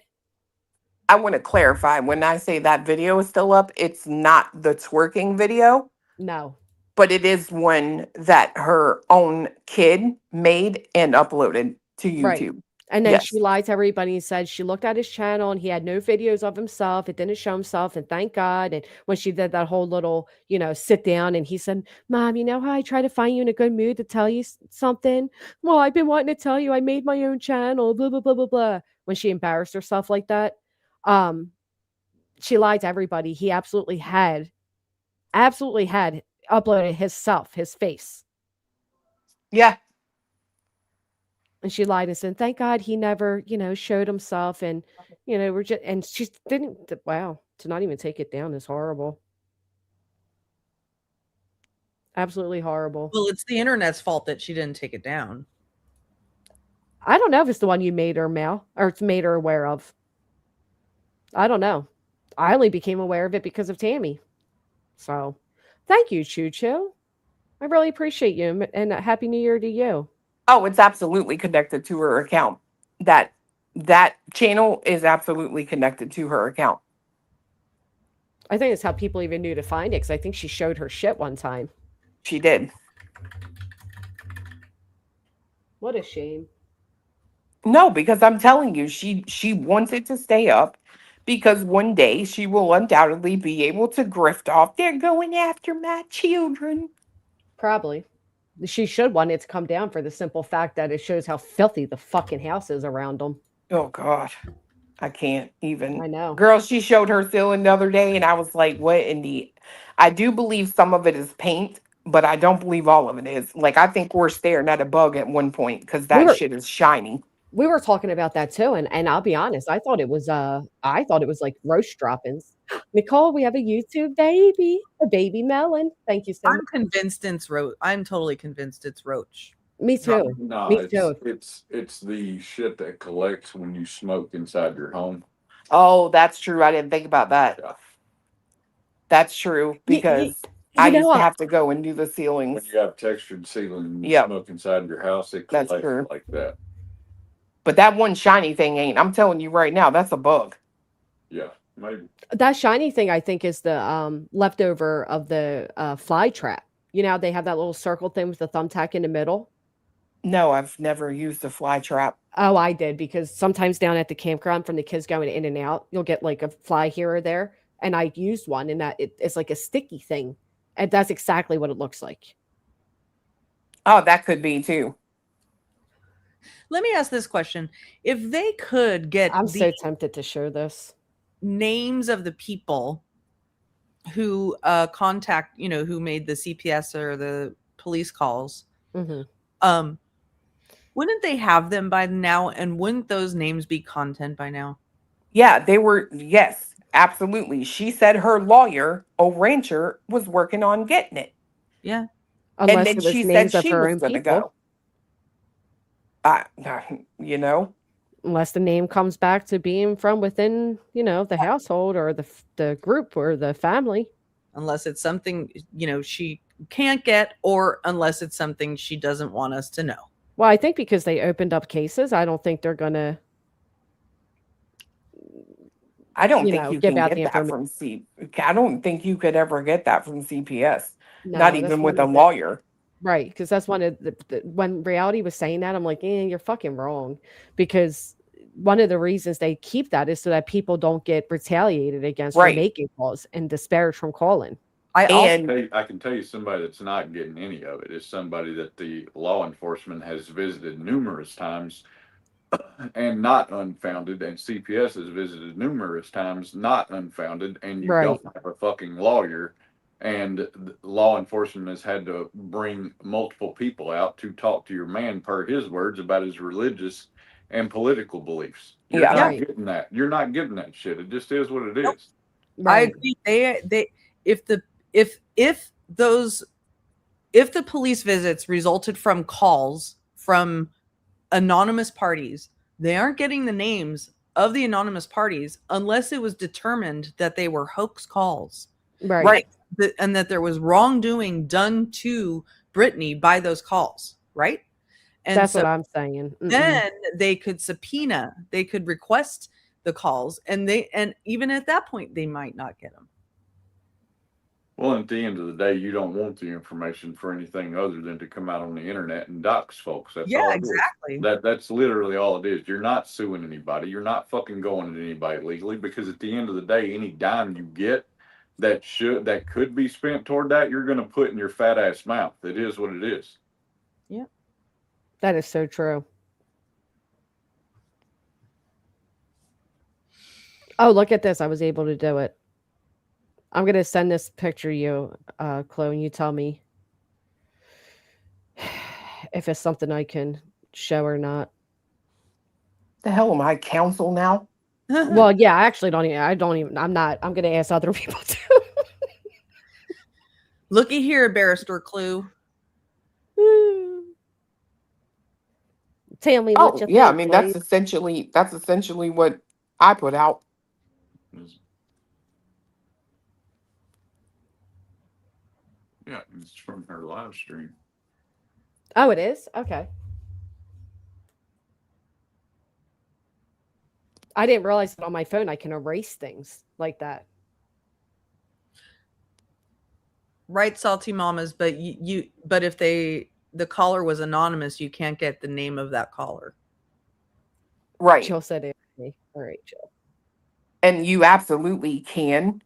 I want to clarify, when I say that video is still up, it's not the twerking video,
No.
but it is one that her own kid made and uploaded to YouTube.
Right. And then
Yes.
she lied to everybody and said she looked at his channel and he had no videos of himself. It didn't show himself, and thank God. And when she did that whole little, sit down, and he said, Mom, you know how I try to find you in a good mood to tell you something? Well, I've been wanting to tell you I made my own channel, blah, blah, blah, blah, blah. When she embarrassed herself like that, she lied to everybody. He absolutely had uploaded his face.
Yeah.
And she lied and said, thank God he never, showed himself. And, and she didn't, wow, to not even take it down is horrible. Absolutely horrible.
Well, it's the internet's fault that she didn't take it down.
I don't know if it's the one you made her or it's made her aware of. I don't know. I only became aware of it because of Tammy. So thank you, Choo Choo. I really appreciate you, and Happy New Year to you.
Oh, it's absolutely connected to her account. That channel is absolutely connected to her account.
I think it's how people even knew to find it, because I think she showed her shit one time.
She did.
What a shame.
No, because I'm telling you, she wants it to stay up because one day she will undoubtedly be able to grift off. They're going after my children.
Probably. She should want it to come down for the simple fact that it shows how filthy the fucking house is around them.
Oh, God. I can't even.
I know.
Girl, she showed her ceiling the other day, and I was like, what in the... I do believe some of it is paint, but I don't believe all of it is. Like, I think we're staring at a bug at one point because that shit is shiny.
We were talking about that too, and I'll be honest, I thought it was like roast droppings. Nicole, we have a YouTube baby, a baby melon. Thank you so much.
I'm convinced it's Roach. I'm totally convinced it's Roach.
Me too.
No,
Me too.
it's the shit that collects when you smoke inside your home.
Oh, that's true. I didn't think about that.
Yeah.
That's true because I
you know
used to
what?
have to go and do the
When
ceilings.
you have textured ceiling and you
Yep.
smoke inside your house, it
That's
collects
true.
like that.
But that one shiny thing ain't. I'm telling you right now, that's a bug.
Yeah, maybe.
That shiny thing, I think, is the leftover of the fly trap. You know, how they have that little circle thing with the thumbtack in the middle.
No, I've never used a fly trap.
Oh, I did because sometimes down at the campground from the kids going in and out, you'll get like a fly here or there. And I used one, and that it's like a sticky thing, and that's exactly what it looks like.
Oh, that could be too.
Let me ask this question: if they could get
I'm
the
so tempted to share this.
names of the people who contact, who made the CPS or the police calls,
Mhm.
wouldn't they have them by now? And wouldn't those names be content by now?
Yeah, they were. Yes, absolutely. She said her lawyer, O'Rancher, was working on getting it.
Yeah.
Unless
And then
it was
she said
names of
she
her
was
own
going to
people.
go.
Unless the name comes back to being from within, the household or the group or the family.
Unless it's something, she can't get, or unless it's something she doesn't want us to know.
Well, I think because they opened up cases, I don't think they're gonna.
I don't think you
give
can
out
get
the
that
information.
from I don't think you could ever get that from CPS.
No,
Not
that's
even
one
with a
of the-
lawyer.
Right, because that's one of when Reality was saying that, I'm like, you're fucking wrong. Because one of the reasons they keep that is so that people don't get retaliated against for
Right.
making calls and disparaged from calling.
I
can tell you somebody that's not getting any of it is somebody that the law enforcement has visited numerous times and not unfounded, and CPS has visited numerous times not unfounded, and you
Right.
don't have a fucking lawyer, and the law enforcement has had to bring multiple people out to talk to your man per his words about his religious and political beliefs. You're
Yeah.
not
Right.
getting that. You're not getting that shit. It just is what it is.
I
Right.
agree. If the police visits resulted from calls from anonymous parties, they aren't getting the names of the anonymous parties unless it was determined that they were hoax calls.
Right.
And that there was wrongdoing done to Brittany by those calls, right? And
That's
so
what I'm saying.
then they could subpoena, they could request the calls, and even at that point they might not get them.
Well, at the end of the day, you don't want the information for anything other than to come out on the internet and dox folks. That's all it is.
Exactly.
That's literally all it is. You're not suing anybody. You're not fucking going at anybody legally, because at the end of the day, any dime you get that could be spent toward that, you're going to put in your fat ass mouth. It is what it is.
Yeah.
That is so true. Oh, look at this. I was able to do it. I'm going to send this picture to you, Chloe, and you tell me if it's something I can show or not.
The hell am I, counsel now?
Well, yeah, I actually I'm going to ask other people too.
Looky here, Barrister Clue.
Tell me
Oh,
what you
yeah. I
think,
mean,
please.
that's essentially what I put out.
Yeah, it's from her live stream.
Oh, it is? Okay. I didn't realize that on my phone I can erase things like that.
Right, Salty Mamas, but but if the caller was anonymous, you can't get the name of that caller.
Right.
Jill said it. All right, Jill.
And you absolutely can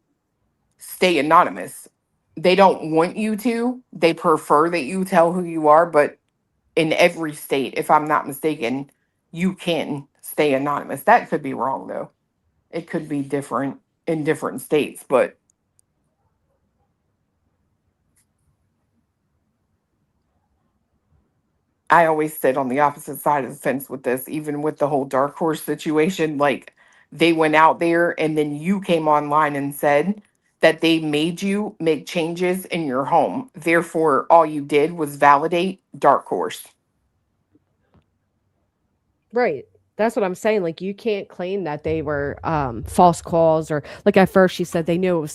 stay anonymous. They don't want you to. They prefer that you tell who you are, but in every state, if I'm not mistaken, you can stay anonymous. That could be wrong, though. It could be different in different states, but I always sit on the opposite side of the fence with this, even with the whole Dark Horse situation. Like, they went out there and then you came online and said that they made you make changes in your home. Therefore, all you did was validate Dark Horse.
Right. That's what I'm saying. Like, you can't claim that they were false calls, or like at first she said they knew it was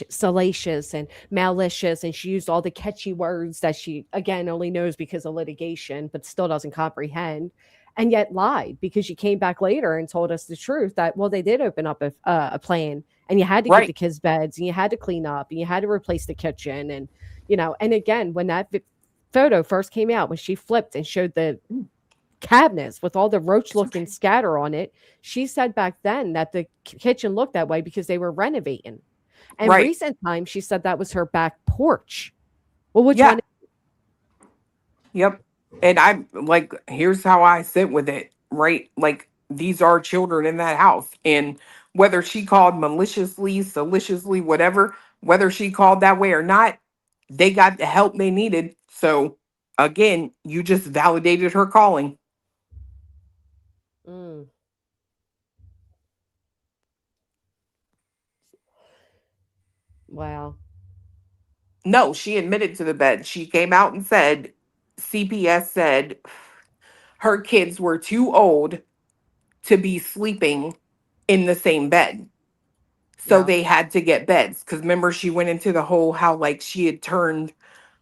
salacious and malicious, and she used all the catchy words that she again only knows because of litigation, but still doesn't comprehend, and yet lied because she came back later and told us the truth that, well, they did open up a plan, and you had to get the
Right.
kids beds, and you had to clean up, and you had to replace the kitchen, and you know, and again when that photo first came out, when she flipped and showed the cabinets with all the roach looking scatter on it, she said back then that the kitchen looked that way because they were renovating. And
Right.
recent times she said that was her back porch. Well, which
Yeah.
one?
Yep. And I'm like, here's how I sit with it, right? Like, these are children in that house. And whether she called maliciously, saliciously, whatever, whether she called that way or not, they got the help they needed. So, again, you just validated her calling.
Mm. Wow.
No, she admitted to the bed. She came out and said, CPS said her kids were too old to be sleeping in the same bed. So
Yeah.
they had to get beds. Because remember, she went into the whole how like she had turned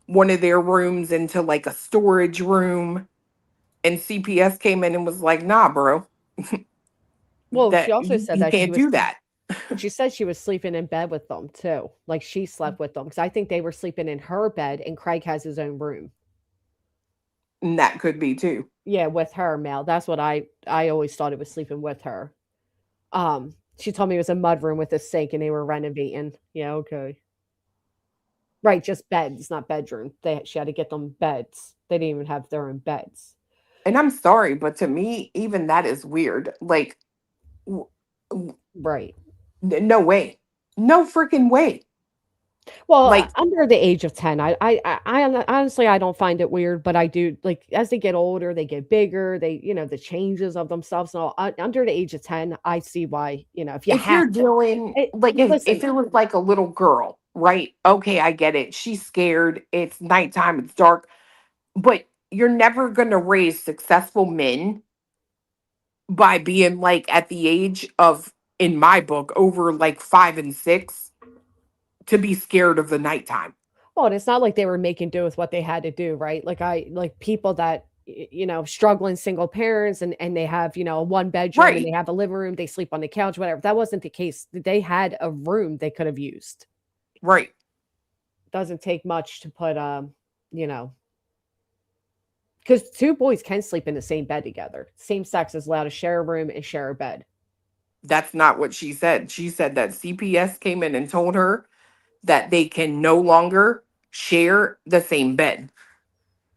one of their rooms into like a storage room. And CPS came in and was like, nah, bro,
Well, she
that
also said
you
that she
can't
was
do that.
she said she was sleeping in bed with them too. Like she slept with them because I think they were sleeping in her bed and Craig has his own room.
And that could be too.
Yeah, with her, Mel. That's what I always thought it was sleeping with her. She told me it was a mud room with a sink and they were renovating. Yeah, okay. Right, just beds, not bedroom. She had to get them beds. They didn't even have their own beds.
And I'm sorry, but to me, even that is weird. Like, w-
Right.
no way. No freaking way.
Well,
Like,
under the age of 10, honestly, I don't find it weird, but I do like as they get older, they get bigger, they, the changes of themselves and all. Under the age of 10, I see why, if you
if you're
have to.
dealing, like, if
Listen,
it was like a little girl, right? Okay, I get it. She's scared. It's nighttime. It's dark. But you're never going to raise successful men by being like at the age of, in my book, over like 5 and 6 to be scared of the nighttime.
well, and it's not like they were making do with what they had to do, right? Like people that struggling single parents and they have, a one bedroom and
Right.
they have a living room, they sleep on the couch, whatever. That wasn't the case. They had a room they could have used.
Right.
Doesn't take much to put you know, because two boys can sleep in the same bed together. Same sex is allowed to share a room and share a bed.
That's not what she said. She said that CPS came in and told her that they can no longer share the same bed.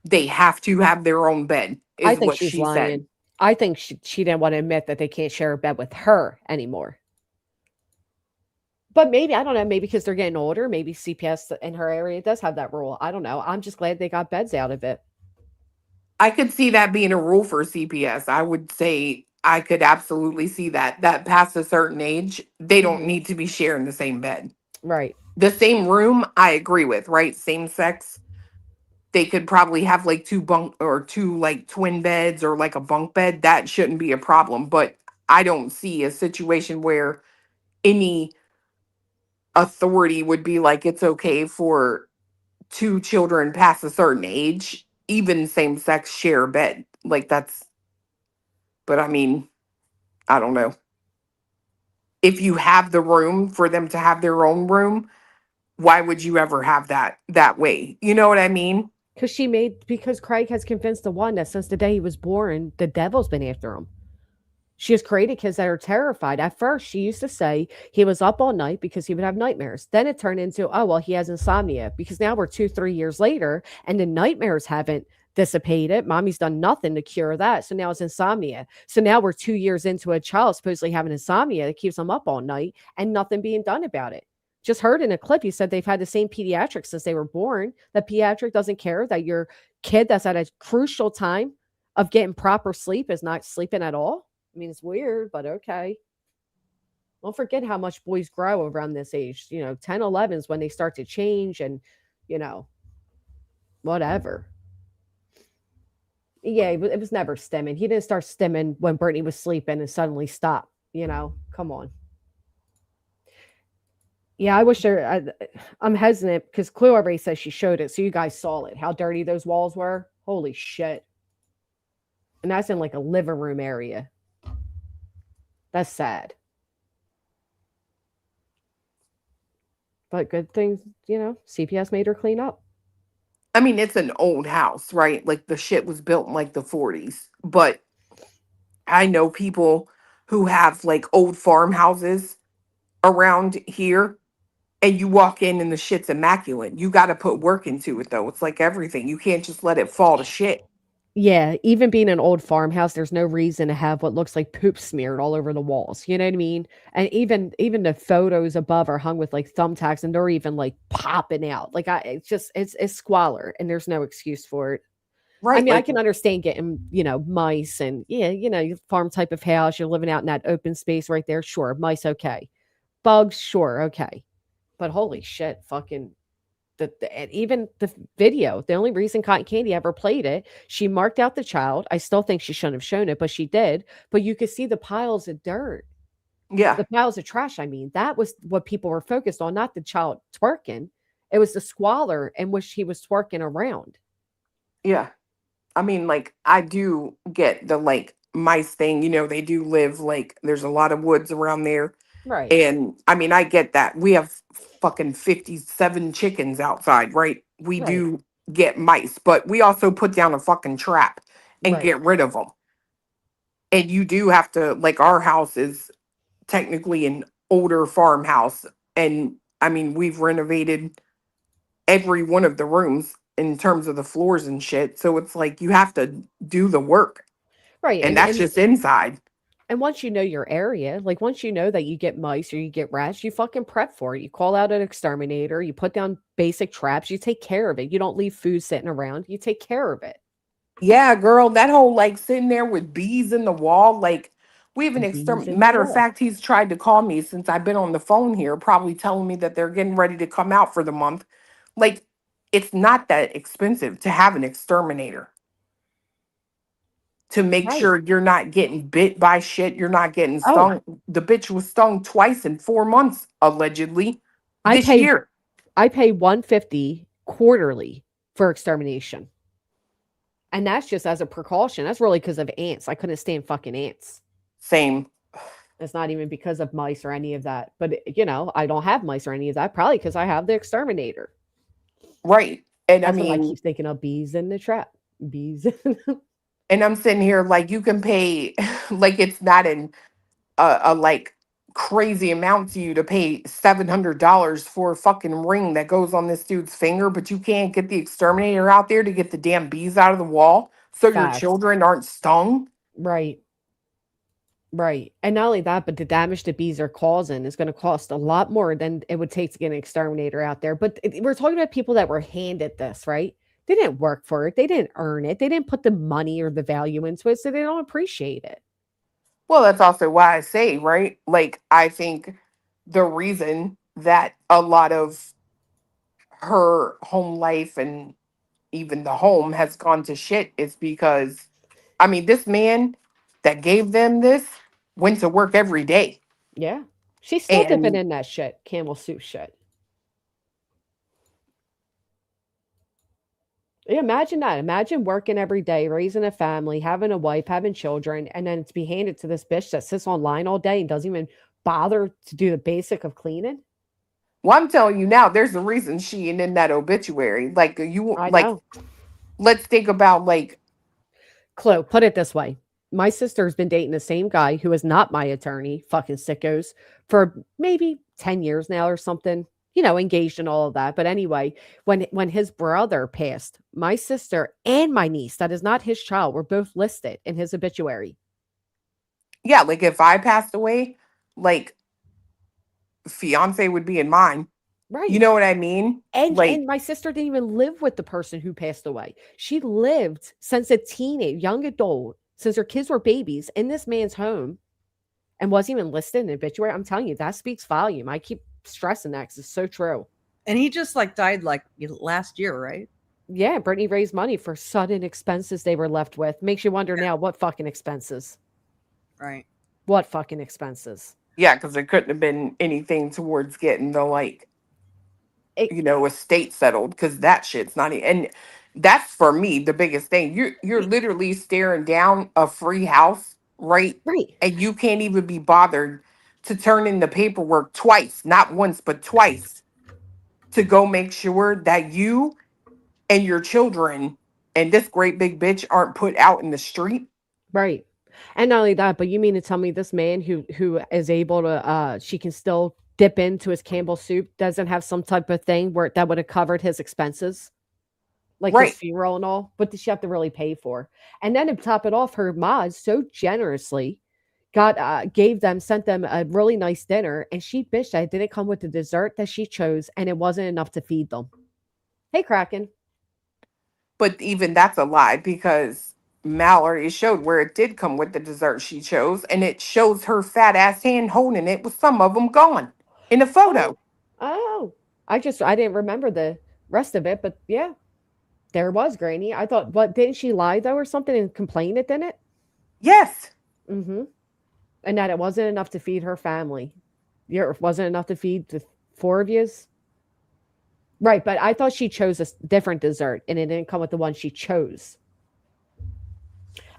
They have to have their own bed,
I
is
think
what
she's
she said.
lying. I think she didn't want to admit that they can't share a bed with her anymore. But maybe, I don't know, maybe because they're getting older, maybe CPS in her area does have that rule. I don't know. I'm just glad they got beds out of it.
I could see that being a rule for CPS. I would say I could absolutely see that. That past a certain age, they don't
Mhm.
need to be sharing the same bed.
Right.
The same room, I agree with, right? Same sex. They could probably have like two like twin beds or like a bunk bed. That shouldn't be a problem. But I don't see a situation where any authority would be like it's okay for two children past a certain age, even same sex, share a bed. Like that's, but I mean, I don't know. If you have the room for them to have their own room, why would you ever have that way? You know what I mean?
Because Craig has convinced the one that since the day he was born, the devil's been after him. She has created kids that are terrified. At first, she used to say he was up all night because he would have nightmares. Then it turned into, oh, well, he has insomnia because now we're 2-3 years later and the nightmares haven't dissipated. Mommy's done nothing to cure that. So now it's insomnia. So now we're 2 years into a child supposedly having insomnia that keeps them up all night and nothing being done about it. Just heard in a clip, you said they've had the same pediatric since they were born. The pediatric doesn't care that your kid that's at a crucial time of getting proper sleep is not sleeping at all. I mean, it's weird, but okay. Don't forget how much boys grow around this age. 10, 11 is when they start to change and, whatever. Yeah, it was never stimming. He didn't start stimming when Brittany was sleeping and suddenly stop. Come on. Yeah, I wish I'm hesitant because Clue already says she showed it, so you guys saw it. How dirty those walls were. Holy shit. And that's in like a living room area. That's sad. But good things, CPS made her clean up.
I mean, it's an old house, right? Like the shit was built in like the 40s. But I know people who have like old farmhouses around here, and you walk in and the shit's immaculate. You got to put work into it, though. It's like everything. You can't just let it fall to shit.
Yeah, even being an old farmhouse, there's no reason to have what looks like poop smeared all over the walls. You know what I mean? And even the photos above are hung with like thumbtacks, and they're even like popping out. Like it's squalor, and there's no excuse for it.
Right.
I mean, I
like,
can understand getting mice and your farm type of house. You're living out in that open space right there. Sure, mice okay, bugs sure okay, but holy shit, fucking. Even the video, the only reason Cotton Candy ever played it, she marked out the child. I still think she shouldn't have shown it, but she did. But you could see the piles of dirt,
yeah.
the piles of trash. I mean, that was what people were focused on, not the child twerking. It was the squalor in which he was twerking around.
Yeah. I mean, like, I do get the like mice thing. They do live like there's a lot of woods around there.
Right.
And I mean, I get that. We have fucking 57 chickens outside, right? We
Right.
do get mice, but we also put down a fucking trap and
Right.
get rid of them. And you do have to, like, our house is technically an older farmhouse. And I mean, we've renovated every one of the rooms in terms of the floors and shit. So it's like you have to do the work.
Right.
And that's just inside.
And once you know your area, like once you know that you get mice or you get rats, you fucking prep for it. You call out an exterminator, you put down basic traps, you take care of it. You don't leave food sitting around, you take care of it.
Yeah, girl, that whole like sitting there with bees in the wall, like we have an
Bees in the
matter of
wall.
fact, he's tried to call me since I've been on the phone here, probably telling me that they're getting ready to come out for the month. Like, it's not that expensive to have an exterminator to make
Right.
sure you're not getting bit by shit, you're not getting
Oh.
stung. The bitch was stung twice in 4 months, allegedly,
I
this
pay
year.
I pay $150 quarterly for extermination. And that's just as a precaution. That's really because of ants. I couldn't stand fucking ants.
Same.
It's not even because of mice or any of that. But I don't have mice or any of that. Probably because I have the exterminator.
Right. And
That's
I
what I
mean,
keep thinking of, bees in the trap. Bees.
and I'm sitting here like you can pay like it's not a like crazy amount to you to pay $700 for a fucking ring that goes on this dude's finger, but you can't get the exterminator out there to get the damn bees out of the wall so your
Facts.
children aren't stung.
Right. Right. And not only that, but the damage the bees are causing is going to cost a lot more than it would take to get an exterminator out there. But we're talking about people that were handed this, right? They didn't work for it. They didn't earn it. They didn't put the money or the value into it, so they don't appreciate it.
Well, that's also why I say, right? Like, I think the reason that a lot of her home life and even the home has gone to shit is because, I mean, this man that gave them this went to work every day.
Yeah. She's still dipping
And
in that shit, camel soup shit. Yeah, imagine that. Imagine working every day, raising a family, having a wife, having children, and then to be handed to this bitch that sits online all day and doesn't even bother to do the basic of cleaning.
well, I'm telling you now, there's a reason she ain't in that obituary. Like
I
like,
know.
let's think about like,
Chloe, put it this way. My sister's been dating the same guy who is not my attorney, fucking sickos, for maybe 10 years now or something, engaged in all of that. But anyway, when his brother passed, my sister and my niece, that is not his child, were both listed in his obituary.
yeah, like if I passed away, like fiance would be in mine.
Right.
You know what I mean?
And
Like,
and my sister didn't even live with the person who passed away. She lived since a young adult, since her kids were babies in this man's home. and wasn't even listed in the obituary. I'm telling you, that speaks volume. I keep stressing that because it's so true.
And he just like died like last year, right?
Yeah, Brittany raised money for sudden expenses they were left with. Makes you wonder now, what fucking expenses?
Right.
What fucking expenses?
Yeah, because it couldn't have been anything towards getting the estate settled, because that shit's not. And that's for me the biggest thing. You're literally staring down a free house, right?
Right.
And you can't even be bothered to turn in the paperwork twice, not once but twice, to go make sure that you and your children and this great big bitch aren't put out in the street.
Right. And not only that, but you mean to tell me this man who is able to she can still dip into his Campbell soup doesn't have some type of thing where that would have covered his expenses? Like
Right.
his funeral and all. What did she have to really pay for? And then to top it off, her mods so generously sent them a really nice dinner, and she bitched that it didn't come with the dessert that she chose, and it wasn't enough to feed them. Hey, Kraken.
But even that's a lie, because Mallory showed where it did come with the dessert she chose, and it shows her fat ass hand holding it with some of them gone in the photo.
Oh, I didn't remember the rest of it, but yeah, there was Granny. I thought, what, didn't she lie though or something and complain it didn't?
Yes.
Mm-hmm. And that it wasn't enough to feed her family. Yeah, it wasn't enough to feed the 4 of yous. Right, but I thought she chose a different dessert and it didn't come with the one she chose.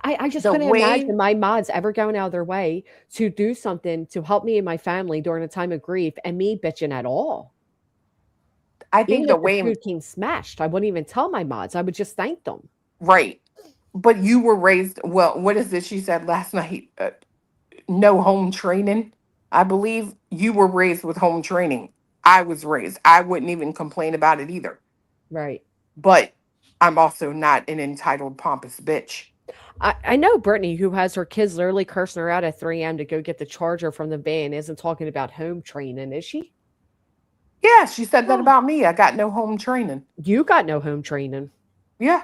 I just
The
couldn't
way-
imagine my mods ever going out of their way to do something to help me and my family during a time of grief and me bitching at all.
I
Even
think the
if the
way
food came smashed, I wouldn't even tell my mods. I would just thank them.
right. But you were raised, well, what is it she said last night? No home training. I believe you were raised with home training. I was raised. I wouldn't even complain about it either.
Right.
But I'm also not an entitled, pompous bitch.
I know Brittany, who has her kids literally cursing her out at 3 a.m. to go get the charger from the van, isn't talking about home training, is she?
Yeah, she said that about me. I got no home training.
You got no home training.
Yeah.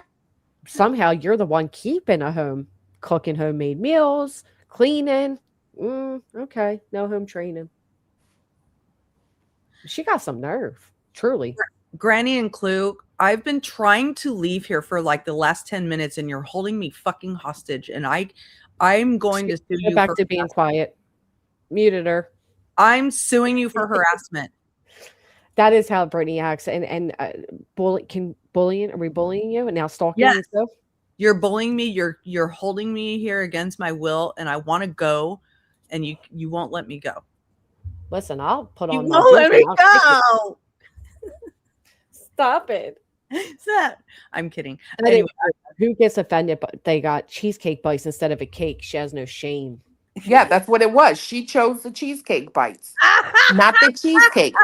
Somehow you're the one keeping a home, cooking homemade meals, cleaning. Okay, no home training. She got some nerve, truly.
Granny and Clue, I've been trying to leave here for like the last 10 minutes and you're holding me fucking hostage, and I'm going to sue
Get
you
back
for
to being quiet. Muted her.
I'm suing you for harassment.
That is how Brittany acts. And bullying? Are we bullying you and now stalking
Yes.
you stuff?
You're bullying me. You're holding me here against my will, and I want to go, and you won't let me go.
Listen, I'll put on.
You
my
won't let
boots
me
and I'll kick
go.
Stop it.
I'm kidding.
Anyway,
Anyway,
who gets offended? But they got cheesecake bites instead of a cake. She has no shame.
Yeah, that's what it was. She chose the cheesecake bites, not the cheesecake.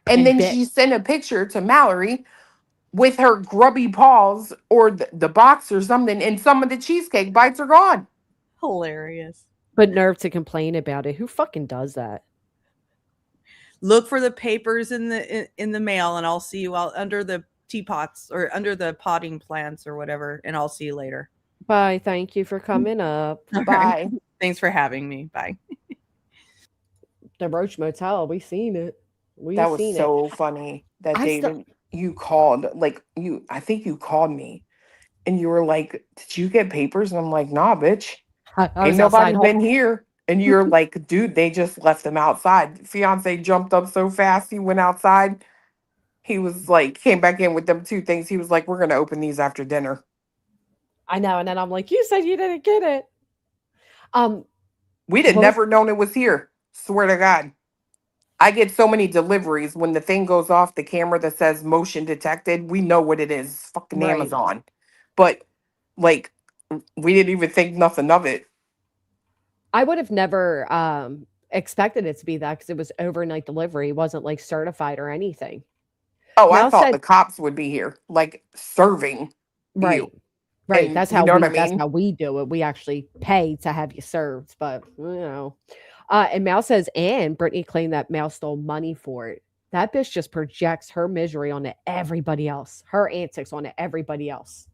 And then she sent a picture to Mallory with her grubby paws or the box or something, and some of the cheesecake bites are gone.
hilarious.
But nerve to complain about it. Who fucking does that?
Look for the papers in the mail, and I'll see you out under the teapots or under the potting plants or whatever, and I'll see you later.
Bye. Thank you for coming up.
Bye.
Thanks for having me. Bye.
The Roach Motel. We seen it.
That was so funny that David, you called, I think you called me and you were like, did you get papers? And I'm like, nah, bitch. Ain't nobody been here. And you're like, dude, they just left them outside. Fiance jumped up so fast. He went outside. He was like, came back in with them 2 things. He was like, we're going to open these after dinner.
I know. And then I'm like, you said you didn't get it.
We'd have never known it was here. Swear to God. I get so many deliveries when the thing goes off the camera that says motion detected. We know what it is. Fucking
Right.
Amazon. But like, we didn't even think nothing of it.
I would have never expected it to be that because it was overnight delivery. It wasn't like certified or anything.
Oh, I
Mal
thought
said-
the cops would be here, like serving
Right.
you.
Right.
And
That's
you
how
know what I
that's
mean?
how we do it. We actually pay to have you served, but you know. And Mal says, and Brittany claimed that Mal stole money for it. That bitch just projects her misery onto everybody else, her antics onto everybody else.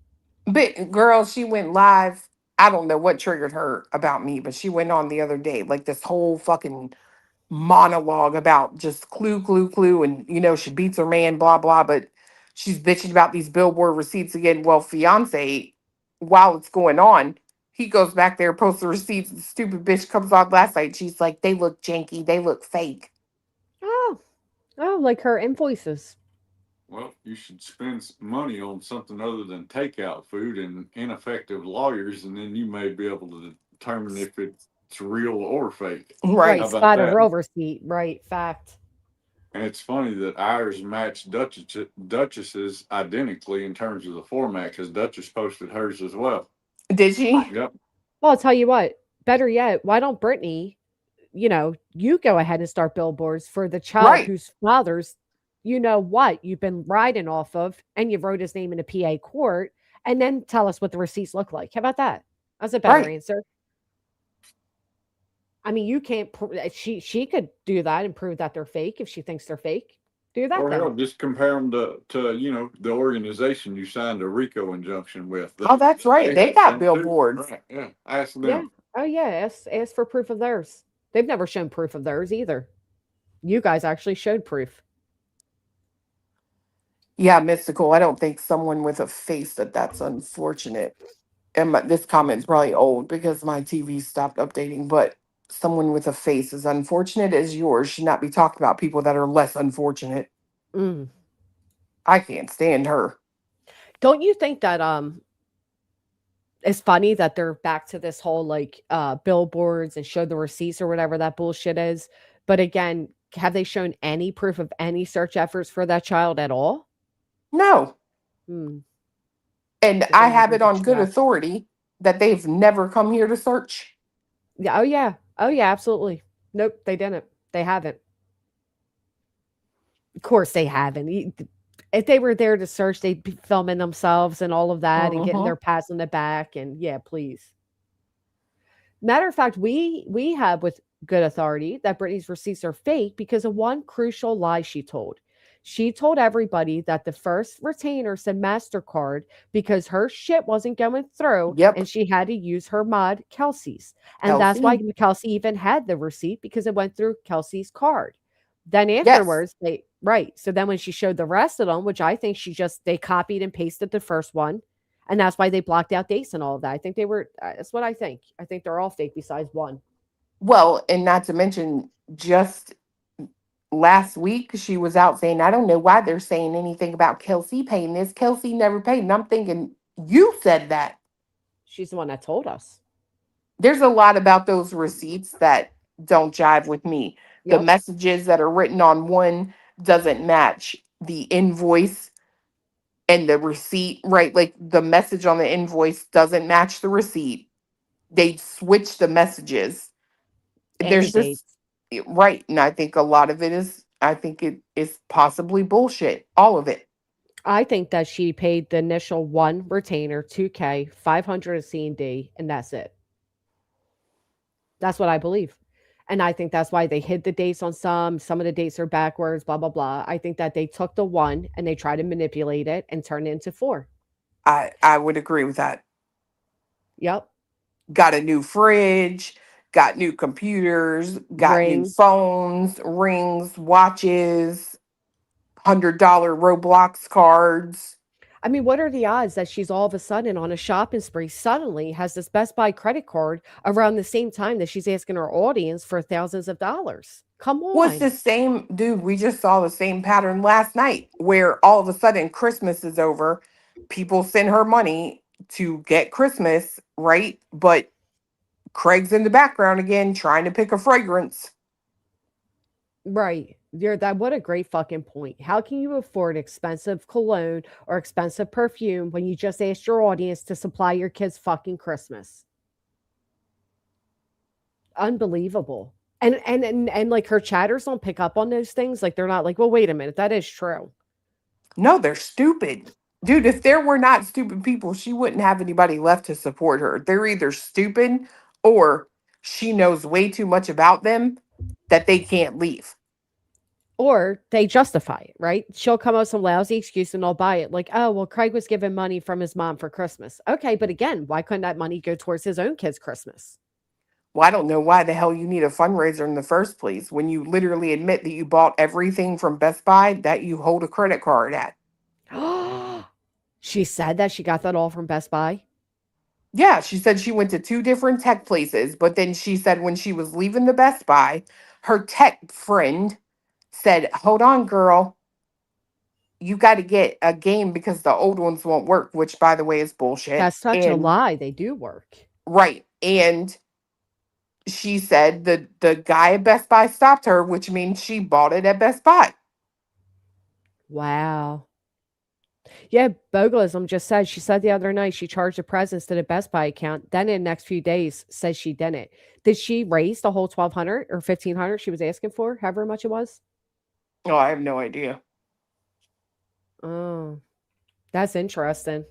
But girl, she went live I don't know what triggered her about me, but she went on the other day, like this whole fucking monologue about just clue, and she beats her man, blah blah. But she's bitching about these billboard receipts again. Well, fiance, while it's going on, he goes back there, posts the receipts. The stupid bitch comes on last night. She's like, they look janky, they look fake.
Oh, like her invoices.
Well, you should spend money on something other than takeout food and ineffective lawyers, and then you may be able to determine if it's real or fake.
Right.
How about
Spot a
that?
real receipt. Right. Fact.
And it's funny that ours matched Duchess's identically in terms of the format, because Duchess posted hers as well.
Did she?
Yep.
Well, I'll tell you what. Better yet, why don't Brittany, you go ahead and start billboards for the child
Right.
whose father's, you've been riding off of, and you wrote his name in a PA court, and then tell us what the receipts look like. How about that? That's a better
Right.
answer. I mean, you can't. She could do that and prove that they're fake if she thinks they're fake. Do that
Or
then.
hell, just compare them to the organization you signed a RICO injunction with.
Oh, that's right. They got
them too.
billboards.
Right, yeah, ask them.
Yeah. Oh yeah. Ask for proof of theirs. They've never shown proof of theirs either. You guys actually showed proof.
Yeah, Mystical. I don't think someone with a face that's unfortunate. And this comment's probably old because my TV stopped updating, but someone with a face as unfortunate as yours should not be talking about people that are less unfortunate.
Mm.
I can't stand her.
Don't you think that it's funny that they're back to this whole like billboards and show the receipts or whatever that bullshit is? But again, have they shown any proof of any search efforts for that child at all?
No.
Hmm.
And
So
I
then
have
you
it on
can
good
track.
authority that they've never come here to search.
Yeah. Oh yeah. Oh yeah. Absolutely. Nope. They didn't. They haven't. Of course they haven't. If they were there to search, they'd be filming themselves and all of that and getting
Mhm.
their pats on the back. And yeah, please. Matter of fact, we have with good authority that Britney's receipts are fake because of one crucial lie she told. She told everybody that the first retainer said MasterCard because her shit wasn't going through
Yep.
and she had to use her mod Kelsey's. And that's why
Kelsey.
Kelsey even had the receipt because it went through Kelsey's card. Then
Yes.
afterwards, so then when she showed the rest of them, which I think they copied and pasted the first one. And that's why they blocked out dates and all of that. I think they were, that's what I think. I think they're all fake besides one.
Well, and not to mention, just last week, she was out saying, I don't know why they're saying anything about Kelsey paying this. Kelsey never paid. And I'm thinking, you said that.
She's the one that told us.
There's a lot about those receipts that don't jive with me. The
Yep.
messages that are written on one doesn't match the invoice and the receipt, right? Like the message on the invoice doesn't match the receipt. They switch the messages.
And
There's
the
just
dates.
right. And I think a lot of it is possibly bullshit. All of it.
I think that she paid the initial one retainer, $2K, $500 C&D, and that's it. That's what I believe. And I think that's why they hid the dates on some of the dates are backwards, blah, blah, blah. I think that they took the one and they tried to manipulate it and turn it into 4.
I would agree with that.
Yep.
Got a new fridge, got new computers, got new
Rings.
phones, rings, watches, $100 Roblox cards.
I mean, what are the odds that she's all of a sudden on a shopping spree suddenly has this Best Buy credit card around the same time that she's asking her audience for thousands of dollars? Come on.
Well, it's the same, dude. We just saw the same pattern last night where all of a sudden Christmas is over. People send her money to get Christmas, right? But Craig's in the background again trying to pick a fragrance.
Right. What a great fucking point. How can you afford expensive cologne or expensive perfume when you just asked your audience to supply your kids fucking Christmas? Unbelievable. And like her chatters don't pick up on those things. Like they're not like, well, wait a minute, that is true.
No, they're stupid. Dude, if there were not stupid people, she wouldn't have anybody left to support her. They're either stupid or she knows way too much about them that they can't leave.
Or they justify it, right? She'll come up with some lousy excuse and they'll buy it. Like, oh, well, Craig was given money from his mom for Christmas. Okay, but again, why couldn't that money go towards his own kid's Christmas?
Well, I don't know why the hell you need a fundraiser in the first place when you literally admit that you bought everything from Best Buy that you hold a credit card at.
She said that she got that all from Best Buy.
Yeah, she said she went to 2 different tech places, but then she said when she was leaving the Best Buy, her tech friend said, "Hold on, girl. You got to get a game because the old ones won't work," which by the way is bullshit.
That's such a
And
lie. They do work.
right. And she said the guy at Best Buy stopped her, which means she bought it at Best Buy.
Wow. Yeah, Bogalism just said, she said the other night she charged the presents to the Best Buy account. Then in the next few days says she didn't. Did she raise the whole 1,200 or 1,500 she was asking for, however much it was?
Oh, I have no idea.
Oh, that's interesting.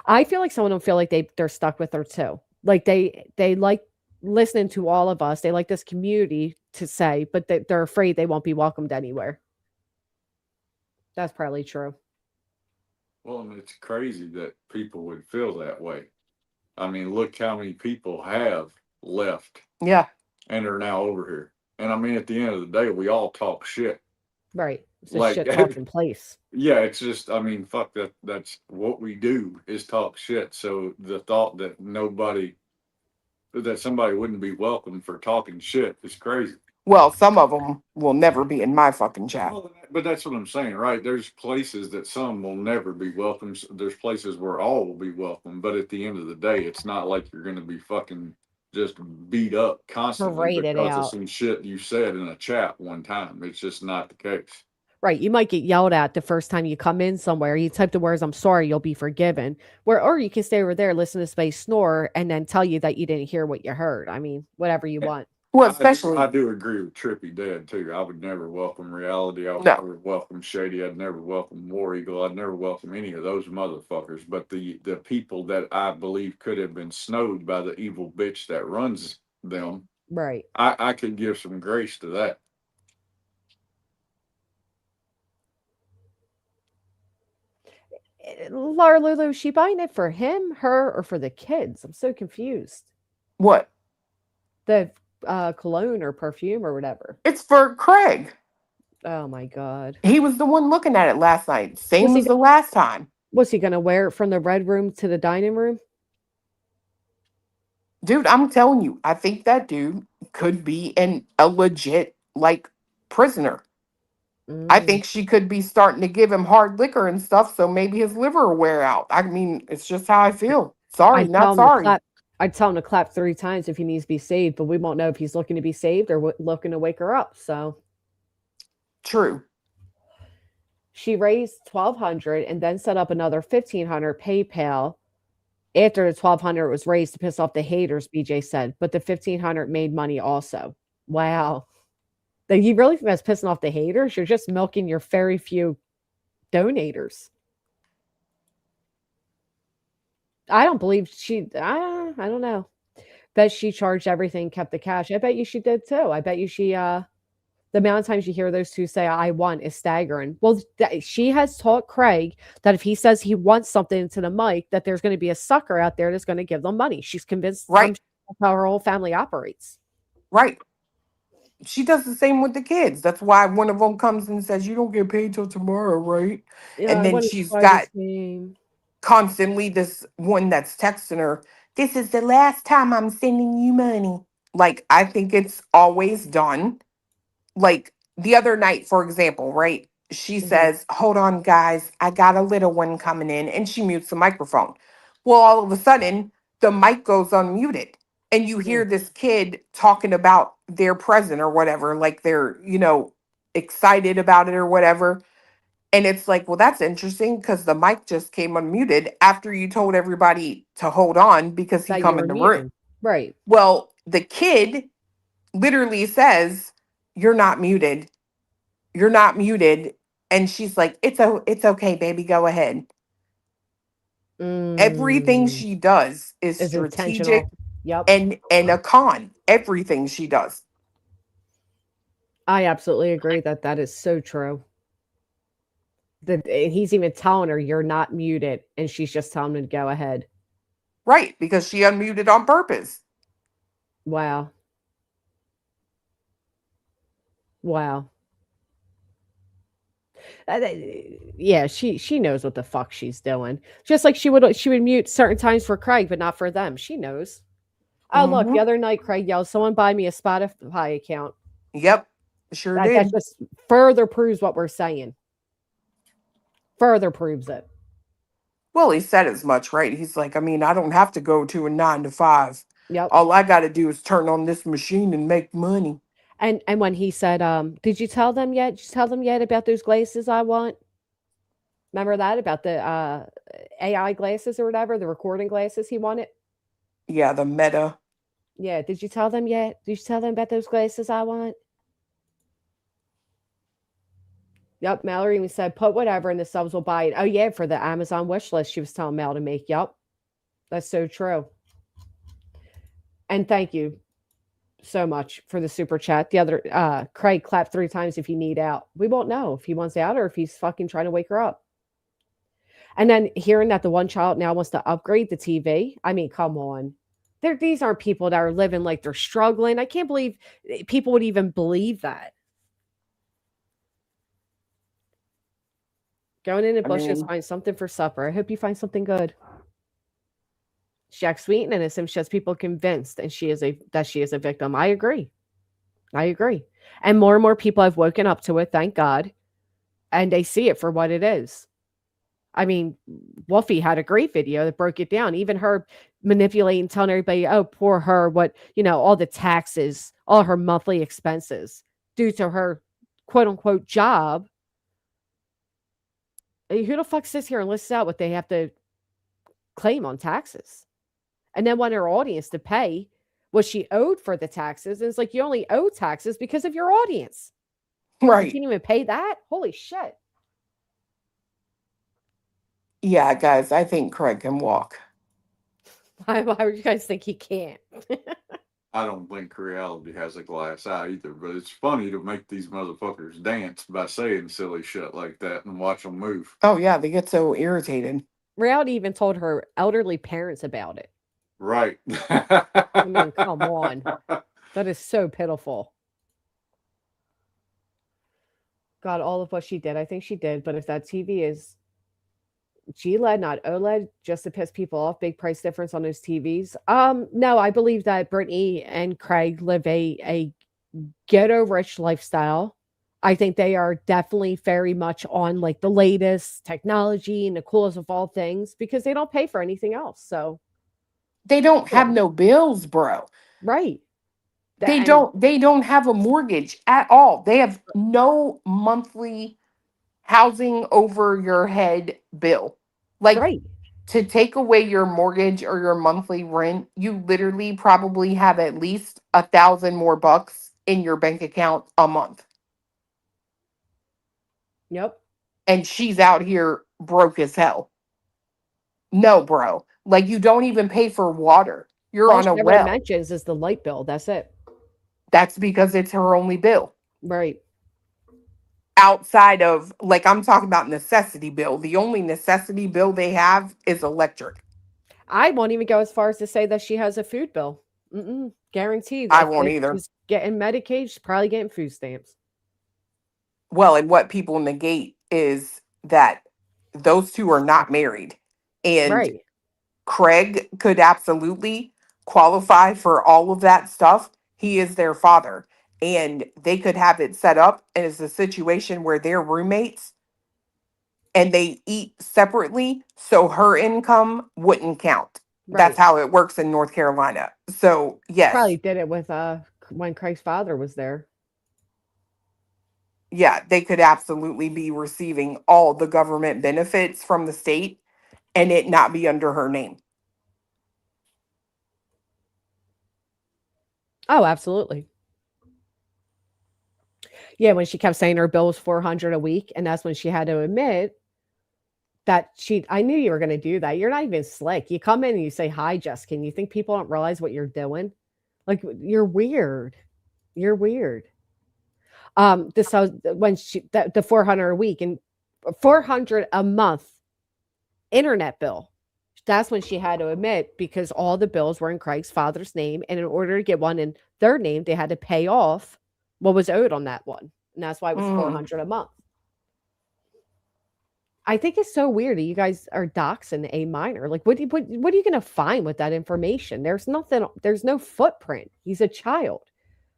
I feel like some of them feel like they're stuck with her too. Like they like listening to all of us. They like this community to say, but they're afraid they won't be welcomed anywhere. That's probably true.
Well, and it's crazy that people would feel that way. I mean, look how many people have left
Yeah.
and are now over here. And I mean, at the end of the day, we all talk shit.
Right. It's a
Like,
shit talking place.
yeah, it's just, I mean, fuck that. That's what we do is talk shit. So the thought that somebody wouldn't be welcome for talking shit is crazy.
Well, some of them will never be in my fucking chat.
Well, but that's what I'm saying, right? There's places that some will never be welcome. There's places where all will be welcome. But at the end of the day, it's not like you're going to be fucking just beat up constantly
Paraded
because of
out.
some shit you said in a chat one time. It's just not the case.
Right. You might get yelled at the first time you come in somewhere. You type the words, "I'm sorry," you'll be forgiven. Or you can stay over there, listen to Space snore, and then tell you that you didn't hear what you heard. I mean, whatever you want.
Well, especially
I do agree with Trippy Dead too. I would never welcome Reality. I would
No.
never welcome Shady. I'd never welcome War Eagle. I'd never welcome any of those motherfuckers. But the people that I believe could have been snowed by the evil bitch that runs them,
Right.
I could give some grace to that.
Laura Lulu, is she buying it for him, her, or for the kids? I'm so confused.
what?
The cologne or perfume or whatever.
It's for Craig.
Oh my God.
He was the one looking at it last night. Same
Was he
as the last time.
Was he going to wear it from the red room to the dining room?
Dude, I'm telling you, I think that dude could be a legit like prisoner. I think she could be starting to give him hard liquor and stuff, so maybe his liver will wear out. I mean, it's just how I feel. Sorry,
I'd tell
not
him to
sorry.
clap. I'd tell him to clap 3 times if he needs to be saved, but we won't know if he's looking to be saved or looking to wake her up. So
True.
she raised 1,200 and then set up another 1,500 PayPal after the 1,200 was raised to piss off the haters. BJ said, but the 1,500 made money also. Wow. Like, you really think that's pissing off the haters? You're just milking your very few donators. I don't believe I don't know. Bet she charged everything, kept the cash. I bet you she did too. I bet you she the amount of times you hear those two say "I want" is staggering. Well, she has taught Craig that if he says he wants something to the mic, that there's going to be a sucker out there that's going to give them money. She's convinced
Right.
that's how her whole family operates.
Right. She does the same with the kids. That's why one of them comes and says, "You don't get paid till tomorrow, right?"
Yeah,
And
I
then
wanted to
she's
try
got
this game.
constantly this one that's texting her, "This is the last time I'm sending you money." Like, I think it's always done. Like the other night, for example, right? She says, "Hold on, guys, I got a little one coming in," and she mutes the microphone. Well, all of a sudden, the mic goes unmuted, and you hear this kid talking about their present or whatever, like they're, excited about it or whatever. And it's like, well, that's interesting because the mic just came unmuted after you told everybody to hold on because he
That you
come
were
in the room.
muted. Right.
Well, the kid literally says, "You're not muted. You're not muted." And she's like, it's okay, baby, go ahead. Everything she does is
Is
strategic
intentional. Yep.
and a con. Everything she does.
I absolutely agree that that is so true. That he's even telling her you're not muted, and she's just telling him to go ahead.
Right, because she unmuted on purpose.
Wow. Wow. Yeah, she knows what the fuck she's doing. Just like she would mute certain times for Craig, but not for them. She knows. Oh, look, the
Mhm.
other night Craig yelled, "Someone buy me a Spotify account."
Yep, sure
That
did.
just further proves what we're saying. Further proves it.
Well, he said as much, right? He's like, I mean, I don't have to go to a 9 to 5.
Yep.
All I got to do is turn on this machine and make money.
And when he said, "Did you tell them yet? Did you tell them yet about those glasses I want?" Remember that about the AI glasses or whatever, the recording glasses he wanted?
Yeah, the meta.
Yeah, did you tell them yet? Did you tell them about those glasses I want? Yep, Mallory even said, "Put whatever and the subs will buy it." Oh yeah, for the Amazon wish list she was telling Mel to make. Yep. That's so true. And thank you so much for the super chat. The other Craig clap 3 times if you need out. We won't know if he wants out or if he's fucking trying to wake her up. And then hearing that the one child now wants to upgrade the TV. I mean, come on. These aren't people that are living like they're struggling. I can't believe people would even believe that. Going in the bushes, find something for supper. I hope you find something good. Jack Sweet and innocent just people convinced and she is a victim. I agree. And more people have woken up to it, thank God. And they see it for what it is. I mean, Wolfie had a great video that broke it down. Even her manipulating, telling everybody, oh, poor her, what, all the taxes, all her monthly expenses due to her quote unquote job. Who the fuck sits here and lists out what they have to claim on taxes? And then want her audience to pay what she owed for the taxes. And it's like, you only owe taxes because of your audience.
Right.
You can't even pay that? Holy shit.
Yeah, guys, I think Craig can walk.
Why would you guys think he can't?
I don't think reality has a glass eye either, but it's funny to make these motherfuckers dance by saying silly shit like that and watch them move.
Oh, yeah, they get so irritated.
Reality even told her elderly parents about it.
Right.
I mean, come on. That is so pitiful. God, all of what she did, I think she did. But if that TV is GLED, not OLED, just to piss people off, big price difference on those TVs. No, I believe that Brittany and Craig live a ghetto rich lifestyle. I think they are definitely very much on like the latest technology and the coolest of all things because they don't pay for anything else. So
they don't have no bills, bro.
Right.
They don't have a mortgage at all. They have no monthly housing over your head bill. Like
right.
To take away your mortgage or your monthly rent, you literally probably have at least $1,000 more bucks in your bank account a month.
Yep.
And she's out here broke as hell. No, bro. Like you don't even pay for water. You're
all
on a
she
well.
mentions is the light bill. That's it.
That's because it's her only bill.
Right.
Outside of, like, I'm talking about necessity bill. The only necessity bill they have is electric.
I won't even go as far as to say that she has a food bill. Guaranteed.
I won't either.
She's getting Medicaid. She's probably getting food stamps.
Well, and what people negate is that those two are not married. And
right.
Craig could absolutely qualify for all of that stuff. He is their father. And they could have it set up as a situation where they're roommates and they eat separately. So her income wouldn't count. Right. That's how it works in North Carolina. So, yes.
Probably did it with when Craig's father was there.
Yeah, they could absolutely be receiving all the government benefits from the state and it not be under her name.
Oh, absolutely. Yeah, when she kept saying her bill was $400 a week, and that's when she had to admit that I knew you were going to do that. You're not even slick. You come in and you say, "Hi, Jessica," and you think people don't realize what you're doing? Like, you're weird. You're weird. This was when the 400 a week and 400 a month internet bill. That's when she had to admit, because all the bills were in Craig's father's name, and in order to get one in their name, they had to pay off what was owed on that one, and that's why it was 400 a month. I think it's so weird that you guys are doxing a minor. Like, what are you going to find with that information? There's nothing. There's no footprint. He's a child.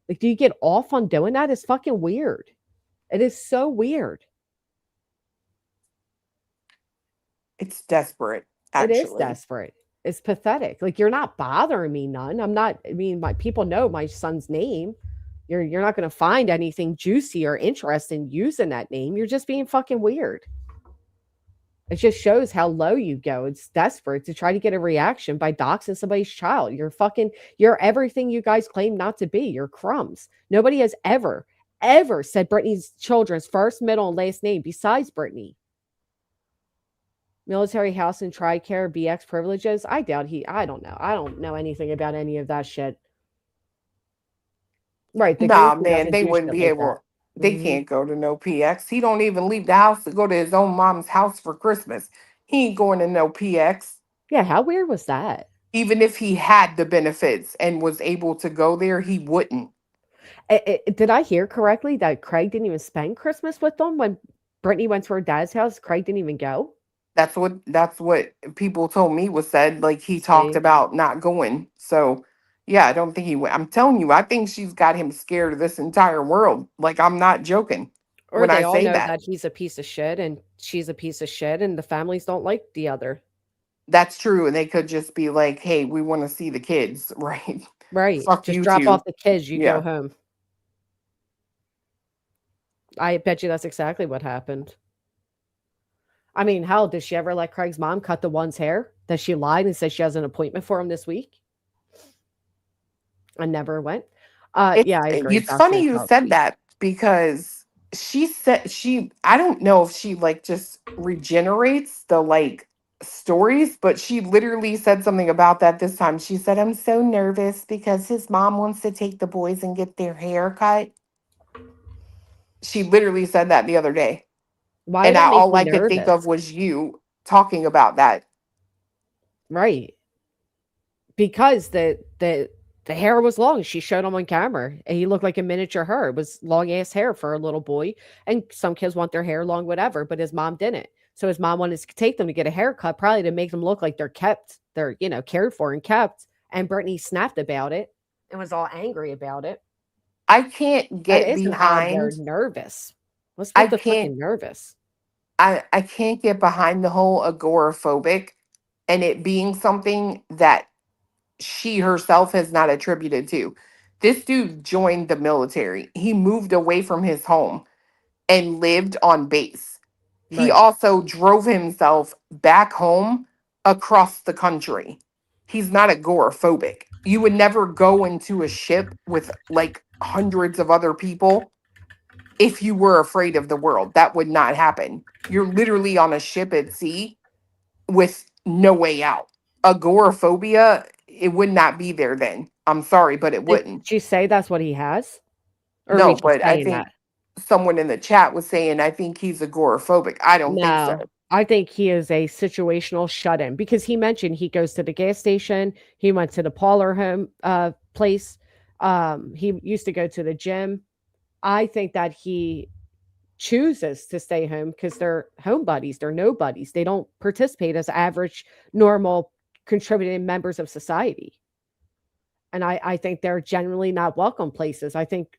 Like, do you get off on doing that? It's fucking weird. It is so weird.
It's desperate. Actually.
It is desperate. It's pathetic. Like, you're not bothering me none. I'm not. I mean, my people know my son's name. You're not going to find anything juicy or interesting using that name. You're just being fucking weird. It just shows how low you go. It's desperate to try to get a reaction by doxing somebody's child. You're everything you guys claim not to be. You're crumbs. Nobody has ever said Brittany's children's first, middle, and last name besides Brittany. Military house and TRICARE, BX privileges. I doubt I don't know. I don't know anything about any of that shit. Right.
Nah, man, they wouldn't be able.
That.
They can't go to no PX. He don't even leave the house to go to his own mom's house for Christmas. He ain't going to no PX.
Yeah, how weird was that?
Even if he had the benefits and was able to go there, he wouldn't.
Did I hear correctly that Craig didn't even spend Christmas with them when Brittany went to her dad's house? Craig didn't even go?
That's what people told me was said. Like, he talked about not going. So yeah, I don't think he went. I'm telling you, I think she's got him scared of this entire world. Like, I'm not joking.
Or
when
they
I
all
say
know
that.
that he's a piece of shit and she's a piece of shit and the families don't like the other.
That's true. And they could just be like, hey, we want to see the kids, right?
Right.
Fuck
just
you
drop
two.
off the kids, you
Yeah.
go home. I bet you that's exactly what happened. I mean, hell, did she ever let Craig's mom cut the one's hair? Does she lied and said she has an appointment for him this week? I never went. Yeah, I agree.
It's funny you said that because she said I don't know if she like just regenerates the like stories, but she literally said something about that this time. She said, I'm so nervous because his mom wants to take the boys and get their hair cut. She literally said that the other day.
Why?
And
did that make
all
you
I could think
nervous?
of was you talking about that.
Right. Because the hair was long. She showed him on camera and he looked like a miniature her. It was long ass hair for a little boy. And some kids want their hair long, whatever, but his mom didn't. So his mom wanted to take them to get a haircut, probably to make them look like they're cared for and kept. And Brittany snapped about it and was all angry about it.
I can't get behind.
They're nervous. What's with the fucking nervous?
I can't get behind the whole agoraphobic and it being something that she herself has not attributed to. This dude joined the military. He moved away from his home and lived on base. He
Right.
also drove himself back home across the country. He's not agoraphobic. You would never go into a ship with like hundreds of other people if you were afraid of the world. That would not happen. You're literally on a ship at sea with no way out. Agoraphobia, it would not be there then. I'm sorry, but it wouldn't.
Did you say that's what he has? Or are we
No,
just
but I
saying
think
that?
someone in the chat was saying, I think he's agoraphobic. I don't think
No,
so.
I think he is a situational shut-in because he mentioned he goes to the gas station. He went to the Parlor home place. He used to go to the gym. I think that he chooses to stay home because they're home buddies. They're nobodies. They don't participate as average, normal, contributing members of society. And I think they're generally not welcome places. I think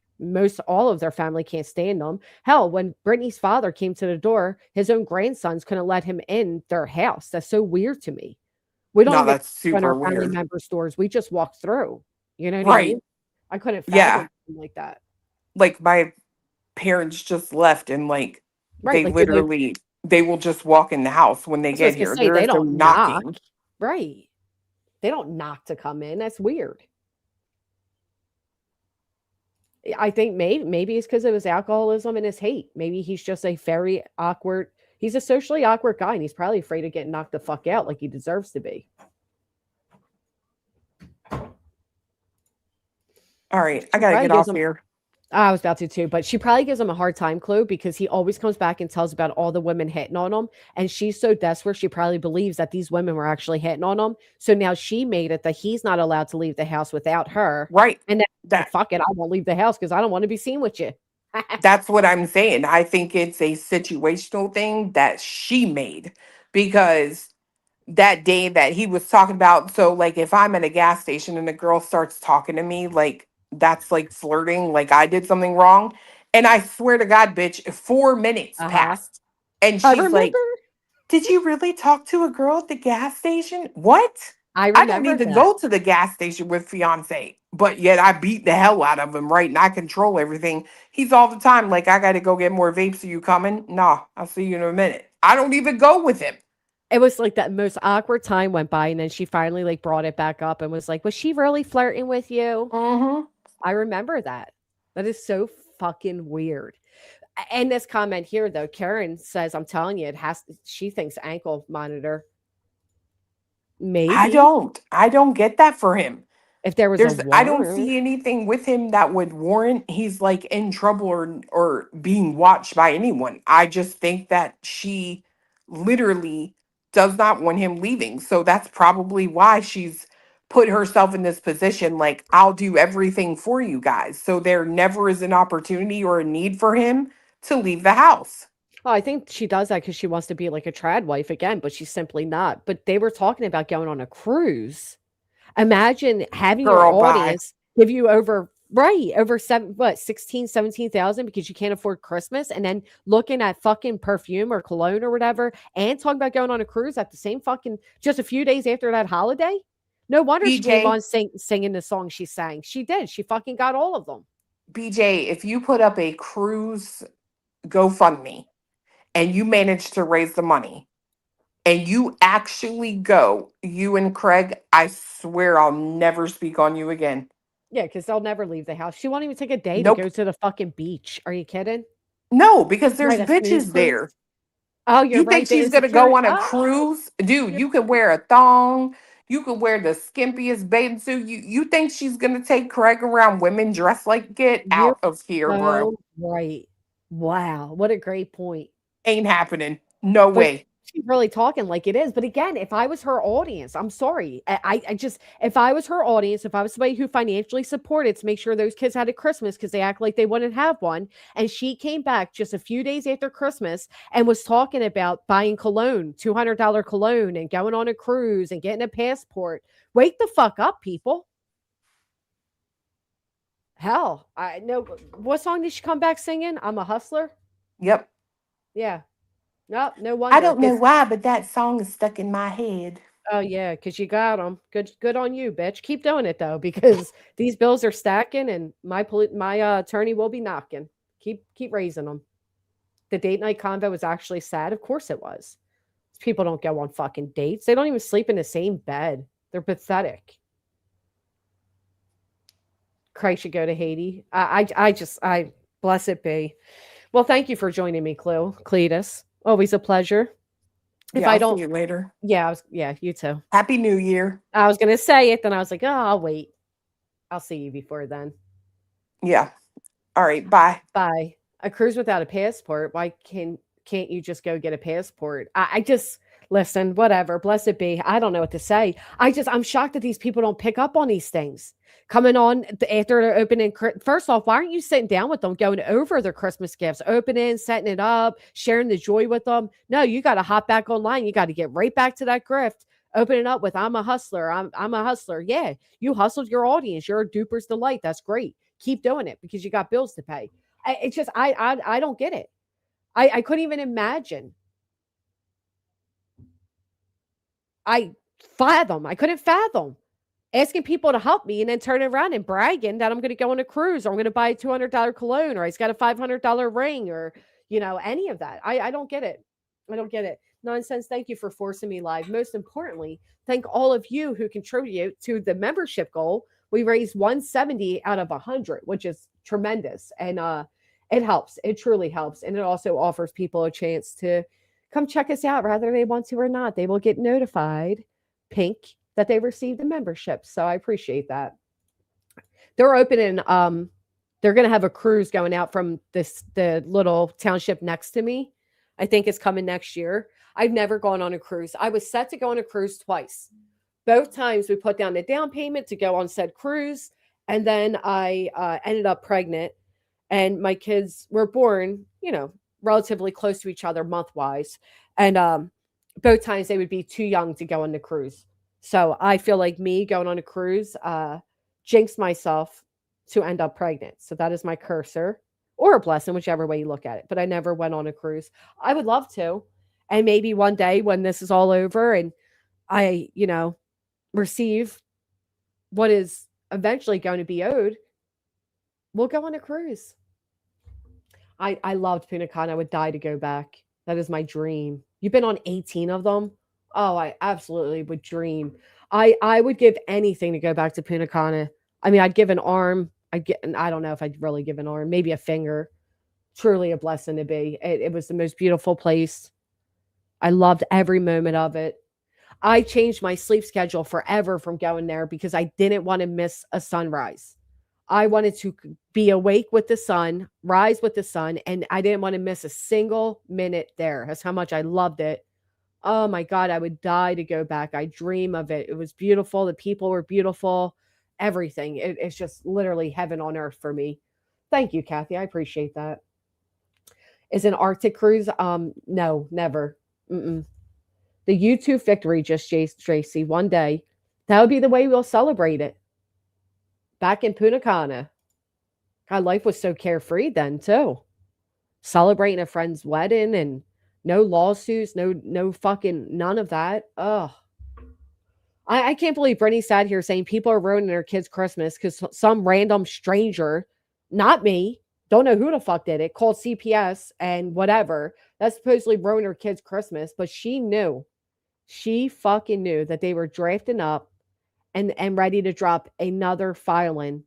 all of their family can't stand them. Hell, when Brittany's father came to the door, his own grandsons couldn't let him in their house. That's so weird to me. We don't
No,
even
that's
go in our
super
family
weird.
members' doors. We just walk through. You know what I
Right.
mean? I couldn't
Yeah.
fathom something like that.
Like my parents just left and like
Right,
they
like, they live-
literally they will just walk in the house when they
That's what I
get
was
here.
gonna say,
There
they
is no
don't
knocking.
knock. Right. They don't knock to come in. That's weird. I think maybe it's because of his alcoholism and his hate. Maybe he's just a very awkward. He's a socially awkward guy, and he's probably afraid of getting knocked the fuck out like he deserves to be.
All right, I gotta
Right,
get
gives
off
him-
here.
I was about to too, but she probably gives him a hard time, Clue, because he always comes back and tells about all the women hitting on him. And she's so desperate, she probably believes that these women were actually hitting on him. So now she made it that he's not allowed to leave the house without her.
Right.
And then,
That
fuck it, I won't leave the house because I don't want to be seen with you.
that's what I'm saying. I think it's a situational thing that she made because that day that he was talking about, so like if I'm at a gas station and a girl starts talking to me, like that's like flirting, like I did something wrong. And I swear to God, bitch, 4 minutes passed. And
I
she's like,
remember.
did you really talk to a girl at the gas station? What?
I
I don't
remember
need to
that.
go to the gas station with fiance, but yet I beat the hell out of him, right? And I control everything. He's all the time like, I got to go get more vapes. Are you coming? Nah, I'll see you in a minute. I don't even go with him.
It was like that most awkward time went by, and then she finally like brought it back up and was like, "Was she really flirting with you?"
Mm-hmm.
I remember that. That is so fucking weird. And this comment here, though, Karen says, "I'm telling you, it has." She thinks ankle monitor. Maybe
I don't get that for him.
if there was a
I don't
warrant.
see anything with him that would warrant he's like in trouble or being watched by anyone. I just think that she literally does not want him leaving. So that's probably why she's put herself in this position like I'll do everything for you guys. So there never is an opportunity or a need for him to leave the house.
Oh, I think she does that because she wants to be like a trad wife again, but she's simply not. But they were talking about going on a cruise. Imagine having your
Girl, bye.
audience give you over 16, 17,000 because you can't afford Christmas, and then looking at fucking perfume or cologne or whatever, and talking about going on a cruise at the same fucking just a few days after that holiday. No wonder she came
BJ.
on singing the song she sang. She did. She fucking got all of them.
BJ, if you put up a cruise GoFundMe and you manage to raise the money and you actually go, you and Craig, I swear I'll never speak on you again.
Yeah, because they'll never leave the house. She won't even take a day
Nope.
to go to the fucking beach. Are you kidding?
No, because there's
Right, a snooze
bitches
cruise.
there.
Oh, you're
You
right.
think
the
she's gonna go on a
insecurity-
cruise? Dude, you can wear a thong, you can wear the skimpiest bathing suit. You think she's gonna take Craig around women dressed like get
You're
out of here, bro.
so right. Wow, what a great point.
Ain't happening. No
But
way.
she's really talking like it is. But again, if I was her audience, I'm sorry. I just, if I was her audience, if I was somebody who financially supported to make sure those kids had a Christmas because they act like they wouldn't have one, and she came back just a few days after Christmas and was talking about buying cologne, $200 cologne, and going on a cruise and getting a passport, wake the fuck up, people. Hell, I know. What song did she come back singing? I'm a Hustler.
Yep.
Yeah. No wonder.
I don't know
'cause-
why, but that song is stuck in my head.
Oh yeah, because you got them. Good on you, bitch. Keep doing it though, because these bills are stacking, and my attorney will be knocking. Keep raising them. The date night convo was actually sad. Of course it was. People don't go on fucking dates. They don't even sleep in the same bed. They're pathetic. Christ should go to Haiti. I bless it be. Well, thank you for joining me, Cletus. Always a pleasure. If
Yeah,
I
I'll
don't,
see you later.
yeah, you too.
Happy New Year.
I was gonna say it, then I was like, oh, I'll wait. I'll see you before then.
Yeah. All right. Bye.
Bye. A cruise without a passport. Why can't you just go get a passport? I just listen, whatever. Blessed be. I don't know what to say. I'm shocked that these people don't pick up on these things. Coming on after they're opening. First off, why aren't you sitting down with them, going over their Christmas gifts, opening, setting it up, sharing the joy with them? No, you got to hop back online. You got to get right back to that grift. Open it up with I'm a hustler. I'm a hustler. Yeah, you hustled your audience. You're a duper's delight. That's great. Keep doing it because you got bills to pay. It's just I don't get it. I couldn't even imagine. I couldn't fathom asking people to help me and then turning around and bragging that I'm going to go on a cruise or I'm going to buy a $200 cologne or he's got a $500 ring or, any of that. I don't get it. I don't get it. Nonsense. Thank you for forcing me live. Most importantly, thank all of you who contribute to the membership goal. We raised 170 out of 100, which is tremendous. And it helps. It truly helps. And it also offers people a chance to come check us out, whether they want to or not. They will get notified, pink, that they received a membership. So I appreciate that. They're opening They're going to have a cruise going out from the little township next to me. I think it's coming next year. I've never gone on a cruise. I was set to go on a cruise twice. Both times we put down the down payment to go on said cruise. And then I ended up pregnant. And my kids were born, relatively close to each other month-wise. And both times they would be too young to go on the cruise. So I feel like me going on a cruise jinxed myself to end up pregnant. So that is my cursor, or a blessing, whichever way you look at it. But I never went on a cruise. I would love to. And maybe one day when this is all over and I, receive what is eventually going to be owed, we'll go on a cruise. I loved Punta Cana. I would die to go back. That is my dream. You've been on 18 of them. Oh, I absolutely would dream. I would give anything to go back to Punta Cana. I mean, I'd give an arm. I don't know if I'd really give an arm, maybe a finger. Truly a blessing to be. It was the most beautiful place. I loved every moment of it. I changed my sleep schedule forever from going there because I didn't want to miss a sunrise. I wanted to be awake with the sun, rise with the sun, and I didn't want to miss a single minute there. That's how much I loved it. Oh my God, I would die to go back. I dream of it. It was beautiful. The people were beautiful. Everything. It's just literally heaven on earth for me. Thank you, Kathy. I appreciate that. Is an Arctic cruise? No, never. The YouTube victory, just Tracy, one day. That would be the way we'll celebrate it. Back in Punta Cana. God, life was so carefree then, too. Celebrating a friend's wedding and no lawsuits, no fucking none of that. Ugh. I can't believe Brittany sat here saying people are ruining their kids' Christmas because some random stranger, not me, don't know who the fuck did it, called CPS and whatever. That supposedly ruined her kids' Christmas, but she knew. She fucking knew that they were drafting up and ready to drop another filing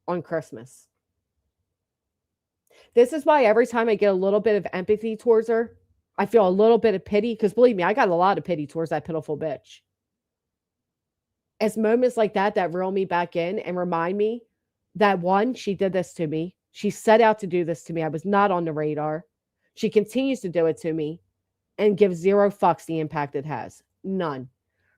on Christmas. This is why every time I get a little bit of empathy towards her, I feel a little bit of pity, because believe me, I got a lot of pity towards that pitiful bitch. It's moments like that reel me back in and remind me that, one, she did this to me. She set out to do this to me. I was not on the radar. She continues to do it to me and gives zero fucks the impact it has. None.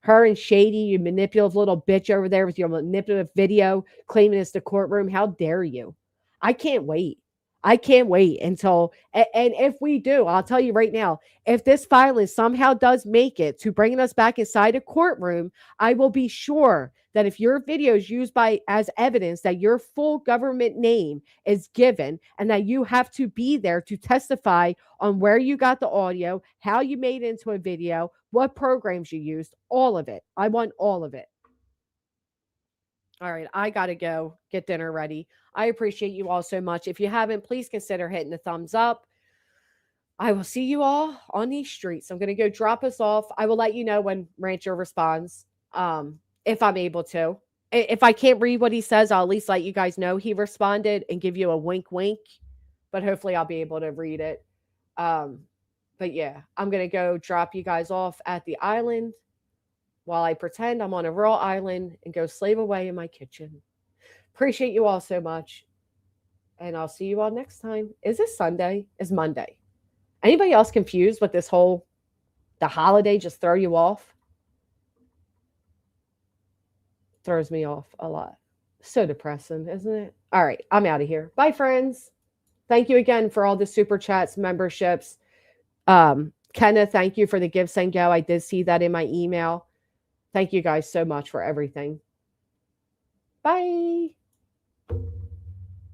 Her and Shady, you manipulative little bitch over there with your manipulative video claiming it's the courtroom. How dare you? I can't wait. I can't wait until, and if we do, I'll tell you right now, if this filing somehow does make it to bringing us back inside a courtroom, I will be sure that if your video is used as evidence that your full government name is given and that you have to be there to testify on where you got the audio, how you made it into a video, what programs you used, all of it. I want all of it. All right, I got to go get dinner ready. I appreciate you all so much. If you haven't, please consider hitting the thumbs up. I will see you all on these streets. I'm going to go drop us off. I will let you know when Rancher responds, if I'm able to. If I can't read what he says, I'll at least let you guys know he responded and give you a wink, wink. But hopefully I'll be able to read it. But yeah, I'm going to go drop you guys off at the island while I pretend I'm on a rural island and go slave away in my kitchen. Appreciate you all so much. And I'll see you all next time. Is this Sunday? Is Monday? Anybody else confused with this whole, the holiday just throw you off? Throws me off a lot. So depressing, isn't it? All right, I'm out of here. Bye, friends. Thank you again for all the super chats, memberships. Kenna, thank you for the Give, Send, Go. I did see that in my email. Thank you guys so much for everything. Bye.